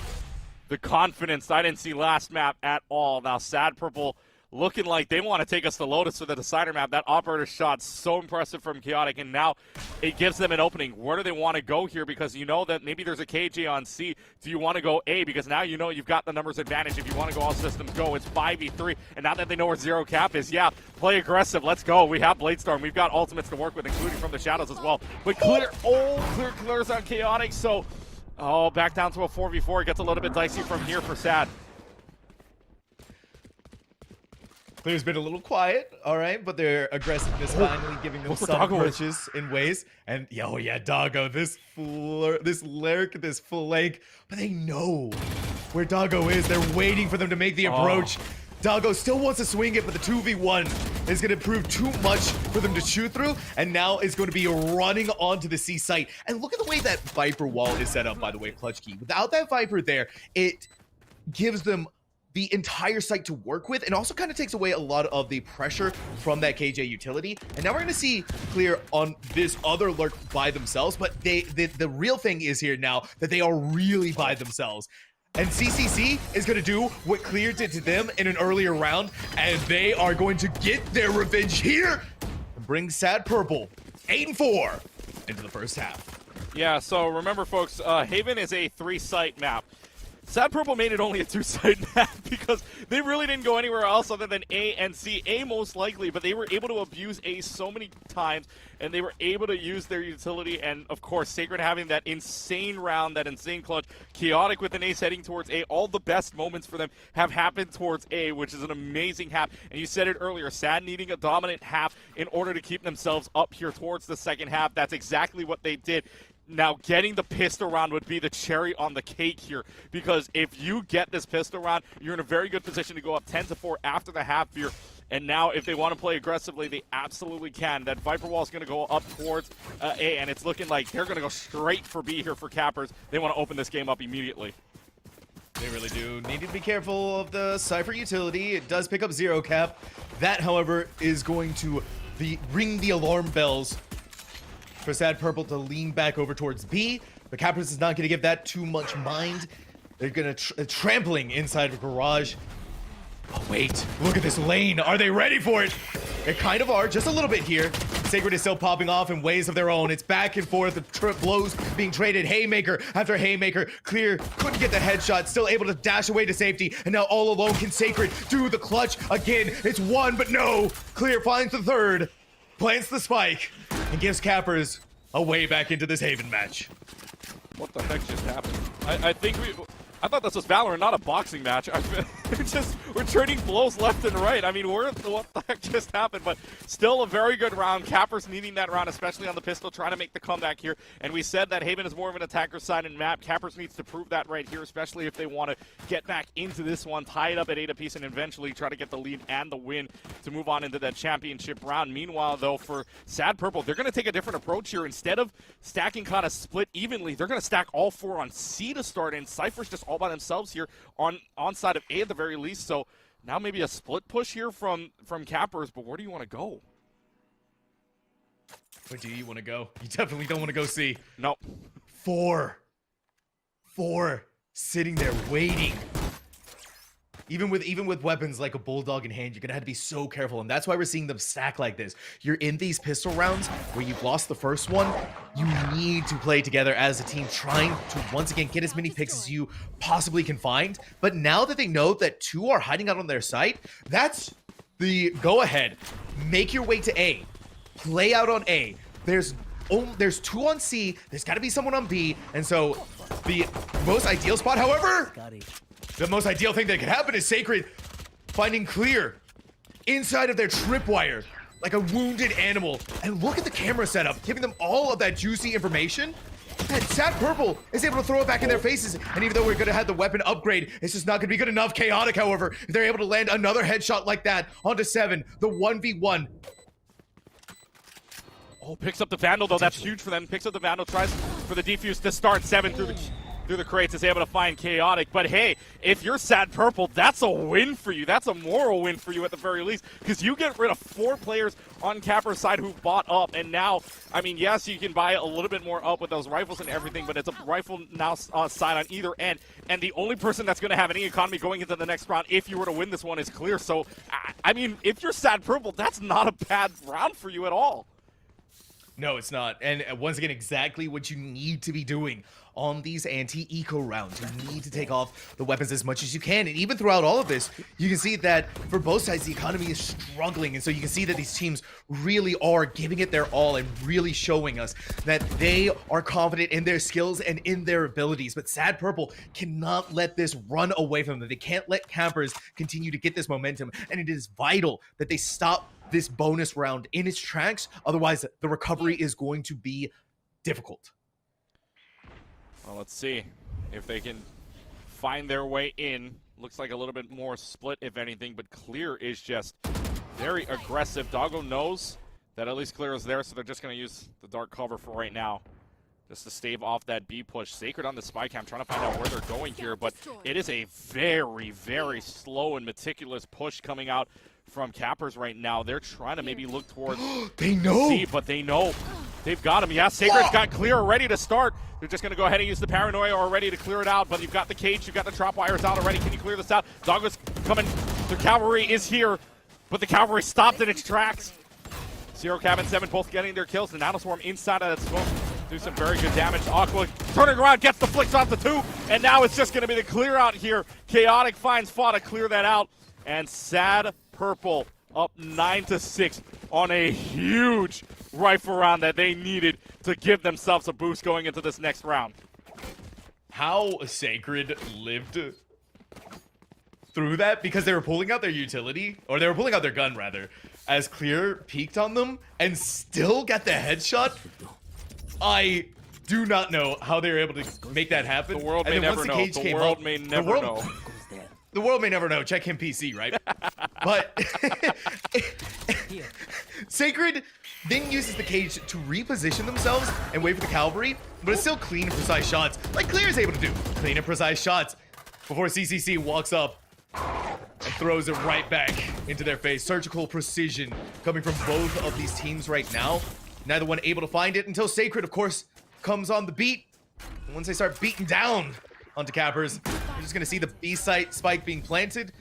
the confidence I didn't see last map at all. Now Sad Purple looking like they want to take us to Lotus for the decider map. That operator shot so impressive from Chaotic, and now it gives them an opening. Where do they want to go here? Because you know that maybe there's a KJ on C. Do you want to go A? Because now you know you've got the numbers advantage. If you want to go all systems go, it's 5v3. And now that they know where Zero Cap is, yeah, play aggressive. Let's go. We have Bladestorm. We've got ultimates to work with, including from the shadows as well. But clears on Chaotic, so Oh, back down to a 4v4. It gets a little bit dicey from here for Sad. Clear's been a little quiet, all right, but their aggressiveness finally giving them some approaches in ways. And oh yeah, Doggo, this lurk, this flank, but they know where Doggo is. They're waiting for them to make the approach. Doggo still wants to swing it, but the 2v1 is going to prove too much for them to chew through, and now it's going to be running onto the C site. And look at the way that Viper wall is set up, by the way, Clutch Key. Without that Viper there, it gives them the entire site to work with, and also kind of takes away a lot of the pressure from that KJ utility. And now we're going to see Clear on this other lurk by themselves, but the real thing is here now that they are really by themselves. And CCC is going to do what Clear did to them in an earlier round, and they are going to get their revenge here and bring Sad Purple 8-4 into the first half. Yeah, so remember, folks, Haven is a 3-site map. Sad Purple made it only a 2-site map because they really didn't go anywhere else other than A and C. A most likely, but they were able to abuse A so many times, and they were able to use their utility, and of course, Sacred having that insane round, that insane clutch. Chaotic with an ace heading towards A. All the best moments for them have happened towards A, which is an amazing half. And you said it earlier, Sad needing a dominant half in order to keep themselves up here towards the second half. That's exactly what they did. Now, getting the pistol round would be the cherry on the cake here, because if you get this pistol round, you're in a very good position to go up 10-4 after the half here. And now, if they want to play aggressively, they absolutely can. That Viper wall is going to go up towards A, and it's looking like they're going to go straight for B here for Cappers. They want to open this game up immediately. They really do. Need to be careful of the Cypher utility. It does pick up 0 cap. That, however, is going to ring the alarm bells for Sad Purple to lean back over towards B. The Cappers is not going to give that too much mind. They're going to trampling inside of Garage. Oh, wait. Look at this lane. Are they ready for it? They kind of are, just a little bit here. Sacred is still popping off in ways of their own. It's back and forth. The blows being traded. Haymaker after Haymaker. Clear couldn't get the headshot. Still able to dash away to safety. And now all alone can Sacred do the clutch again. It's one, but no. Clear finds the third. Plants the spike. And gives Cappers a way back into this Haven match. What the heck just happened? I thought this was Valorant, not a boxing match. We're trading blows left and right. I mean, what the heck just happened? But still a very good round. Cappers needing that round, especially on the pistol, trying to make the comeback here. And we said that Haven is more of an attacker side in map. Cappers needs to prove that right here, especially if they want to get back into this one, tie it up at 8 apiece, and eventually try to get the lead and the win to move on into that championship round. Meanwhile, though, for Sad Purple, they're going to take a different approach here. Instead of stacking kind of split evenly, they're going to stack all 4 on C to start, and Cypher's just all by themselves here on side of A at the very least. So now maybe a split push here from Cappers, but where do you want to go? Where do you want to go? You definitely don't want to go C. No. 4 sitting there waiting. Even with weapons like a bulldog in hand, you're gonna have to be so careful, and that's why we're seeing them stack like this. You're in these pistol rounds where you've lost the first one. You need to play together as a team, trying to once again get as many picks as you possibly can find. But now that they know that 2 are hiding out on their site, that's the go-ahead. Make your way to A. Play out on A. There's 2 on C. There's got to be someone on B, and so the most ideal spot, however. The most ideal thing that could happen is Sacred finding Clear inside of their tripwire like a wounded animal. And look at the camera setup, giving them all of that juicy information. And Sad Purple is able to throw it back in their faces. And even though we're going to have the weapon upgrade, it's just not going to be good enough. Chaotic, however, if they're able to land another headshot like that onto 7, the 1v1. Oh, picks up the Vandal, though. That's huge for them. Picks up the Vandal, tries for the defuse to start. 7 through the crates, is able to find Chaotic. But hey, if you're Sad Purple, that's a win for you. That's a moral win for you at the very least, because you get rid of 4 players on Capper's side who bought up, and now, I mean, yes, you can buy a little bit more up with those rifles and everything, but it's a rifle now side on either end, and the only person that's going to have any economy going into the next round, if you were to win this one, is Clear. So, I mean, if you're Sad Purple, that's not a bad round for you at all. No, it's not. And once again, exactly what you need to be doing on these anti-eco rounds. You need to take off the weapons as much as you can. And even throughout all of this, you can see that for both sides, the economy is struggling. And so you can see that these teams really are giving it their all and really showing us that they are confident in their skills and in their abilities. But Sad Purple cannot let this run away from them. They can't let Campers continue to get this momentum. And it is vital that they stop this bonus round in its tracks. Otherwise, the recovery is going to be difficult. Well, let's see if they can find their way in. Looks like a little bit more split, if anything, but Clear is just very aggressive. Doggo knows that at least Clear is there, so they're just going to use the dark cover for right now, just to stave off that B push. Sacred on the spy cam, trying to find out where they're going here, but it is a very, very slow and meticulous push coming out from Cappers right now. They're trying to maybe look towards they know C, but they know they've got him. Yeah, Sacred's got Clear ready to start. They're just going to go ahead and use the paranoia already to clear it out, but you've got the cage, you've got the trap wires out already. Can you clear this out? Doggo's coming. The cavalry is here, but the cavalry stopped in its tracks. Zero Cab and 7 both getting their kills. The Nanoswarm inside of that smoke do some very good damage. Aqua turning around, gets the flicks off the 2, and now it's just going to be the clear out here. Chaotic finds Fa to clear that out, and Sad Purple up 9-6 on a huge rifle round that they needed to give themselves a boost going into this next round. How Sacred lived through that, because they were pulling out their utility, or they were pulling out their gun rather, as Clear peeked on them and still got the headshot. I do not know how they were able to make that happen. The world may never know. The world may never know. The world may never know. Check him PC, right? But Sacred then uses the cage to reposition themselves and wait for the cavalry, but it's still clean and precise shots, like Clear is able to do. Clean and precise shots before CCC walks up and throws it right back into their face. Surgical precision coming from both of these teams right now. Neither one able to find it until Sacred, of course, comes on the beat. And once they start beating down onto Cappers, you're just going to see the B-site spike being planted.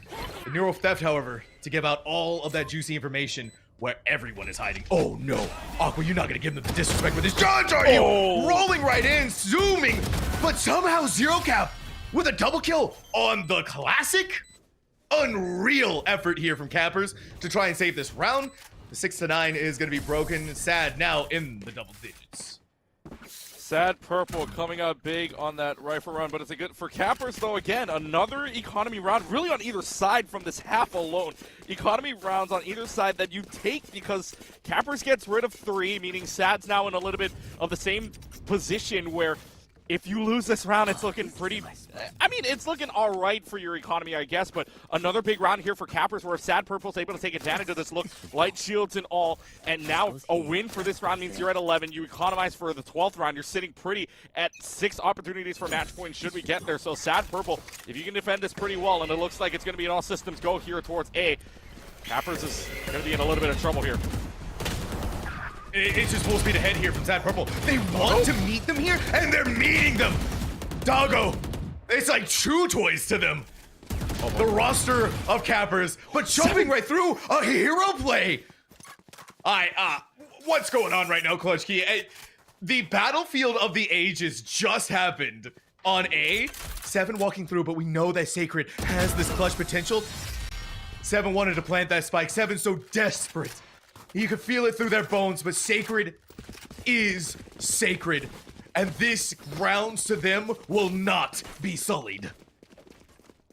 The Neuro Theft, however, to give out all of that juicy information where everyone is hiding. Oh no, Aqua, you're not going to give them the disrespect with this charge, are you? Rolling right in, zooming, but somehow Zero Cap with a double kill on the classic? Unreal effort here from Cappers to try and save this round. The 6-9 is going to be broken. Sad now in the double digits. Sad Purple coming out big on that rifle run, but it's a good for Cappers though. Again, another economy round, really on either side from this half alone. Economy rounds on either side that you take because Cappers gets rid of 3, meaning Sad's now in a little bit of the same position where if you lose this round, it's looking pretty... I mean, it's looking all right for your economy, I guess, but another big round here for Cappers where Sad Purple's able to take advantage of this look, light shields and all, and now a win for this round means you're at 11. You economize for the 12th round. You're sitting pretty at 6 opportunities for match points should we get there. So Sad Purple, if you can defend this pretty well, and it looks like it's going to be an all systems go here towards A, Cappers is going to be in a little bit of trouble here. It's just full speed ahead here from Sad Purple. They want to meet them here, and they're meeting them. Doggo, it's like Chew Toys to them. The roster of Cappers, but jumping right through a hero play. What's going on right now, Clutch Key? The Battlefield of the Ages just happened on A. 7 walking through, but we know that Sacred has this clutch potential. 7 wanted to plant that spike. 7 so desperate. You could feel it through their bones, but Sacred is sacred. And this grounds to them will not be sullied.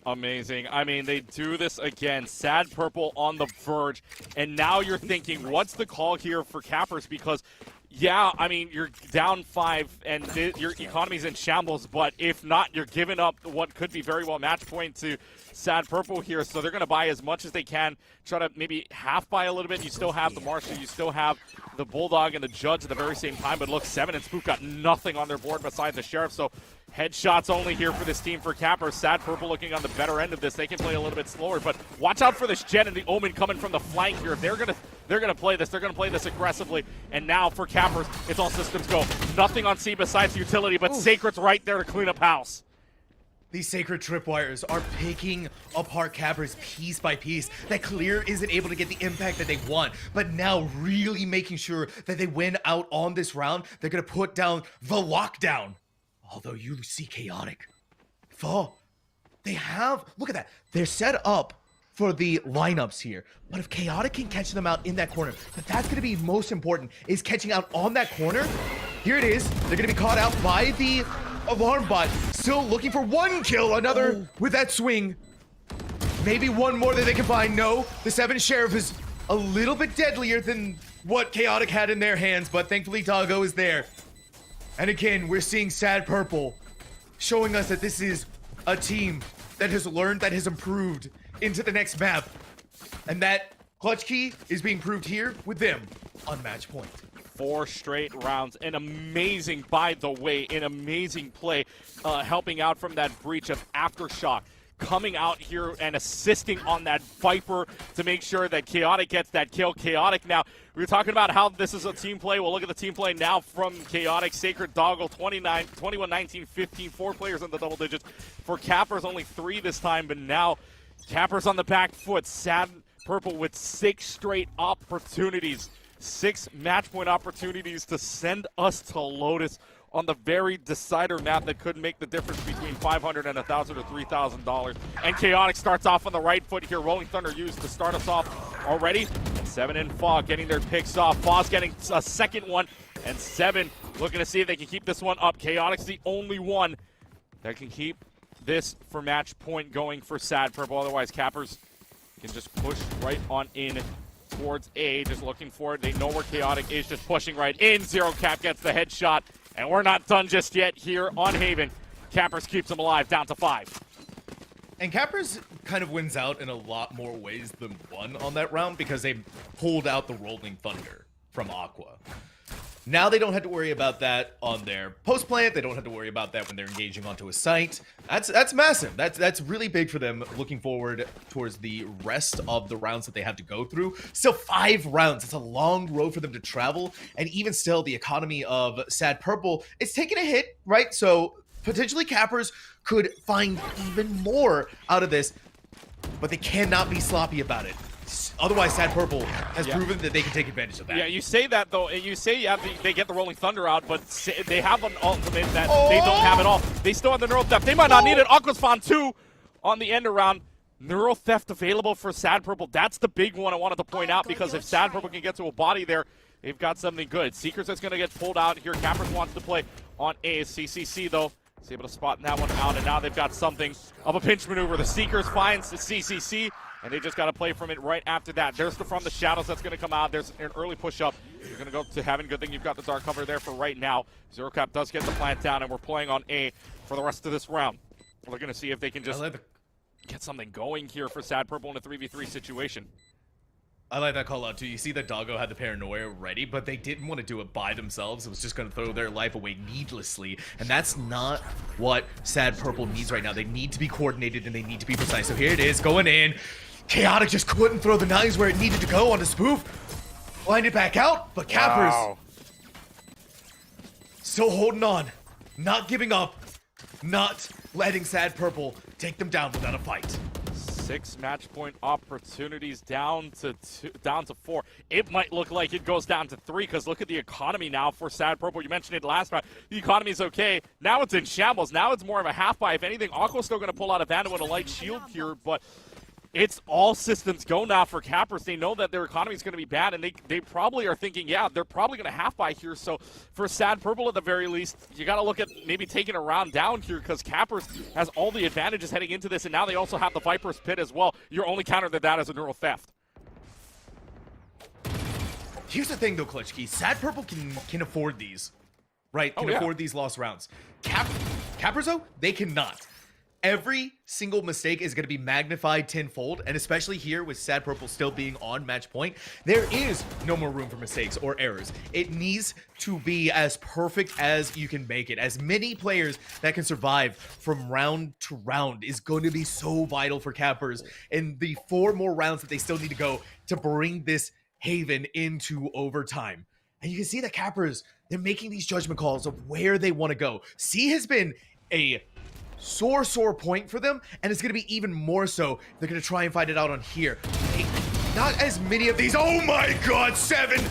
Amazing. I mean, they do this again. Sad Purple on the verge. And now you're thinking, what's the call here for Cappers? Because, yeah, I mean, you're down 5 and your economy's in shambles. But if not, you're giving up what could be very well match point to Sad Purple here. So they're going to buy as much as they can. Try to maybe half buy a little bit. You still have the Marshal. You still have the Bulldog and the Judge at the very same time. But look, 7 and Spook got nothing on their board besides the Sheriff. So headshots only here for this team for Cappers. Sad Purple looking on the better end of this. They can play a little bit slower. But watch out for this Jet and the Omen coming from the flank here. If they're gonna play this. They're gonna play this aggressively. And now for Cappers, it's all systems go. Nothing on C besides utility, but Sacred's right there to clean up house. these sacred tripwires are picking apart Cappers piece by piece. That Clear isn't able to get the impact that they want, but now really making sure that they win out on this round. They're going to put down the lockdown. Although you see Chaotic. They have, look at that. They're set up for the lineups here. But if Chaotic can catch them out in that corner, but that's going to be most important, is catching out on that corner. Here it is. They're going to be caught out by the alarm bot. Still looking for one kill. Another with that swing. Maybe one more that they can find. No, the 7 Sheriff is a little bit deadlier than what Chaotic had in their hands, but thankfully Doggo is there. And again, we're seeing Sad Purple showing us that this is a team that has learned, that has improved into the next map. And that clutch key is being proved here with them on match point. 4 straight rounds. An amazing, by the way, an amazing play helping out from that breach of Aftershock. Coming out here and assisting on that Viper to make sure that Chaotic gets that kill. Chaotic now, we were talking about how this is a team play. Well, look at the team play now from Chaotic. Sacred Doggo, 21, 19, 15, 4 players in the double digits. For Cappers, only 3 this time, but now Cappers on the back foot. Sad Purple with 6 straight opportunities. 6 match point opportunities to send us to Lotus on the very decider map that could make the difference between $500 and $1,000 or $3,000. And Chaotic starts off on the right foot here. Rolling Thunder used to start us off already. 7 and Fog getting their picks off. Fog's getting a second one. And 7 looking to see if they can keep this one up. Chaotic's the only one that can keep this for match point going for Sad Purple. Otherwise, Cappers can just push right on in towards A. Just looking for it. They know where Chaotic is. Just pushing right in. Zero Cap gets the headshot. And we're not done just yet here on Haven. Cappers keeps them alive, down to 5. And Cappers kind of wins out in a lot more ways than one on that round because they pulled out the Rolling Thunder from Aqua. Now they don't have to worry about that on their post plant. They don't have to worry about that when they're engaging onto a site. That's massive. That's really big for them looking forward towards the rest of the rounds that they have to go through. Still 5 rounds. It's a long road for them to travel. And even still, the economy of Sad Purple, it's taking a hit, right? So potentially Cappers could find even more out of this, but they cannot be sloppy about it. Otherwise, Sad Purple has proven that they can take advantage of that. Yeah, you say that, though, and you say they get the Rolling Thunder out, but they have an ultimate that they don't have at all. They still have the Neural Theft. They might not need it. Aqua's Spawn 2 on the end around. Neural Theft available for Sad Purple. That's the big one I wanted to point out, because if Sad Purple can get to a body there, they've got something good. Seekers is going to get pulled out here. Cappers wants to play on A. CCC, though, is able to spot that one out, and now they've got something of a pinch maneuver. The Seekers finds the CCC, and they just got to play from it right after that. There's the From the Shadows that's going to come out. There's an early push-up. You're going to go to Heaven. Good thing you've got the dark cover there for right now. Zero Cap does get the plant down, and we're playing on A for the rest of this round. We're going to see if they can just get something going here for Sad Purple in a 3v3 situation. I like that call out too. You see that Doggo had the paranoia ready, but they didn't want to do it by themselves. It was just going to throw their life away needlessly, and that's not what Sad Purple needs right now. They need to be coordinated and they need to be precise. So here it is, going in. Chaotic just couldn't throw the knives where it needed to go on the spoof. Lined it back out, but Cappers still holding on, not giving up, not letting Sad Purple take them down without a fight. 6 match point opportunities down to 4. It might look like it goes down to 3, because look at the economy now for Sad Purple. You mentioned it last time. The economy is okay. Now it's in shambles. Now it's more of a half buy. If anything, Aqua's still going to pull out a Vandal and a light shield here, but it's all systems go now for Cappers. They know that their economy is going to be bad, and they probably are thinking, yeah, they're probably going to half buy here. So for Sad Purple, at the very least, you got to look at maybe taking a round down here, because Cappers has all the advantages heading into this, and now they also have the Viper's Pit as well. Your only counter to that is a Neural Theft. Here's the thing, though, Klitschke. Sad Purple can afford these, right? Can afford these lost rounds. Cappers, though, they cannot. Every single mistake is going to be magnified tenfold, and especially here with Sad Purple still being on match point, there is no more room for mistakes or errors. It needs to be as perfect as you can make it. As many players that can survive from round to round is going to be so vital for Cappers in the 4 more rounds that they still need to go to bring this Haven into overtime. And you can see that Cappers, they're making these judgment calls of where they want to go. C has been a sore point for them, and it's going to be even more so. They're going to try and fight it out on here. Hey, not as many of these. Oh my god, 7!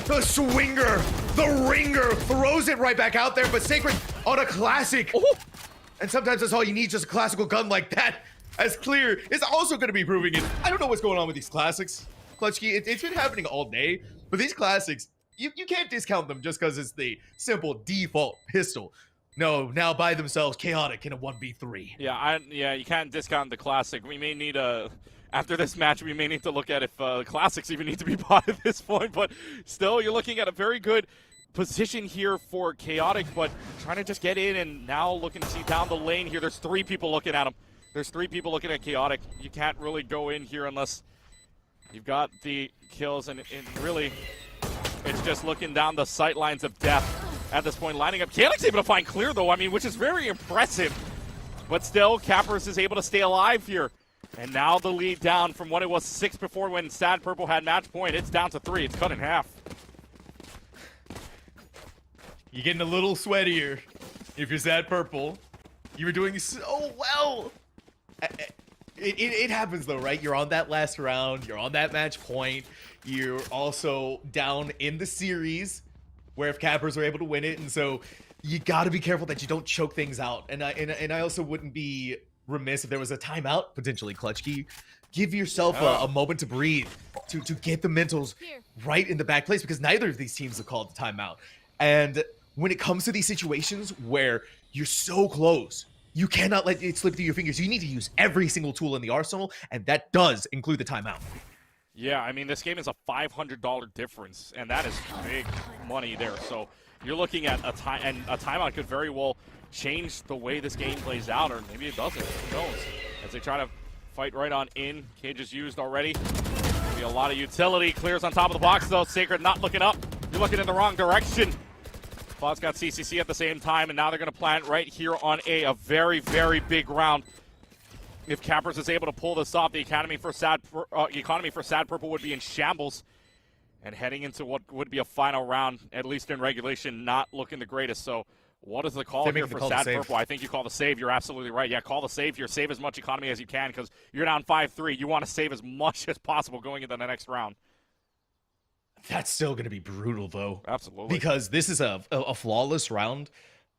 The swinger, the ringer, throws it right back out there, but Sacred on a classic. Oh. And sometimes that's all you need, just a classical gun like that. As Clear is also going to be proving it. I don't know what's going on with these classics, Clutchkey. It's been happening all day, but these classics, you can't discount them just because it's the simple default pistol. No, now by themselves, Chaotic in a 1v3. Yeah, you can't discount the classic. We may need after this match, we may need to look at if the classics even need to be bought at this point. But still, you're looking at a very good position here for Chaotic, but trying to just get in and now looking to see down the lane here. There's 3 people looking at him. There's 3 people looking at Chaotic. You can't really go in here unless you've got the kills, and really, it's just looking down the sight lines of death at this point, lining up. Chaotic's able to find Clear, though, I mean, which is very impressive. But still, Cappers is able to stay alive here. And now the lead down from what it was 6 before when Sad Purple had match point. It's down to 3. It's cut in half. You're getting a little sweatier if you're Sad Purple. You were doing so well. It happens though, right? You're on that last round. You're on that match point. You're also down in the series where if Cappers are able to win it. And so you got to be careful that you don't choke things out. And I also wouldn't be remiss if there was a timeout, potentially, Clutchkey. Give yourself a moment to breathe, to get the mentals right in the back place, because neither of these teams have called the timeout. And when it comes to these situations where you're so close, you cannot let it slip through your fingers. You need to use every single tool in the arsenal, and that does include the timeout. Yeah, I mean, this game is a $500 difference, and that is big money there. So you're looking at a timeout could very well change the way this game plays out, or maybe it doesn't. Who knows? As they try to fight right on in. Cage is used already. Maybe a lot of utility. Clears on top of the box, though. Sacred not looking up. You're looking in the wrong direction. Cloud's got CCC at the same time, and now they're going to plant right here on A. A very, very big round. If Cappers is able to pull this off, the economy for Sad Purple would be in shambles. And heading into what would be a final round, at least in regulation, not looking the greatest. So what is the call here for Sad Purple? I think you call the save. You're absolutely right. Yeah, call the save here. Save as much economy as you can because you're down 5-3. You want to save as much as possible going into the next round. That's still going to be brutal, though. Absolutely. Because this is a flawless round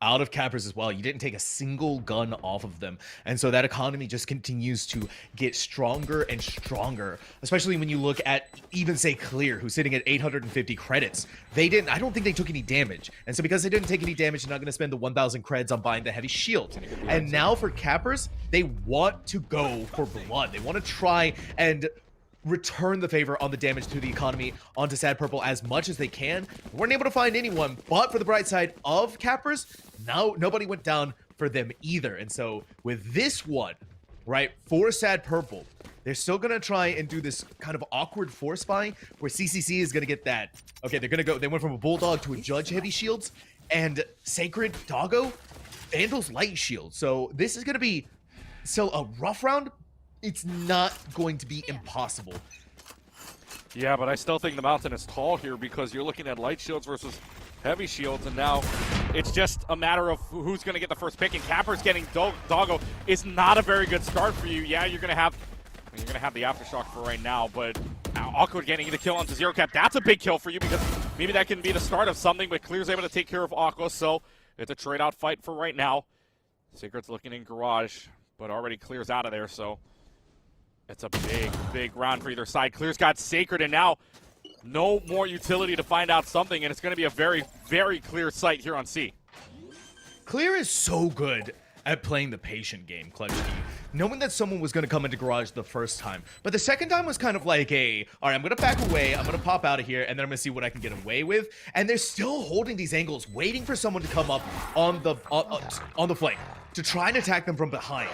out of Cappers as well. You didn't take a single gun off of them. And so that economy just continues to get stronger and stronger, especially when you look at even, say, Clear, who's sitting at 850 credits. I don't think they took any damage. And so because they didn't take any damage, they're not going to spend the 1,000 creds on buying the heavy shield. And now for Cappers, they want to go for blood. They want to try and return the favor on the damage to the economy onto Sad Purple as much as they can. They weren't able to find anyone, but for the bright side of Cappers, now nobody went down for them either. And so with this one, right, for Sad Purple, they're still going to try and do this kind of awkward force buying where CCC is going to get that. Okay, they're going to go, they went from a Bulldog to a Judge heavy shields, and Sacred Doggo, Vandal's light shield. So this is going to be still a rough round. It's not going to be impossible. Yeah, but I still think the mountain is tall here because you're looking at light shields versus heavy shields, and now it's just a matter of who's going to get the first pick. And Cappers getting Doggo is not a very good start for you. Yeah, you're going to have the aftershock for right now, but Awkward getting the kill onto Zero Cap. That's a big kill for you because maybe that can be the start of something. But Clear's able to take care of Aqua, so it's a trade-out fight for right now. Sacred's looking in Garage, but already Clear's out of there, so it's a big, big round for either side. Clear's got Sacred, and now no more utility to find out something, and it's going to be a very, very clear sight here on C. Clear is so good at playing the patient game, Clutchkey. Knowing that someone was going to come into Garage the first time, but the second time was kind of like all right, I'm going to back away, I'm going to pop out of here, and then I'm going to see what I can get away with. And they're still holding these angles, waiting for someone to come up on the flank to try and attack them from behind.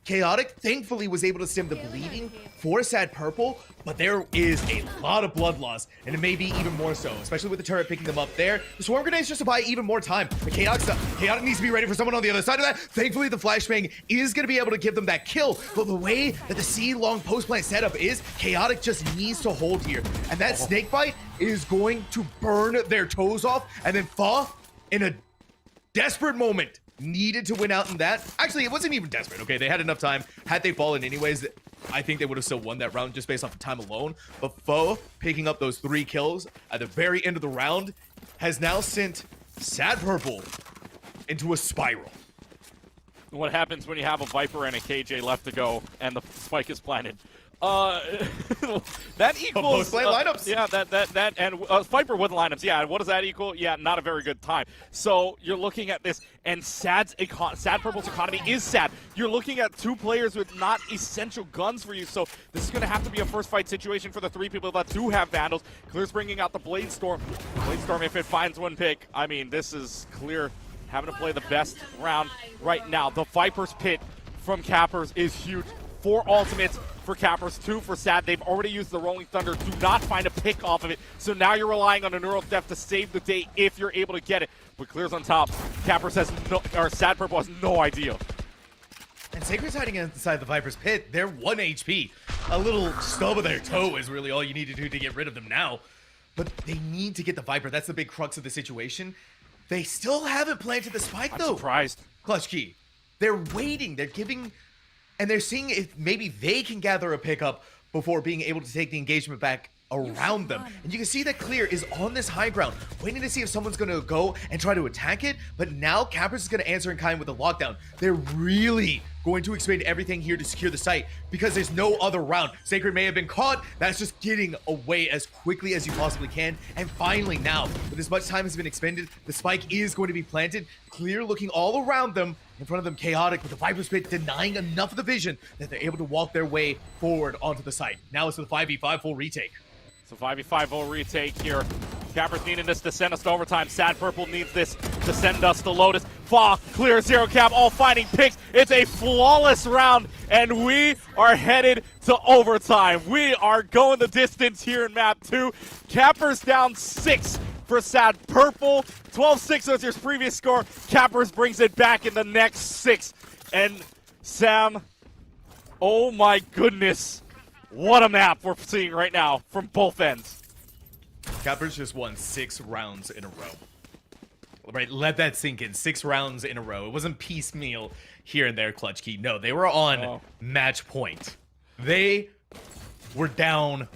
Chaotic, thankfully, was able to stem the bleeding for Sad Purple, but there is a lot of blood loss, and it may be even more so, especially with the turret picking them up there. The Swarm Grenades just to buy even more time. The Chaotic needs to be ready for someone on the other side of that. Thankfully, the Flashbang is going to be able to give them that kill, but the way that the C-long post-plant setup is, Chaotic just needs to hold here, and that Snakebite is going to burn their toes off, and then Fa, in a desperate moment, needed to win out in that. Actually, it wasn't even desperate, okay? They had enough time. Had they fallen anyways, I think they would have still won that round just based off of time alone. But Foe picking up those 3 kills at the very end of the round has now sent Sad Purple into a spiral. What happens when you have a Viper and a KJ left to go and the spike is planted? That equals both play lineups. Yeah, that and Viper with lineups. Yeah, what does that equal? Yeah, not a very good time. So you're looking at this, and Sad Purple's economy is sad. You're looking at 2 players with not essential guns for you. So this is going to have to be a first fight situation for the 3 people that do have Vandals. Clear's bringing out the Blade Storm. Blade Storm, if it finds one pick, I mean, this is Clear having to play the best round right now. The Viper's Pit from Cappers is huge. 4 ultimates for Cappers, 2 for Sad. They've already used the Rolling Thunder. Do not find a pick off of it. So now you're relying on a Neural Theft to save the day if you're able to get it. But Clear's on top. Cappers has no, or Sad Purple has no idea. And Sacred's hiding inside the Viper's Pit. They're 1 HP. A little stub of their toe is really all you need to do to get rid of them now. But they need to get the Viper. That's the big crux of the situation. They still haven't planted the spike, though. I'm surprised. Clutch Key. They're waiting. They're giving... And they're seeing if maybe they can gather a pickup before being able to take the engagement back around them. And you can see that Clear is on this high ground, waiting to see if someone's going to go and try to attack it. But now Cappers is going to answer in kind with a lockdown. They're really going to expend everything here to secure the site because there's no other round. Sacred may have been caught. That's just getting away as quickly as you possibly can. And finally now, with as much time has been expended, the spike is going to be planted. Clear looking all around them. In front of them, Chaotic with the Viper's Pit denying enough of the vision that they're able to walk their way forward onto the site. Now it's the 5v5 full retake. So 5v5 full retake here. Cappers needing this to send us to overtime. Sad Purple needs this to send us to Lotus. Fa, Clear, Zero Cap, all finding picks. It's a flawless round, and we are headed to overtime. We are going the distance here in map 2. Cappers down 6 for Sad Purple. 12-6 was your previous score. Cappers brings it back in the next 6. And Sam, oh my goodness. What a map we're seeing right now from both ends. Cappers just won 6 rounds in a row. Right, let that sink in. 6 rounds in a row. It wasn't piecemeal here and there, Clutch Key. No, they were on match point. They were down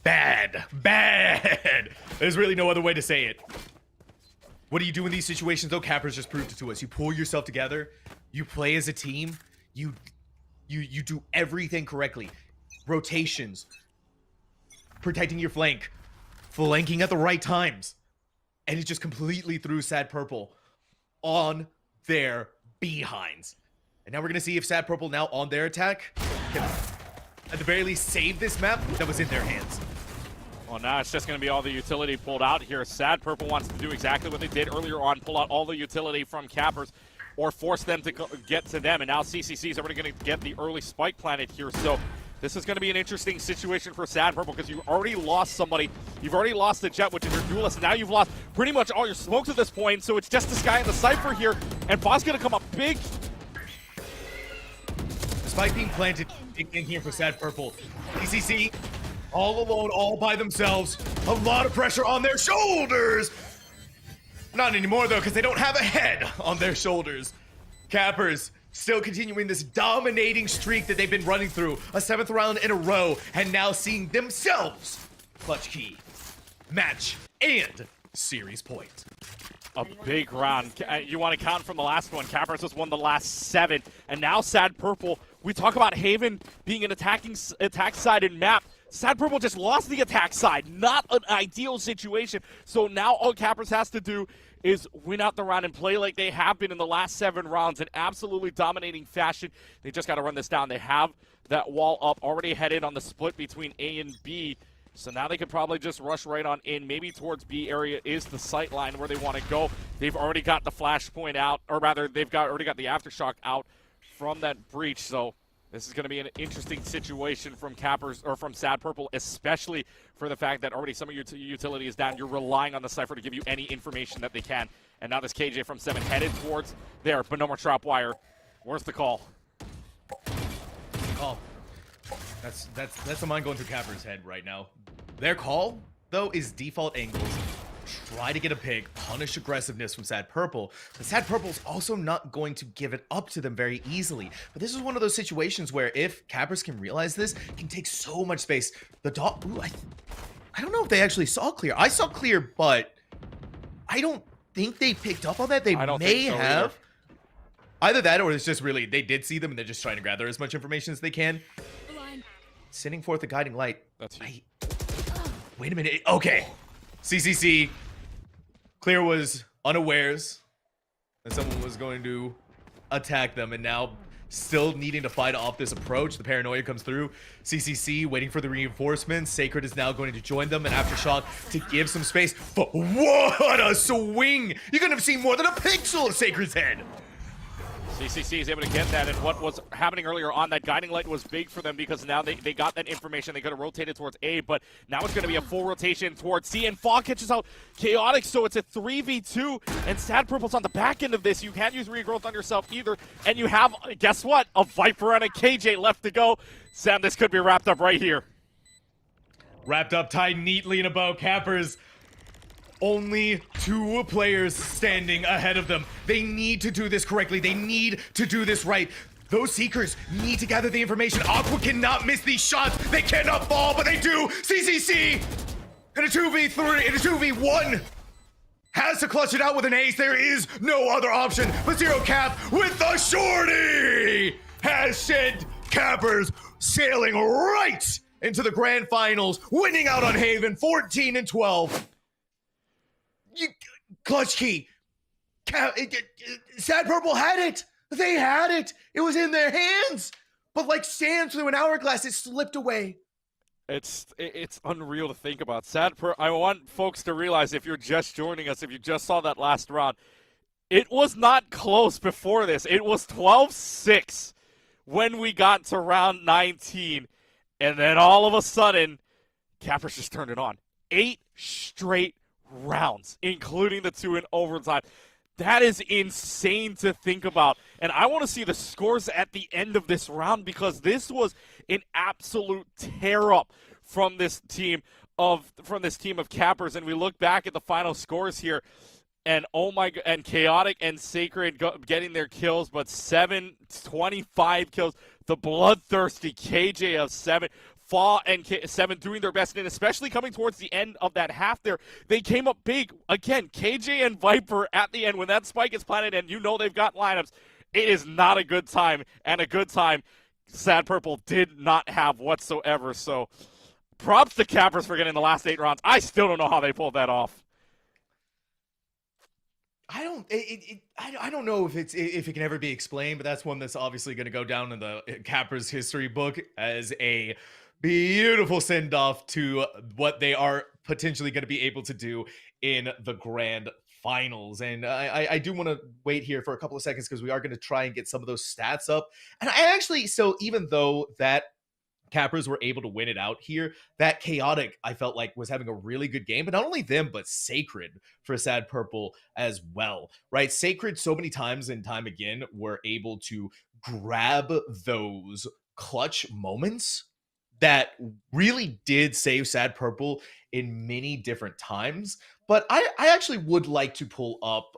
bad. Bad! There's really no other way to say it. What do you do in these situations, though? Cappers just proved it to us. You pull yourself together. You play as a team. You do everything correctly. Rotations. Protecting your flank. Flanking at the right times. And it just completely threw Sad Purple on their behinds. And now we're going to see if Sad Purple now on their attack can, at the very least, save this map that was in their hands. Well, now it's just going to be all the utility pulled out here. Sad Purple wants to do exactly what they did earlier on, pull out all the utility from Cappers or force them to get to them. And now CCC is already going to get the early spike planted here. So this is going to be an interesting situation for Sad Purple because you've already lost somebody. You've already lost the Jet, which is your duelist, and now you've lost pretty much all your smokes at this point. So it's just this guy in the Cypher here, and Boss going to come up big. Spike being planted in here for Sad Purple. CCC all alone, all by themselves. A lot of pressure on their shoulders. Not anymore, though, because they don't have a head on their shoulders. Cappers still continuing this dominating streak that they've been running through. A 7th round in a row, and now seeing themselves Clutch Key, match, and series point. A big round. You want to count from the last one. Cappers has won the last 7, and now Sad Purple. We talk about Haven being an attack-sided map. Sad Purple just lost the attack side. Not an ideal situation. So now all Cappers has to do is win out the round and play like they have been in the last 7 rounds in absolutely dominating fashion. They just got to run this down. They have that wall up, already headed on the split between A and B. So now they could probably just rush right on in. Maybe towards B area is the sight line where they want to go. They've already got the flashpoint out, or rather, they've already got the aftershock out from that breach. So this is going to be an interesting situation from Cappers, or from Sad Purple, especially for the fact that already some of your utility is down. You're relying on the Cypher to give you any information that they can. And now this KJ from 7 headed towards there, but no more trap wire. Where's the call? Oh, that's a mind going through Cappers' head right now. Their call, though, is default angles try to get a pick, punish aggressiveness from Sad Purple. But Sad Purple's also not going to give it up to them very easily. But this is one of those situations where if Cappers can realize this, it can take so much space. The dog, ooh, I don't know if they actually saw clear. I saw clear, but I don't think they picked up on that. They may have. Either that or it's just really, they did see them and they're just trying to gather as much information as they can. Sending forth a guiding light. That's huge. Wait a minute. Okay. CCC. Clear was unawares that someone was going to attack them, and now still needing to fight off this approach. The paranoia comes through. CCC waiting for the reinforcements. Sacred is now going to join them, and Aftershock to give some space. But what a swing! You couldn't have seen more than a pixel of Sacred's head. CCC is able to get that, and what was happening earlier on, that guiding light was big for them because now they got that information. They could have rotated towards A, but now it's going to be a full rotation towards C, and Fall catches out Chaotic, so it's a 3v2, and Sad Purple's on the back end of this. You can't use regrowth on yourself either, and you have, guess what, a Viper and a KJ left to go. Sam, this could be wrapped up right here. Wrapped up, tied neatly in a bow. Cappers, only 2 players standing ahead of them. They need to do this correctly. They need to do this right. Those Seekers need to gather the information. Aqua cannot miss these shots. They cannot fall, but they do. CCC in a 2v3, in a 2v1 has to clutch it out with an ace. There is no other option. But Zero Cap with the shorty has sent Cappers sailing right into the grand finals, winning out on Haven 14-12. Clutch key. Sad Purple had it. They had it. It was in their hands. But like sand through an hourglass, it slipped away. It's unreal to think about. I want folks to realize, if you're just joining us, if you just saw that last round, it was not close before this. It was 12-6 when we got to round 19. And then all of a sudden, Cappers just turned it on. 8 straight rounds, including the 2 in overtime. That is insane to think about. And I want to see the scores at the end of this round, because this was an absolute tear up from this team of Cappers. And we look back at the final scores here, and oh my god, and Chaotic and Sacred getting their kills, but 25 kills. The bloodthirsty KJ of 7. Fa and Seven doing their best, and especially coming towards the end of that half there, they came up big. Again, KJ and Viper at the end, when that spike is planted and you know they've got lineups, it is not a good time, and a good time Sad Purple did not have whatsoever. So props to Cappers for getting the last 8 rounds. I still don't know how they pulled that off. I don't know if it can ever be explained, but that's one that's obviously going to go down in the Cappers history book as a beautiful send-off to what they are potentially going to be able to do in the grand finals. And I do want to wait here for a couple of seconds, because we are going to try and get some of those stats up. And I actually, so even though that Cappers were able to win it out here, that Chaotic, I felt like, was having a really good game. But not only them, but Sacred for Sad Purple as well, right? Sacred, so many times and time again, were able to grab those clutch moments that really did save Sad Purple in many different times. But I actually would like to pull up,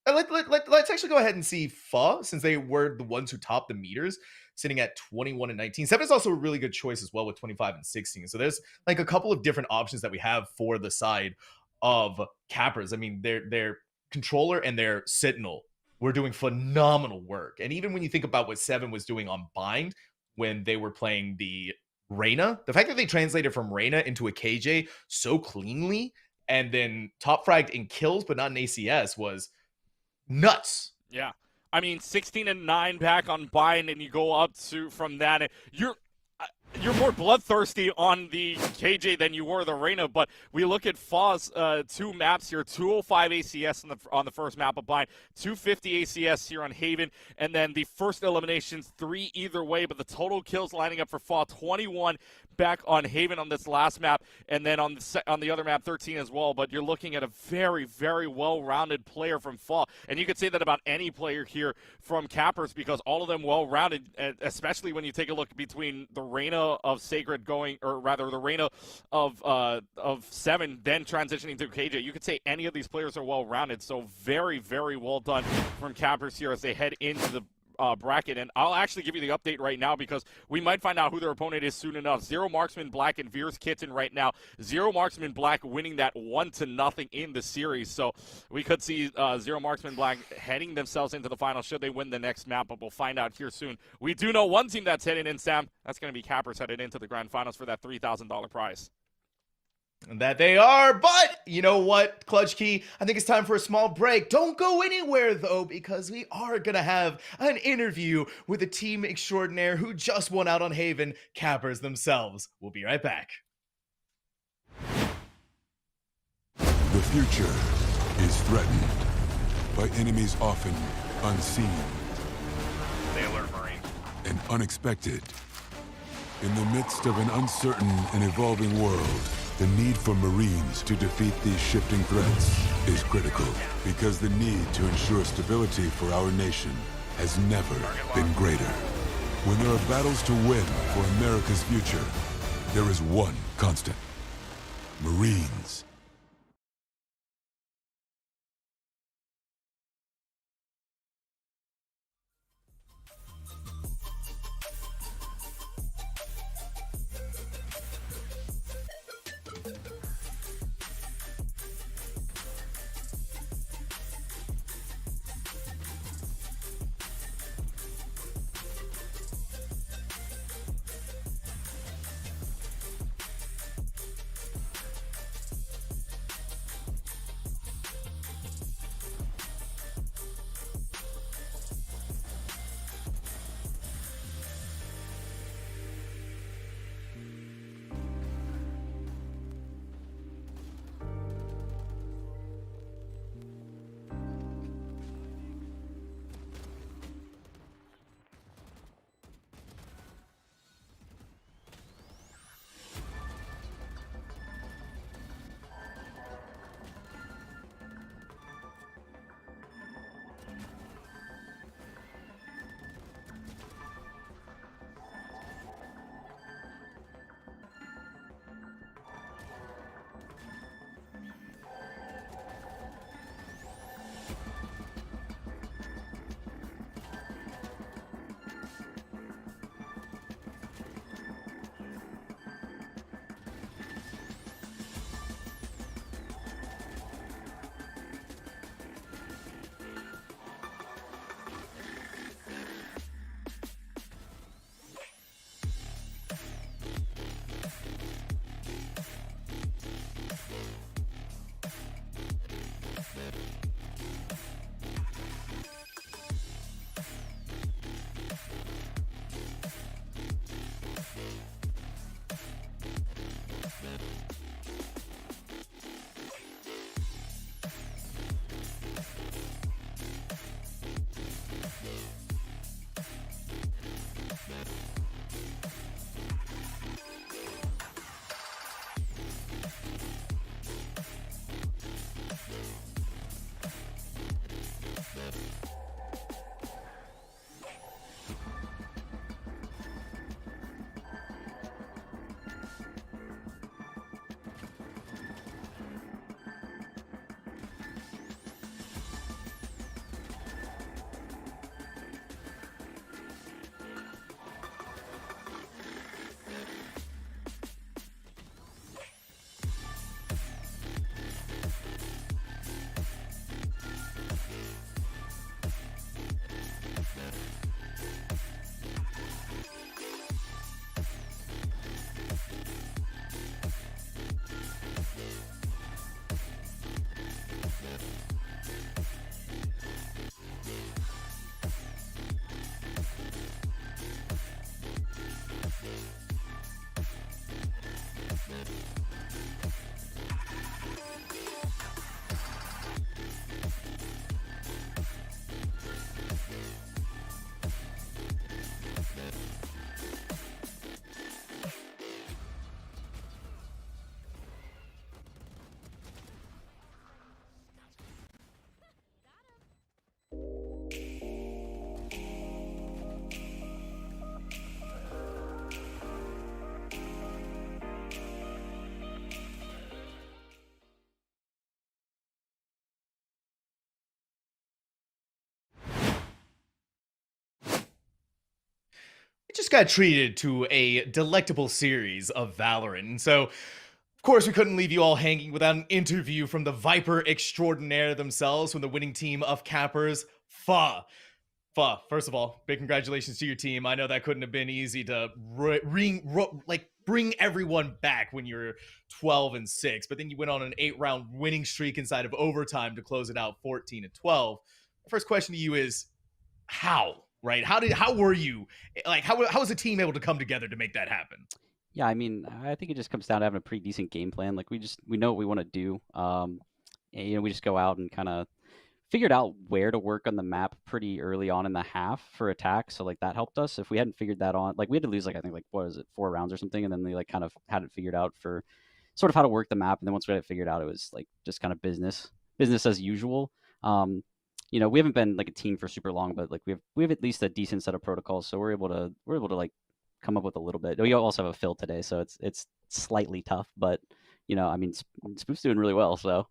let's actually go ahead and see Fa, since they were the ones who topped the meters, sitting at 21 and 19. 7 is also a really good choice as well with 25 and 16. So there's like a couple of different options that we have for the side of Cappers. I mean, their controller and their Sentinel were doing phenomenal work. And even when you think about what 7 was doing on Bind when they were playing the Reyna, the fact that they translated from Reyna into a KJ so cleanly and then top fragged in kills but not in ACS was nuts. Yeah. I mean, 16-9 back on Bind, and you go up to from that, and you're more bloodthirsty on the KJ than you were the Reyna. But we look at Fa's 2 maps here: 205 ACS on the first map of Bind, 250 ACS here on Haven, and then the first eliminations 3 either way. But the total kills lining up for Fa, 21 back on Haven on this last map, and then on the other map 13 as well. But you're looking at a very, very well-rounded player from Fa, and you could say that about any player here from Cappers, because all of them well-rounded, especially when you take a look between the Reyna of Sacred going, or rather the Reina of 7, then transitioning to KJ. You could say any of these players are well-rounded, so very, very well done from Cappers here as they head into the bracket. And I'll actually give you the update right now because we might find out who their opponent is soon enough. Zero Marksman Black and Veers Kitten right now. Zero Marksman Black winning that 1-0 in the series. So we could see Zero Marksman Black heading themselves into the final should they win the next map, but we'll find out here soon. We do know one team that's heading in, Sam. That's going to be Cappers headed into the grand finals for that $3,000 prize. That they are, but you know what, Clutch Key? I think it's time for a small break. Don't go anywhere, though, because we are going to have an interview with a team extraordinaire who just won out on Haven, Cappers themselves. We'll be right back. The future is threatened by enemies often unseen. Stay alert, Marine. And unexpected. In the midst of an uncertain and evolving world, the need for Marines to defeat these shifting threats is critical because the need to ensure stability for our nation has never been greater. When there are battles to win for America's future, there is one constant: Marines. it just got treated to a delectable series of Valorant. And so, of course, we couldn't leave you all hanging without an interview from the Viper extraordinaire themselves, from the winning team of Cappers, Fa. Fa, first of all, big congratulations to your team. I know that couldn't have been easy to bring everyone back when you're 12-6, but then you went on an 8-round winning streak inside of overtime to close it out 14-12. The first question to you is, how? Right? How were you? Like, how was the team able to come together to make that happen? Yeah, I mean, I think it just comes down to having a pretty decent game plan. Like, we know what we want to do. And, we just go out and kind of figured out where to work on the map pretty early on in the half for attack. So like that helped us. If we hadn't figured that on, like we had to lose I think what is it, 4 rounds or something, and then they kind of had it figured out for sort of how to work the map. And then once we had it figured out, it was just kind of business as usual. We haven't been a team for super long, but we have at least a decent set of protocols, so we're able to come up with a little bit. We also have a fill today, so it's slightly tough, but Spoof's doing really well, so.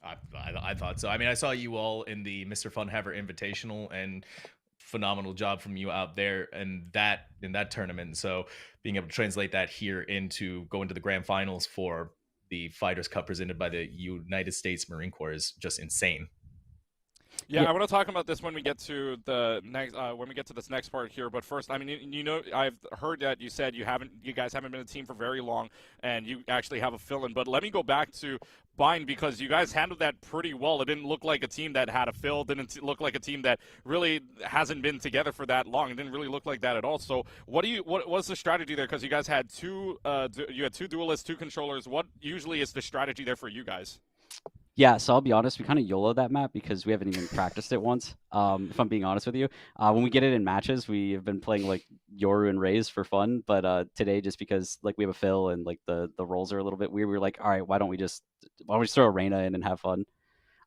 I thought so. I mean, I saw you all in the Mr. Funhaver Invitational, and phenomenal job from you out there and in that tournament. So being able to translate that here into going to the grand finals for the Fighters Cup presented by the United States Marine Corps is just insane. Yeah, I want to talk about this when we get to the next this next part here. But first, I mean, I've heard that you said you guys haven't been a team for very long, and you actually have a fill-in. But let me go back to Bind, because you guys handled that pretty well. It didn't look like a team that had a fill. Didn't look like a team that really hasn't been together for that long. It didn't really look like that at all. So what's the strategy there? Because you guys had two duelists, 2 controllers. What usually is the strategy there for you guys? Yeah, so I'll be honest, we kind of YOLO that map because we haven't even practiced it once, if I'm being honest with you. When we get it in matches, we have been playing Yoru and Raze for fun, but today, just because we have a fill and the roles are a little bit weird, we were like, all right, why don't we just throw a Reyna in and have fun?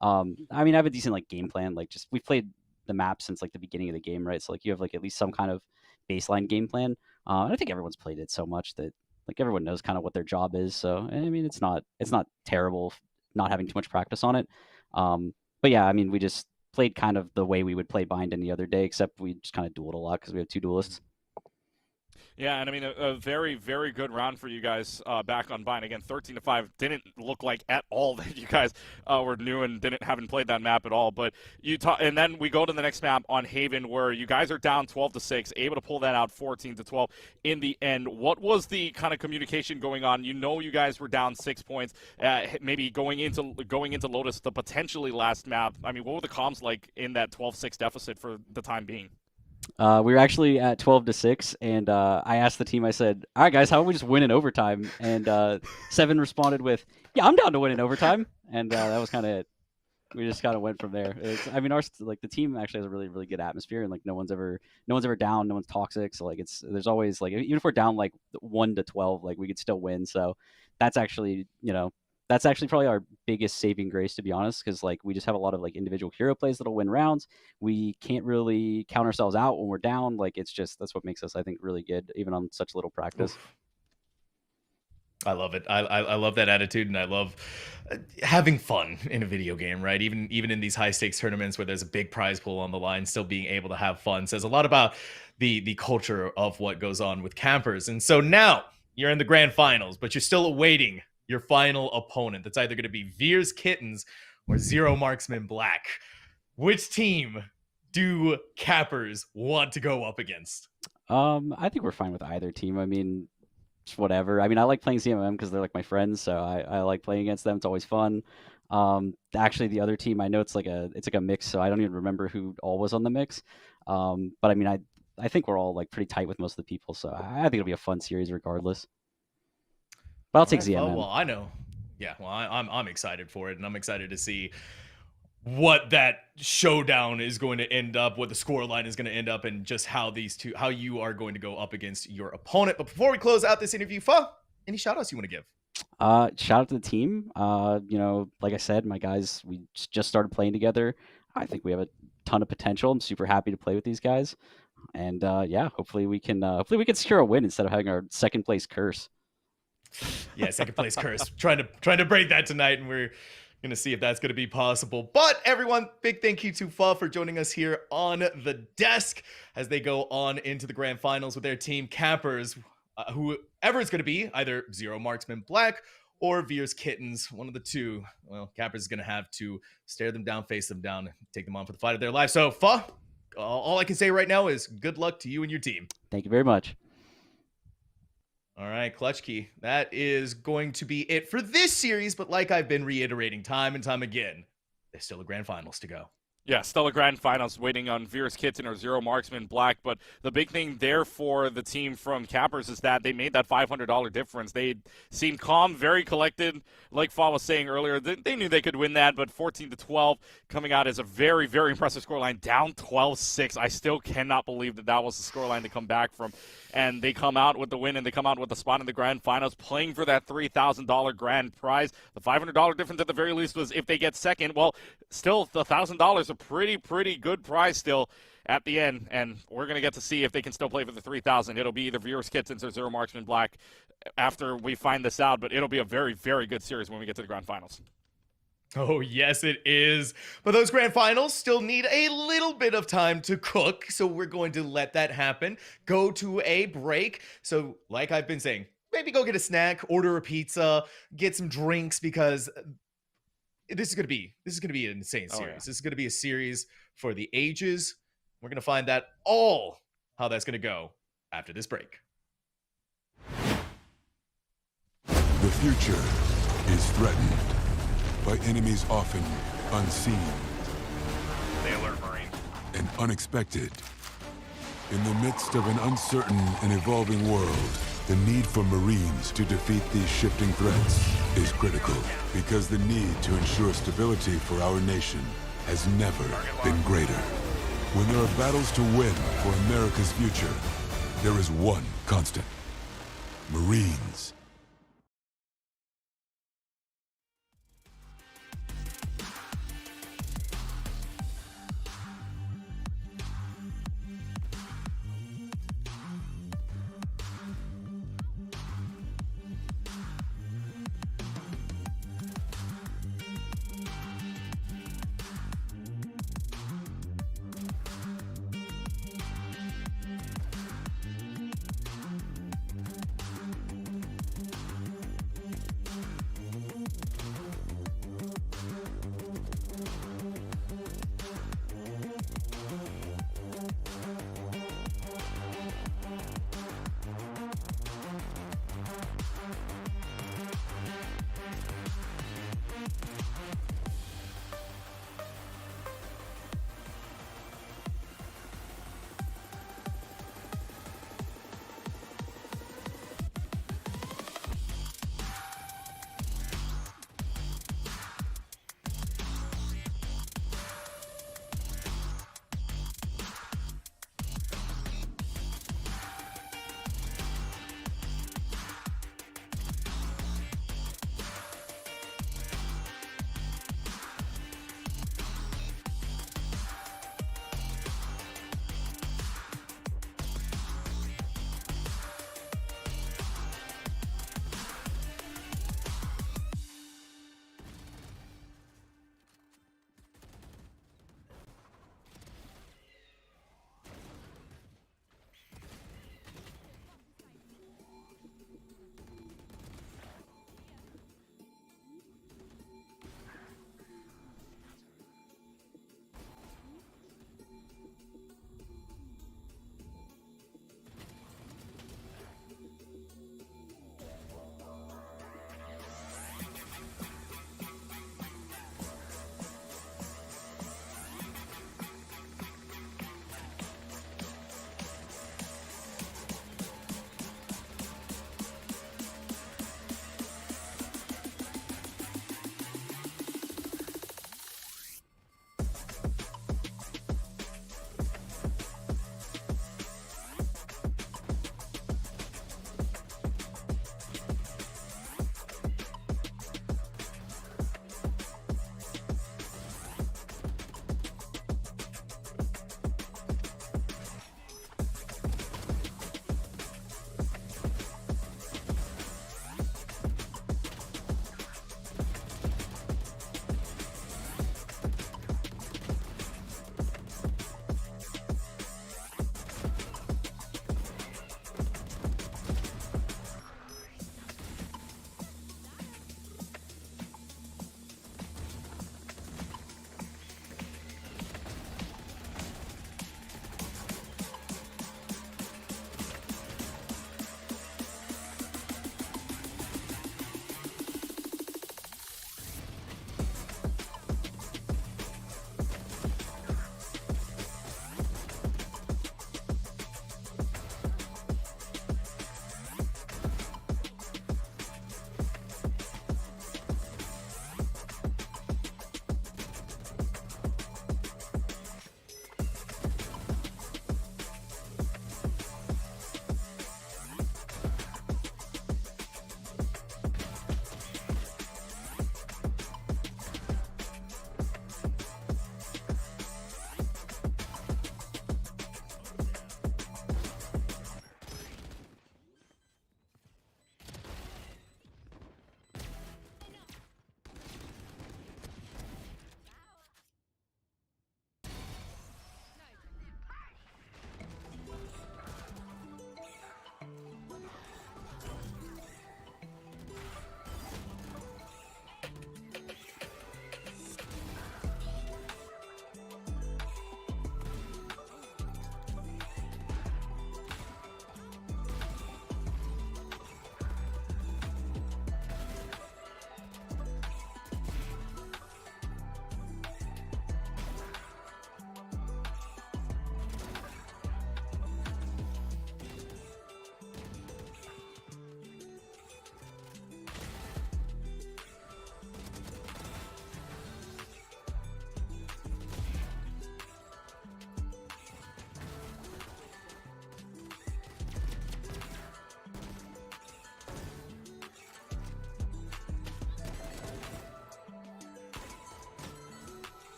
I mean, I have a decent game plan. We've played the map since the beginning of the game, right? So you have at least some kind of baseline game plan. And I think everyone's played it so much that everyone knows kind of what their job is. So I mean, it's not terrible not having too much practice on it. But yeah, I mean, we just played kind of the way we would play Bind any other day, except we just kind of dueled a lot because we have 2 duelists. Yeah, and I mean, a very, very good round for you guys back on Bind. Again, 13-5 didn't look like at all that you guys were new and haven't played that map at all. But and then we go to the next map on Haven, where you guys are down 12-6, able to pull that out 14-12 in the end. What was the kind of communication going on? You guys were down 6 points, maybe going into Lotus, the potentially last map. I mean, what were the comms like in that 12-6 deficit for the time being? We were actually at 12-6, and I asked the team, I said, all right, guys, how about we just win in overtime? And Seven responded with, yeah, I'm down to win in overtime. And that was kind of it. We just kind of went from there. The team actually has a really, really good atmosphere, and no one's ever down, no one's toxic. So there's always even if we're down 1-12, we could still win. So that's actually, that's actually probably our biggest saving grace, to be honest, because we just have a lot of individual hero plays that'll win rounds. We can't really count ourselves out when we're down. That's what makes us, I think, really good, even on such little practice. Oof. I love it. I love that attitude, and I love having fun in a video game, right? Even in these high stakes tournaments where there's a big prize pool on the line, still being able to have fun says a lot about the culture of what goes on with campers. And so now you're in the grand finals, but you're still awaiting your final opponent. That's either going to be Veers Kittens or Zero Marksman Black. Which team do Cappers want to go up against? I think we're fine with either team. I mean, it's whatever. I mean, I like playing CMM because they're my friends, so I like playing against them. It's always fun. Actually, the other team, I know it's a mix, so I don't even remember who all was on the mix. But I mean, I think we're all pretty tight with most of the people, so I think it'll be a fun series regardless. But I'll take ZMM. Well, I know. Yeah, well, I'm excited for it, and I'm excited to see what that showdown is going to end up, what the scoreline is going to end up, and just how you are going to go up against your opponent. But before we close out this interview, Fa, any shout-outs you want to give? Shout out to the team. Like I said, my guys, we just started playing together. I think we have a ton of potential. I'm super happy to play with these guys. And hopefully we can secure a win instead of having our second place curse. Yeah, second place curse. Trying to break that tonight, and we're Gonna see if that's gonna be possible. But everyone, big thank you to Fa for joining us here on the desk as they go on into the grand finals with their team Cappers. Whoever it's gonna be, either Zero Marksman Black or Veers Kittens, one of the two. Well, Cappers is gonna have to stare them down, face them down, take them on for the fight of their life. So Fa, all I can say right now is good luck to you and your team. Thank you very much. All right, Clutch Key. That is going to be it for this series, but like I've been reiterating time and time again, there's still a grand finals to go. Yeah, still a grand finals waiting on Veers Kitten or Zero Marksman Black, but the big thing there for the team from Cappers is that they made that $500 difference. They seemed calm, very collected. Like Fa was saying earlier, they knew they could win that, but 14-12 coming out as a very, very impressive scoreline, down 12-6. I still cannot believe that was the scoreline to come back from. And they come out with the win, and they come out with the spot in the grand finals, playing for that $3,000 grand prize. The $500 difference at the very least was if they get second. Well, still, the $1,000 a pretty good prize still at the end, and we're going to get to see if they can still play for the $3,000. It'll be either Veers Kittens or Zero Marksman Black after we find this out, but it'll be a very, very good series when we get to the grand finals. Oh, yes, it is. But those grand finals still need a little bit of time to cook, so we're going to let that happen. Go to a break. So, like I've been saying, maybe go get a snack, order a pizza, get some drinks, because this is gonna be an insane series. Yeah. This is gonna be a series for the ages. We're gonna find that all how that's gonna go after this break. The future is threatened by enemies often unseen. They alert Marine. And unexpected. In the midst of an uncertain and evolving world, the need for Marines to defeat these shifting threats is critical, because the need to ensure stability for our nation has never been greater. When there are battles to win for America's future, there is one constant: Marines.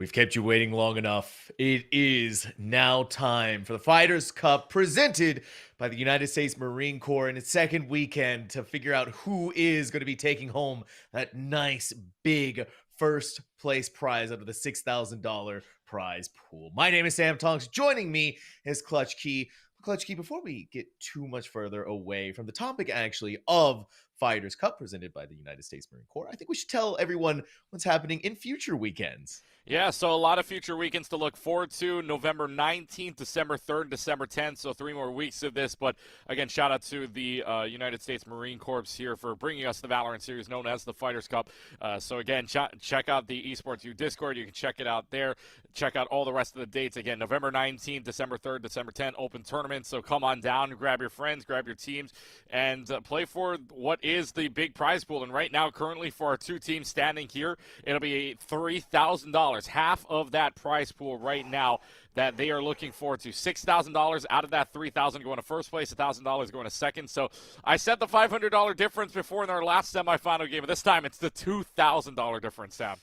We've kept you waiting long enough. It is now time for the Fighters Cup presented by the United States Marine Corps in its second weekend to figure out who is going to be taking home that nice big first place prize out of the $6,000 prize pool. My name is Sam Tonks. Joining me is Clutch Key. Clutch Key, before we get too much further away from the topic actually of Fighters Cup presented by the United States Marine Corps, I think we should tell everyone what's happening in future weekends. Yeah, so a lot of future weekends to look forward to. November 19th, December 3rd, December 10th, so 3 more weeks of this. But again, shout out to the United States Marine Corps here for bringing us the Valorant series known as the Fighters Cup. So again, check out the Esports U Discord. You can check it out there. Check out all the rest of the dates. Again, November 19th, December 3rd, December 10th, open tournament. So come on down, grab your friends, grab your teams, and play for what is the big prize pool. And right now, currently for our 2 teams standing here, it'll be $3,000. Half of that prize pool right now that they are looking forward to. $6,000 out of that $3,000 going to first place, $1,000 going to second. So I said the $500 difference before in our last semifinal game, but this time it's the $2,000 difference, Sam.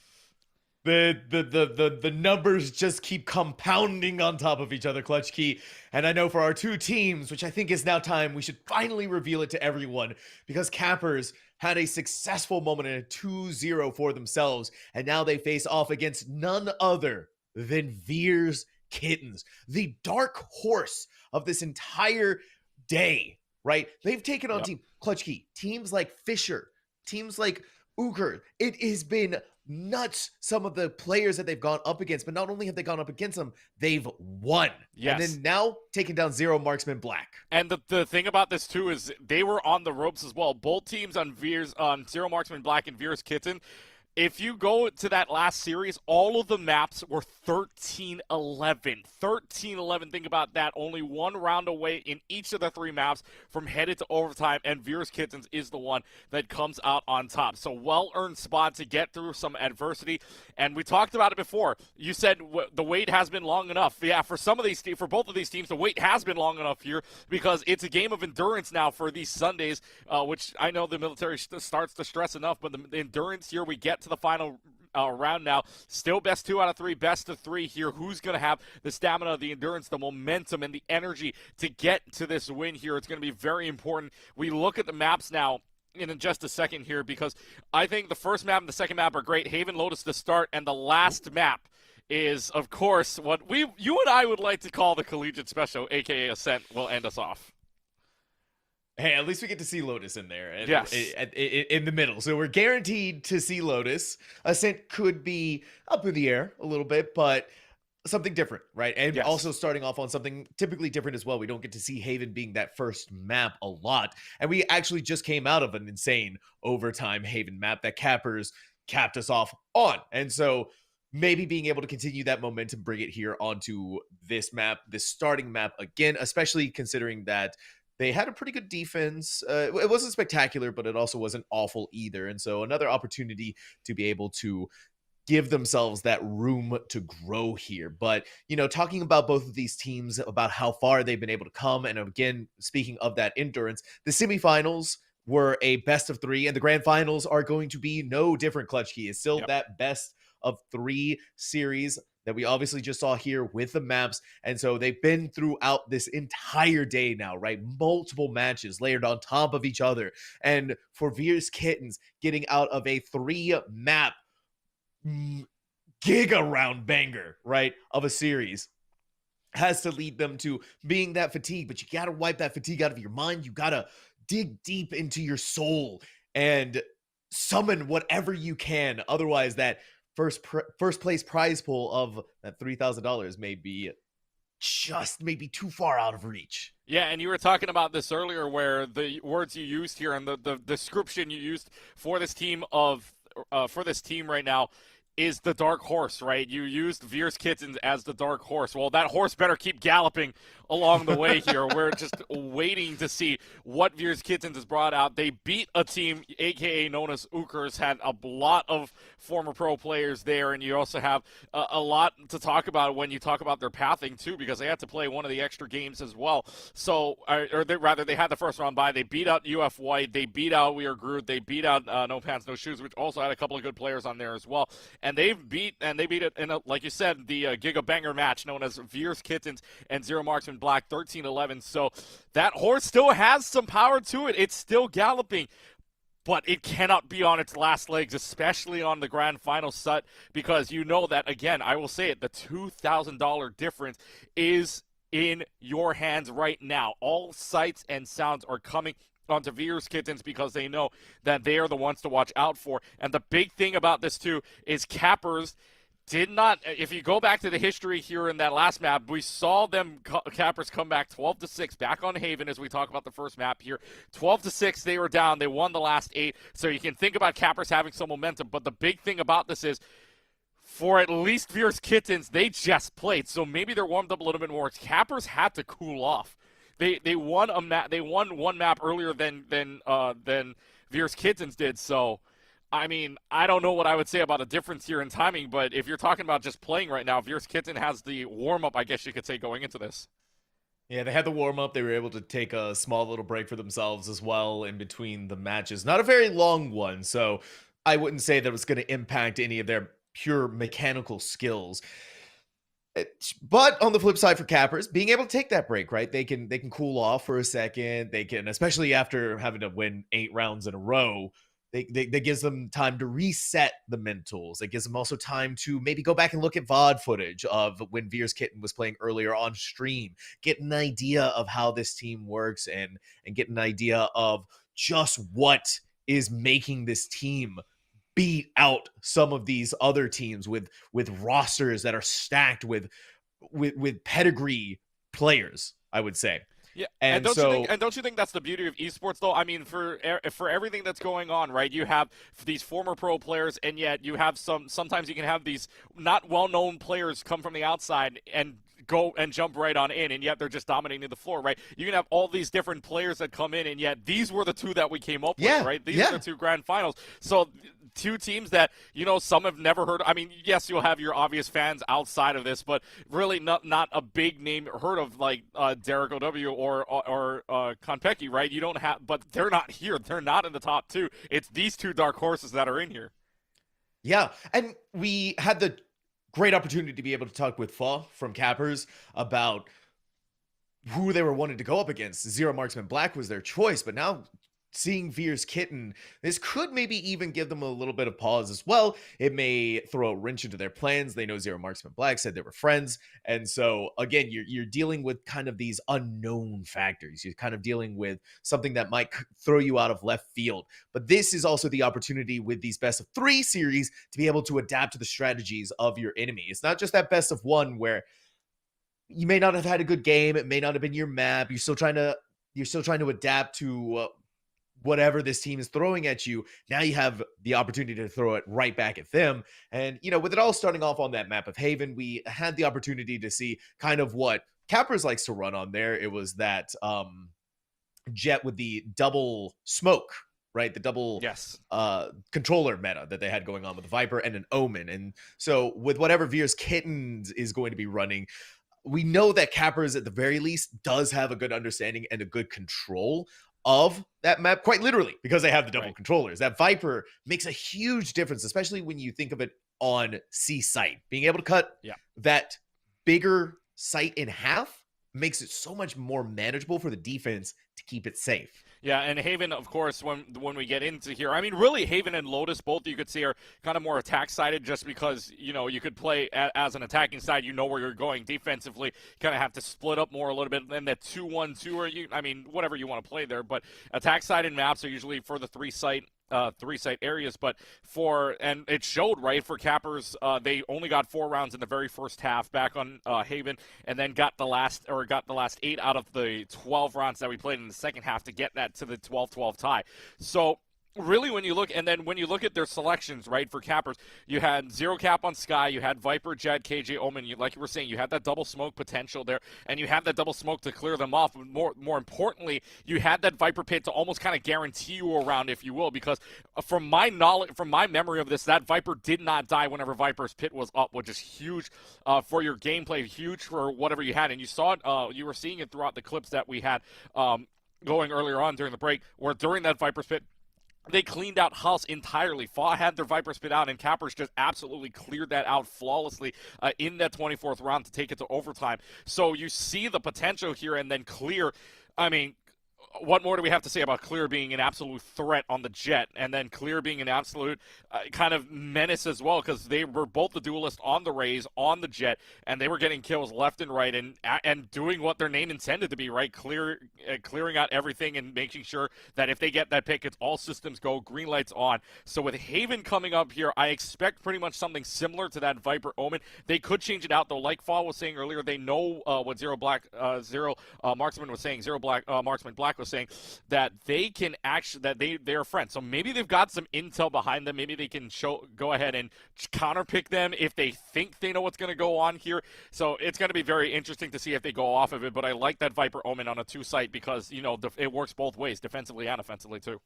The numbers just keep compounding on top of each other, Clutch Key. And I know for our 2 teams, which I think is now time, we should finally reveal it to everyone, because Cappers had a successful moment in a 2-0 for themselves, and now they face off against none other than Veers Kittens, the dark horse of this entire day, right? They've taken on Clutch Key, teams like Fisher, teams like Uker. It has been nuts, some of the players that they've gone up against, but not only have they gone up against them, they've won. Yes. And then now taking down Zero Marksman Black. And the thing about this too is they were on the ropes as well. Both teams on Zero Marksman Black and Veers Kitten. If you go to that last series, all of the maps were 13-11. 13-11, think about that. Only 1 round away in each of the 3 maps from headed to overtime, and Veers Kittens is the one that comes out on top. So well-earned spot to get through some adversity. And we talked about it before. You said the wait has been long enough. Yeah, for both of these teams, the wait has been long enough here because it's a game of endurance now for these Sundays, which I know the military starts to stress enough, but the endurance here, we get to the final round now. Still best 2 out of 3, best of 3 here. Who's going to have the stamina, the endurance, the momentum, and the energy to get to this win here? It's going to be very important. We look at the maps now in just a second here, because I think the first map and the second map are great. Haven Lotus to start, and the last map is, of course, what you and I would like to call the Collegiate Special, aka Ascent, will end us off. Hey, at least we get to see Lotus in there. Yes. In the middle. So we're guaranteed to see Lotus. Ascent could be up in the air a little bit, but something different, right? And also starting off on something typically different as well. We don't get to see Haven being that first map a lot. And we actually just came out of an insane overtime Haven map that Cappers capped us off on. And so maybe being able to continue that momentum, bring it here onto this map, this starting map again, especially considering that they had a pretty good defense. It wasn't spectacular, but it also wasn't awful either. And so another opportunity to be able to give themselves that room to grow here. But, you know, talking about both of these teams, about how far they've been able to come. And again, speaking of that endurance, the semifinals were a best of 3, and the grand finals are going to be no different. Clutch Key is still that best of 3 series that we obviously just saw here with the maps. And so they've been throughout this entire day now, right? Multiple matches layered on top of each other. And for Veers Kittens getting out of a 3-map giga round banger, right, of a series has to lead them to being that fatigue. But you got to wipe that fatigue out of your mind. You got to dig deep into your soul and summon whatever you can. Otherwise, that first place prize pool of that $3,000 may be too far out of reach. Yeah, and you were talking about this earlier, where the words you used here and the description you used for this team right now is the dark horse, right? You used Veers Kittens as the dark horse. Well, that horse better keep galloping along the way here. We're just waiting to see what Veers Kittens has brought out. They beat a team, aka known as Ukers, had a lot of former pro players there, and you also have a lot to talk about when you talk about their pathing too, because they had to play one of the extra games as well. So, they had the first round bye. They beat out UF White. They beat out We Are Groot. They beat out No Pants No Shoes, which also had a couple of good players on there as well. And they beat it in like you said, the Giga Banger match known as Veers Kittens and Zero Marksman Black 13-11. So that horse still has some power to it. It's still galloping, but it cannot be on its last legs, especially on the grand final set, because you know that, again, I will say it, the $2,000 difference is in your hands right now. All sights and sounds are coming onto Veers Kittens because they know that they are the ones to watch out for. And the big thing about this too is Cappers did not, if you go back to the history here in that last map, we saw them, Cappers, come back 12-6 back on Haven as we talk about the first map here. 12-6, they were down. They won the last 8. So you can think about Cappers having some momentum. But the big thing about this is, for at least Veers Kittens, they just played. So maybe they're warmed up a little bit more. Cappers had to cool off. They won a map. They won one map earlier than Veers Kittens did. So, I mean, I don't know what I would say about a difference here in timing. But if you're talking about just playing right now, Veers Kitten has the warm up, I guess you could say, going into this. Yeah, they had the warm up. They were able to take a small little break for themselves as well in between the matches. Not a very long one, so I wouldn't say that it was going to impact any of their pure mechanical skills. But on the flip side for Cappers, being able to take that break, right? They can cool off for a second. They can, especially after having to win 8 rounds in a row, that gives them time to reset the mentals. It gives them also time to maybe go back and look at VOD footage of when Veers Kitten was playing earlier on stream, get an idea of how this team works and get an idea of just what is making this team beat out some of these other teams with rosters that are stacked with pedigree players, I would say. Yeah, and don't you think that's the beauty of esports, though? I mean, for everything that's going on, right? You have these former pro players, and yet you have sometimes you can have these not well-known players come from the outside and go and jump right on in, and yet they're just dominating the floor, right? You can have all these different players that come in, and yet these were the two that we came up with, right? These are the 2 grand finals. So 2 teams that, you know, some have never heard. I mean, yes, you'll have your obvious fans outside of this, but really not a big name heard of, like Derek OW or Konpeki, right? You don't have, but they're not here. They're not in the top 2. It's these 2 dark horses that are in here. Yeah, and we had the great opportunity to be able to talk with Fa from Cappers about who they were wanting to go up against. Zero Marksman Black was their choice, but now seeing Veers Kitten, this could maybe even give them a little bit of pause as well. It may throw a wrench into their plans. They know Zero Marksman Black said they were friends. And so, again, you're dealing with kind of these unknown factors. You're kind of dealing with something that might throw you out of left field. But this is also the opportunity with these best of 3 series to be able to adapt to the strategies of your enemy. It's not just that best of 1 where you may not have had a good game. It may not have been your map. You're still trying to adapt to whatever this team is throwing at you. Now you have the opportunity to throw it right back at them. And, you know, with it all starting off on that map of Haven, we had the opportunity to see kind of what Cappers likes to run on there. It was that jet with the double smoke, right? The double controller meta that they had going on with the Viper and an Omen. And so with whatever Veers Kittens is going to be running, we know that Cappers at the very least does have a good understanding and a good control of that map, quite literally, because they have the double controllers. That Viper makes a huge difference, especially when you think of it on C site. Being able to cut that bigger site in half makes it so much more manageable for the defense to keep it safe. Yeah, and Haven, of course, when we get into here, I mean, really, Haven and Lotus, both you could see are kind of more attack-sided just because, you know, you could play as an attacking side, you know where you're going defensively, kind of have to split up more a little bit, and that 2-1-2, or I mean, whatever you want to play there, but attack-sided maps are usually for the 3-site areas, but and it showed, right, for Cappers, they only got 4 rounds in the very first half back on Haven, and then got the last 8 out of the 12 rounds that we played in the second half to get that to the 12-12 tie. So really, when you look at their selections, right, for cappers, you had Zero Cap on Sky, you had Viper, Jett, KJ, Omen. Like you were saying, you had that double smoke potential there, and you had that double smoke to clear them off. More importantly, you had that Viper pit to almost kind of guarantee you a round, if you will, because from my memory of this, that Viper did not die whenever Viper's pit was up, which is huge for your gameplay, huge for whatever you had. And you saw it, you were seeing it throughout the clips that we had going earlier on during the break, where during that Viper's pit, they cleaned out House entirely. Fa had their Viper spit out, and Cappers just absolutely cleared that out flawlessly in that 24th round to take it to overtime. So you see the potential here, and then Clear, I mean, what more do we have to say about Clear being an absolute threat on the Jett, and then Clear being an absolute kind of menace as well, because they were both the duelists on the Raze, on the Jett, and they were getting kills left and right, and doing what their name intended to be, right? Clearing out everything and making sure that if they get that pick, it's all systems go, green lights on. So with Haven coming up here, I expect pretty much something similar to that Viper Omen. They could change it out, though. Like Fa was saying earlier, they know what Zero Marksman was saying, Marksman Black was saying, that they can actually, that they're friends. So maybe they've got some intel behind them. Maybe they can go ahead and counterpick them if they think they know what's going to go on here. So it's going to be very interesting to see if they go off of it. But I like that Viper Omen on a 2-site because, you know, it works both ways, defensively and offensively too.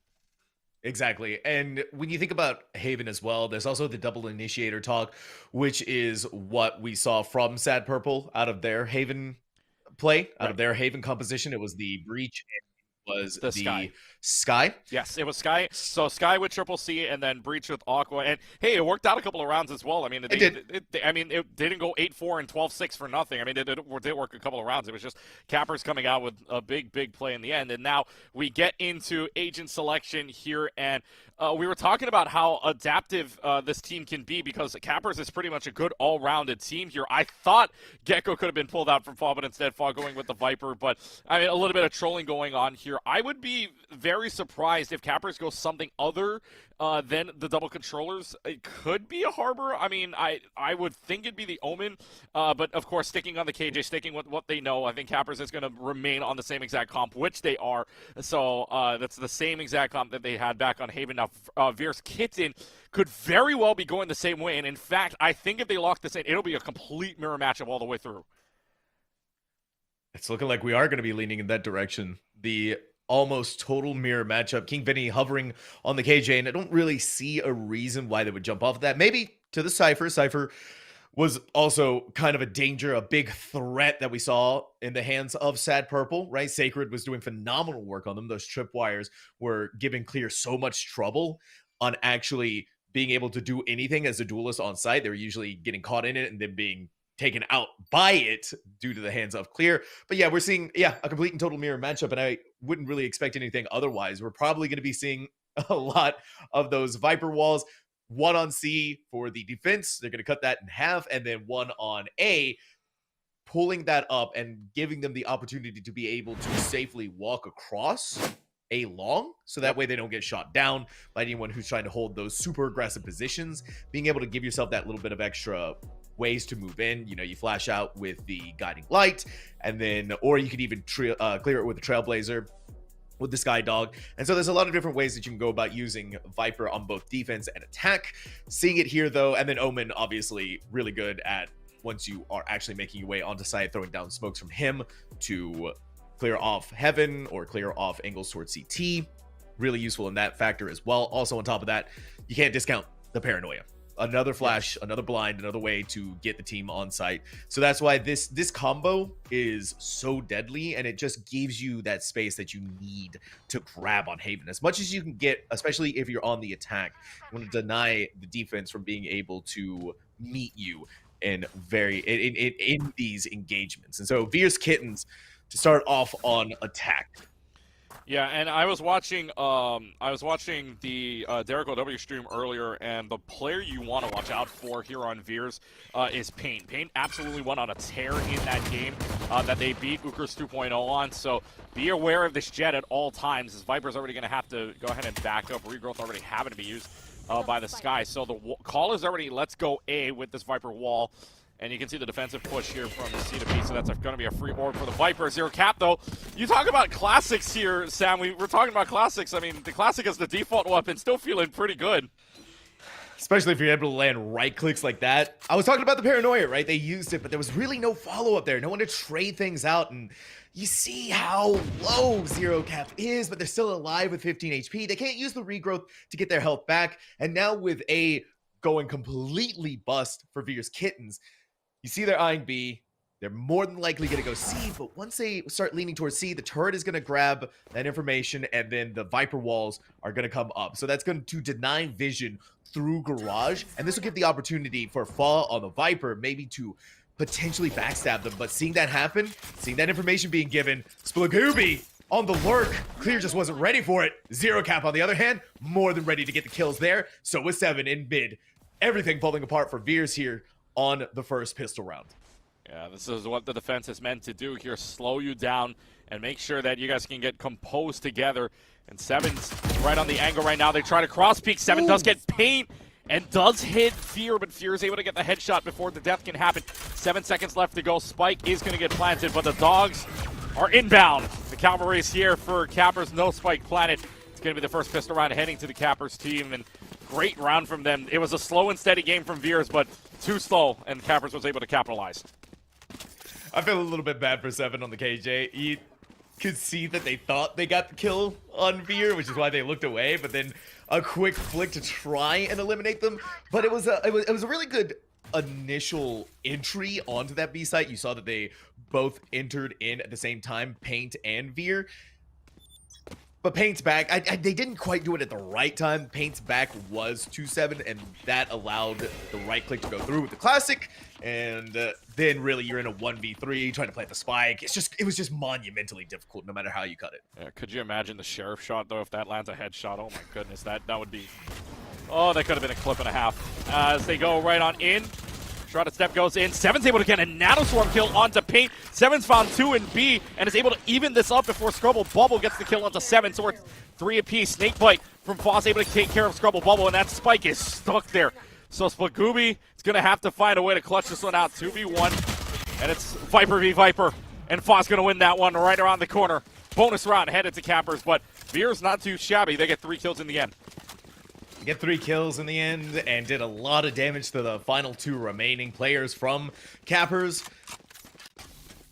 Exactly. And when you think about Haven as well, there's also the double initiator talk, which is what we saw from Sad Purple out of their Haven play, out of their Haven composition. It was the Breach and was the Sky. Yes, it was Sky. So Sky with Triple C and then Breach with Aqua. And hey, it worked out a couple of rounds as well. I mean, it didn't go 8-4 and 12-6 for nothing. I mean, it did work a couple of rounds. It was just Cappers coming out with a big play in the end. And now we get into agent selection here, and we were talking about how adaptive this team can be, because Cappers is pretty much a good all-rounded team here. I thought Gecko could have been pulled out from Fa, but instead Fa going with the Viper. But I mean, a little bit of trolling going on here. I would be very surprised if Cappers goes something other than the double controllers. It could be a Harbor. I mean, I would think it'd be the Omen, but of course, sticking on the KJ, sticking with what they know, I think Cappers is going to remain on the same exact comp, which they are. So that's the same exact comp that they had back on Haven. Now, Veer's Kitten could very well be going the same way, and in fact, I think if they lock this in, it'll be a complete mirror matchup all the way through. It's looking like we are going to be leaning in that direction. The almost total mirror matchup. King Vinny hovering on the KJ, and I don't really see a reason why they would jump off of that. Maybe to the Cypher. Cypher was also kind of a danger, a big threat that we saw in the hands of Sad Purple, right? Sacred was doing phenomenal work on them. Those tripwires were giving Clear so much trouble on actually being able to do anything as a duelist on site. They were usually getting caught in it and then being taken out by it due to the hands of Clear. But yeah, we're seeing, a complete and total mirror matchup, and I wouldn't really expect anything otherwise. We're probably going to be seeing a lot of those Viper walls. One on C for the defense. They're going to cut that in half, and then one on A, pulling that up and giving them the opportunity to be able to safely walk across A long, so that way they don't get shot down by anyone who's trying to hold those super aggressive positions. Being able to give yourself that little bit of extra ways to move in. You know, you flash out with the guiding light, and then, or you could even clear it with the Trailblazer, with the Sky Dog. And so there's a lot of different ways that you can go about using Viper on both defense and attack. Seeing it here though, and then Omen obviously really good at, once you are actually making your way onto site, throwing down smokes from him to clear off Heaven or clear off angles towards CT. Really useful in that factor as well. Also on top of that, you can't discount the Paranoia. Another flash, another blind, another way to get the team on site. So that's why this combo is so deadly, and it just gives you that space that you need to grab on Haven. As much as you can get, especially if you're on the attack, you want to deny the defense from being able to meet you in these engagements. And so Veer's Kittens to start off on attack. Yeah, and I was watching the Derek OW stream earlier, and the player you want to watch out for here on Veers is Paint. Paint absolutely went on a tear in that game that they beat Ukers 2.0 on, so be aware of this Jett at all times, as Viper's already going to have to go ahead and back up. Regrowth already having to be used by the Sky, so the call is already, let's go A with this Viper wall. And you can see the defensive push here from C to B, so that's going to be a free board for the Viper. Zero cap, though. You talk about classics here, Sam. We're talking about classics. I mean, the classic is the default weapon, still feeling pretty good. Especially if you're able to land right clicks like that. I was talking about the paranoia, right? They used it, but there was really no follow-up there. No one to trade things out, and you see how low Zero Cap is, but they're still alive with 15 HP. They can't use the regrowth to get their health back, and now with A going completely bust for Veer's Kittens, you see they're eyeing B. They're more than likely going to go C, but once they start leaning towards C, the turret is going to grab that information, and then the Viper walls are going to come up. So that's going to deny vision through Garage, and this will give the opportunity for Fall on the Viper maybe to potentially backstab them. But seeing that happen, seeing that information being given, Splagooby on the lurk, Clear just wasn't ready for it. Zero Cap, on the other hand, more than ready to get the kills there. So with 7 in mid, everything falling apart for Veers here on the first pistol round. Yeah, this is what the defense is meant to do here, slow you down and make sure that you guys can get composed together. And 7's right on the angle right now. They try to cross peek. 7 does get paint and does hit Fear, but Fear is able to get the headshot before the death can happen. 7 seconds left to go. Spike is going to get planted, but the dogs are inbound. The cavalry is here for Cappers. No Spike planted. It's going to be the first pistol round heading to the Cappers team, and great round from them. It was a slow and steady game from Veers, but too slow, and Cappers was able to capitalize. I feel a little bit bad for 7 on the KJ. You could see that they thought they got the kill on Veer, which is why they looked away, but then a quick flick to try and eliminate them. But it was a really good initial entry onto that B site. You saw that they both entered in at the same time, Paint and Veer. But Paint's back. They didn't quite do it at the right time. Paint's back was 2-7, and that allowed the right click to go through with the classic. And then really you're in a 1v3 trying to plant the spike. It was just monumentally difficult no matter how you cut it. Yeah, could you imagine the Sheriff shot, though, if that lands a headshot? Oh, my goodness. That would be... Oh, that could have been a clip and a half. As they go right on in. Shrouded Step goes in. 7's able to get a Nano Swarm kill onto Paint. 7's found 2 in B and is able to even this up before Scrubble Bubble gets the kill onto 7. So we're 3 apiece. Snakebite from Foss able to take care of Scrubble Bubble, and that Spike is stuck there. So Splagooby is going to have to find a way to clutch this one out. 2v1, and it's Viper v Viper. And Foss going to win that one right around the corner. Bonus round headed to Cappers, but Veer's not too shabby. They get 3 kills in the end. Get 3 kills in the end and did a lot of damage to the final 2 remaining players from Cappers.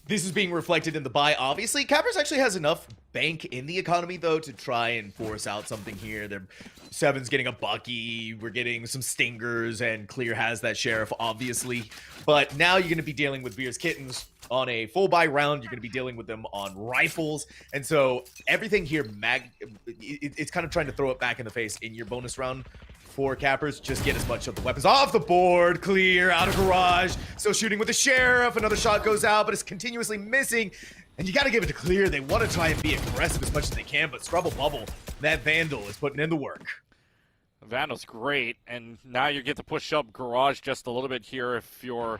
This is being reflected in the buy, obviously. Cappers actually has enough bank in the economy, though, to try and force out something here. 7's getting a Bucky, we're getting some Stingers, and Clear has that Sheriff, obviously. But now you're going to be dealing with Veer's Kittens on a full buy round. You're going to be dealing with them on rifles. And so everything here, it's kind of trying to throw it back in the face in your bonus round for Cappers. Just get as much of the weapons off the board. Clear, out of Garage. Still shooting with the Sheriff. Another shot goes out, but it's continuously missing. And you got to give it to Clear. They want to try and be aggressive as much as they can, but Scrubble Bubble, that Vandal, is putting in the work. Vandal's great, and now you get to push up Garage just a little bit here if you're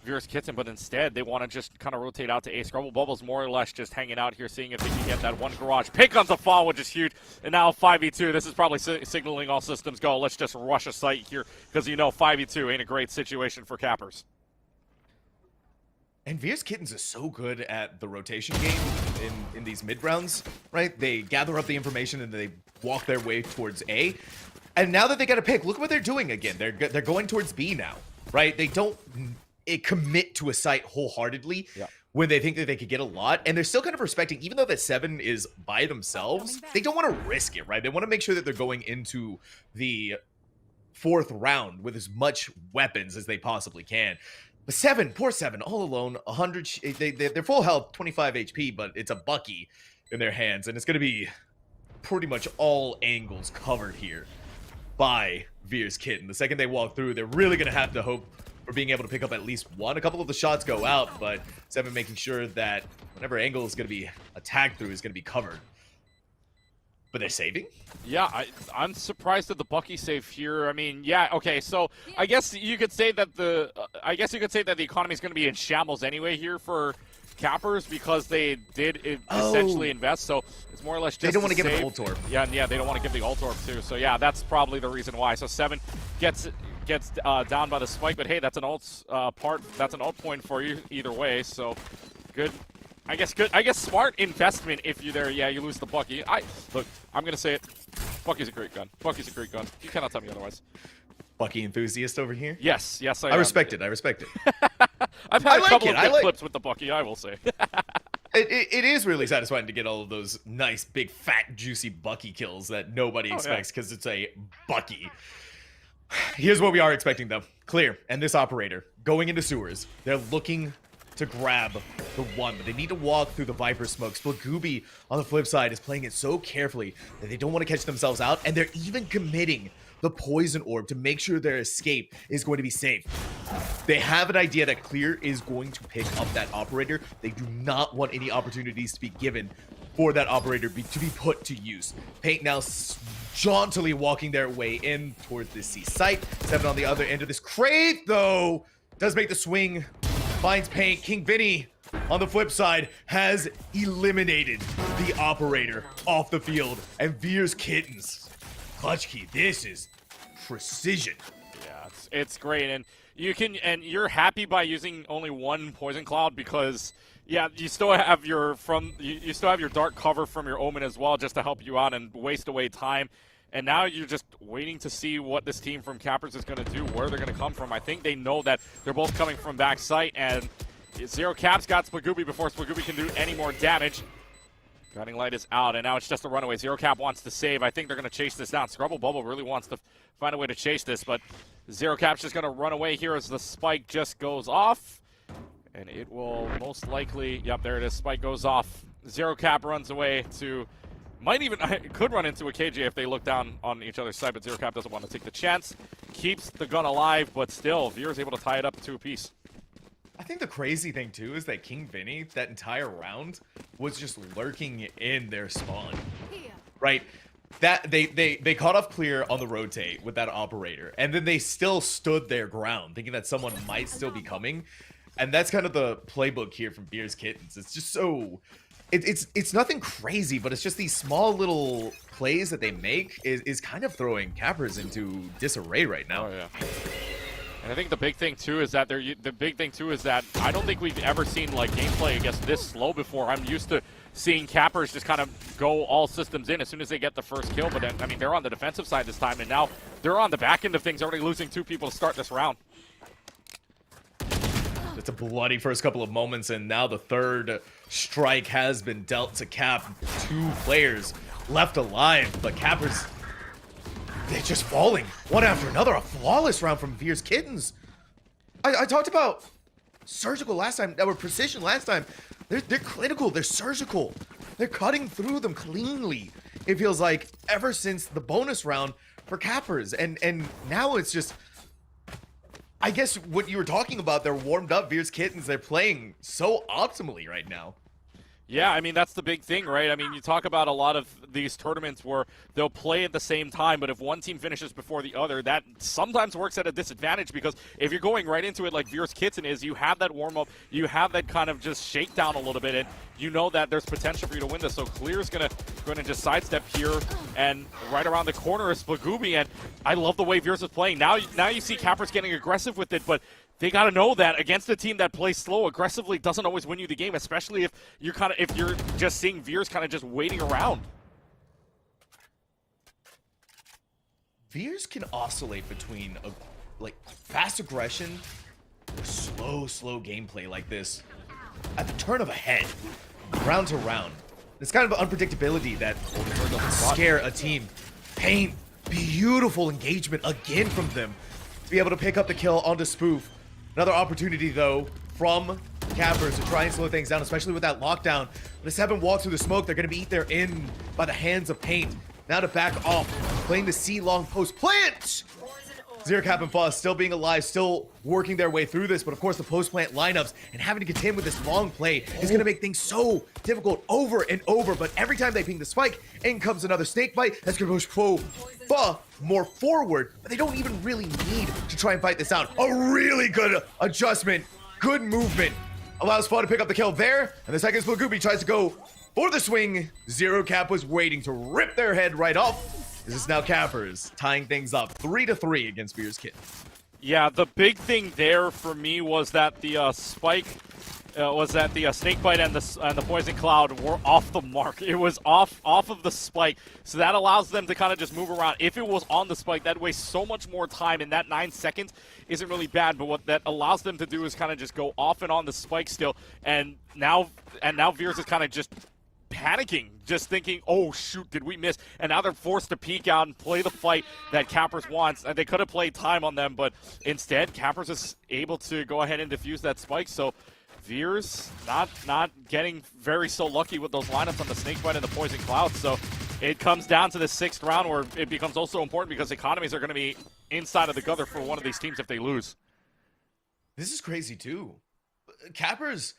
Veers Kitten, but instead they want to just kind of rotate out to A. Scrubble Bubble's more or less just hanging out here, seeing if they can get that one Garage. Pick on the fall, which is huge, and now 5v2. This is probably signaling all systems go. Let's just rush a site here, because you know 5v2 ain't a great situation for Cappers. And Veers Kittens is so good at the rotation game in these mid rounds, right? They gather up the information and they walk their way towards A. And now that they got a pick, look what they're doing again. They're going towards B now, right? They don't commit to a site wholeheartedly when they think that they could get a lot. And they're still kind of respecting, even though that 7 is by themselves, they don't want to risk it, right? They want to make sure that they're going into the 4th round with as much weapons as they possibly can. But 7, poor 7, all alone, 100. They're full health, 25 HP, but it's a Bucky in their hands, and it's going to be pretty much all angles covered here by Veers Kitten. The second they walk through, they're really going to have to hope for being able to pick up at least one. A couple of the shots go out, but 7 making sure that whatever angle is going to be attacked through is going to be covered. But they're saving? Yeah, I'm surprised at the Bucky save here. I mean, yeah, okay, so I guess you could say that the economy is going to be in shambles anyway here for Cappers because they did essentially invest. So it's more or less just they don't want to give save. the ult orb. Yeah, they don't want to give the ult orb too. So yeah, that's probably the reason why. So 7 gets gets down by the spike, but hey, that's an ult That's an ult point for you either way. So good. I guess smart investment if you're there. Yeah, you lose the Bucky. Look, I'm gonna say it. Bucky's a great gun. Bucky's a great gun. You cannot tell me otherwise. Bucky enthusiast over here. Yes, I respect it. I respect it. I've had a couple of good clips with the Bucky, I will say. It is really satisfying to get all of those nice, big, fat, juicy Bucky kills that nobody expects because it's a Bucky. Here's what we are expecting, though. Clear and this operator going into sewers. They're looking to grab the one, but they need to walk through the Viper smoke. Splagooby, on the flip side, is playing it so carefully that they don't want to catch themselves out, and they're even committing the poison orb to make sure their escape is going to be safe. They have an idea that Clear is going to pick up that operator. They do not want any opportunities to be given for that operator to be put to use. Paint now jauntily walking their way in towards this C site. 7 on the other end of this. Crave, though, does make the swing. Finds Paint. King Vinny, on the flip side, has eliminated the operator off the field. And Veer's Kittens. Clutch Key, this is precision. Yeah, it's great. And you're happy by using only one poison cloud because yeah, you still have your you still have your dark cover from your Omen as well just to help you out and waste away time. And now you're just waiting to see what this team from Cappers is going to do, where they're going to come from. I think they know that they're both coming from backside, and Zero Cap's got Splagooby before Splagooby can do any more damage. Guiding Light is out, and now it's just a runaway. Zero Cap wants to save. I think they're going to chase this down. Scrubble Bubble really wants to find a way to chase this, but Zero Cap's just going to run away here as the spike just goes off. And it will most likely, yep, there it is. Spike goes off. Zero Cap runs away to, could run into a KJ if they look down on each other's side, but Zero Cap doesn't want to take the chance. Keeps the gun alive, but still, Veer is able to tie it up to a piece. I think the crazy thing, too, is that King Vinny, that entire round, was just lurking in their spawn. Right? That they caught off Clear on the rotate with that operator, and then they still stood their ground, thinking that someone might still be coming. And that's kind of the playbook here from Veer's Kittens. It's just so... It's nothing crazy, but it's just these small little plays that they make is kind of throwing Cappers into disarray right now. Oh, yeah. And I think the big thing too is that I don't think we've ever seen like gameplay against this slow before. I'm used to seeing Cappers just kind of go all systems in as soon as they get the first kill. But I mean, they're on the defensive side this time, and now they're on the back end of things, already losing 2 people to start this round. It's a bloody first couple of moments, and now the third strike has been dealt to Cap. 2 players left alive, but Cappers, they're just falling one after another. A flawless round from Veer's Kittens. I talked about surgical last time, that were precision last time. They're clinical, they're surgical. They're cutting through them cleanly. It feels like ever since the bonus round for Cappers, and now it's just, I guess what you were talking about, they're warmed up, Veer's Kittens, they're playing so optimally right now. Yeah, I mean, that's the big thing, right? I mean, you talk about a lot of these tournaments where they'll play at the same time, but if one team finishes before the other, that sometimes works at a disadvantage because if you're going right into it like Veer's Kitten is, you have that warm-up, you have that kind of just shakedown a little bit, and you know that there's potential for you to win this. So Clear's gonna just sidestep here, and right around the corner is Splagooby, and I love the way Veer's is playing. Now you see Cappers getting aggressive with it, but they got to know that against a team that plays slow aggressively doesn't always win you the game, especially if you're just seeing Veers kind of just waiting around. Veers can oscillate between fast aggression or slow gameplay like this at the turn of a head, round to round. This kind of unpredictability that doesn't scare a team. Paint, beautiful engagement again from them to be able to pick up the kill onto Spoof. Another opportunity, though, from Cappers to try and slow things down, especially with that lockdown. But as 7 walks through the smoke, they're going to be eaten in by the hands of Paint. Now to back off, playing the C-long post plant. Zero Cap and Foss still being alive, still working their way through this, but of course the post-plant lineups and having to contend with this long play is going to make things so difficult over and over, but every time they ping the spike, in comes another snake bite that's going to push more forward, but they don't even really need to try and fight this out. A really good adjustment, good movement, allows Fa to pick up the kill there, and the second Splagooby tries to go for the swing. Zero Cap was waiting to rip their head right off. This is now Cappers tying things up 3-3 against Veer's Kittens. Yeah, the big thing there for me was that the spike, snakebite and the poison cloud were off the mark. It was off of the spike, so that allows them to kind of just move around. If it was on the spike, that wastes so much more time, and that 9 seconds isn't really bad. But what that allows them to do is kind of just go off and on the spike still, and now Veers is kind of just panicking, just thinking, oh shoot, did we miss? And now they're forced to peek out and play the fight that Cappers wants. And they could have played time on them, but instead Cappers is able to go ahead and defuse that spike. So Veers not getting very so lucky with those lineups on the Snakebite and the Poison Cloud. So it comes down to the 6th round where it becomes also important because economies are going to be inside of the gutter for one of these teams if they lose. This is crazy too. Cappers,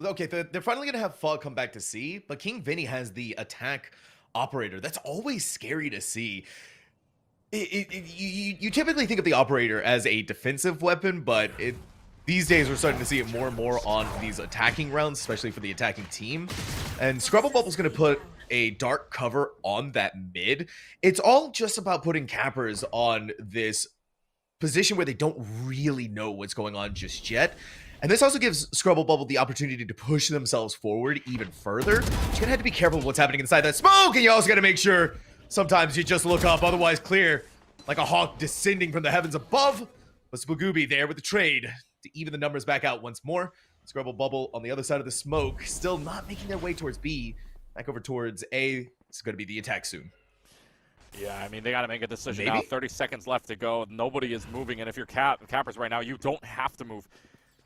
okay, they're finally going to have Fog come back to C, but King Vinny has the attack operator. That's always scary to see. You typically think of the operator as a defensive weapon, but these days we're starting to see it more and more on these attacking rounds, especially for the attacking team. And Scrubble Bubble's going to put a dark cover on that mid. It's all just about putting Cappers on this position where they don't really know what's going on just yet. And this also gives Scrubble Bubble the opportunity to push themselves forward even further. You're gonna have to be careful of what's happening inside that smoke, and you also gotta make sure sometimes you just look up, otherwise clear, like a hawk descending from the heavens above. But Spagooby there with the trade to even the numbers back out once more. Scrubble Bubble on the other side of the smoke, still not making their way towards B. Back over towards A. It's gonna be the attack soon. Yeah, I mean, they got to make a decision now. 30 seconds left to go. Nobody is moving, and if you're Cappers right now, you don't have to move.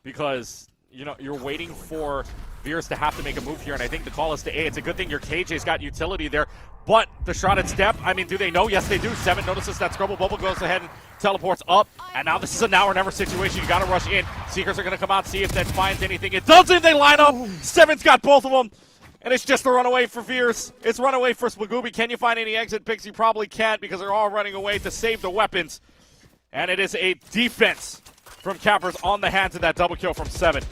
Because, you know, you're waiting for Veers to have to make a move here, and I think the call is to A. It's a good thing your KJ's got utility there, but the shrouded step, I mean, do they know? Yes, they do. 7 notices that Scrubble Bubble goes ahead and teleports up, and now this is a now or never situation. You got to rush in. Seekers are going to come out, see if that finds anything. It doesn't. They line up. 7's got both of them, and it's just a runaway for Veers. It's runaway for Spagooby. Can you find any exit picks? You probably can't because they're all running away to save the weapons, and it is a defense from Cappers on the hands of that double kill from 7.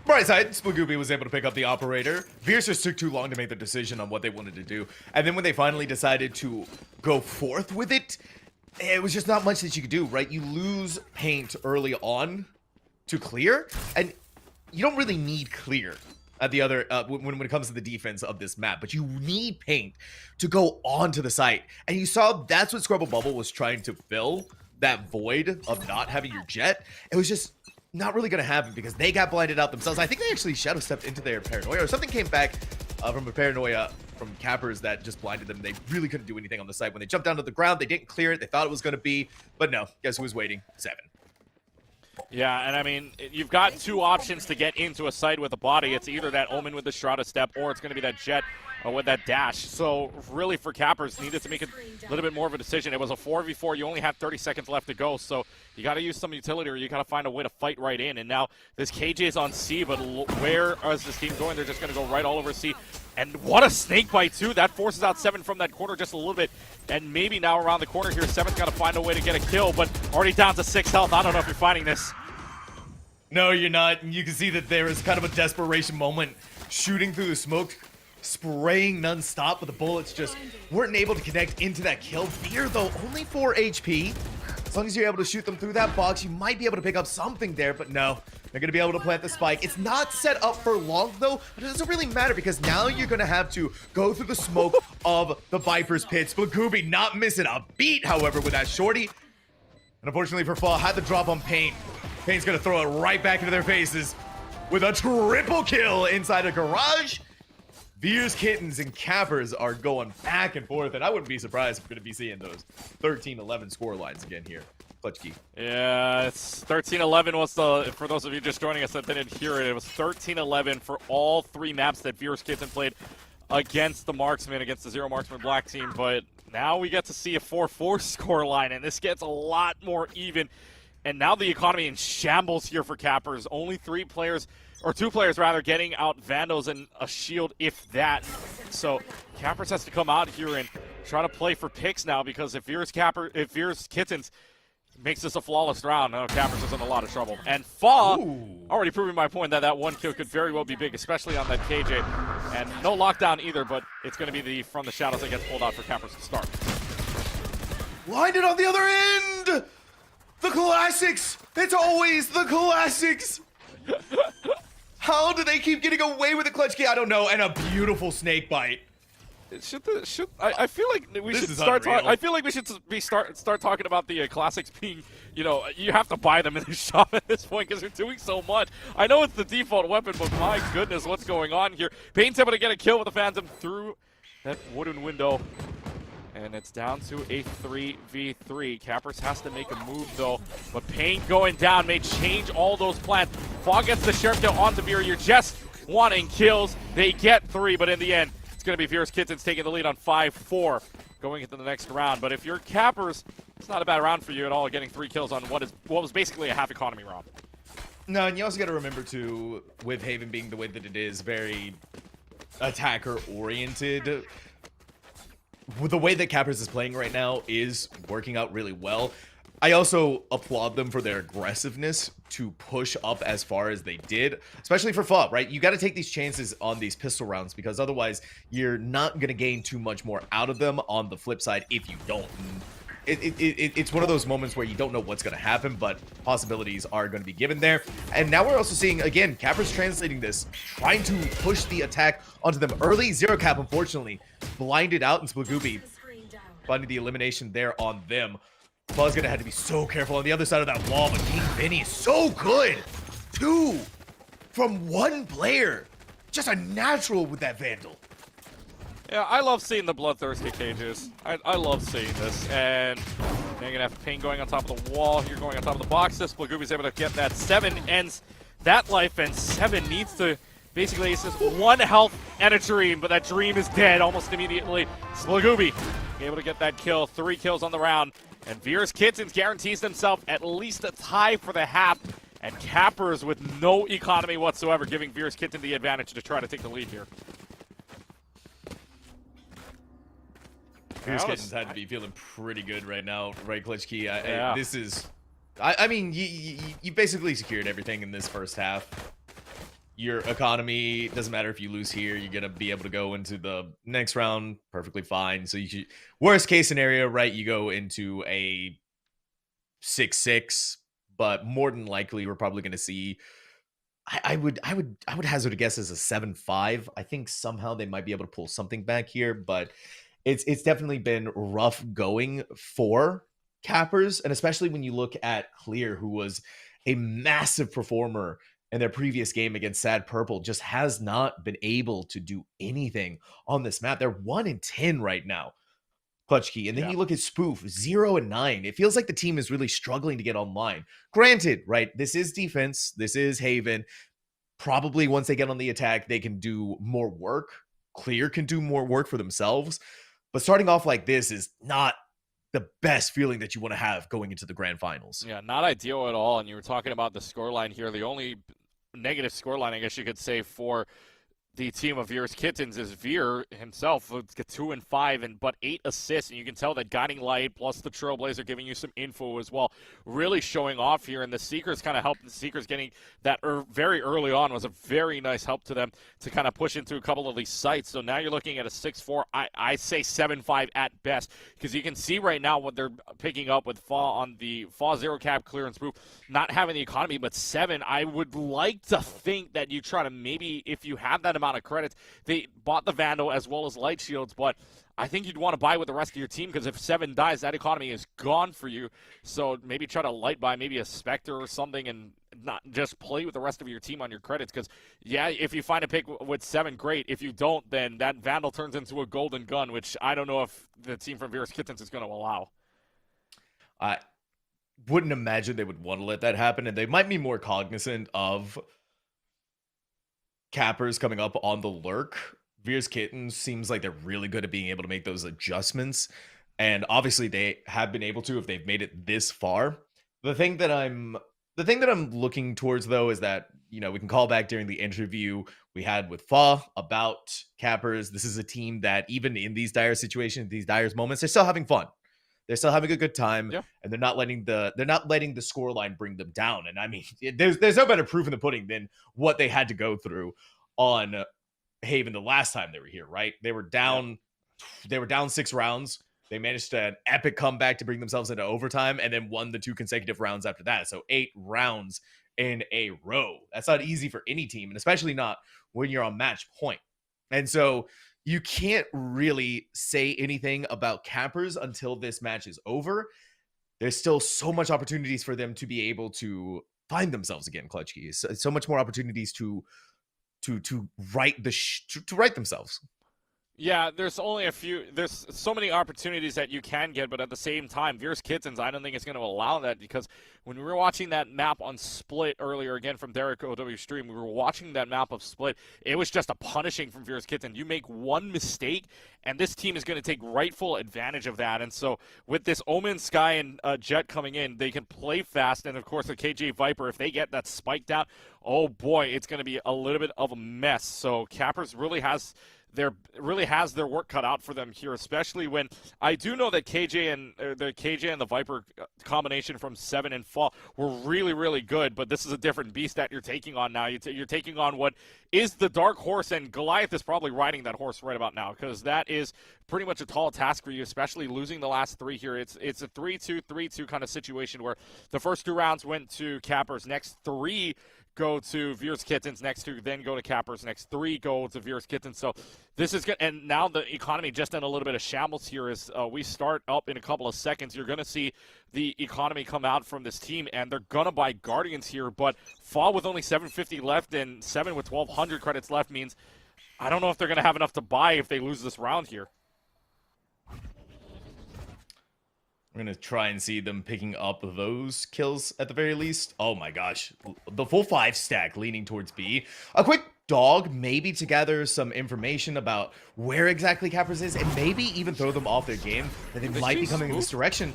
Bright side, Spagooby was able to pick up the operator. Veers just took too long to make the decision on what they wanted to do. And then when they finally decided to go forth with it, it was just not much that you could do, right? You lose paint early on to clear, and you don't really need clear at the other when it comes to the defense of this map, but you need paint to go onto the site. And you saw that's what Scrubble Bubble was trying to fill, that void of not having your jet. It was just not really going to happen because they got blinded out themselves. I think they actually shadow stepped into their paranoia, or something came back from a paranoia from Cappers that just blinded them. They really couldn't do anything on the site. When they jumped down to the ground, they didn't clear it. They thought it was going to be, but no. Guess who was waiting? 7. Yeah, and I mean, you've got 2 options to get into a site with a body. It's either that Omen with the shrouded step, or it's going to be that Jet with that dash. So really for Cappers, needed to make a little bit more of a decision. It was a 4v4. You only had 30 seconds left to go, so you got to use some utility, or you got to find a way to fight right in. And now this KJ is on C, but where is this team going? They're just going to go right all over C. And what a snake bite too. That forces out 7 from that corner just a little bit. And maybe now around the corner here, 7's got to find a way to get a kill, but already down to 6 health. I don't know if you're finding this. No, you're not. You can see that there is kind of a desperation moment, shooting through the smoke, spraying non-stop, but the bullets just weren't able to connect into that kill. Veer, though, only 4 HP. As long as you're able to shoot them through that box, you might be able to pick up something there, but no. They're going to be able to plant the spike. It's not set up for long, though, but it doesn't really matter because now you're going to have to go through the smoke of the Viper's pits. Spagooby not missing a beat, however, with that shorty. And unfortunately for Fall, had the drop on Paint. Paint's going to throw it right back into their faces with a triple kill inside a garage. Veers, Kittens, and Cappers are going back and forth, and I wouldn't be surprised if we're going to be seeing those 13-11 score lines again here. Clutch Key. Yeah, it's 13-11 was the, for those of you just joining us that didn't hear it, it was 13-11 for all 3 maps that Veers Kitten played against the Marksman, against the Zero Marksman Black team, but now we get to see a 4-4 score line, and this gets a lot more even. And now the economy in shambles here for Cappers. Only 2 players rather, getting out Vandals and a shield, if that. So Cappers has to come out here and try to play for picks now, because if Veers Kittens makes this a flawless round, Cappers is in a lot of trouble. And Fa already proving my point that that 1 kill could very well be big, especially on that KJ. And no lockdown either, but it's going to be the from the shadows that gets pulled out for Cappers to start. Lined it on the other end! The classics! It's always the classics! How do they keep getting away with the clutch key? I don't know. And a beautiful snake bite. I feel like we should start. I feel like we should start talking about the classics being, you know, you have to buy them in the shop at this point because they're doing so much. I know it's the default weapon, but my goodness, what's going on here? Pain's able to get a kill with the Phantom through that wooden window, and it's down to a 3v3. Cappers has to make a move though, but Pain going down may change all those plans. Fog gets the Sheriff kill onto Veer. You're just wanting kills. They get 3, but in the end, going to be Fierce Kittens taking the lead on 5-4 going into the next round. But if you're Cappers, it's not a bad round for you at all, getting 3 kills on what was basically a half economy round. No, and you also got to remember too, with Haven being the way that it is, very attacker oriented. The way that Cappers is playing right now is working out really well. I also applaud them for their aggressiveness to push up as far as they did, especially for FUB, right? You got to take these chances on these pistol rounds because otherwise you're not going to gain too much more out of them on the flip side if you don't. It's one of those moments where you don't know what's going to happen, but possibilities are going to be given there. And now we're also seeing, again, Cappers translating this, trying to push the attack onto them early. Zero Cap, unfortunately, blinded out, and Splagooby finding the elimination there on them. Buzz gonna have to be so careful on the other side of that wall, but King Vinny is so good. 2 from 1 player. Just a natural with that Vandal. Yeah, I love seeing the bloodthirsty cages. I love seeing this. And you're gonna have Pain going on top of the wall. You're going on top of the boxes. Splagooby's able to get that. 7 ends that life, and 7 needs to basically, it's just 1 health and a dream, but that dream is dead almost immediately. Splagooby able to get that kill. 3 kills on the round. And Fierce Kittens guarantees themselves at least a tie for the half. And Cappers with no economy whatsoever, giving Fierce Kitten the advantage to try to take the lead here. Fierce Kittens had to be feeling pretty good right now, right, Klitschke? Yeah. This is... I mean, you basically secured everything in this first half. Your economy, doesn't matter if you lose here, you're going to be able to go into the next round perfectly fine. So you should, worst case scenario, right, you go into a 6-6, but more than likely we're probably going to see, I would hazard a guess as a 7-5. I think somehow they might be able to pull something back here, but it's definitely been rough going for Cappers, and especially when you look at Clear, who was a massive performer in their previous game against Sad Purple, just has not been able to do anything on this map. They're 1-10 right now, Klutchkey. And then you look at Spoof, 0-9. It feels like the team is really struggling to get online. Granted, right, this is defense. This is Haven. Probably once they get on the attack, they can do more work. Clear can do more work for themselves. But starting off like this is not the best feeling that you want to have going into the grand finals. Yeah, not ideal at all. And you were talking about the scoreline here. The only negative scoreline, I guess you could say, for the team of Fierce Kittens is Veer himself. Let's get 2-5 but 8 assists, and you can tell that Guiding Light plus the Trailblazer giving you some info as well, really showing off here. And the Seekers kind of helped. The Seekers getting that very early on was a very nice help to them to kind of push into a couple of these sites. So now you're looking at a 6-4. I say 7-5 at best, because you can see right now what they're picking up with Fa on the Fa 0 cap clearance proof, not having the economy, but 7. I would like to think that you try to maybe, if you have that amount of credits, they bought the Vandal as well as Light Shields, but I think you'd want to buy with the rest of your team, because if 7 dies, that economy is gone for you. So maybe try to light buy maybe a Spectre or something and not just play with the rest of your team on your credits, because yeah, if you find a pick with 7, great. If you don't, then that Vandal turns into a golden gun, which I don't know if the team from Fierce Kittens is going to allow. I wouldn't imagine they would want to let that happen, and they might be more cognizant of Cappers coming up on the lurk. Fierce Kittens seems like they're really good at being able to make those adjustments, and obviously they have been able to if they've made it this far. The thing that I'm looking towards, though, is that, you know, we can call back during the interview we had with Fa about Cappers. This is a team that even in these dire situations, these dire moments, they're still having fun. They're still having a good time, and they're not letting the scoreline bring them down. And I mean, there's no better proof in the pudding than what they had to go through on Haven the last time they were here, right? They were down 6 rounds, They managed an epic comeback to bring themselves into overtime and then won the 2 consecutive rounds after that. So 8 rounds in a row. That's not easy for any team, and especially not when you're on match point. And so you can't really say anything about Cappers until this match is over. There's still so much opportunities for them to be able to find themselves again, Clutch Keys. So much more opportunities to right themselves. Yeah, there's only a few. There's so many opportunities that you can get, but at the same time, Veers Kittens, I don't think it's going to allow that, because when we were watching that map on Split earlier, again from Derek OW Stream, we were watching that map of Split. It was just a punishing from Veers Kittens. You make one mistake, and this team is going to take rightful advantage of that. And so with this Omen, Sky, and Jet coming in, they can play fast, and of course the KJ Viper, if they get that spike down, oh boy, it's going to be a little bit of a mess. So Cappers really has their work cut out for them here, especially when I do know that KJ and the Viper combination from 7 and Fall were really, really good, but this is a different beast that you're taking on now. You're taking on what is the dark horse, and Goliath is probably riding that horse right about now, because that is pretty much a tall task for you, especially losing the last 3 here. It's a 3-2, 3-2 kind of situation where the first 2 rounds went to Cappers, next 3 go to Veers Kittens, next 2 then go to Cappers, next 3 go to Veers Kittens. So this is good. And now the economy just in a little bit of shambles here as we start up in a couple of seconds. You're going to see the economy come out from this team, and they're going to buy Guardians here. But Fall with only 750 left and 7 with 1,200 credits left means I don't know if they're going to have enough to buy if they lose this round here. We're going to try and see them picking up those kills at the very least. Oh my gosh. The full 5 stack leaning towards B. A quick dog, maybe to gather some information about where exactly Cappers is, and maybe even throw them off their game, that they might be coming in this direction.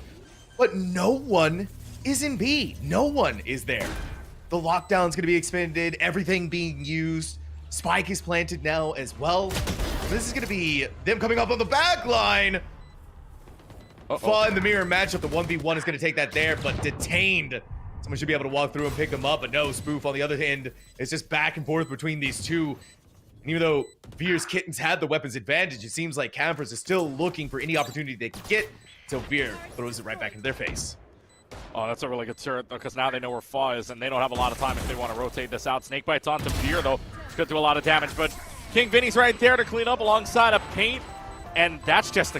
But no one is in B. No one is there. The lockdown's going to be expanded, everything being used. Spike is planted now as well. This is going to be them coming up on the back line. Fall in the mirror matchup. The 1v1 is going to take that there, but detained. Someone should be able to walk through and pick them up, but no, Spoof on the other hand, it's just back and forth between these two. And even though Veers Kittens had the weapons advantage, it seems like Campers is still looking for any opportunity they can get, so Veer throws it right back into their face. Oh, that's a really good turret, because now they know where Fa is, and they don't have a lot of time if they want to rotate this out. Snake Bites onto Veer, though. It's going to do a lot of damage, but King Vinny's right there to clean up alongside of Paint. And that's just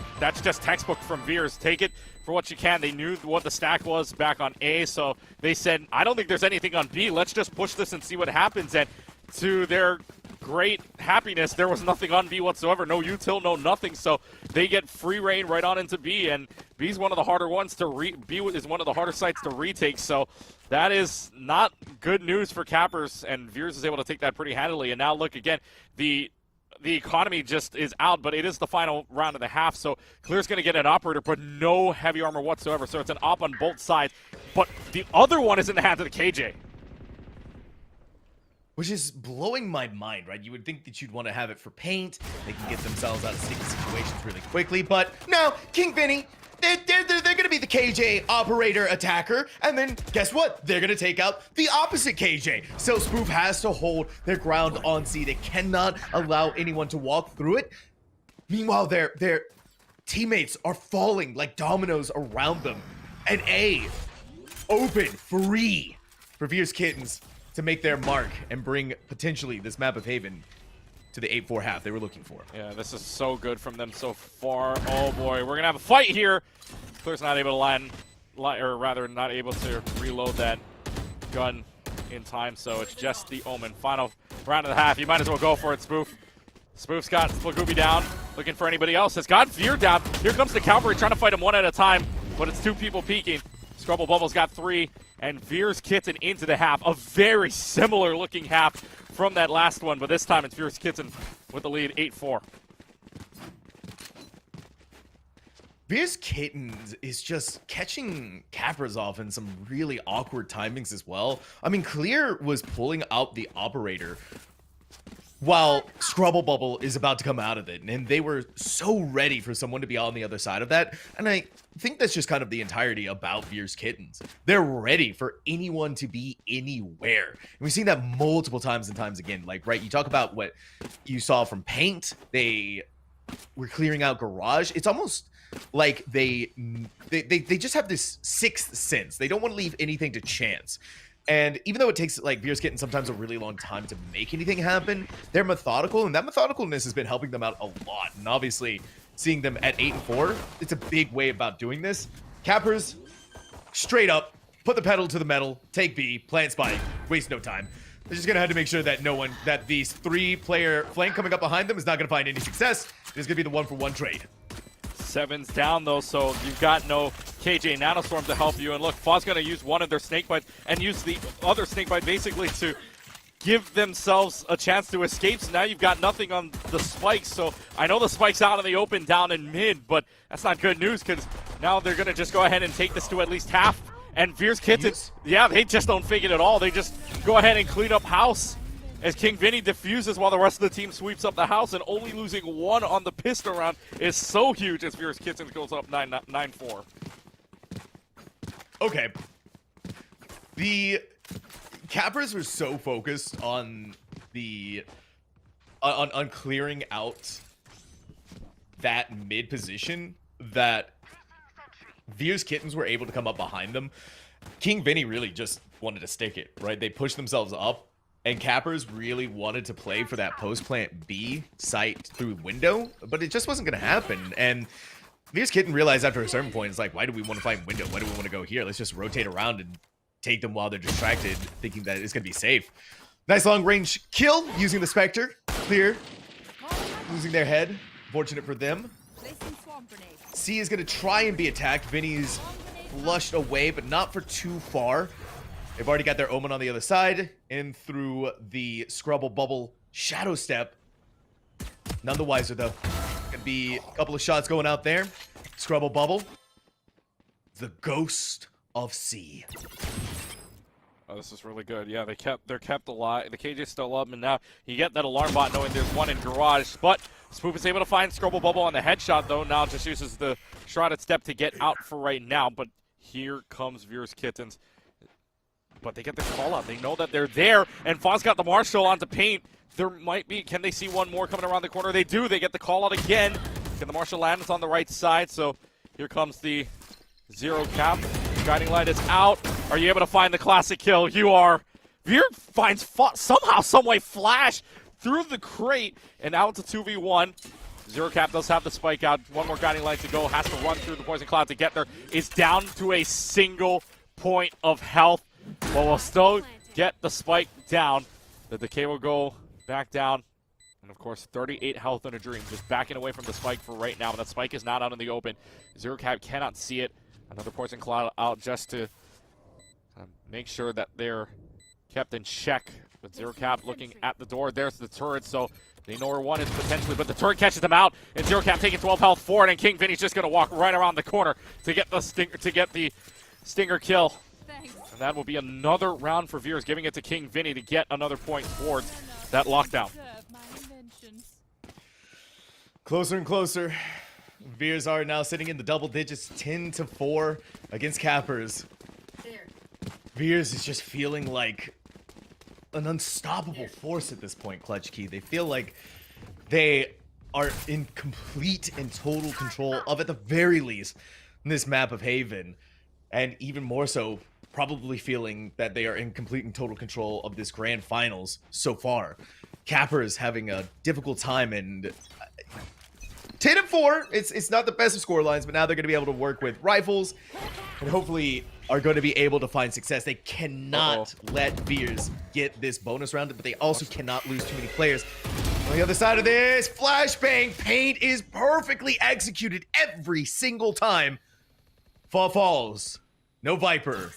textbook from Veers. Take it for what you can. They knew what the stack was back on A, so they said, I don't think there's anything on B. Let's just push this and see what happens. And to their great happiness, there was nothing on B whatsoever. No util, no nothing. So they get free reign right on into B, and B's one of the harder ones to B is one of the harder sites to retake. So that is not good news for Cappers, and Veers is able to take that pretty handily. And now look again, the economy just is out, but it is the final round of the half, so Clear's going to get an operator, but no heavy armor whatsoever, so it's an op on both sides. But the other one is in the hands of the KJ. Which is blowing my mind, right? You would think that you'd want to have it for Paint. They can get themselves out of sticky situations really quickly, but no, King Vinny, they're going to be the KJ operator attacker, and then guess what? They're going to take out the opposite KJ. So Spoof has to hold their ground on C. They cannot allow anyone to walk through it. Meanwhile, their teammates are falling like dominoes around them. And A, open, free for Veers Kittens to make their mark and bring potentially this map of Haven to the 8-4 half they were looking for. Yeah, this is so good from them so far. Oh boy, we're gonna have a fight here. Clear's not able to not able to reload that gun in time, so it's just the Omen. Final round of the half. You might as well go for it, Spoof. Spoof's got Spagooby down, looking for anybody else. Has got Veer down. Here comes the Cavalry trying to fight him one at a time, but it's 2 people peeking. Scrubble Bubble's got 3, and Veers Kitten into the half. A very similar looking half from that last one, but this time it's Veers Kitten with the lead, 8-4. Veers Kittens is just catching Cappers off in some really awkward timings as well. I mean, Clear was pulling out the operator while Scrubble Bubble is about to come out of it, and they were so ready for someone to be on the other side of that. And I think that's just kind of the entirety about Veers Kittens. They're ready for anyone to be anywhere. And we've seen that multiple times and times again. Like, right, you talk about what you saw from Paint. They we're clearing out garage. It's almost like they just have this sixth sense. They don't want to leave anything to chance. And even though it takes like Veers Kitten sometimes a really long time to make anything happen, they're methodical, and that methodicalness has been helping them out a lot. And obviously, seeing them at 8-4, it's a big way about doing this. Cappers, straight up, put the pedal to the metal, take B, plant spike, waste no time. They're just gonna have to make sure that that these 3-player flank coming up behind them is not gonna find any success. It's gonna be the 1-for-1 trade. 7's down though, so you've got no KJ Nanostorm to help you. And look, Faw's gonna use one of their Snakebites and use the other Snakebite basically to give themselves a chance to escape. So now you've got nothing on the spikes. So I know the spike's out in the open down in mid, but that's not good news because now they're gonna just go ahead and take this to at least half. And Veers Kitten, yeah, they just don't fake it at all. They just go ahead and clean up house as King Vinny diffuses while the rest of the team sweeps up the house, and only losing 1 on the pistol round is so huge as Veers Kitten goes up 9-4. Okay. The Cappers were so focused on the on clearing out that mid position that Veers Kittens were able to come up behind them. King Vinny really just wanted to stick it, right? They pushed themselves up, and Cappers really wanted to play for that post-plant B site through window, but it just wasn't going to happen. And Veers Kitten realized after a certain point, it's like, why do we want to find window? Why do we want to go here? Let's just rotate around and take them while they're distracted, thinking that it's going to be safe. Nice long-range kill using the Spectre. Clear. Losing their head. Fortunate for them. C is going to try and be attacked. Vinny's flushed away, but not for too far. They've already got their Omen on the other side, and through the Scrubble Bubble Shadow Step. None the wiser, though. Gonna be a couple of shots going out there. Scrubble Bubble. The Ghost of C. Oh, this is really good. Yeah, they're kept alive. The KJ's still up, and now you get that alarm bot knowing there's one in garage. But Spoop is able to find Scrubble Bubble on the headshot, though. Now just uses the shrouded step to get out for right now. But here comes Veers Kittens. But they get the call out. They know that they're there, and Faw's got the Marshall onto paint. There might be, can they see one more coming around the corner? They do. They get the call out again. Can the Marshall land? It's on the right side, so here comes the 0 cap. Guiding light is out. Are you able to find the classic kill? You are. Veer finds somehow, someway flash through the crate, and now it's a 2v1. 0 cap does have the spike out. One more guiding light to go. Has to run through the poison cloud to get there. Is down to a single point of health. But we'll still get the spike down. The decay will go back down. And of course, 38 health in a dream. Just backing away from the spike for right now. But that spike is not out in the open. 0 cap cannot see it. Another poison cloud out just to make sure that they're kept in check. But 0 cap looking at the door. There's the turret. So they know where one is potentially. But the turret catches them out. And 0 cap taking 12 health forward. And King Vinny's just going to walk right around the corner to get the stinger kill. And that will be another round for Veers, giving it to King Vinny to get another point towards that lockdown. Closer and closer. Veers are now sitting in the double digits, 10-4 against Cappers. Veers is just feeling like an unstoppable force at this point, Clutch Key. They feel like they are in complete and total control of, at the very least, this map of Haven. And even more so, probably feeling that they are in complete and total control of this grand finals so far. Cappers having a difficult time, and 10-4. It's not the best of score lines, but now they're going to be able to work with rifles and hopefully are going to be able to find success. They cannot let Veers get this bonus round, but they also cannot lose too many players. On the other side of this, flashbang paint is perfectly executed every single time. Fall falls. No Viper.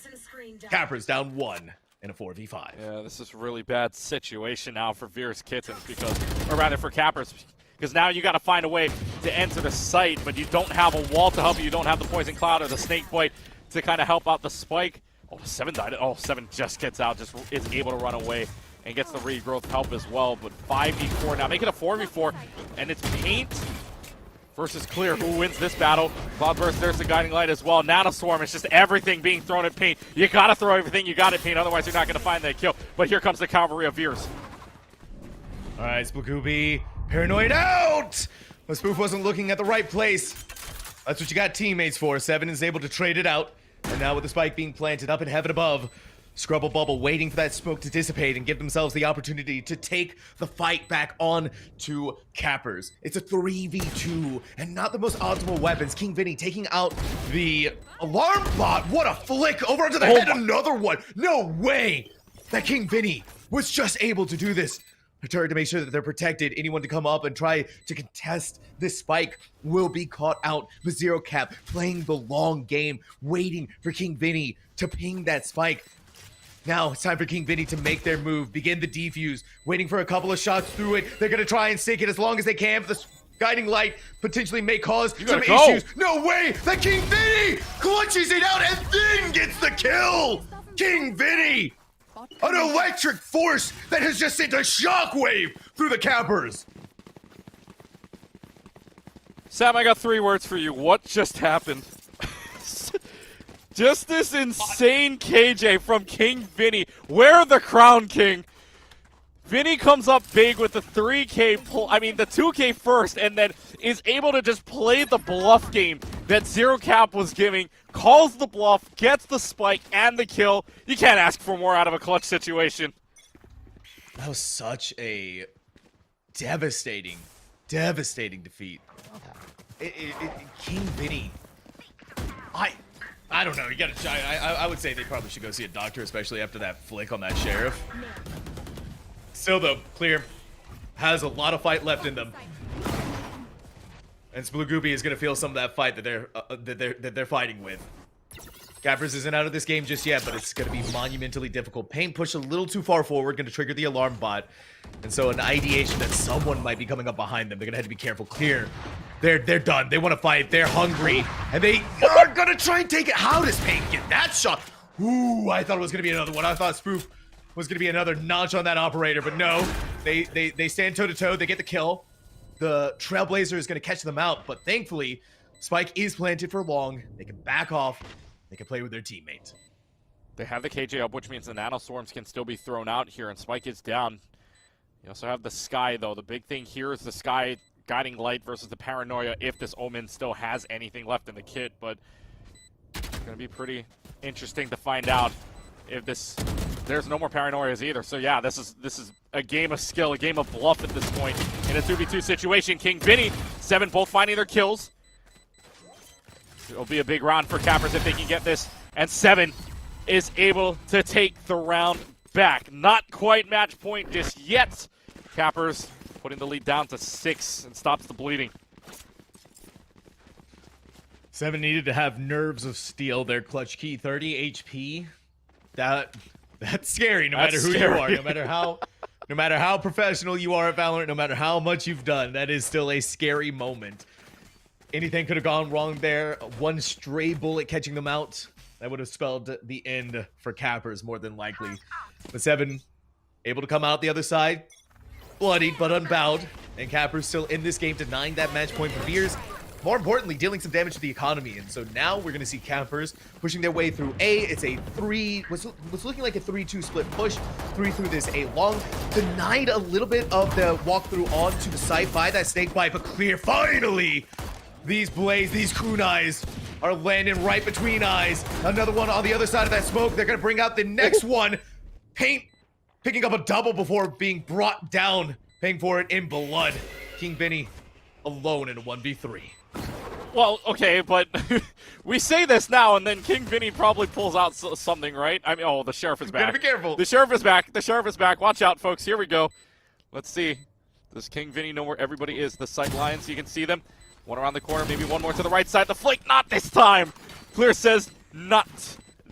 Cappers down 1 in a 4v5. Yeah, this is a really bad situation now for Veers Kittens, or rather for Cappers, because now you got to find a way to enter the site, but you don't have a wall to help you. You don't have the poison cloud or the snake bite to kind of help out the spike. Oh, 7 died. Oh, 7 just gets out, just is able to run away and gets the regrowth help as well. But 5v4 now, make it a 4v4, and it's Paint versus Clear. Who wins this battle? Cloudburst, there's the guiding light as well. Nanoswarm, it's just everything being thrown at Paint. You gotta throw everything you got at Paint, otherwise you're not gonna find that kill. But here comes the cavalry of Veers. All right, Splagooby, paranoid out! But Spoof wasn't looking at the right place. That's what you got teammates for. Seven is able to trade it out. And now with the spike being planted up in heaven above, Scrubble Bubble waiting for that smoke to dissipate and give themselves the opportunity to take the fight back on to Cappers. It's a 3v2 and not the most optimal weapons. King Vinny taking out the alarm bot. What a flick over onto the head. Another one. No way that King Vinny was just able to do this. A turret to make sure that they're protected. Anyone to come up and try to contest this spike will be caught out. But Zero Cap playing the long game, waiting for King Vinny to ping that spike. Now it's time for King Vinny to make their move, begin the defuse, waiting for a couple of shots through it. They're going to try and sink it as long as they can, but the guiding light potentially may cause some issues. No way! That King Vinny clutches it out and then gets the kill! King Vinny! An electric force that has just sent a shockwave through the Cappers! Sam, I got 3 words for you. What just happened? Just this insane KJ from King Vinny. Wear the crown, King. Vinny comes up big with the 3K pull, the 2K first, and then is able to just play the bluff game that Zero Cap was giving, calls the bluff, gets the spike and the kill. You can't ask for more out of a clutch situation. That was such a devastating defeat. King Vinny. I don't know. You gotta. I would say they probably should go see a doctor, especially after that flick on that sheriff. Still though, Clear has a lot of fight left in them, and Splugooby is gonna feel some of that fight that they're fighting with. Cappers isn't out of this game just yet, but it's gonna be monumentally difficult. Paint pushed a little too far forward, gonna trigger the alarm bot, and so an ideation that someone might be coming up behind them. They're gonna have to be careful. Clear. They're done. They want to fight. They're hungry. And they are going to try and take it. How does Paint get that shot? Ooh, I thought it was going to be another one. I thought Spoof was going to be another notch on that operator. But no, they stand toe-to-toe. They get the kill. The Trailblazer is going to catch them out. But thankfully, Spike is planted for long. They can back off. They can play with their teammate. They have the KJ up, which means the Nanoswarms can still be thrown out here. And Spike is down. You also have the Sky, though. The big thing here is the Sky guiding light versus the Paranoia if this Omen still has anything left in the kit, but it's gonna be pretty interesting to find out if there's no more Paranoias either. So yeah, this is a game of skill, a game of bluff at this point in a 2v2 situation. King Vinny, Seven both finding their kills. It'll be a big round for Cappers if they can get this, and Seven is able to take the round back. Not quite match point just yet. Cappers putting the lead down to 6 and stops the bleeding. Seven needed to have nerves of steel. Their clutch key, 30 HP. That's scary. No matter who you are, no matter how professional you are at Valorant, no matter how much you've done, that is still a scary moment. Anything could have gone wrong there. One stray bullet catching them out, that would have spelled the end for Cappers more than likely. But Seven able to come out the other side. Bloodied but unbowed, and Cappers still in this game, denying that match point for Veers. More importantly, dealing some damage to the economy, and so now we're going to see Cappers pushing their way through A. It's a was looking like a 3-2 split push, 3 through this A long. Denied a little bit of the walkthrough onto the site by that snake bite, but Clear finally. These Blaze, these kunais are landing right between eyes. Another one on the other side of that smoke. They're going to bring out the next one. Paint picking up a double before being brought down, paying for it in blood. King Vinny alone in a 1v3. Well, okay, but we say this now, and then King Vinny probably pulls out something, right? Oh, the Sheriff is back. Gotta be careful. The Sheriff is back. The Sheriff is back. Watch out, folks. Here we go. Let's see. Does King Vinny know where everybody is? The sight lines, you can see them. One around the corner, maybe one more to the right side. The flank, not this time. Clear says, not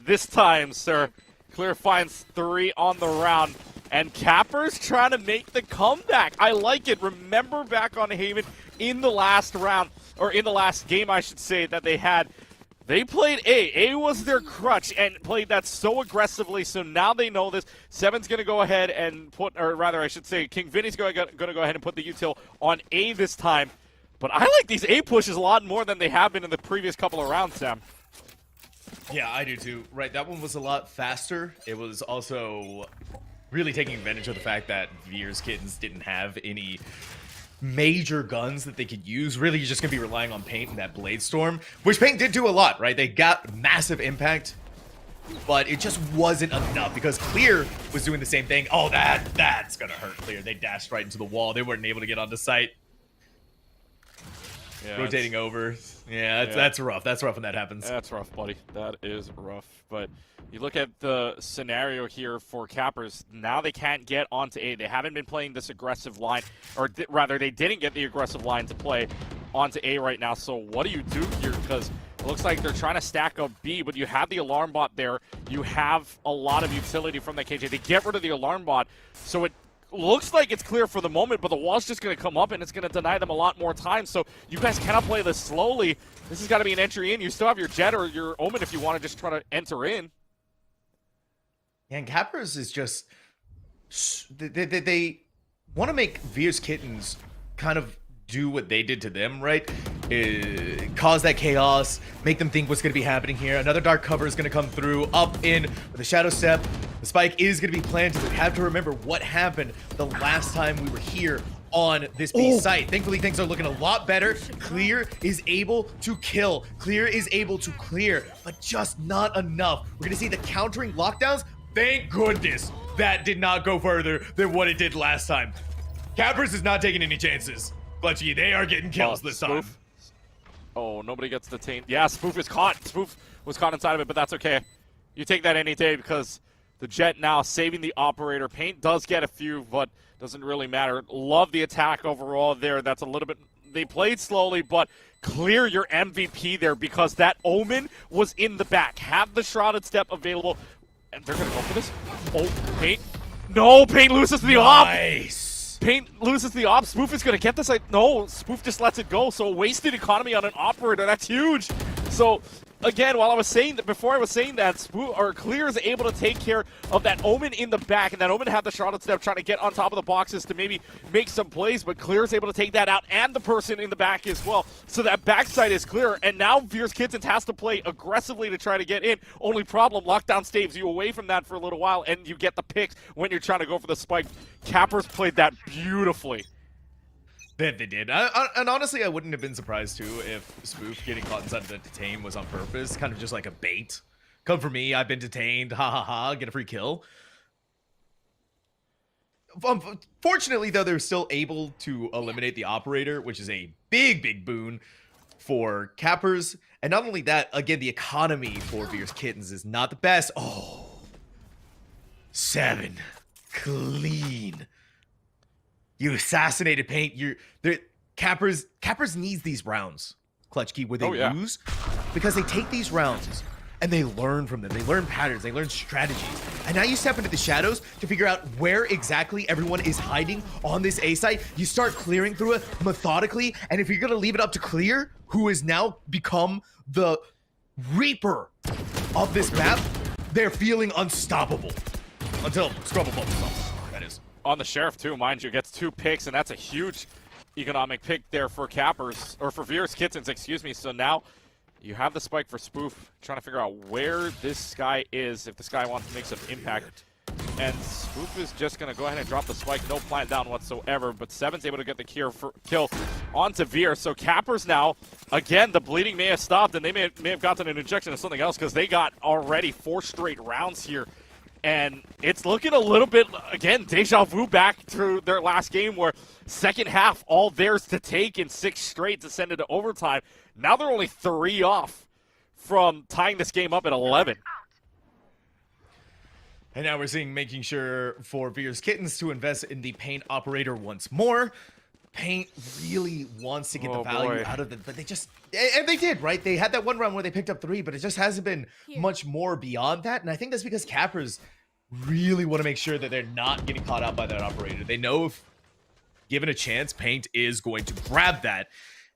this time, sir. Clear finds 3 on the round. And Cappers trying to make the comeback. I like it. Remember back on Haven in the last round, or in the last game, I should say, that they had. They played A. A was their crutch and played that so aggressively, so now they know this. Seven's going to go ahead and put, or rather I should say, King Vinny's going to go ahead and put the util on A this time. But I like these A pushes a lot more than they have been in the previous couple of rounds, Sam. Yeah, I do too. Right, that one was a lot faster. It was also really taking advantage of the fact that Veers Kittens didn't have any major guns that they could use. Really, you're just going to be relying on Paint and that Blade Storm, which Paint did do a lot, right? They got massive impact, but it just wasn't enough because Clear was doing the same thing. Oh, that's going to hurt Clear. They dashed right into the wall. They weren't able to get onto site. Yeah, rotating over. Yeah, that's rough. That's rough when that happens. That's rough, buddy. That is rough. But you look at the scenario here for Cappers. Now they can't get onto A. They haven't been playing this aggressive line, or rather, they didn't get the aggressive line to play onto A right now. So what do you do here? Because it looks like they're trying to stack up B, but you have the alarm bot there. You have a lot of utility from that KJ. They get rid of the alarm bot, so it looks like it's clear for the moment, but the wall's just going to come up and it's going to deny them a lot more time. So you guys cannot play this slowly. This has got to be an entry in. You still have your Jet or your Omen if you want to just try to enter in. Yeah, and Cappers is just they want to make Veer's Kittens kind of do what they did to them, right? Cause that chaos, make them think what's going to be happening here. Another dark cover is going to come through, up in with a shadow step. The spike is going to be planted. We have to remember what happened the last time we were here on this B site. Thankfully, things are looking a lot better. Clear is able to kill. Clear is able to clear, but just not enough. We're going to see the countering lockdowns. Thank goodness that did not go further than what it did last time. Cappers is not taking any chances. Clutchy, they are getting kills this time. Oh, nobody gets detained. Yeah, Spoof is caught. Spoof was caught inside of it, but that's okay. You take that any day because the Jet now saving the operator. Paint does get a few, but doesn't really matter. Love the attack overall there. That's a little bit... They played slowly, but clear your MVP there because that Omen was in the back. Have the Shrouded Step available. And they're going to go for this. Oh, Paint. No, Paint loses the op. Nice. Paint loses the op. Spoof is going to get this. No, Spoof just lets it go. So wasted economy on an operator. That's huge. So again, while I was saying that, before I was saying that, Spoof or Clear is able to take care of that Omen in the back, and that Omen had the Shrouded Step trying to get on top of the boxes to maybe make some plays, but Clear is able to take that out, and the person in the back as well. So that backside is clear, and now Veers Kittens has to play aggressively to try to get in. Only problem, lockdown staves you away from that for a little while, and you get the picks when you're trying to go for the spike. Cappers played that beautifully. They did. And honestly, I wouldn't have been surprised, too, if Spoof getting caught inside of the detain was on purpose. Kind of just like a bait. Come for me, I've been detained. Ha ha ha, get a free kill. Fortunately, though, they're still able to eliminate the operator, which is a big boon for Cappers. And not only that, again, the economy for Veers Kittens is not the best. Oh. 7. Clean. You assassinated Paint. Cappers needs these rounds, Clutch Key, where they lose, because they take these rounds and they learn from them. They learn patterns. They learn strategies. And now you step into the shadows to figure out where exactly everyone is hiding on this A site. You start clearing through it methodically. And if you're going to leave it up to Clear, who has now become the Reaper of this map, they're feeling unstoppable until Scrubble Bubble comes. That is. On the Sheriff, too, mind you, gets 2 picks, and that's a huge economic pick there for Cappers, or for Veers Kittens, excuse me. So now you have the spike for Spoof, trying to figure out where this guy is, if this guy wants to make some impact. And Spoof is just going to go ahead and drop the spike, no plant down whatsoever, but Seven's able to get the kill onto Veer. So Cappers now, again, the bleeding may have stopped, and they may have gotten an injection of something else, because they got already 4 straight rounds here. And it's looking a little bit, again, deja vu back to their last game where second half, all theirs to take in 6 straight to send it to overtime. Now they're only 3 off from tying this game up at 11. And now we're seeing making sure for Veers Kittens to invest in the Paint operator once more. Paint really wants to get the value out of it, but they just, and they did, right? They had that one round where they picked up 3, but it just hasn't been much more beyond that. And I think that's because Cappers really want to make sure that they're not getting caught out by that operator. They know if given a chance, Paint is going to grab that.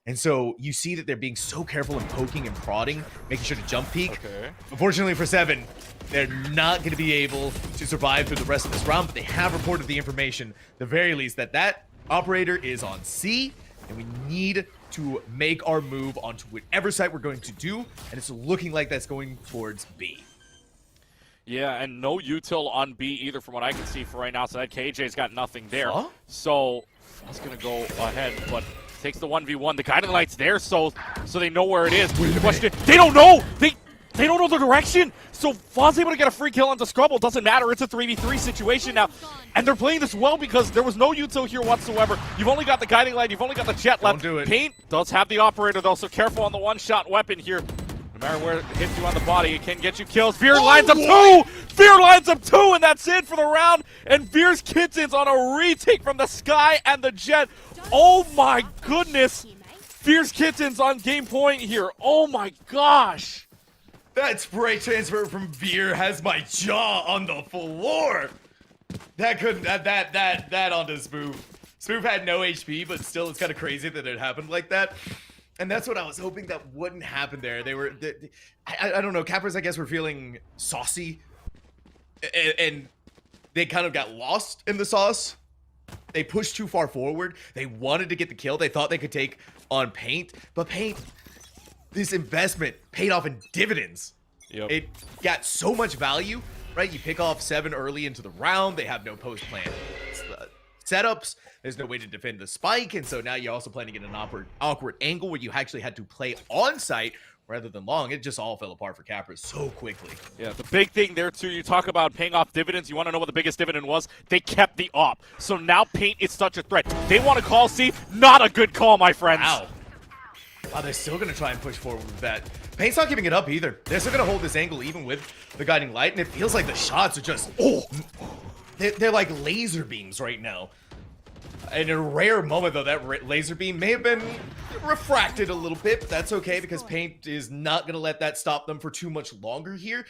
And so you see that they're being so careful and poking and prodding, making sure to jump peek. Okay. Unfortunately for Seven, they're not going to be able to survive through the rest of this round, but they have reported the information, at the very least, that operator is on C, and we need to make our move onto whatever site we're going to do, and it's looking like that's going towards B. Yeah, and no util on B either from what I can see for right now, so that KJ's got nothing there. Huh? So Faw's going to go ahead, but takes the 1v1. The guiding light's there, so they know where it is. The question, they don't know! They don't know the direction! So Faw's able to get a free kill onto Scrubble. Doesn't matter, it's a 3v3 situation now. And they're playing this well because there was no util here whatsoever. You've only got the guiding light, you've only got the jet left. Don't do it. Paint does have the operator though, so careful on the one-shot weapon here. No matter where it hits you on the body, it can get you kills. Veer lines up 2! Veer lines up 2, and that's it for the round. And Veer's Kittens on a retake from the sky and the jet. Oh my goodness! Veer's Kittens on game point here. Oh my gosh! That spray transfer from Veer has my jaw on the floor. That couldn't that onto Spoof. Spoof had no HP, but still, it's kind of crazy that it happened like that. And that's what I was hoping that wouldn't happen there. I don't know, Cappers, I guess, were feeling saucy. And they kind of got lost in the sauce. They pushed too far forward. They wanted to get the kill. They thought they could take on Paint. But Paint, this investment paid off in dividends. Yep. It got so much value, right? You pick off 7 early into the round. They have no post-plan setups. There's no way to defend the spike, and so now you're also playing to get an awkward angle where you actually had to play on site rather than long. It just all fell apart for Cappers so quickly. Yeah, the big thing there too, you talk about paying off dividends. You want to know what the biggest dividend was? They kept the op. So now Paint is such a threat. They want to call C. Not a good call, my friends. Wow. Wow, they're still going to try and push forward with that. Paint's not giving it up either. They're still going to hold this angle even with the guiding light, and it feels like the shots are just... They're like laser beams right now. In a rare moment, though, that laser beam may have been refracted a little bit, but that's okay because Paint is not going to let that stop them for too much longer here.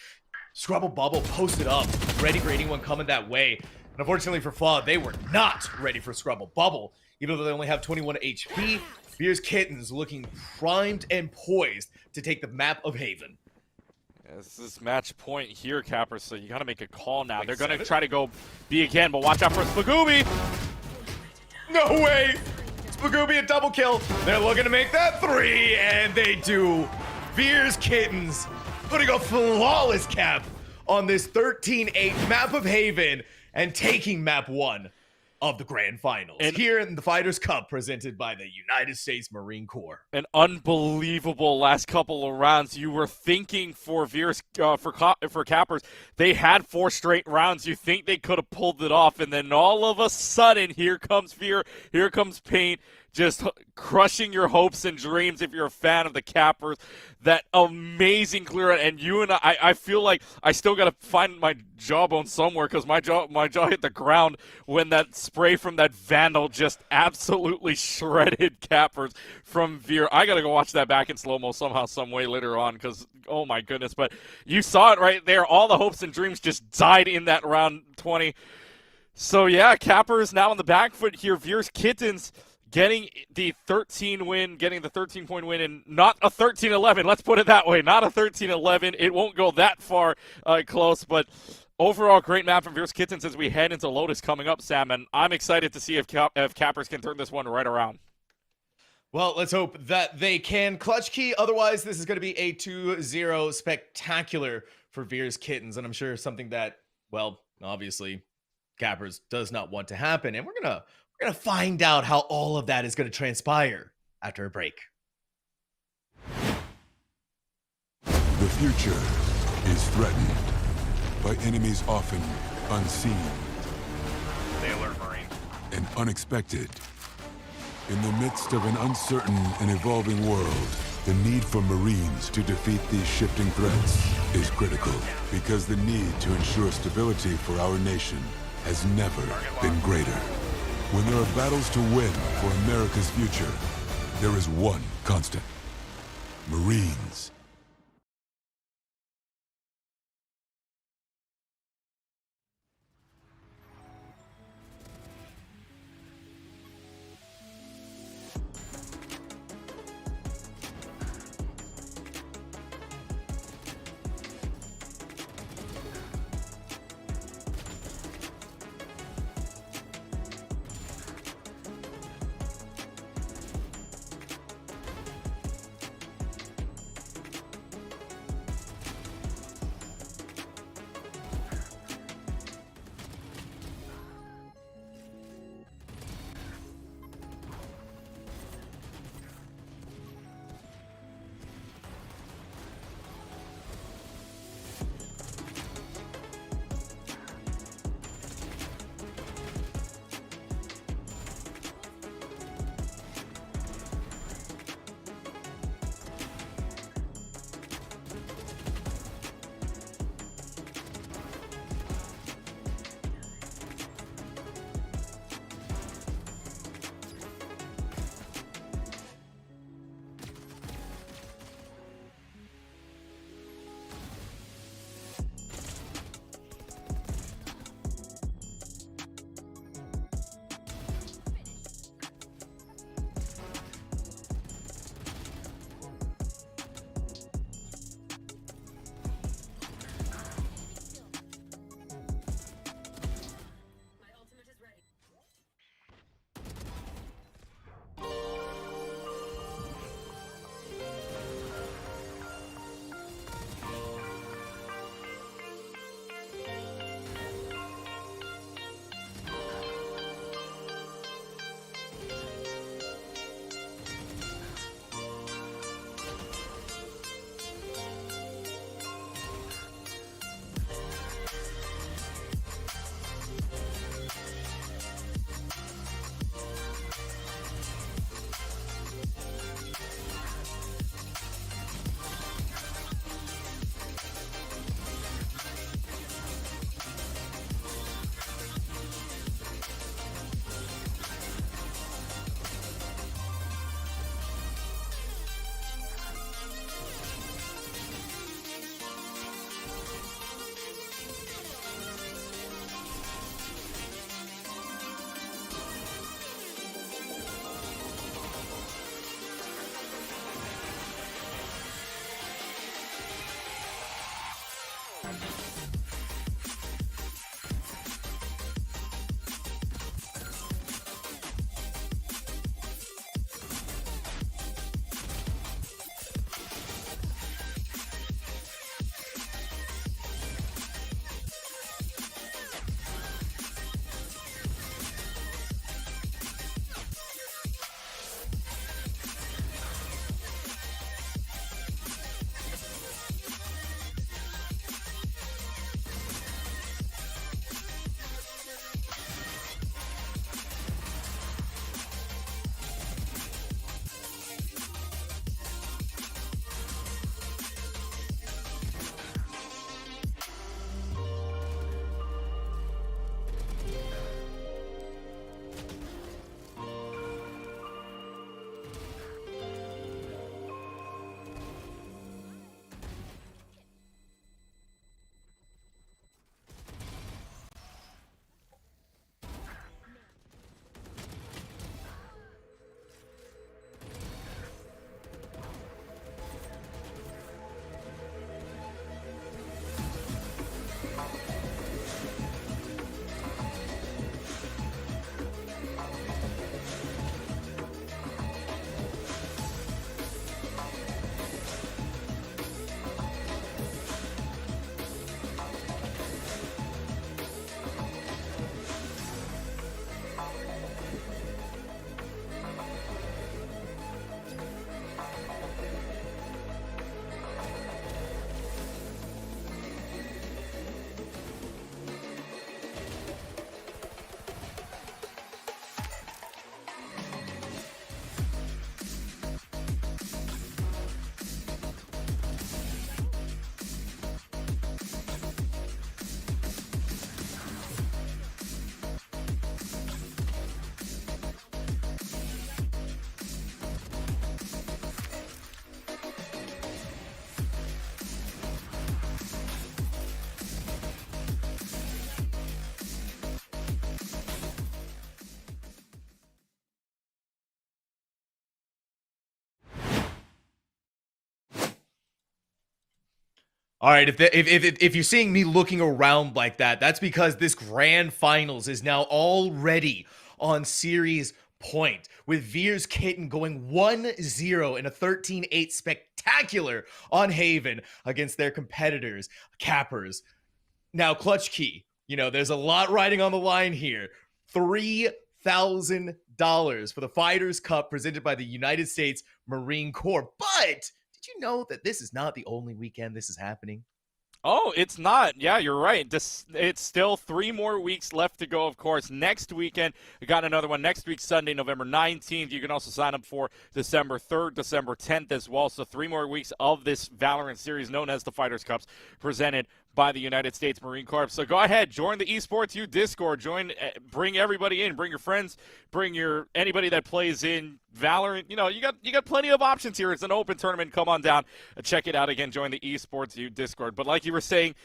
Scrubble Bubble posted up, ready for anyone coming that way. And unfortunately for Faw, they were not ready for Scrubble Bubble. Even though they only have 21 HP, Veer's Kittens looking primed and poised to take the map of Haven. This is match point here, Capper, so you got to make a call now. They're going to try to go B again, but watch out for Spagooby. No way! Spagooby a double kill. They're looking to make that 3, and they do. Veer's Kittens putting a flawless cap on this 13-8 map of Haven and taking map 1 of the grand finals here in the Fighters Cup presented by the United States Marine Corps. An unbelievable last couple of rounds. You were thinking for Veer's, for Cappers, they had 4 straight rounds. You think they could have pulled it off, and then all of a sudden, here comes Veer, here comes Paint, just crushing your hopes and dreams if you're a fan of the Cappers. That amazing clear out, and you and I feel like I still got to find my jawbone somewhere because my jaw hit the ground when that spray from that Vandal just absolutely shredded Cappers from Veer. I got to go watch that back in slow-mo somehow, some way later on because, oh my goodness. But you saw it right there. All the hopes and dreams just died in that round 20. So, yeah, Cappers now on the back foot here. Veer's Kittens getting the 13-point win, and not a 13-11. Let's put it that way. Not a 13-11. It won't go that far close, but overall, great map from Veer's Kittens as we head into Lotus coming up, Sam, and I'm excited to see if Cappers can turn this one right around. Well, let's hope that they can clutch key. Otherwise, this is going to be a 2-0 spectacular for Veer's Kittens, and I'm sure something that, well, obviously, Cappers does not want to happen, and we're gonna find out how all of that is going to transpire after a break. The future is threatened by enemies often unseen. They alert Marine. And unexpected. In the midst of an uncertain and evolving world, the need for Marines to defeat these shifting threats is critical because the need to ensure stability for our nation has never been greater. When there are battles to win for America's future, there is one constant: Marines. All right, if you're seeing me looking around like that, that's because this grand finals is now already on series point, with Veer's Kitten going 1-0 in a 13-8 spectacular on Haven against their competitors, Cappers. Now, Clutch Key, there's a lot riding on the line here. $3,000 for the Fighters Cup presented by the United States Marine Corps. But did you know that this is not the only weekend this is happening? Oh, it's not. Yeah, you're right. It's still 3 more weeks left to go, of course. Next weekend, we got another one next week, Sunday, November 19th. You can also sign up for December 3rd, December 10th as well. So 3 more weeks of this Valorant series known as the Fighters Cups, presented by the United States Marine Corps. So go ahead, join the Esports U Discord. Bring everybody in. Bring your friends. Bring anybody that plays in Valorant. You got plenty of options here. It's an open tournament. Come on down, check it out again. Join the Esports U Discord. But like you were saying,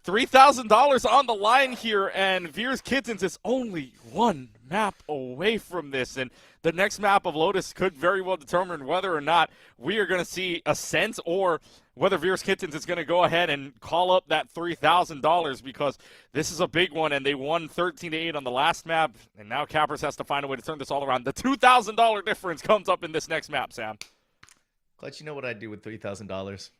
$3,000 on the line here, and Veers Kittens is only 1 map away from this, and the next map of Lotus could very well determine whether or not we are going to see Ascent, or whether Veers Kittens is going to go ahead and call up that $3,000, because this is a big one, and they won 13-8 on the last map, and now Cappers has to find a way to turn this all around. The $2,000 difference comes up in this next map, Sam. Clutch, you know what I'd do with $3,000?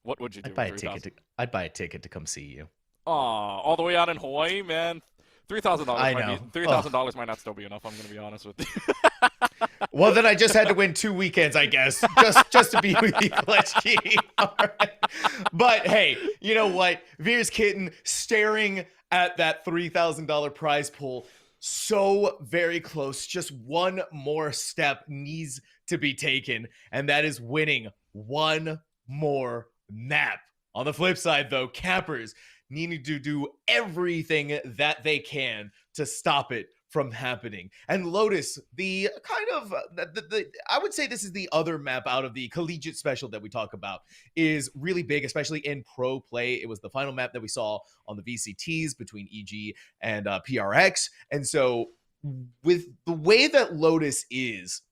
What would you do? I'd buy a ticket to come see you. Aw, all the way out in Hawaii, man. $3,000 $3,000 might not still be enough. I'm going to be honest with you. Well, then I just had to win 2 weekends, I guess, just to be with you, Clutch Key. All right. But hey, you know what? Veers Kitten staring at that $3,000 prize pool, so very close. Just one more step needs to be taken, and that is winning one more map. On the flip side, though, Cappers needing to do everything that they can to stop it from happening. And Lotus, the kind of, I would say this is the other map out of the collegiate special that we talk about, is really big, especially in pro play. It was the final map that we saw on the VCTs between EG and PRX. And so with the way that Lotus is,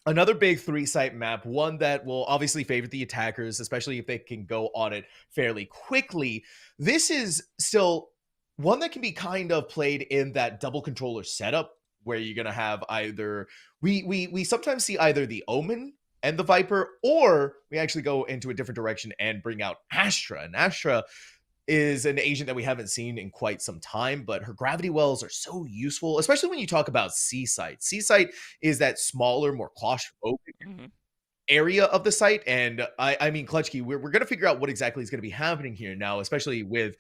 another big 3-site map, one that will obviously favor the attackers, especially if they can go on it fairly quickly. This is still one that can be kind of played in that double controller setup, where you're going to have either, we sometimes see either the Omen and the Viper, or we actually go into a different direction and bring out Astra. And Astra is an agent that we haven't seen in quite some time, but her gravity wells are so useful, especially when you talk about C-Site. C-Site is that smaller, more claustrophobic area of the site. And I mean, Clutch Key, we're going to figure out what exactly is going to be happening here now, especially with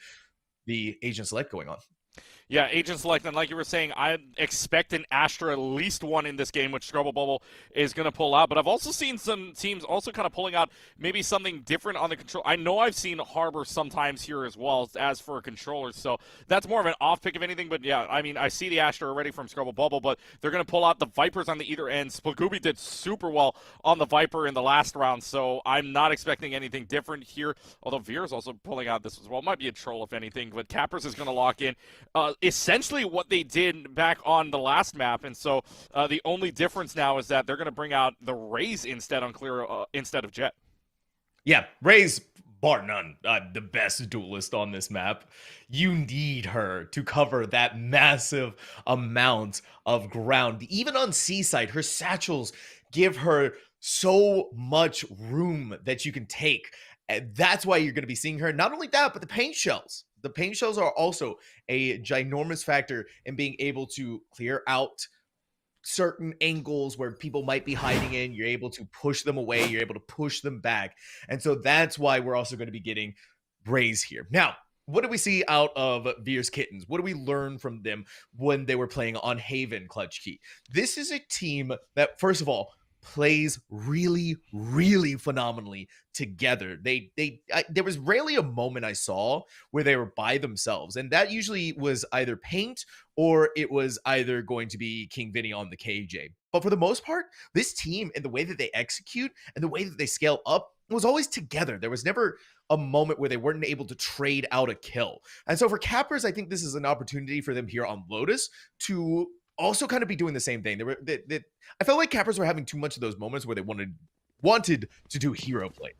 the Agent Select going on. Yeah, Agent Select, and like you were saying, I expect an Astra at least one in this game, which Scrubble Bubble is going to pull out. But I've also seen some teams also kind of pulling out maybe something different on the control. I know I've seen Harbor sometimes here as well as for controllers, so that's more of an off pick of anything. But yeah, I mean, I see the Astra already from Scrubble Bubble, but they're going to pull out the Vipers on the either end. Spagooby did super well on the Viper in the last round, so I'm not expecting anything different here. Although Veer's also pulling out this as well. It might be a troll if anything, but Cappers is going to lock in. Essentially what they did back on the last map, and so the only difference now is that they're going to bring out the Raze instead on clear instead of Jet. Yeah, Raze, bar none, the best duelist on this map. You need her to cover that massive amount of ground. Even on C-Site, her satchels give her so much room that you can take. And that's why you're going to be seeing her. Not only that, but the paint shells. The paint shells are also a ginormous factor in being able to clear out certain angles where people might be hiding in. You're able to push them away. You're able to push them back. And so that's why we're also going to be getting Raze here. Now, what do we see out of Veers Kittens? What do we learn from them when they were playing on Haven, Clutch Key? This is a team that, first of all, plays really, really phenomenally together. There was rarely a moment I saw where they were by themselves, and that usually was either Paint or it was either going to be King Vinny on the KJ. But for the most part, this team and the way that they execute and the way that they scale up was always together. There was never a moment where they weren't able to trade out a kill. And so for Cappers, I think this is an opportunity for them here on Lotus to also kind of be doing the same thing. I felt like Cappers were having too much of those moments where they wanted to do hero play.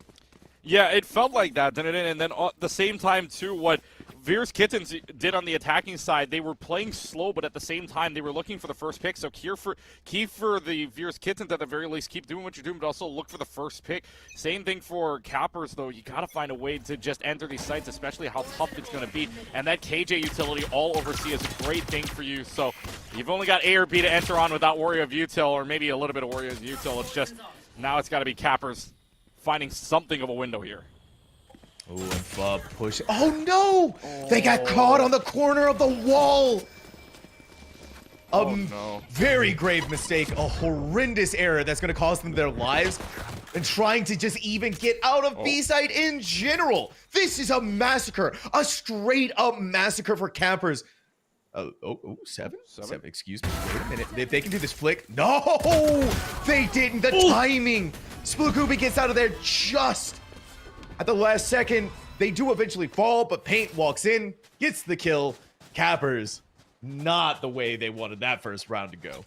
Yeah, it felt like that, didn't it? And then at the same time, too, what Veers Kittens did on the attacking side, they were playing slow, but at the same time, they were looking for the first pick. So key for the Veers Kittens, at the very least, keep doing what you're doing, but also look for the first pick. Same thing for Cappers, though. You got to find a way to just enter these sites, especially how tough it's going to be. And that KJ utility all over C is a great thing for you. So you've only got A or B to enter on without worry of util, or maybe a little bit of worry of util. It's just now it's got to be Cappers finding something of a window here. Oh, and Fub pushing. Oh, no! They got caught on the corner of the wall! No. Very grave mistake, a horrendous error that's going to cost them their lives, and trying to just even get out of B-side in general. This is a massacre, a straight-up massacre for Cappers. Seven? Excuse me. Wait a minute. If they can do this flick. No! They didn't. The timing. Splagooby gets out of there just at the last second. They do eventually fall, but Paint walks in, gets the kill. Cappers, not the way they wanted that first round to go.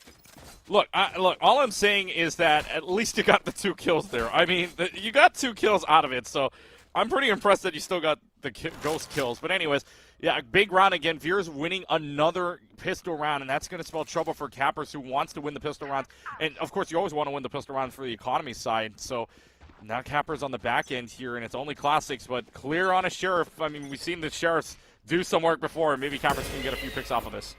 Look, all I'm saying is that at least you got the 2 kills there. I mean, you got 2 kills out of it, so I'm pretty impressed that you still got the ghost kills. But anyways, yeah, big round again. Veers winning another pistol round, and that's going to spell trouble for Cappers, who wants to win the pistol round. And, of course, you always want to win the pistol round for the economy side. So now Cappers on the back end here, and it's only Classics, but clear on a Sheriff. I mean, we've seen the Sheriffs do some work before, and maybe Cappers can get a few picks off of this.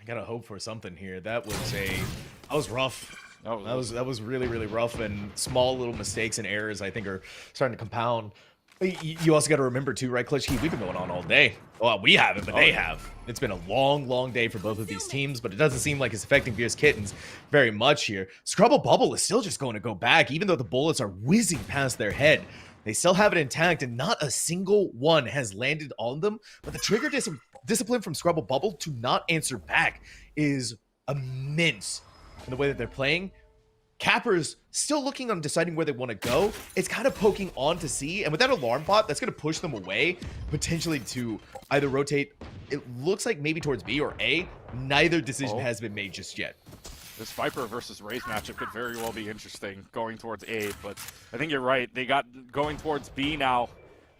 I got to hope for something here. That was rough. Oh, that was really, really rough, and small little mistakes and errors, I think, are starting to compound. You also got to remember, too, right, Clutch Key? We've been going on all day. Well, we haven't, but they have. It's been a long, long day for both of these teams, but it doesn't seem like it's affecting Veers Kittens very much here. Scrubble Bubble is still just going to go back, even though the bullets are whizzing past their head. They still have it intact, and not a single one has landed on them, but the trigger discipline from Scrubble Bubble to not answer back is immense in the way that they're playing. Cappers still looking on deciding where they want to go. It's kind of poking on to C, and with that alarm bot, that's going to push them away, potentially to either rotate. It looks like maybe towards B or A. Neither decision has been made just yet. This Viper versus Raze matchup could very well be interesting going towards A, but I think you're right. They got going towards B now,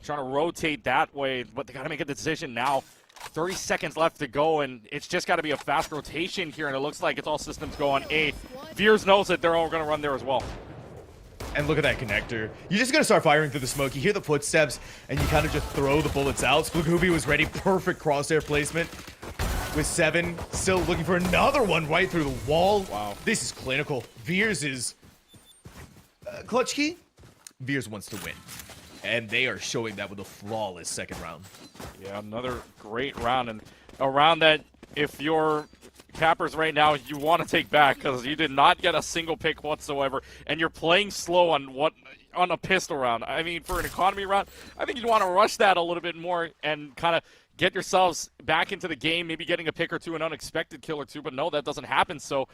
trying to rotate that way, but they got to make a decision now. 30 seconds left to go, and it's just got to be a fast rotation here, and it looks like it's all systems go on A. Veers knows that they're all going to run there as well. And look at that connector. You're just going to start firing through the smoke. You hear the footsteps, and you kind of just throw the bullets out. Splagooby was ready. Perfect crosshair placement with 7. Still looking for another one right through the wall. Wow. This is clinical. Veers is... Clutch Key? Veers wants to win. And they are showing that with a flawless second round. Yeah, another great round, and a round that if you're Cappers right now, you want to take back because you did not get a single pick whatsoever, and you're playing slow on a pistol round. I mean, for an economy round, I think you'd want to rush that a little bit more and kind of get yourselves back into the game, maybe getting a pick or two, an unexpected kill or two, but no, that doesn't happen. So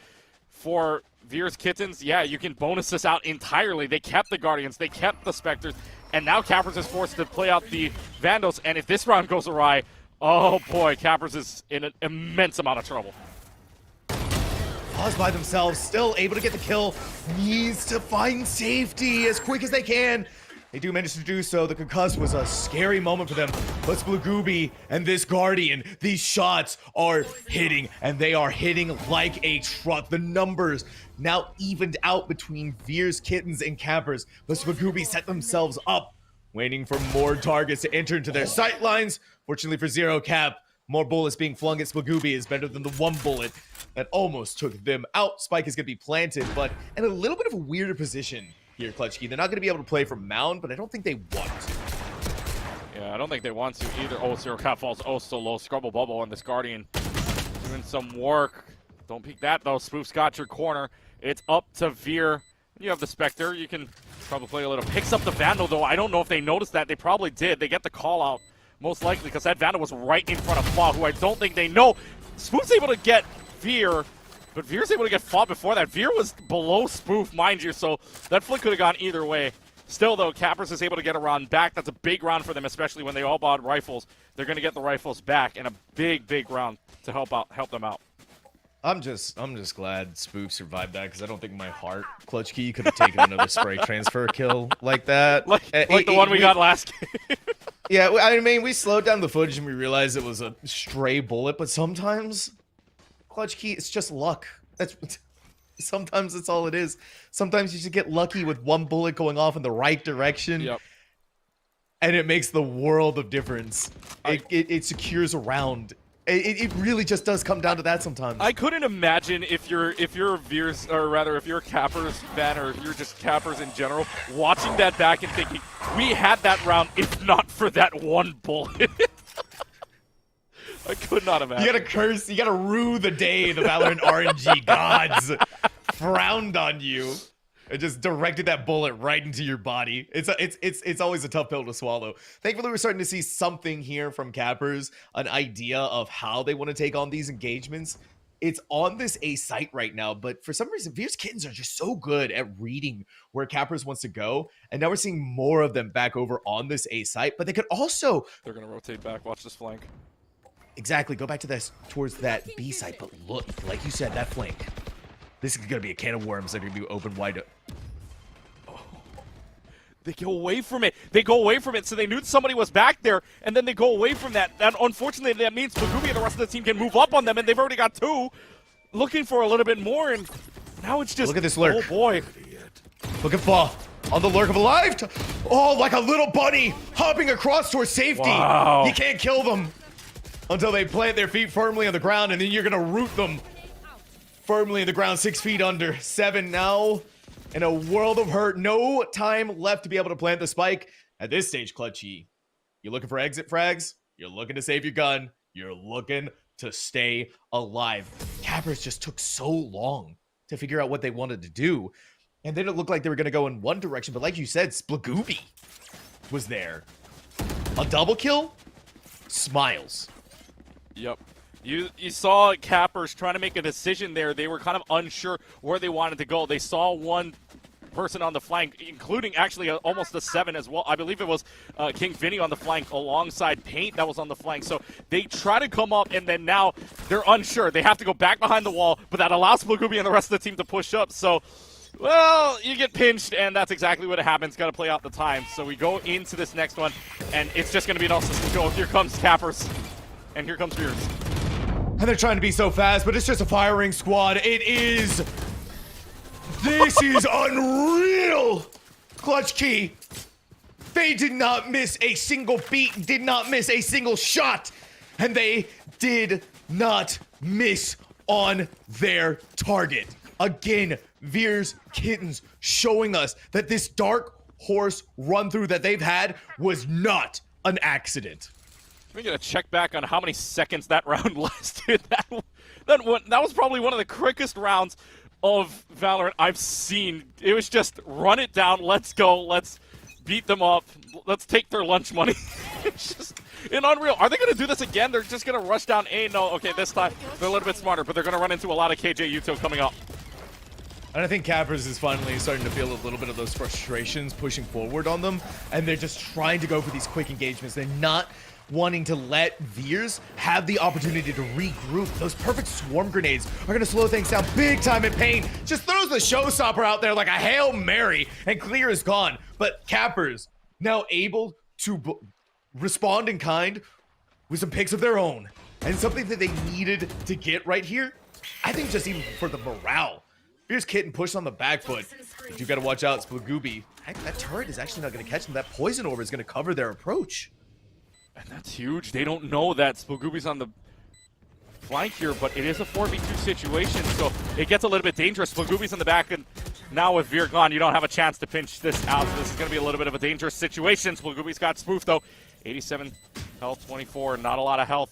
for Veers Kittens, yeah, you can bonus this out entirely. They kept the Guardians, they kept the Spectres, and now Cappers is forced to play out the Vandals, and if this round goes awry, oh boy, Cappers is in an immense amount of trouble. Pause by themselves, still able to get the kill, needs to find safety as quick as they can. They do manage to do so. The concuss was a scary moment for them, but Splagooby and this Guardian, these shots are hitting, and they are hitting like a truck. The numbers now evened out between Veers Kittens and Cappers, but Splagooby set themselves up, waiting for more targets to enter into their sight lines. Fortunately for Zero Cap, more bullets being flung at Splagooby is better than the one bullet that almost took them out. Spike is going to be planted, but in a little bit of a weirder position here, Clutch Key. They're not going to be able to play from Mound, but I don't think they want to. Yeah, I don't think they want to either. Oh, Zero Cap falls so low. Scrubble Bubble and this Guardian doing some work. Don't peek that, though. Spoof's got your corner. It's up to Veer. You have the Spectre. You can probably play a little. Picks up the Vandal, though. I don't know if they noticed that. They probably did. They get the call out, most likely, because that Vandal was right in front of Flaw, who I don't think they know. Spoof's able to get Veer, but Veer's able to get Flaw before that. Veer was below Spoof, mind you, so that flick could have gone either way. Still, though, Cappers is able to get a round back. That's a big round for them, especially when they all bought rifles. They're going to get the rifles back in a big, big round to help them out. I'm just glad Spoof survived that because I don't think my heart Clutch Key could have taken another spray transfer kill like that. Like the one we got last game. Yeah, I mean, we slowed down the footage and we realized it was a stray bullet, but sometimes Clutch Key, it's just luck. Sometimes that's all it is. Sometimes you just get lucky with one bullet going off in the right direction. Yep. And it makes the world of difference. It secures a round. It really just does come down to that sometimes. I couldn't imagine if you're Veers, or rather if you're a Cappers fan, or if you're just Cappers in general, watching that back and thinking, we had that round if not for that one bullet. I could not imagine. You gotta curse, you gotta rue the day the Valorant RNG gods frowned on you. It just directed that bullet right into your body. It's always a tough pill to swallow. Thankfully, we're starting to see something here from Cappers, an idea of how they want to take on these engagements. It's on this A site right now, but for some reason, Veers Kittens are just so good at reading where Cappers wants to go, and now we're seeing more of them back over on this A site, but they could also... They're going to rotate back. Watch this flank. Exactly. Go back to this, towards that B site, but look, like you said, that flank. This is going to be a can of worms that are going to be open wide. Oh. They go away from it. They go away from it, so they knew somebody was back there, and then they go away from that. And unfortunately, that means Splugoopy and the rest of the team can move up on them, and they've already got two. Looking for a little bit more, and now it's just... Look at this lurk. Oh, boy. Look at Fa on the lurk of alive. Oh, like a little bunny hopping across towards safety. Wow. You can't kill them until they plant their feet firmly on the ground, and then you're going to root them firmly in the ground, 6 feet under. 7 now in a world of hurt. No time left to be able to plant the spike. At this stage, Clutchy, you're looking for exit frags. You're looking to save your gun. You're looking to stay alive. Cappers just took so long to figure out what they wanted to do. And then it looked like they were going to go in one direction. But like you said, Splugoopy was there. A double kill? Smiles. Yep. You saw Cappers trying to make a decision there. They were kind of unsure where they wanted to go. They saw one person on the flank, including actually almost a 7 as well. I believe it was King Vinny on the flank alongside Paint that was on the flank. So they try to come up, and then now they're unsure. They have to go back behind the wall, but that allows Splugoopy and the rest of the team to push up. So, well, you get pinched, and that's exactly what happens. Got to play out the time. So we go into this next one, and it's just going to be an all-system go. Here comes Cappers, and here comes Veers. And they're trying to be so fast, but it's just a firing squad. This is unreal. Clutch Key. They did not miss a single beat, did not miss a single shot. And they did not miss on their target. Again, Veers Kittens showing us that this Dark Horse run through that they've had was not an accident. Let me get a check back on how many seconds that round lasted. That was probably one of the quickest rounds of Valorant I've seen. It was just run it down, let's go, let's beat them up, let's take their lunch money. It's just unreal. Are they going to do this again? They're just going to rush down A? No, okay, this time they're a little bit smarter, but they're going to run into a lot of KJ Yuto coming up. And I think Cappers is finally starting to feel a little bit of those frustrations pushing forward on them, and they're just trying to go for these quick engagements. They're not wanting to let Veers have the opportunity to regroup. Those perfect swarm grenades are going to slow things down big time in Pain. Just throws the showstopper out there like a Hail Mary, and Clear is gone. But Cappers now able to respond in kind with some picks of their own. And something that they needed to get right here, I think just even for the morale. Veers Kitten pushed on the back foot. But you got to watch out, Splugoopy. That turret is actually not going to catch them. That poison orb is going to cover their approach. And that's huge. They don't know that Splugoopy's on the flank here, but it is a 4v2 situation, so it gets a little bit dangerous. Splugoopy's in the back, and now with Veer gone, you don't have a chance to pinch this out. So this is going to be a little bit of a dangerous situation. Splugoopy's got spoofed, though. 87 health, 24, not a lot of health.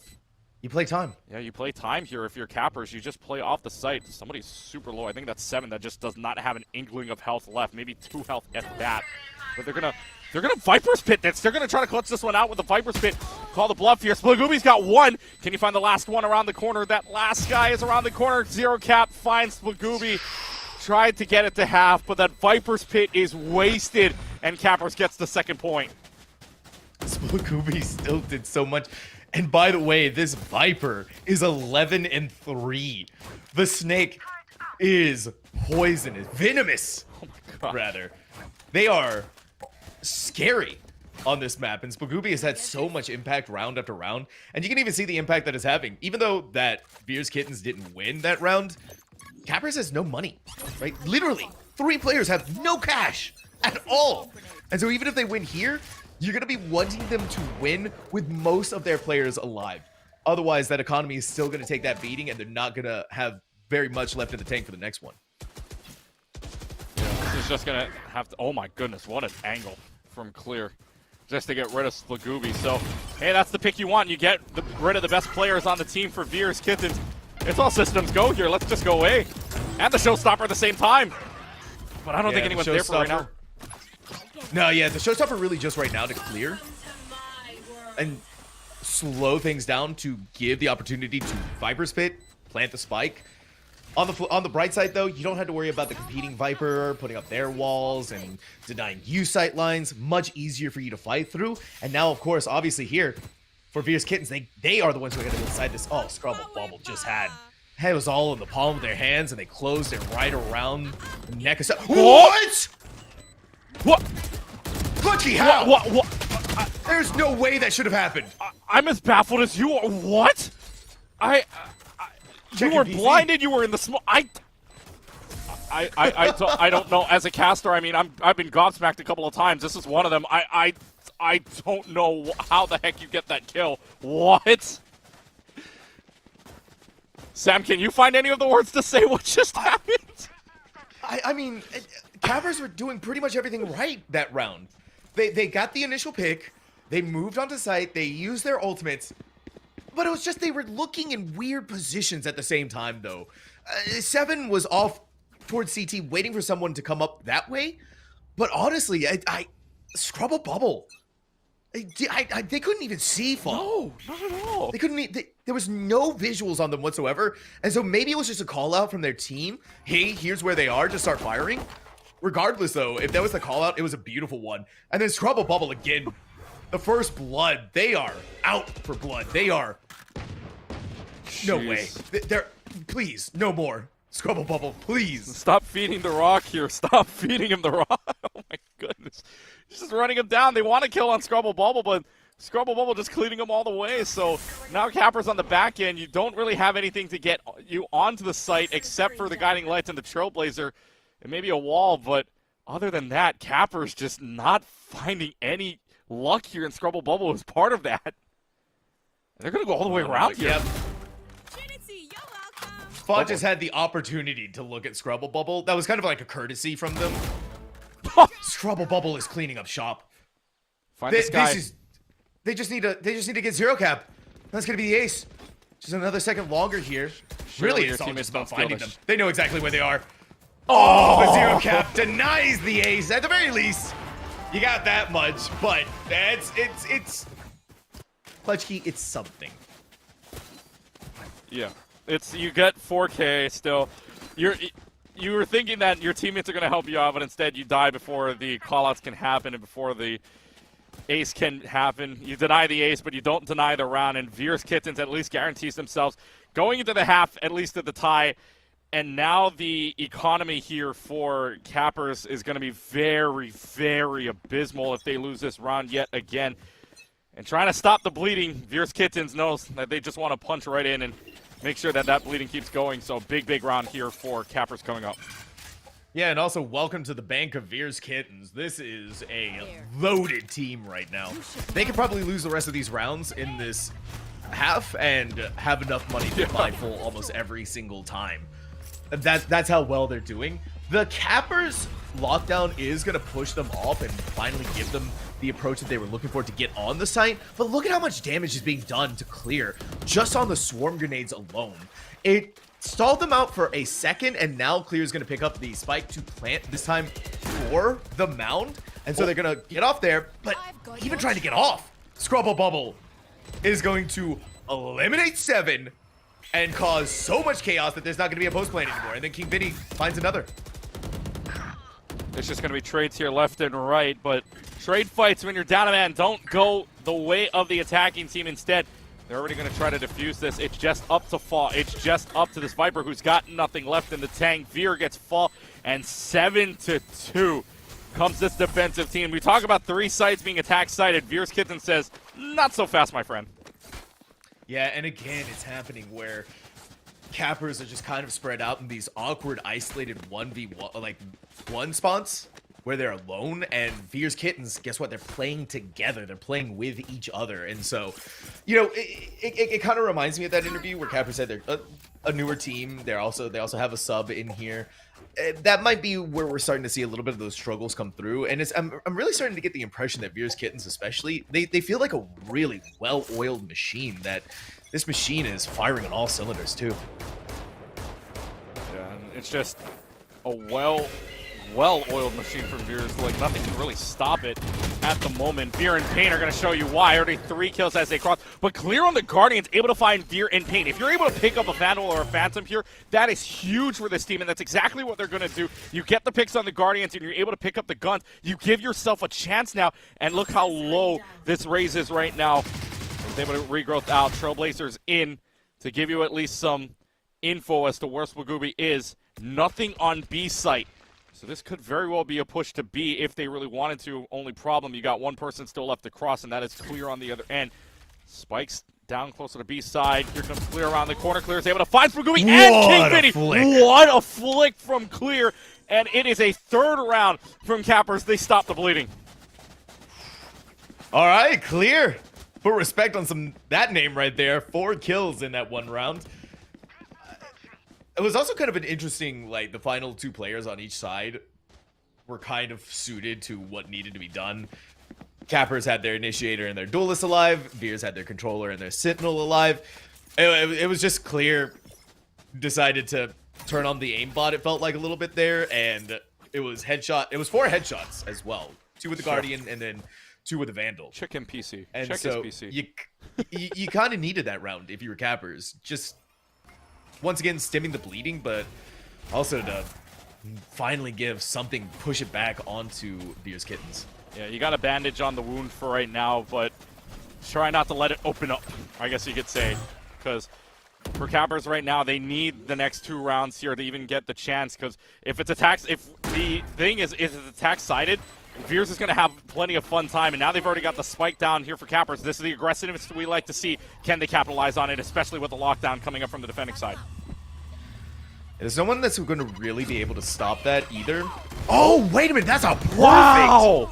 You play time. Yeah, you play time here. If you're Cappers, you just play off the site. Somebody's super low. I think that's 7 that just does not have an inkling of health left. Maybe 2 health at that. But they're gonna Viper's Pit this. They're gonna try to clutch this one out with the Viper's Pit. Call the bluff here. Splugoopy's got 1. Can you find the last one around the corner? That last guy is around the corner. Zero Cap finds Splugoopy. Tried to get it to half, but that Viper's Pit is wasted, and Cappers gets the second point. Splugoopy still did so much. And by the way, this Viper is 11-3. The Snake is poisonous, venomous, rather. They are scary on this map, and Spagooby has had so much impact round after round, and you can even see the impact that it's having. Even though that Veers Kittens didn't win that round, Cappers has no money, right? Literally, 3 players have no cash at all. And so even if they win here, you're going to be wanting them to win with most of their players alive. Otherwise, that economy is still going to take that beating, and they're not going to have very much left in the tank for the next one. This is just going to have to... Oh my goodness, what an angle from Clear. Just to get rid of Spagooby. So, hey, that's the pick you want. You get rid of the best players on the team for Veers Kittens. It's all systems go here. Let's just go away. And the showstopper at the same time. But I don't think anyone's there for right now. No, yeah, the showstopper really just right now to clear and slow things down to give the opportunity to Viper Spit, plant the spike. On the bright side, though, you don't have to worry about the competing Viper putting up their walls and denying you sight lines. Much easier for you to fight through. And now, of course, obviously here, for Veers Kittens, they are the ones who are going to decide this. Oh, Scrubble Bubble just had... It was all in the palm of their hands, and they closed it right around the neck of... What? What? Lucky how? What? There's no way that should have happened. I'm as baffled as you are. What? You were blinded. You were in the smoke. I don't know. As a caster, I mean, I've been gobsmacked a couple of times. This is one of them. I don't know how the heck you get that kill. What? Sam, can you find any of the words to say what just happened? I mean, Cappers were doing pretty much everything right that round. They got the initial pick. They moved onto site. They used their ultimates. But it was just they were looking in weird positions at the same time, though. 7 was off towards CT, waiting for someone to come up that way. But honestly, Scrubble Bubble. They couldn't even see far. No, not at all. They couldn't. There was no visuals on them whatsoever. And so maybe it was just a call out from their team. Hey, here's where they are. Just start firing. Regardless, though, if that was the call out, it was a beautiful one. And then Scrubble Bubble again. The first blood. They are out for blood. They are. No way. They're. Please, no more. Scrubble Bubble, please. Stop feeding the rock here. Stop feeding him the rock. Oh my goodness. He's just running him down. They want to kill on Scrubble Bubble, but Scrubble Bubble just cleaning him all the way. So now Capper's on the back end. You don't really have anything to get you onto the site except for the Guiding Lights and the Trailblazer and maybe a wall. But other than that, Capper's just not finding any luck here, and Scrubble Bubble is part of that. They're going to go all the way around here. Yep. Fudge has had the opportunity to look at Scrubble Bubble. That was kind of like a courtesy from them. Scrubble Bubble is cleaning up shop. Find this guy. They just need to get zero cap. That's gonna be the ace. Just another second longer here. Really, it's all just about finding them. They know exactly where they are. Oh, but zero cap denies the ace. At the very least, you got that much. But it's Clutch Key. It's something. Yeah. You get 4K still. You were thinking that your teammates are going to help you out, but instead you die before the callouts can happen and before the ace can happen. You deny the ace, but you don't deny the round, and Veers Kittens at least guarantees themselves going into the half, at least at the tie. And now the economy here for Cappers is going to be very, very abysmal if they lose this round yet again. And trying to stop the bleeding, Veers Kittens knows that they just want to punch right in and make sure that bleeding keeps going. So big round here for Cappers coming up. Yeah, and also welcome to the bank of Veers Kittens. This is a loaded team right now. They could probably lose the rest of these rounds in this half and have enough money to buy full almost every single time. That's how well they're doing. The Cappers lockdown is going to push them off and finally give them the approach that they were looking for to get on the site. But look at how much damage is being done to Clear just on the swarm grenades alone. It stalled them out for a second, and now Clear is going to pick up the spike to plant, this time for the mound. And so they're going to get off there, but even trying to get off, Scrubble Bubble is going to eliminate 7 and cause so much chaos that there's not going to be a post plant anymore. And then King Vinny finds another. There's just going to be trades here left and right, but trade fights when you're down a man don't go the way of the attacking team. Instead, They're already going to try to defuse this. It's just up to Fall. It's just up to this Viper who's got nothing left in the tank. Veer gets Fall, and 7-2 comes this defensive team. We talk about 3 sites being attack sited. Veer's Kitten says, not so fast, my friend. Yeah, and again, it's happening where cappers are just kind of spread out in these awkward, isolated 1v1, like, 1 spawns where they're alone, and Veer's Kittens, guess what? They're playing together. They're playing with each other. And so, you know, it kind of reminds me of that interview where Capper said they're a newer team. They also have a sub in here. That might be where we're starting to see a little bit of those struggles come through. And I'm really starting to get the impression that Veer's Kittens especially, they feel like a really well-oiled machine, that this machine is firing on all cylinders too. Yeah, and it's just a well-oiled machine from Veer's. Like, nothing can really stop it at the moment. Veer and Pain are going to show you why. Already 3 kills as they cross. But Clear on the Guardians, able to find Veer and Pain. If you're able to pick up a Vandal or a Phantom here, that is huge for this team, and that's exactly what they're going to do. You get the picks on the Guardians, and you're able to pick up the guns. You give yourself a chance now, and look how low this raise is right now. He's able to regrowth out. Trailblazers in to give you at least some info as to where Swagooby is. Nothing on B site. So this could very well be a push to B if they really wanted to. Only problem, you got 1 person still left to cross, and that is Clear on the other end. Spikes down closer to B side. Here comes Clear around the corner. Clear is able to find Swagooby and King Vinny. What a flick from Clear. And it is a 3rd round from Cappers. They stop the bleeding. All right, Clear. Put respect on that name right there. 4 kills in that 1 round. It was also kind of an interesting, like, the final 2 players on each side were kind of suited to what needed to be done. Cappers had their Initiator and their Duelist alive. Veers had their Controller and their Sentinel alive. It was just Clear decided to turn on the aimbot, it felt like, a little bit there, and it was headshot. It was 4 headshots as well. 2 with the Guardian and then 2 with the Vandal. Check him PC. And check so his PC. you kind of needed that round if you were Cappers. Just once again stemming the bleeding, but also to finally give something, push it back onto Veer's Kittens. Yeah, you got a bandage on the wound for right now, but try not to let it open up, I guess you could say, because for Cappers right now, they need the next 2 rounds here to even get the chance, because if the thing is it's attack-sided, Veers is going to have plenty of fun time, and now they've already got the spike down here for Cappers. This is the aggressiveness we like to see. Can they capitalize on it, especially with the lockdown coming up from the defending side? There's no one that's going to really be able to stop that either. Oh, wait a minute. That's a perfect. Wow.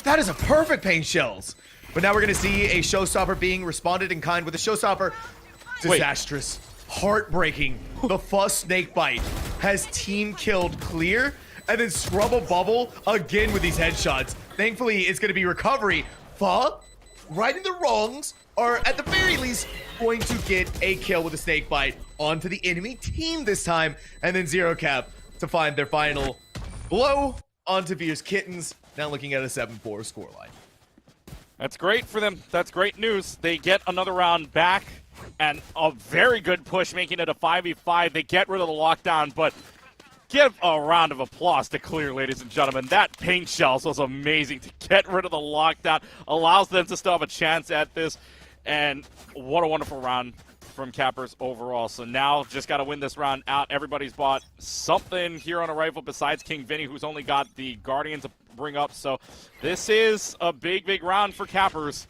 That is a perfect Pain Shells. But now we're going to see a Showstopper being responded in kind with a Showstopper. Disastrous. Heartbreaking. The Fuss Snakebite has team killed Clear. And then Scrubble Bubble again with these headshots. Thankfully, it's going to be recovery. Fa, righting the wrongs, are at the very least going to get a kill with a Snakebite onto the enemy team this time. And then Zero Cap to find their final blow onto Veer's Kittens. Now looking at a 7-4 scoreline. That's great for them. That's great news. They get another round back and a very good push, making it a 5v5. They get rid of the lockdown, but give a round of applause to Clear, ladies and gentlemen. That Pain Shells was amazing to get rid of the lockdown. Allows them to still have a chance at this. And what a wonderful round from Cappers overall. So now just got to win this round out. Everybody's bought something here on a rifle besides King Vinny, who's only got the Guardian to bring up. So this is a big, big round for Cappers.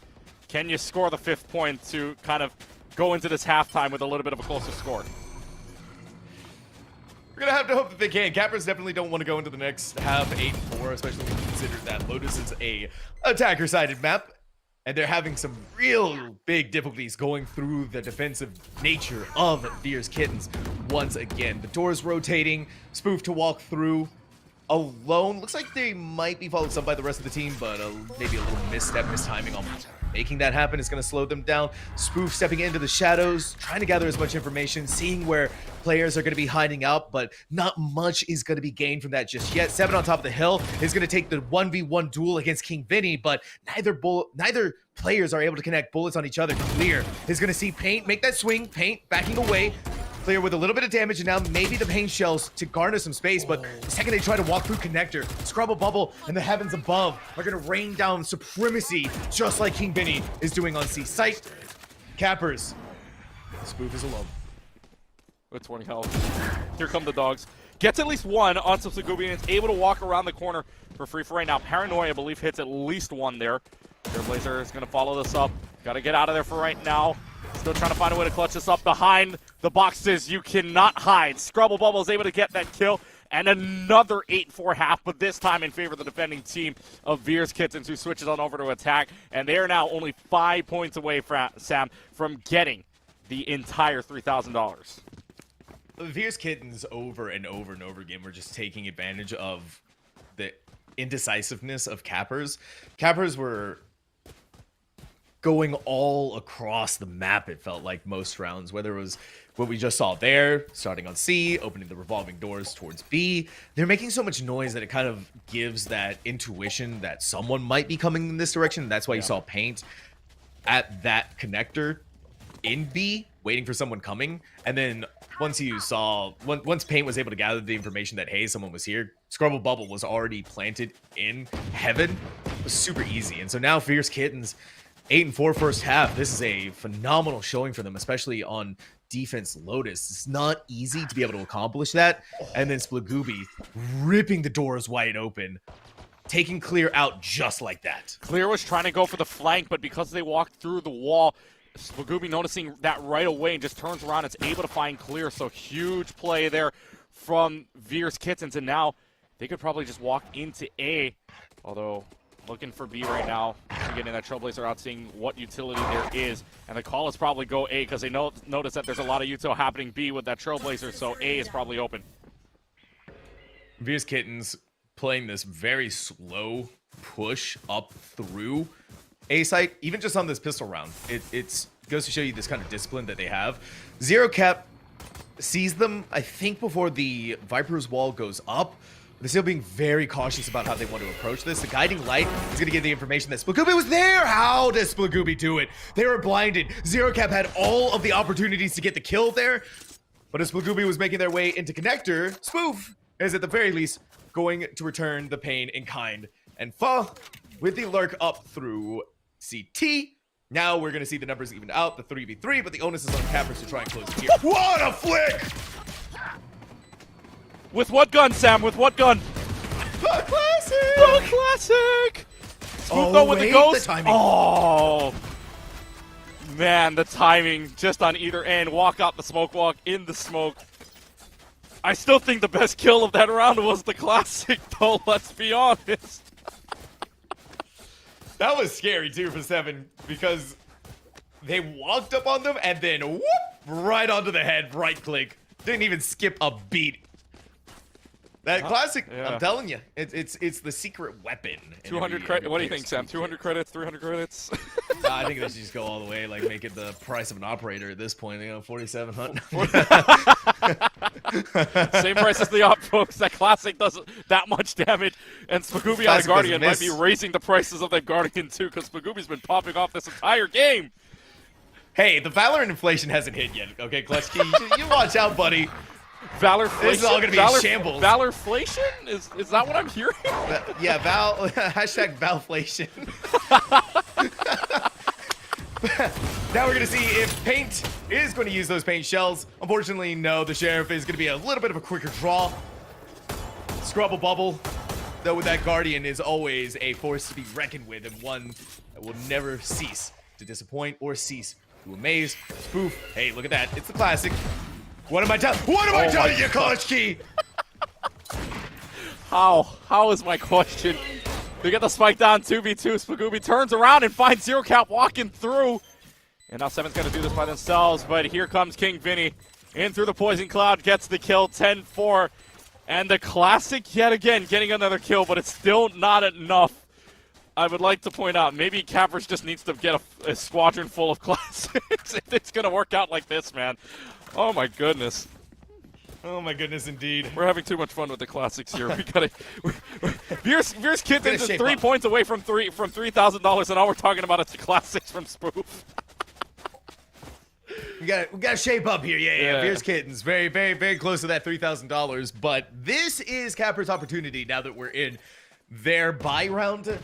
Can you score the 5th point to kind of go into this halftime with a little bit of a closer score? We're going to have to hope that they can. Cappers definitely don't want to go into the next half 8-4, especially when you consider that Lotus is a attacker-sided map. And they're having some real big difficulties going through the defensive nature of Veer's Kittens once again. The door's rotating, Spoof to walk through alone. Looks like they might be followed some by the rest of the team, but maybe a little misstep, mistiming on making that happen is going to slow them down. Spoof stepping into the shadows, trying to gather as much information, seeing where players are going to be hiding out, but not much is going to be gained from that just yet. 7 on top of the hill is going to take the 1v1 duel against King Vinny, but neither players are able to connect bullets on each other. Clear is going to see Paint make that swing. Paint backing away. Clear with a little bit of damage, and now maybe the Pain Shells to garner some space, but the second they try to walk through Connector, Scrubble Bubble and the heavens above are going to rain down supremacy, just like King Vinny is doing on C site. Cappers. Spoof is alone. With 20 health. Here come the dogs. Gets at least one on Splugoopy, and is able to walk around the corner for free for right now. Paranoia, I believe, hits at least one there. Trailblazer is going to follow this up. Got to get out of there for right now. Still trying to find a way to clutch this up behind the boxes. You cannot hide. Scrubble Bubble is able to get that kill. And another 8-4 half, but this time in favor of the defending team of Veers Kittens, who switches on over to attack. And they are now only 5 points away, Sam, from getting the entire $3,000. Veers Kittens over and over and over again were just taking advantage of the indecisiveness of Cappers. Cappers were going all across the map, it felt like, most rounds, whether it was what we just saw there, starting on C, opening the revolving doors towards B. They're making so much noise that it kind of gives that intuition that someone might be coming in this direction. That's why you saw Paint at that connector in B, waiting for someone coming. And then once Paint was able to gather the information that, hey, someone was here, Scrubble Bubble was already planted in heaven. It was super easy. And so now Fierce Kittens, 8-4 first half. This is a phenomenal showing for them, especially on defense Lotus. It's not easy to be able to accomplish that. And then Splugoopy ripping the doors wide open, taking Clear out just like that. Clear was trying to go for the flank, but because they walked through the wall, Splugoopy noticing that right away and just turns around. It's able to find Clear. So huge play there from Veers Kittens. And now they could probably just walk into A, although looking for B right now. Getting that Trailblazer out, seeing what utility there is. And the call is probably go A because they notice that there's a lot of util happening B with that Trailblazer, so A is probably open. Veers Kittens playing this very slow push up through A site, even just on this pistol round. It goes to show you this kind of discipline that they have. Zero Cap sees them, I think, before the Viper's wall goes up. They're still being very cautious about how they want to approach this. The guiding light is going to give the information that Splugoopy was there. How does Splugoopy do it? They were blinded. Zero Cap had all of the opportunities to get the kill there. But as Splugoopy was making their way into connector, Spoof is at the very least going to return the pain in kind. And Fa with the lurk up through CT. Now we're going to see the numbers even out, the 3v3, but the onus is on Cappers to try and close it here. What a flick! With what gun, Sam? With what gun? The classic! The classic! Spoof though with the ghost. Oh, man, the timing just on either end. Walk out the smoke walk, in the smoke. I still think the best kill of that round was the classic, though, let's be honest. That was scary, too, for 7, because they walked up on them and then whoop, right onto the head, right click. Didn't even skip a beat. That classic, yeah. I'm telling you, it's the secret weapon. 200 credits. What do you think, Sam? 200 credits, 300 credits? I think they should just go all the way, like make it the price of an operator at this point. You know, 4,700. Same price as the op, folks. That classic does that much damage, and Splugoopy on a Guardian might be raising the prices of that Guardian too, because Splugoopy's been popping off this entire game. Hey, the Valorant inflation hasn't hit yet. Okay, Clutchkey, you watch out, buddy. Valorflation? This is all gonna be in shambles. Valorflation? Is that what I'm hearing? Yeah, hashtag Valflation. Now we're gonna see if Paint is going to use those paint shells. Unfortunately, no. The Sheriff is gonna be a little bit of a quicker draw. Scrubble Bubble, though, with that Guardian, is always a force to be reckoned with, and one that will never cease to disappoint or cease to amaze. Spoof. Hey, look at that. It's the classic. What am I telling you, Clutchkey? How is my question? They get the spike down 2v2. Splugoopy turns around and finds Zero Cap walking through. And now 7's going to do this by themselves, but here comes King Vinny. In through the poison cloud, gets the kill, 10-4. And the classic yet again getting another kill, but it's still not enough. I would like to point out, maybe Cappers just needs to get a squadron full of classics if it's going to work out like this, man. Oh my goodness. Oh my goodness, indeed. We're having too much fun with the classics here. We gotta. Veers Kittens is 3 points away from $3,000, and all we're talking about is the classics from Spoof. We gotta shape up here, yeah. Veers Kittens, very, very, very close to that $3,000. But this is Capper's opportunity now that we're in their buy round.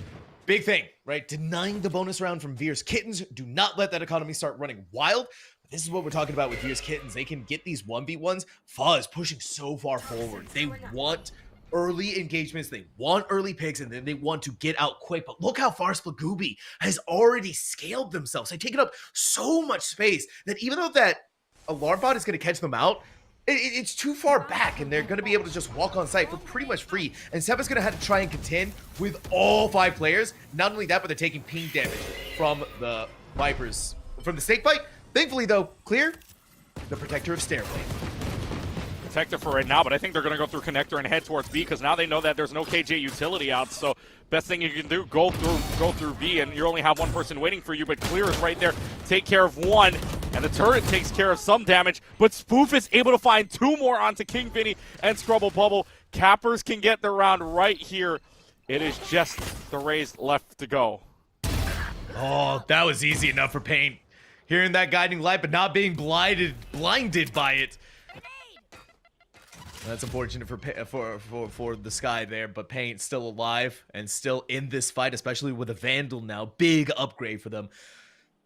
big thing, right? Denying the bonus round from Veer's Kittens. Do not let that economy start running wild. This is what we're talking about with Veer's Kittens. They can get these 1v1s. Fuzz pushing so far forward. They want early engagements, they want early picks, and then they want to get out quick. But look how far Splagooby has already scaled themselves. They've taken up so much space that even though that alarm bot is going to catch them out, it's too far back, and they're going to be able to just walk on site for pretty much free. And Sepa's going to have to try and contend with all 5 players. Not only that, but they're taking ping damage from the Vipers, from the snake bite. Thankfully, though, Clear, the protector of Stairblade. Protector for right now, but I think they're going to go through Connector and head towards B because now they know that there's no KJ utility out. So best thing you can do, go through B, and you only have one person waiting for you. But Clear is right there, take care of one, and the turret takes care of some damage. But Spoof is able to find 2 more onto King Vinny and Scrubble Bubble. Cappers can get the round right here. It is just the Rays left to go. Oh, that was easy enough for Paint. Hearing that guiding light, but not being blinded by it. That's unfortunate for the Sky there, but Paint still alive and still in this fight, especially with a Vandal now. Big upgrade for them.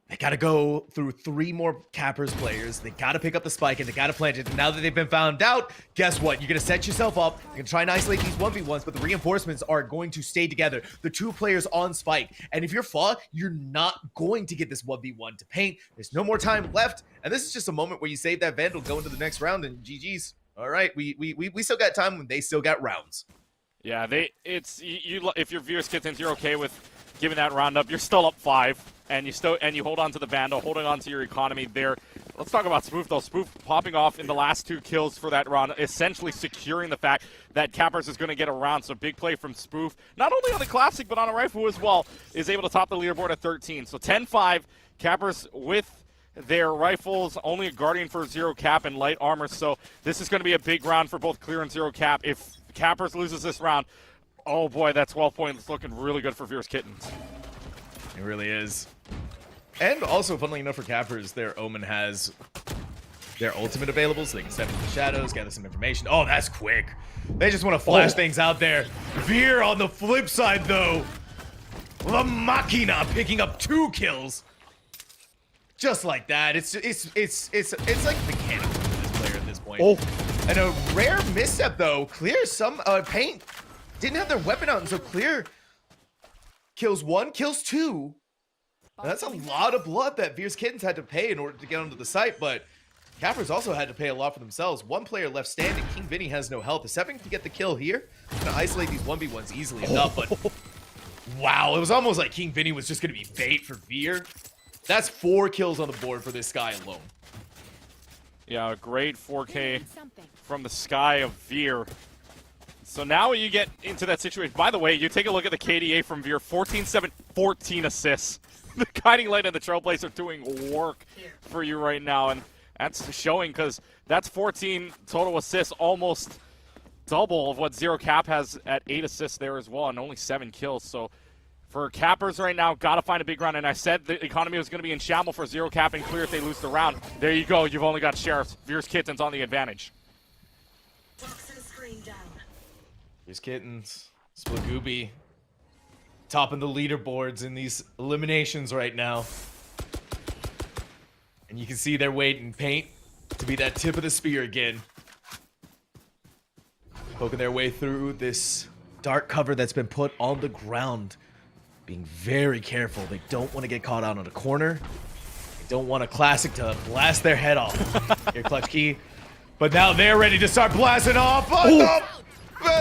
They got to go through 3 more Cappers players. They got to pick up the spike, and they got to plant it. And now that they've been found out, guess what? You're going to set yourself up. You're going to try and isolate these 1v1s, but the reinforcements are going to stay together. The 2 players on spike. And if you're Fa, you're not going to get this 1v1 to Paint. There's no more time left. And this is just a moment where you save that Vandal, go into the next round, and GG's. All right, we still got time when they still got rounds. Yeah, if you're Veer's Kittens, you're okay with giving that round up. You're still up 5, and you hold on to the Vandal, holding on to your economy there. Let's talk about Spoof though. Spoof popping off in the last 2 kills for that round, essentially securing the fact that Cappers is going to get a round. So big play from Spoof, not only on the Classic but on a rifle as well, is able to top the leaderboard at 13. So 10-5, Cappers with their rifles, only a Guardian for Zero Cap and light armor, so this is going to be a big round for both Clear and Zero Cap. If Cappers loses this round, oh boy, that 12 points looking really good for Veer's Kittens. It really is. And also, funnily enough for Cappers, their Omen has their ultimate available, so they can step into the shadows, gather some information. Oh, that's quick. They just want to flash things out there. Veer on the flip side, though. La Machina picking up 2 kills. Just like that. It's like mechanical for this player at this point. Oh, and a rare misstep though. Clear Paint didn't have their weapon out, and so Clear kills 1, kills 2. And that's a lot of blood that Veer's Kittens had to pay in order to get onto the site, but Cappers also had to pay a lot for themselves. 1 player left standing. King Vinny has no health. The 7 can get the kill here. Gonna isolate these 1v1s easily enough, but wow, it was almost like King Vinny was just gonna be bait for Veer. That's 4 kills on the board for this Sky alone. Yeah, a great 4K from the Sky of Veer. So now you get into that situation. By the way, you take a look at the KDA from Veer, 14-7, 14 assists. The Guiding Light and the Trailblazer are doing work for you right now, and that's showing because that's 14 total assists, almost double of what Zero Cap has at 8 assists there as well, and only 7 kills. So for Cappers right now, got to find a big round. And I said the economy was going to be in shamble for Zero Cap and Clear if they lose the round. There you go. You've only got Sheriffs. Veer's Kittens on the advantage. Veer's Kittens, Splagooby, topping the leaderboards in these eliminations right now. And you can see they're waiting. Paint to be that tip of the spear again. Poking their way through this dark cover that's been put on the ground. Being very careful. They don't want to get caught out on a corner. They don't want a Classic to blast their head off. Here, Clutch Key. But now they're ready to start blasting off. Oh, no!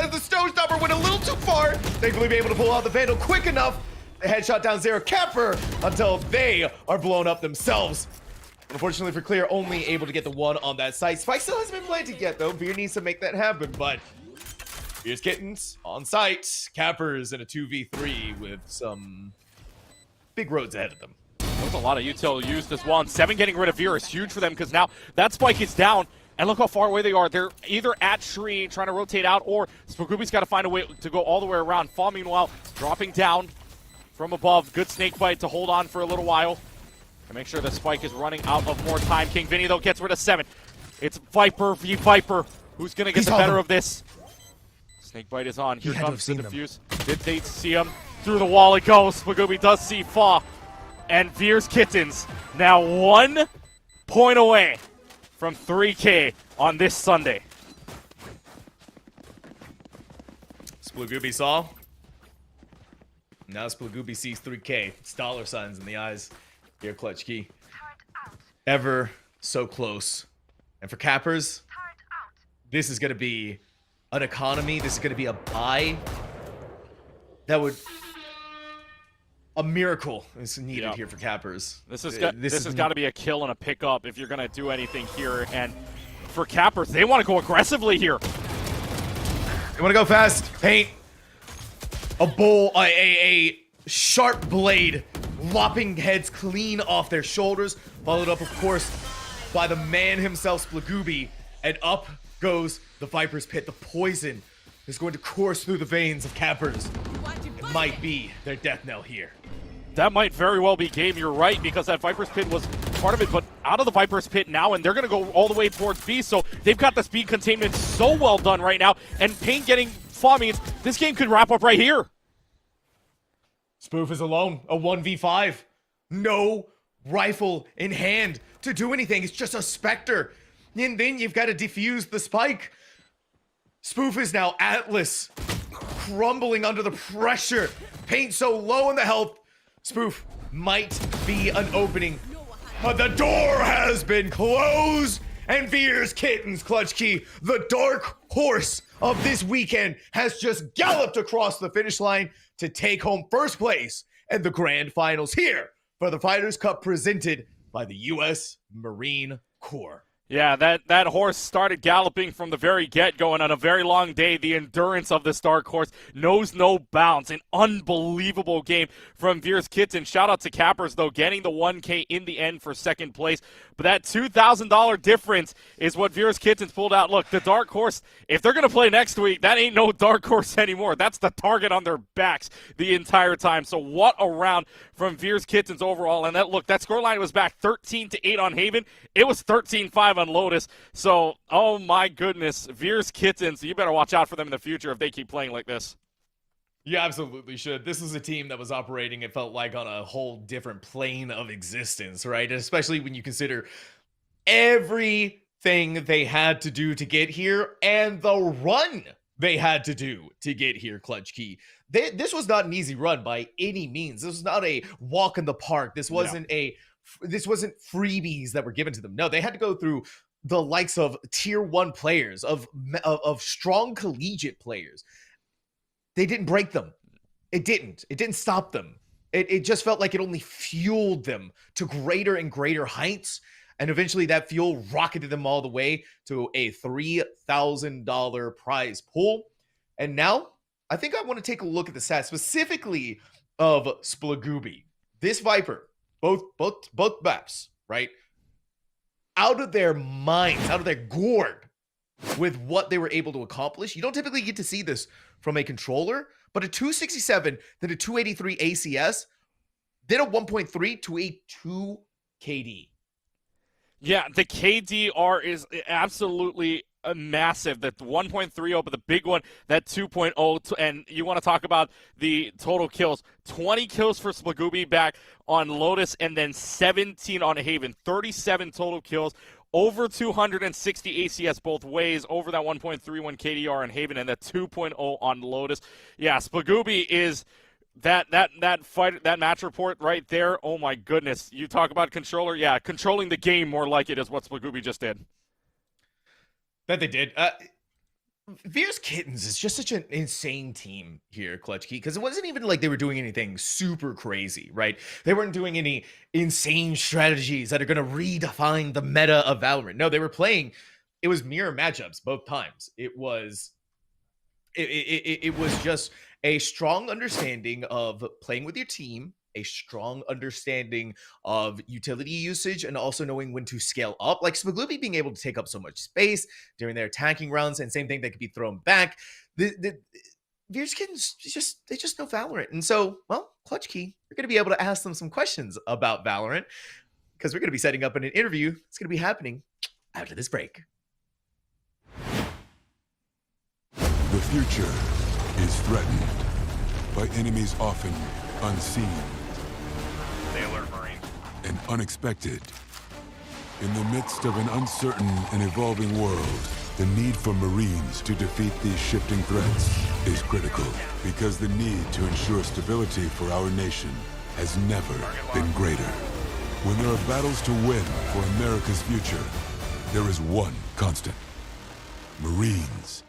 The Stonestopper went a little too far. Thankfully, be able to pull out the Vandal quick enough. The headshot down Zero Capper until they are blown up themselves. Unfortunately for Clear, only able to get the 1 on that site. Spike still hasn't been planted yet, though. Veer needs to make that happen, but Veer's Kittens on site. Cappers in a 2v3 with some big roads ahead of them. There's a lot of util used as well, and 7 getting rid of Veer is huge for them because now that spike is down, and look how far away they are. They're either at Tree trying to rotate out, or Spagooby's got to find a way to go all the way around. Fall, meanwhile, dropping down from above. Good snake bite to hold on for a little while and make sure the spike is running out of more time. King Vinny, though, gets rid of 7. It's Viper v Viper. Who's going to get the better of this? Snakebite is on. Here comes the defuse. Did they see him? Through the wall it goes. Spagooby does see Fa. And Veers Kittens now 1 point away from 3K on this Sunday. Splagooby saw. Now Splagooby sees 3K. It's dollar signs in the eyes. Here, Clutch Key. Ever so close. And for cappers, this is going to be an economy. This is going to be a buy that would... A miracle is needed here for cappers. This has got to be a kill and a pickup if you're going to do anything here. And for cappers, they want to go aggressively here. They want to go fast. Paint. A sharp blade lopping heads clean off their shoulders. Followed up, of course, by the man himself, Splagooby. And up goes the Viper's Pit. The poison is going to course through the veins of cappers. It might be their death knell here. That might very well be game. You're right, because that Viper's Pit was part of it, but out of the Viper's Pit now, and they're going to go all the way towards B, so they've got the speed containment so well done right now, and Paint getting Fa means this game could wrap up right here. Spoof is alone, a 1v5. No rifle in hand to do anything. It's just a Spectre. And then you've got to defuse the spike. Spoof is now Atlas, crumbling under the pressure. Paint so low in the health. Spoof might be an opening, but the door has been closed. And Veers Kittens, Clutch Key, the dark horse of this weekend, has just galloped across the finish line to take home first place in the grand finals here for the Fighters Cup presented by the U.S. Marine Corps. Yeah, that horse started galloping from the very get-go, and on a very long day, the endurance of this dark horse knows no bounds. An unbelievable game from Veers Kittens. Shout out to Cappers, though, getting the 1K in the end for second place. But that $2,000 difference is what Veers Kittens pulled out. Look, the dark horse, if they're going to play next week, that ain't no dark horse anymore. That's the target on their backs the entire time. So what a round from Veers Kittens overall. And that scoreline was back 13-8 on Haven. It was 13-5 on Lotus. So, oh my goodness, Veers Kittens, you better watch out for them in the future if they keep playing like this. You absolutely should. This is a team that was operating, it felt like, on a whole different plane of existence, right? Especially when you consider everything they had to do to get here and the run they had to do to get here, Clutch Key. This was not an easy run by any means. This was not a walk in the park. This wasn't this wasn't freebies that were given to them. No, they had to go through the likes of tier 1 players, of strong collegiate players. They didn't break them. It didn't stop them. It just felt like it only fueled them to greater and greater heights. And eventually that fuel rocketed them all the way to a $3,000 prize pool. And now I think I want to take a look at the stats specifically of Splagooby. This Viper, both maps, right? Out of their minds, out of their gourd with what they were able to accomplish. You don't typically get to see this from a controller, but a 267, then a 283 ACS, then a 1.3 to a 2 KD. Yeah, the KDR is absolutely massive. That 1.30, but the big one, that 2.0. And you want to talk about the total kills. 20 kills for Splagooby back on Lotus, and then 17 on Haven. 37 total kills. Over 260 ACS both ways, over that 1.31 KDR on Haven, and that 2.0 on Lotus. Yeah, Splagooby is that fight, that match report right there. Oh my goodness. You talk about controller. Yeah, controlling the game more like it is what Splagooby just did. That they did. Veers Kittens is just such an insane team here, Clutch Key, because it wasn't even like they were doing anything super crazy, right? They weren't doing any insane strategies that are going to redefine the meta of Valorant. No, they were playing. It was mirror matchups both times. It was just a strong understanding of playing with your team, a strong understanding of utility usage, and also knowing when to scale up. Like Splagooby being able to take up so much space during their attacking rounds, and same thing, they could be thrown back. The Veers Kittens, they just know Valorant. And so, well, Clutch Key, you're going to be able to ask them some questions about Valorant, because we're going to be setting up an interview. It's going to be happening after this break. The future is threatened. by enemies often unseen Sailor Marine. and unexpected. In the midst of an uncertain and evolving world, the need for Marines to defeat these shifting threats is critical, because the need to ensure stability for our nation has never been greater. When there are battles to win for America's future, there is one constant: Marines.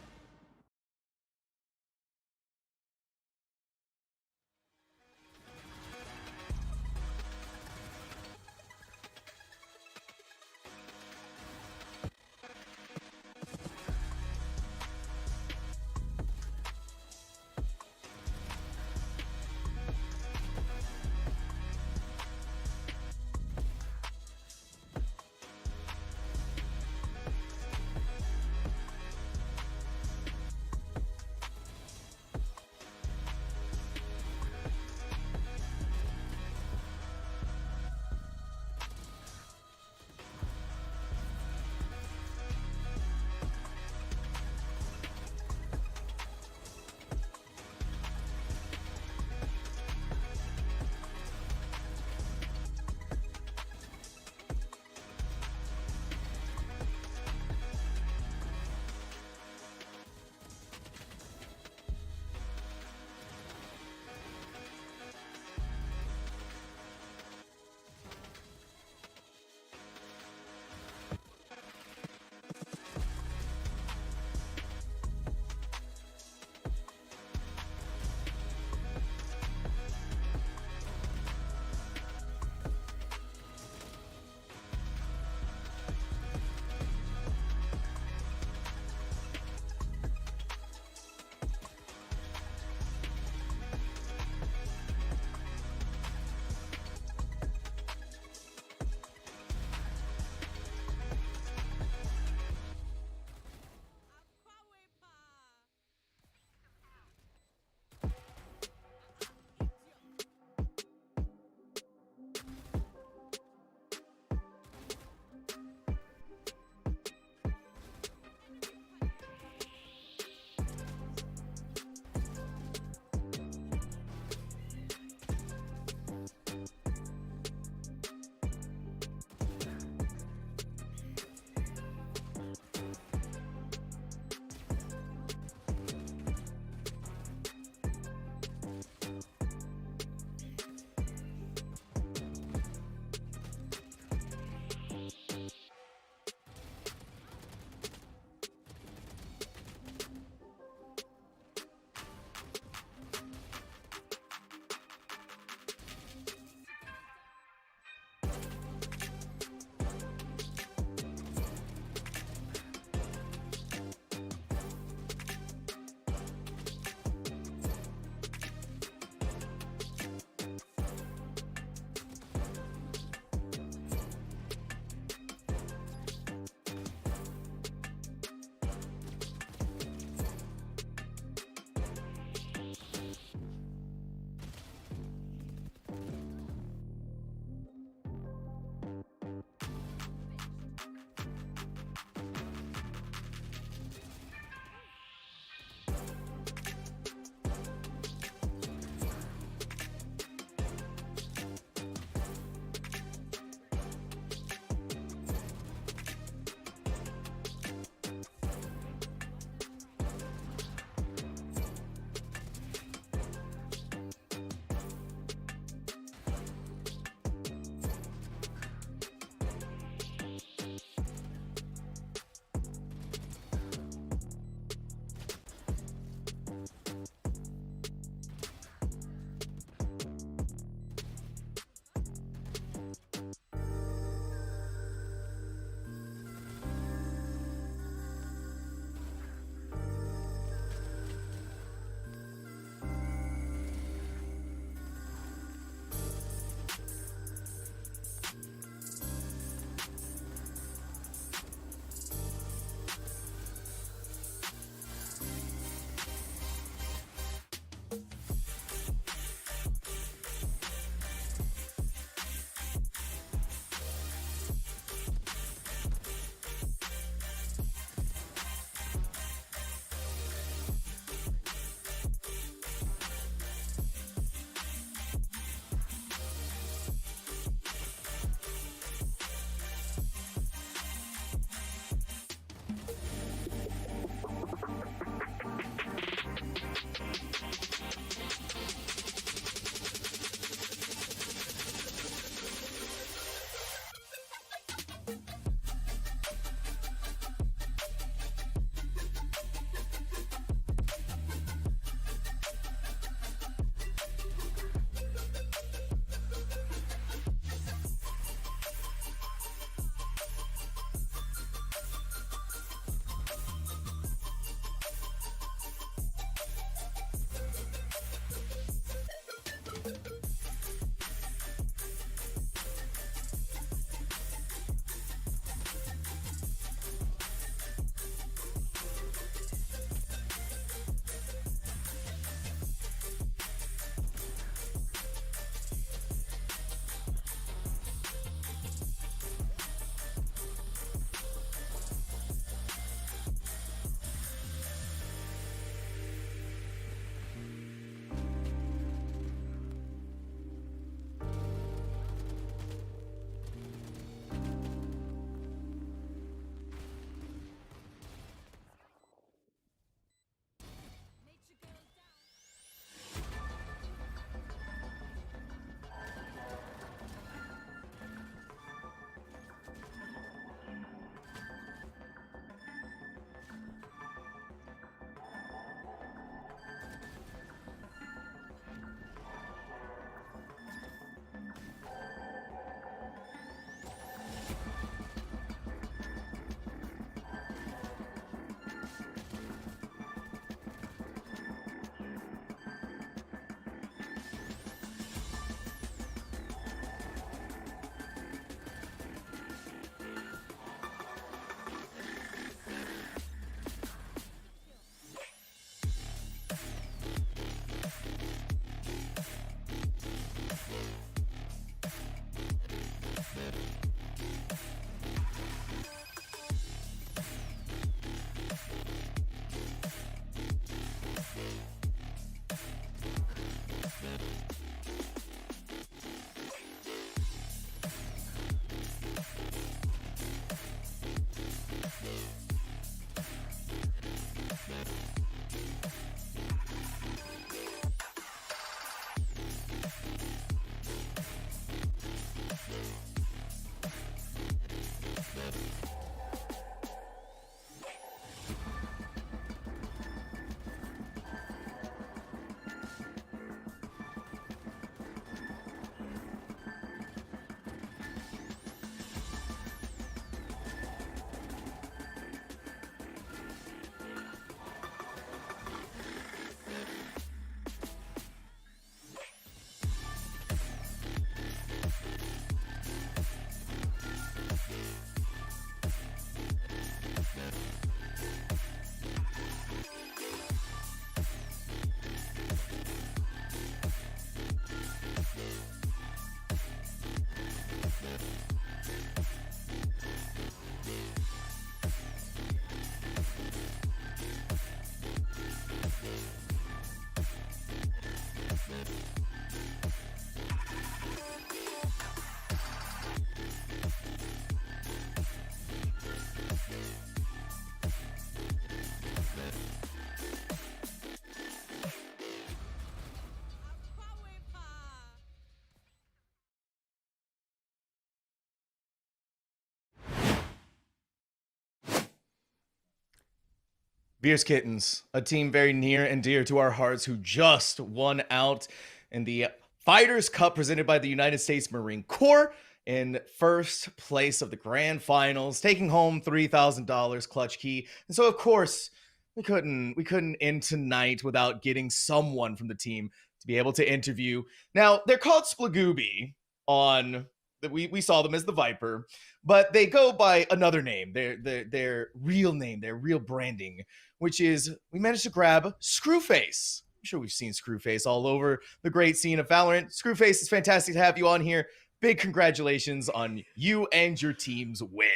Veers Kittens, a team very near and dear to our hearts who just won out in the Fighters Cup presented by the United States Marine Corps in first place of the grand finals, taking home $3,000 clutch key. And so, of course, we couldn't end tonight without getting someone from the team to be able to interview. Now, they're called Splagooby on... We saw them as the Viper, but they go by another name, their real name, their real branding, which is, we managed to grab Screwface. I'm sure we've seen Screwface all over the great scene of Valorant. Screwface, it's fantastic to have you on here. Big congratulations on you and your team's win.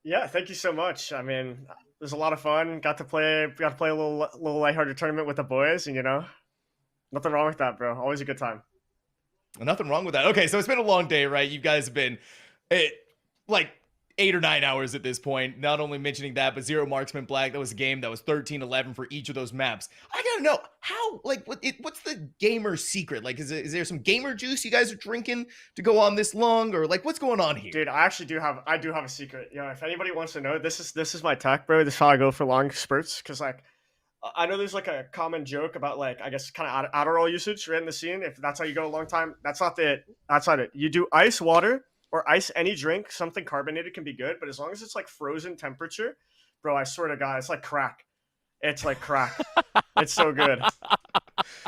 Yeah, thank you so much. I mean, it was a lot of fun. Got to play a little lighthearted tournament with the boys, and nothing wrong with that, bro. Always a good time. Nothing wrong with that. Okay, so it's been a long day, right? You guys have been like 8 or 9 hours at this point. Not only mentioning that, but Zero Marksman Black, that was a game that was 13-11 for each of those maps. I gotta know, how, what's the gamer secret? Like, is there some gamer juice you guys are drinking to go on this long? Or, like, what's going on here? Dude, I do have a secret. If anybody wants to know, this is my tech, bro. This is how I go for long spurts. Because, like, I know there's like a common joke about, like, I guess kind of Adderall usage right in the scene. If that's how you go a long time, that's not it. You do ice water or ice any drink, something carbonated can be good, but as long as it's like frozen temperature, bro, I swear to God, it's like crack. It's like crack. It's so good.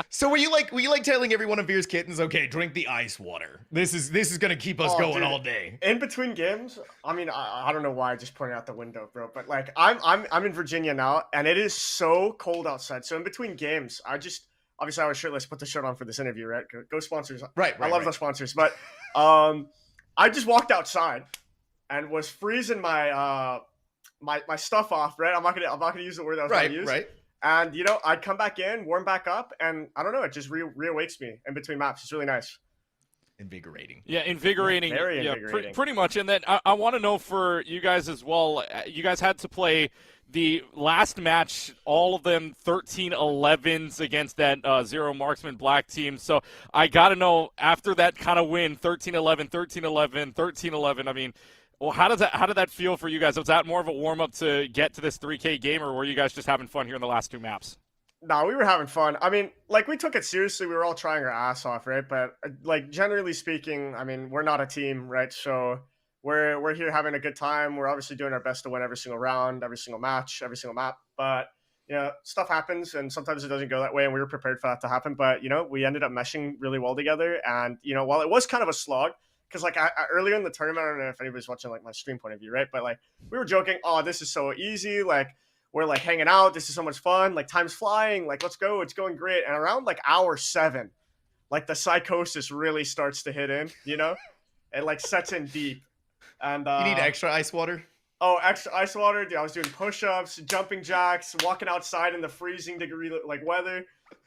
So were you like telling everyone of Veers Kittens, okay, drink the ice water. This is gonna keep us going, dude, all day. In between games, I mean, I don't know why I just pointed out the window, bro, but like I'm in Virginia now, and it is so cold outside. So in between games, obviously I was shirtless, put the shirt on for this interview, right? Go sponsors. Right. I love the sponsors, but I just walked outside and was freezing my my stuff off, right? I'm not gonna use the word that I was gonna use. Right. And I'd come back in, warm back up, and I don't know, it just reawakes me in between maps. It's really nice. Invigorating. Yeah, invigorating. Very yeah, invigorating. Pretty much. And then I want to know for you guys as well, you guys had to play the last match, all of them 13-11s against that Zero Marksman Black team. So I got to know, after that kind of win, 13-11, 13-11, 13-11, I mean, well, how did that feel for you guys? Was that more of a warm-up to get to this 3K game, or were you guys just having fun here in the last 2 maps? No, we were having fun. I mean, like, we took it seriously. We were all trying our ass off, right? But, like, generally speaking, I mean, we're not a team, right? So we're here having a good time. We're obviously doing our best to win every single round, every single match, every single map. But, stuff happens, and sometimes it doesn't go that way, and we were prepared for that to happen. But, we ended up meshing really well together. And, while it was kind of a slog, because, like, I earlier in the tournament, I don't know if anybody's watching, like, my stream point of view, right? But, like, we were joking, oh, this is so easy. Like, we're, like, hanging out. This is so much fun. Like, time's flying. Like, let's go. It's going great. And around, like, hour 7, like, the psychosis really starts to hit in, It, like, sets in deep. And you need extra ice water? Oh, extra ice water. Dude, I was doing push-ups, jumping jacks, walking outside in the freezing degree, like, weather.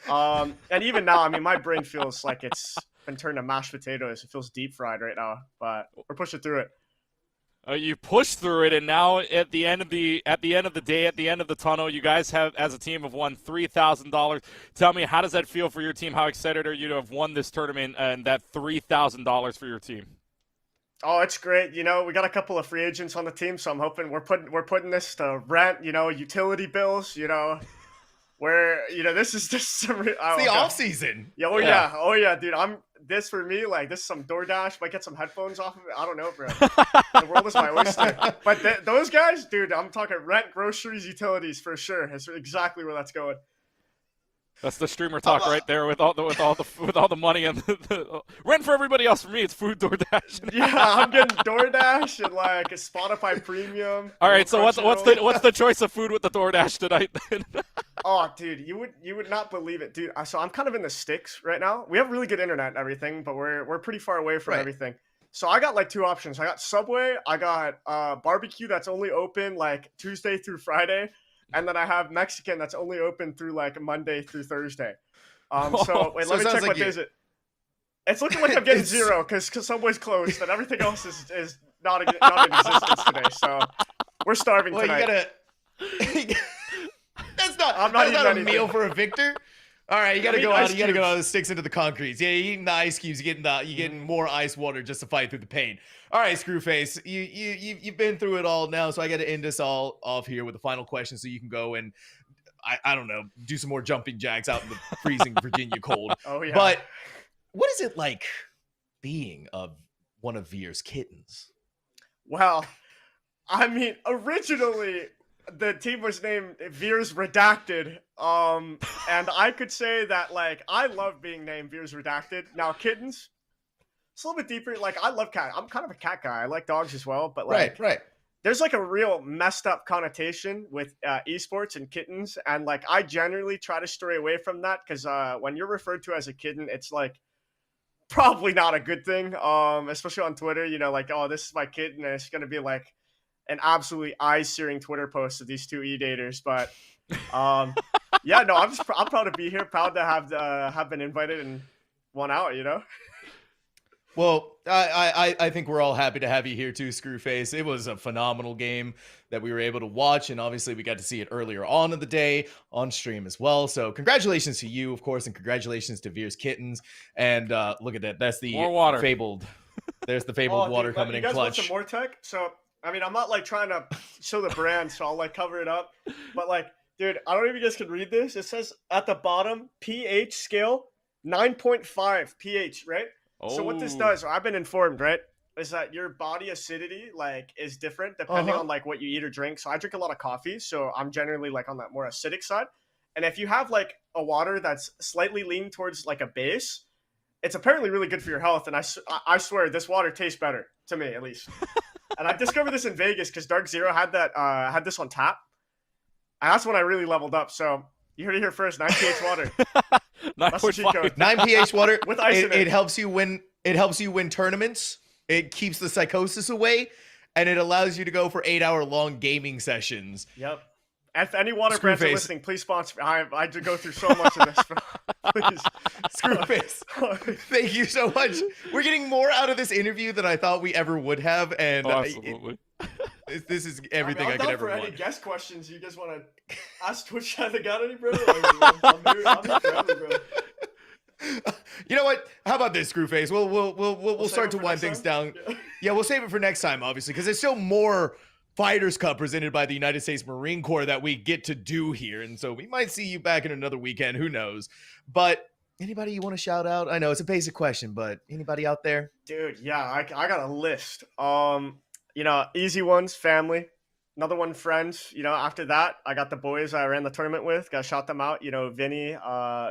And even now, I mean, my brain feels like it's been turned to mashed potatoes. It feels deep fried right now, but we're pushing through it. You pushed through it, and now at the end of the day, at the end of the tunnel, you guys have, as a team, have won $3,000. Tell me, how does that feel for your team? How excited are you to have won this tournament and that $3,000 for your team? Oh, it's great. We got a couple of free agents on the team, so I'm hoping we're putting this to rent. Utility bills. Where this is just the off season. Yeah, oh yeah, dude. This for me, like, this is some DoorDash. Might get some headphones off of it. I don't know, bro. The world is my oyster. But those guys, dude, I'm talking rent, groceries, utilities for sure. That's exactly where that's going. That's the streamer talk right there, with all the money and the rent for everybody else. For me, it's food, DoorDash. Yeah, I'm getting DoorDash and, like, a Spotify Premium. All right, so what's the choice of food with the DoorDash tonight then? Oh, dude, you would not believe it, dude. So I'm kind of in the sticks right now. We have really good internet and everything, but we're pretty far away from everything. So I got, like, 2 options. I got Subway. I got barbecue that's only open, like, Tuesday through Friday. And then I have Mexican that's only open through, like, Monday through Thursday. So wait, let me check what days it. It's looking like I'm getting 0 because Subway's closed, and everything else is not in existence today. So we're starving tonight. You gotta. That's not a meal for a victor. All right, you gotta go ice out. You gotta go cubes. out of the sticks into the concretes. Yeah, you're eating the ice cubes. You're getting more ice water just to fight through the pain. All right, Screwface, you've been through it all now, so I got to end us all off here with the final question, so you can go and I don't know, do some more jumping jacks out in the freezing Virginia cold. Oh yeah. But what is it like being one of Veer's kittens? Well, I mean, originally the team was named Veers Redacted. And I could say that, like, I love being named Veers Redacted. Now, kittens, it's a little bit deeper. Like, I love cat. I'm kind of a cat guy. I like dogs as well. But, like, Right. there's, like, a real messed up connotation with esports and kittens. And, like, I generally try to stray away from that because when you're referred to as a kitten, it's, like, probably not a good thing. Especially on Twitter, you know, like, oh, this is my kitten. And it's going to be, like, an absolutely eye-searing Twitter post of these two E-daters. But, yeah, no, I'm proud to be here. Proud to have been invited and won out, you know? Well, I think we're all happy to have you here too, Screwface. It was a phenomenal game that we were able to watch, and obviously we got to see it earlier on in the day on stream as well. So congratulations to you, of course, and congratulations to Veer's Kittens. And look at that. That's the More water. fabled. There's the fabled water dude, coming you in guys want clutch. some more tech? So, I mean, I'm not, like, trying to show the brand, so I'll, like, cover it up. But, like, dude, I don't know if you guys can read this. It says at the bottom, pH scale, 9.5 pH, right? So what this does, I've been informed, right, is that your body acidity, like, is different depending on, like, what you eat or drink. So I drink a lot of coffee, so I'm generally, like, on that more acidic side. And if you have, like, a water that's slightly leaning towards, like, a base, it's apparently really good for your health. And I swear, this water tastes better, to me, at least. And I discovered this in Vegas because Dark Zero had this on tap. And that's when I really leveled up. So you heard it here first, 9 pH water. That's the cheat code. 9 pH water. With ice in it. It helps you win. It helps you win tournaments. It keeps the psychosis away, and it allows you to go for 8-hour-long gaming sessions. Yep. If any water brands are listening, please sponsor me. I do go through so much of this. Please. Screwface. Thank you so much. We're getting more out of this interview than I thought we ever would have, and absolutely. This is everything I could ever want. want. Any guest questions you guys want to ask Twitch? Have they got any, bro? I'm here forever, bro. You know what? How about this, Screwface? We'll start to wind things down. Yeah, we'll save it for next time, obviously, because there's still more Fighters Cup presented by the United States Marine Corps that we get to do here, and so we might see you back in another weekend. Who knows? But anybody you want to shout out? I know it's a basic question, but anybody out there? Dude, yeah, I got a list. You know, easy ones, family. Another one, friends. You know, after that, I got the boys I ran the tournament with. Got to shout them out. You know, Vinny,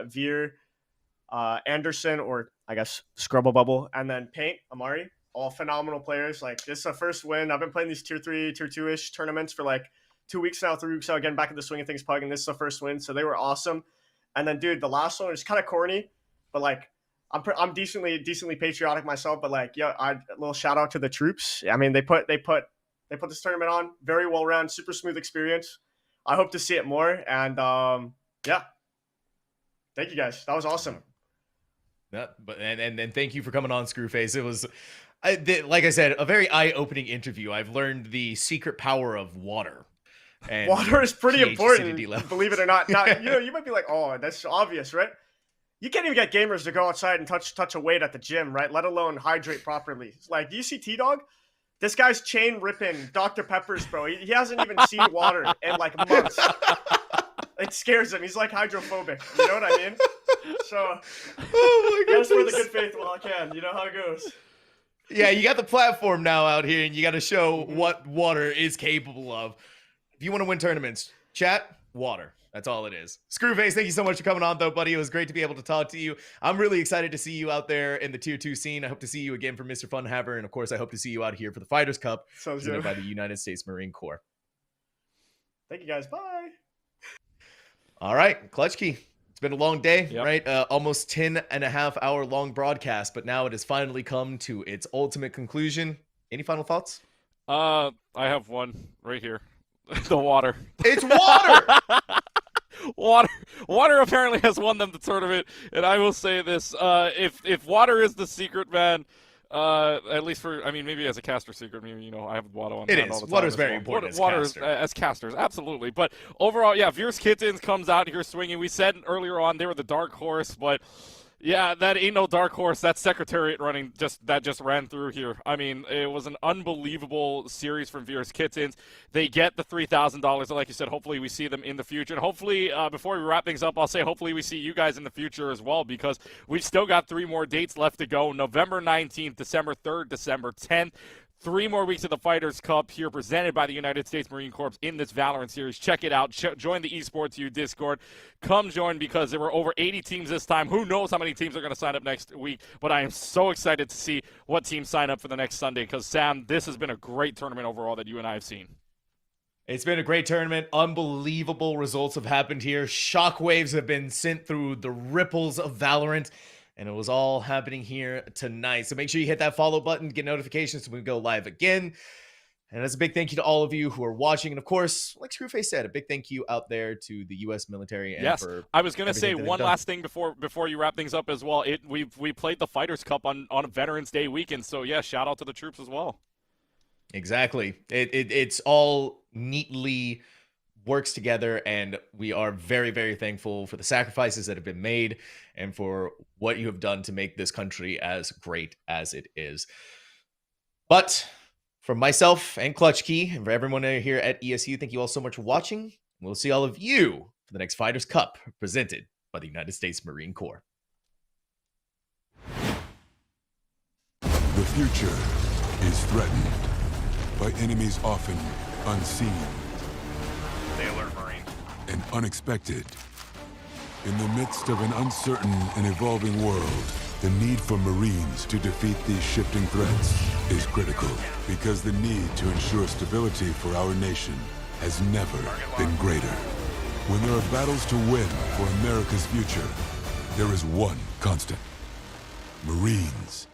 Veer, Anderson, or I guess Scrubble Bubble, and then Paint, Amari. All phenomenal players. Like, this is the first win. I've been playing these tier 3, tier 2-ish tournaments for like 2 weeks now, 3 weeks now, getting back in the swing of things, Pug, and this is the first win. So they were awesome. And then, dude, the last one is kind of corny, but like, I'm decently patriotic myself. But like, yeah, a little shout out to the troops. I mean, they put this tournament on, very well run, super smooth experience. I hope to see it more. And yeah, thank you guys. That was awesome. Yeah, but and thank you for coming on, Screwface. It was, like I said, a very eye-opening interview. I've learned the secret power of water. And water is pretty pH important, acidity level. believe it or not. Now, you know, you might be like, oh, that's obvious, right? You can't even get gamers to go outside and touch a weight at the gym, right? Let alone hydrate properly. Like, do you see T-Dog? This guy's chain ripping Dr. Peppers, bro. He hasn't even seen water in like months. It scares him. He's like hydrophobic. You know what I mean? So, oh my gotta spread the goodness. good faith while I can. You know how it goes. Yeah, you got the platform now out here, and you got to show what water is capable of. If you want to win tournaments, chat, water. That's all it is. Screwface, thank you so much for coming on, though, buddy. It was great to be able to talk to you. I'm really excited to see you out there in the Tier 2 scene. I hope to see you again for Mr. Funhaver, and of course, I hope to see you out here for the Fighters Cup, presented by the United States Marine Corps. Thank you, guys. Bye. All right, Clutch Key. It's been a long day, right? Almost 10.5-hour long broadcast, but now it has finally come to its ultimate conclusion. Any final thoughts? I have one right here. The water. It's water! Water apparently has won them the tournament, and I will say this: if water is the secret, man, At least for, I mean, maybe as a caster secret, maybe, I have water on It hand is. all the time. Water's as very well. important as Water caster. As casters, absolutely. But overall, yeah, Fierce Kittens comes out here swinging. We said earlier on they were the dark horse, but yeah, that ain't no dark horse. That Secretariat running just ran through here. I mean, it was an unbelievable series from Fierce Kittens. They get the $3,000. Like you said, hopefully we see them in the future. And hopefully, before we wrap things up, I'll say hopefully we see you guys in the future as well, because we've still got 3 more dates left to go. November 19th, December 3rd, December 10th. 3 more weeks of the Fighters Cup here, presented by the United States Marine Corps in this Valorant series. Check it out. Join the Esports U Discord. Come join, because there were over 80 teams this time. Who knows how many teams are going to sign up next week? But I am so excited to see what teams sign up for the next Sunday, because, Sam, this has been a great tournament overall that you and I have seen. It's been a great tournament. Unbelievable results have happened here. Shockwaves have been sent through the ripples of Valorant. And it was all happening here tonight. So make sure you hit that follow button, get notifications when we go live again. And that's a big thank you to all of you who are watching. And of course, like Screwface said, a big thank you out there to the U.S. military. And yes, for I was going to say everything one they've last thing before you wrap things up as well. We played the Fighters Cup on Veterans Day weekend. So yeah, shout out to the troops as well. Exactly. It's all neatly works together, and we are very, very thankful for the sacrifices that have been made and for what you have done to make this country as great as it is. But for myself and Clutch Key, and for everyone here at ESU, thank you all so much for watching. We'll see all of you for the next Fighters Cup, presented by the United States Marine Corps. The future is threatened by enemies often unseen and unexpected. In the midst of an uncertain and evolving world, the need for Marines to defeat these shifting threats is critical, because the need to ensure stability for our nation has never been greater. When there are battles to win for America's future, there is one constant: Marines.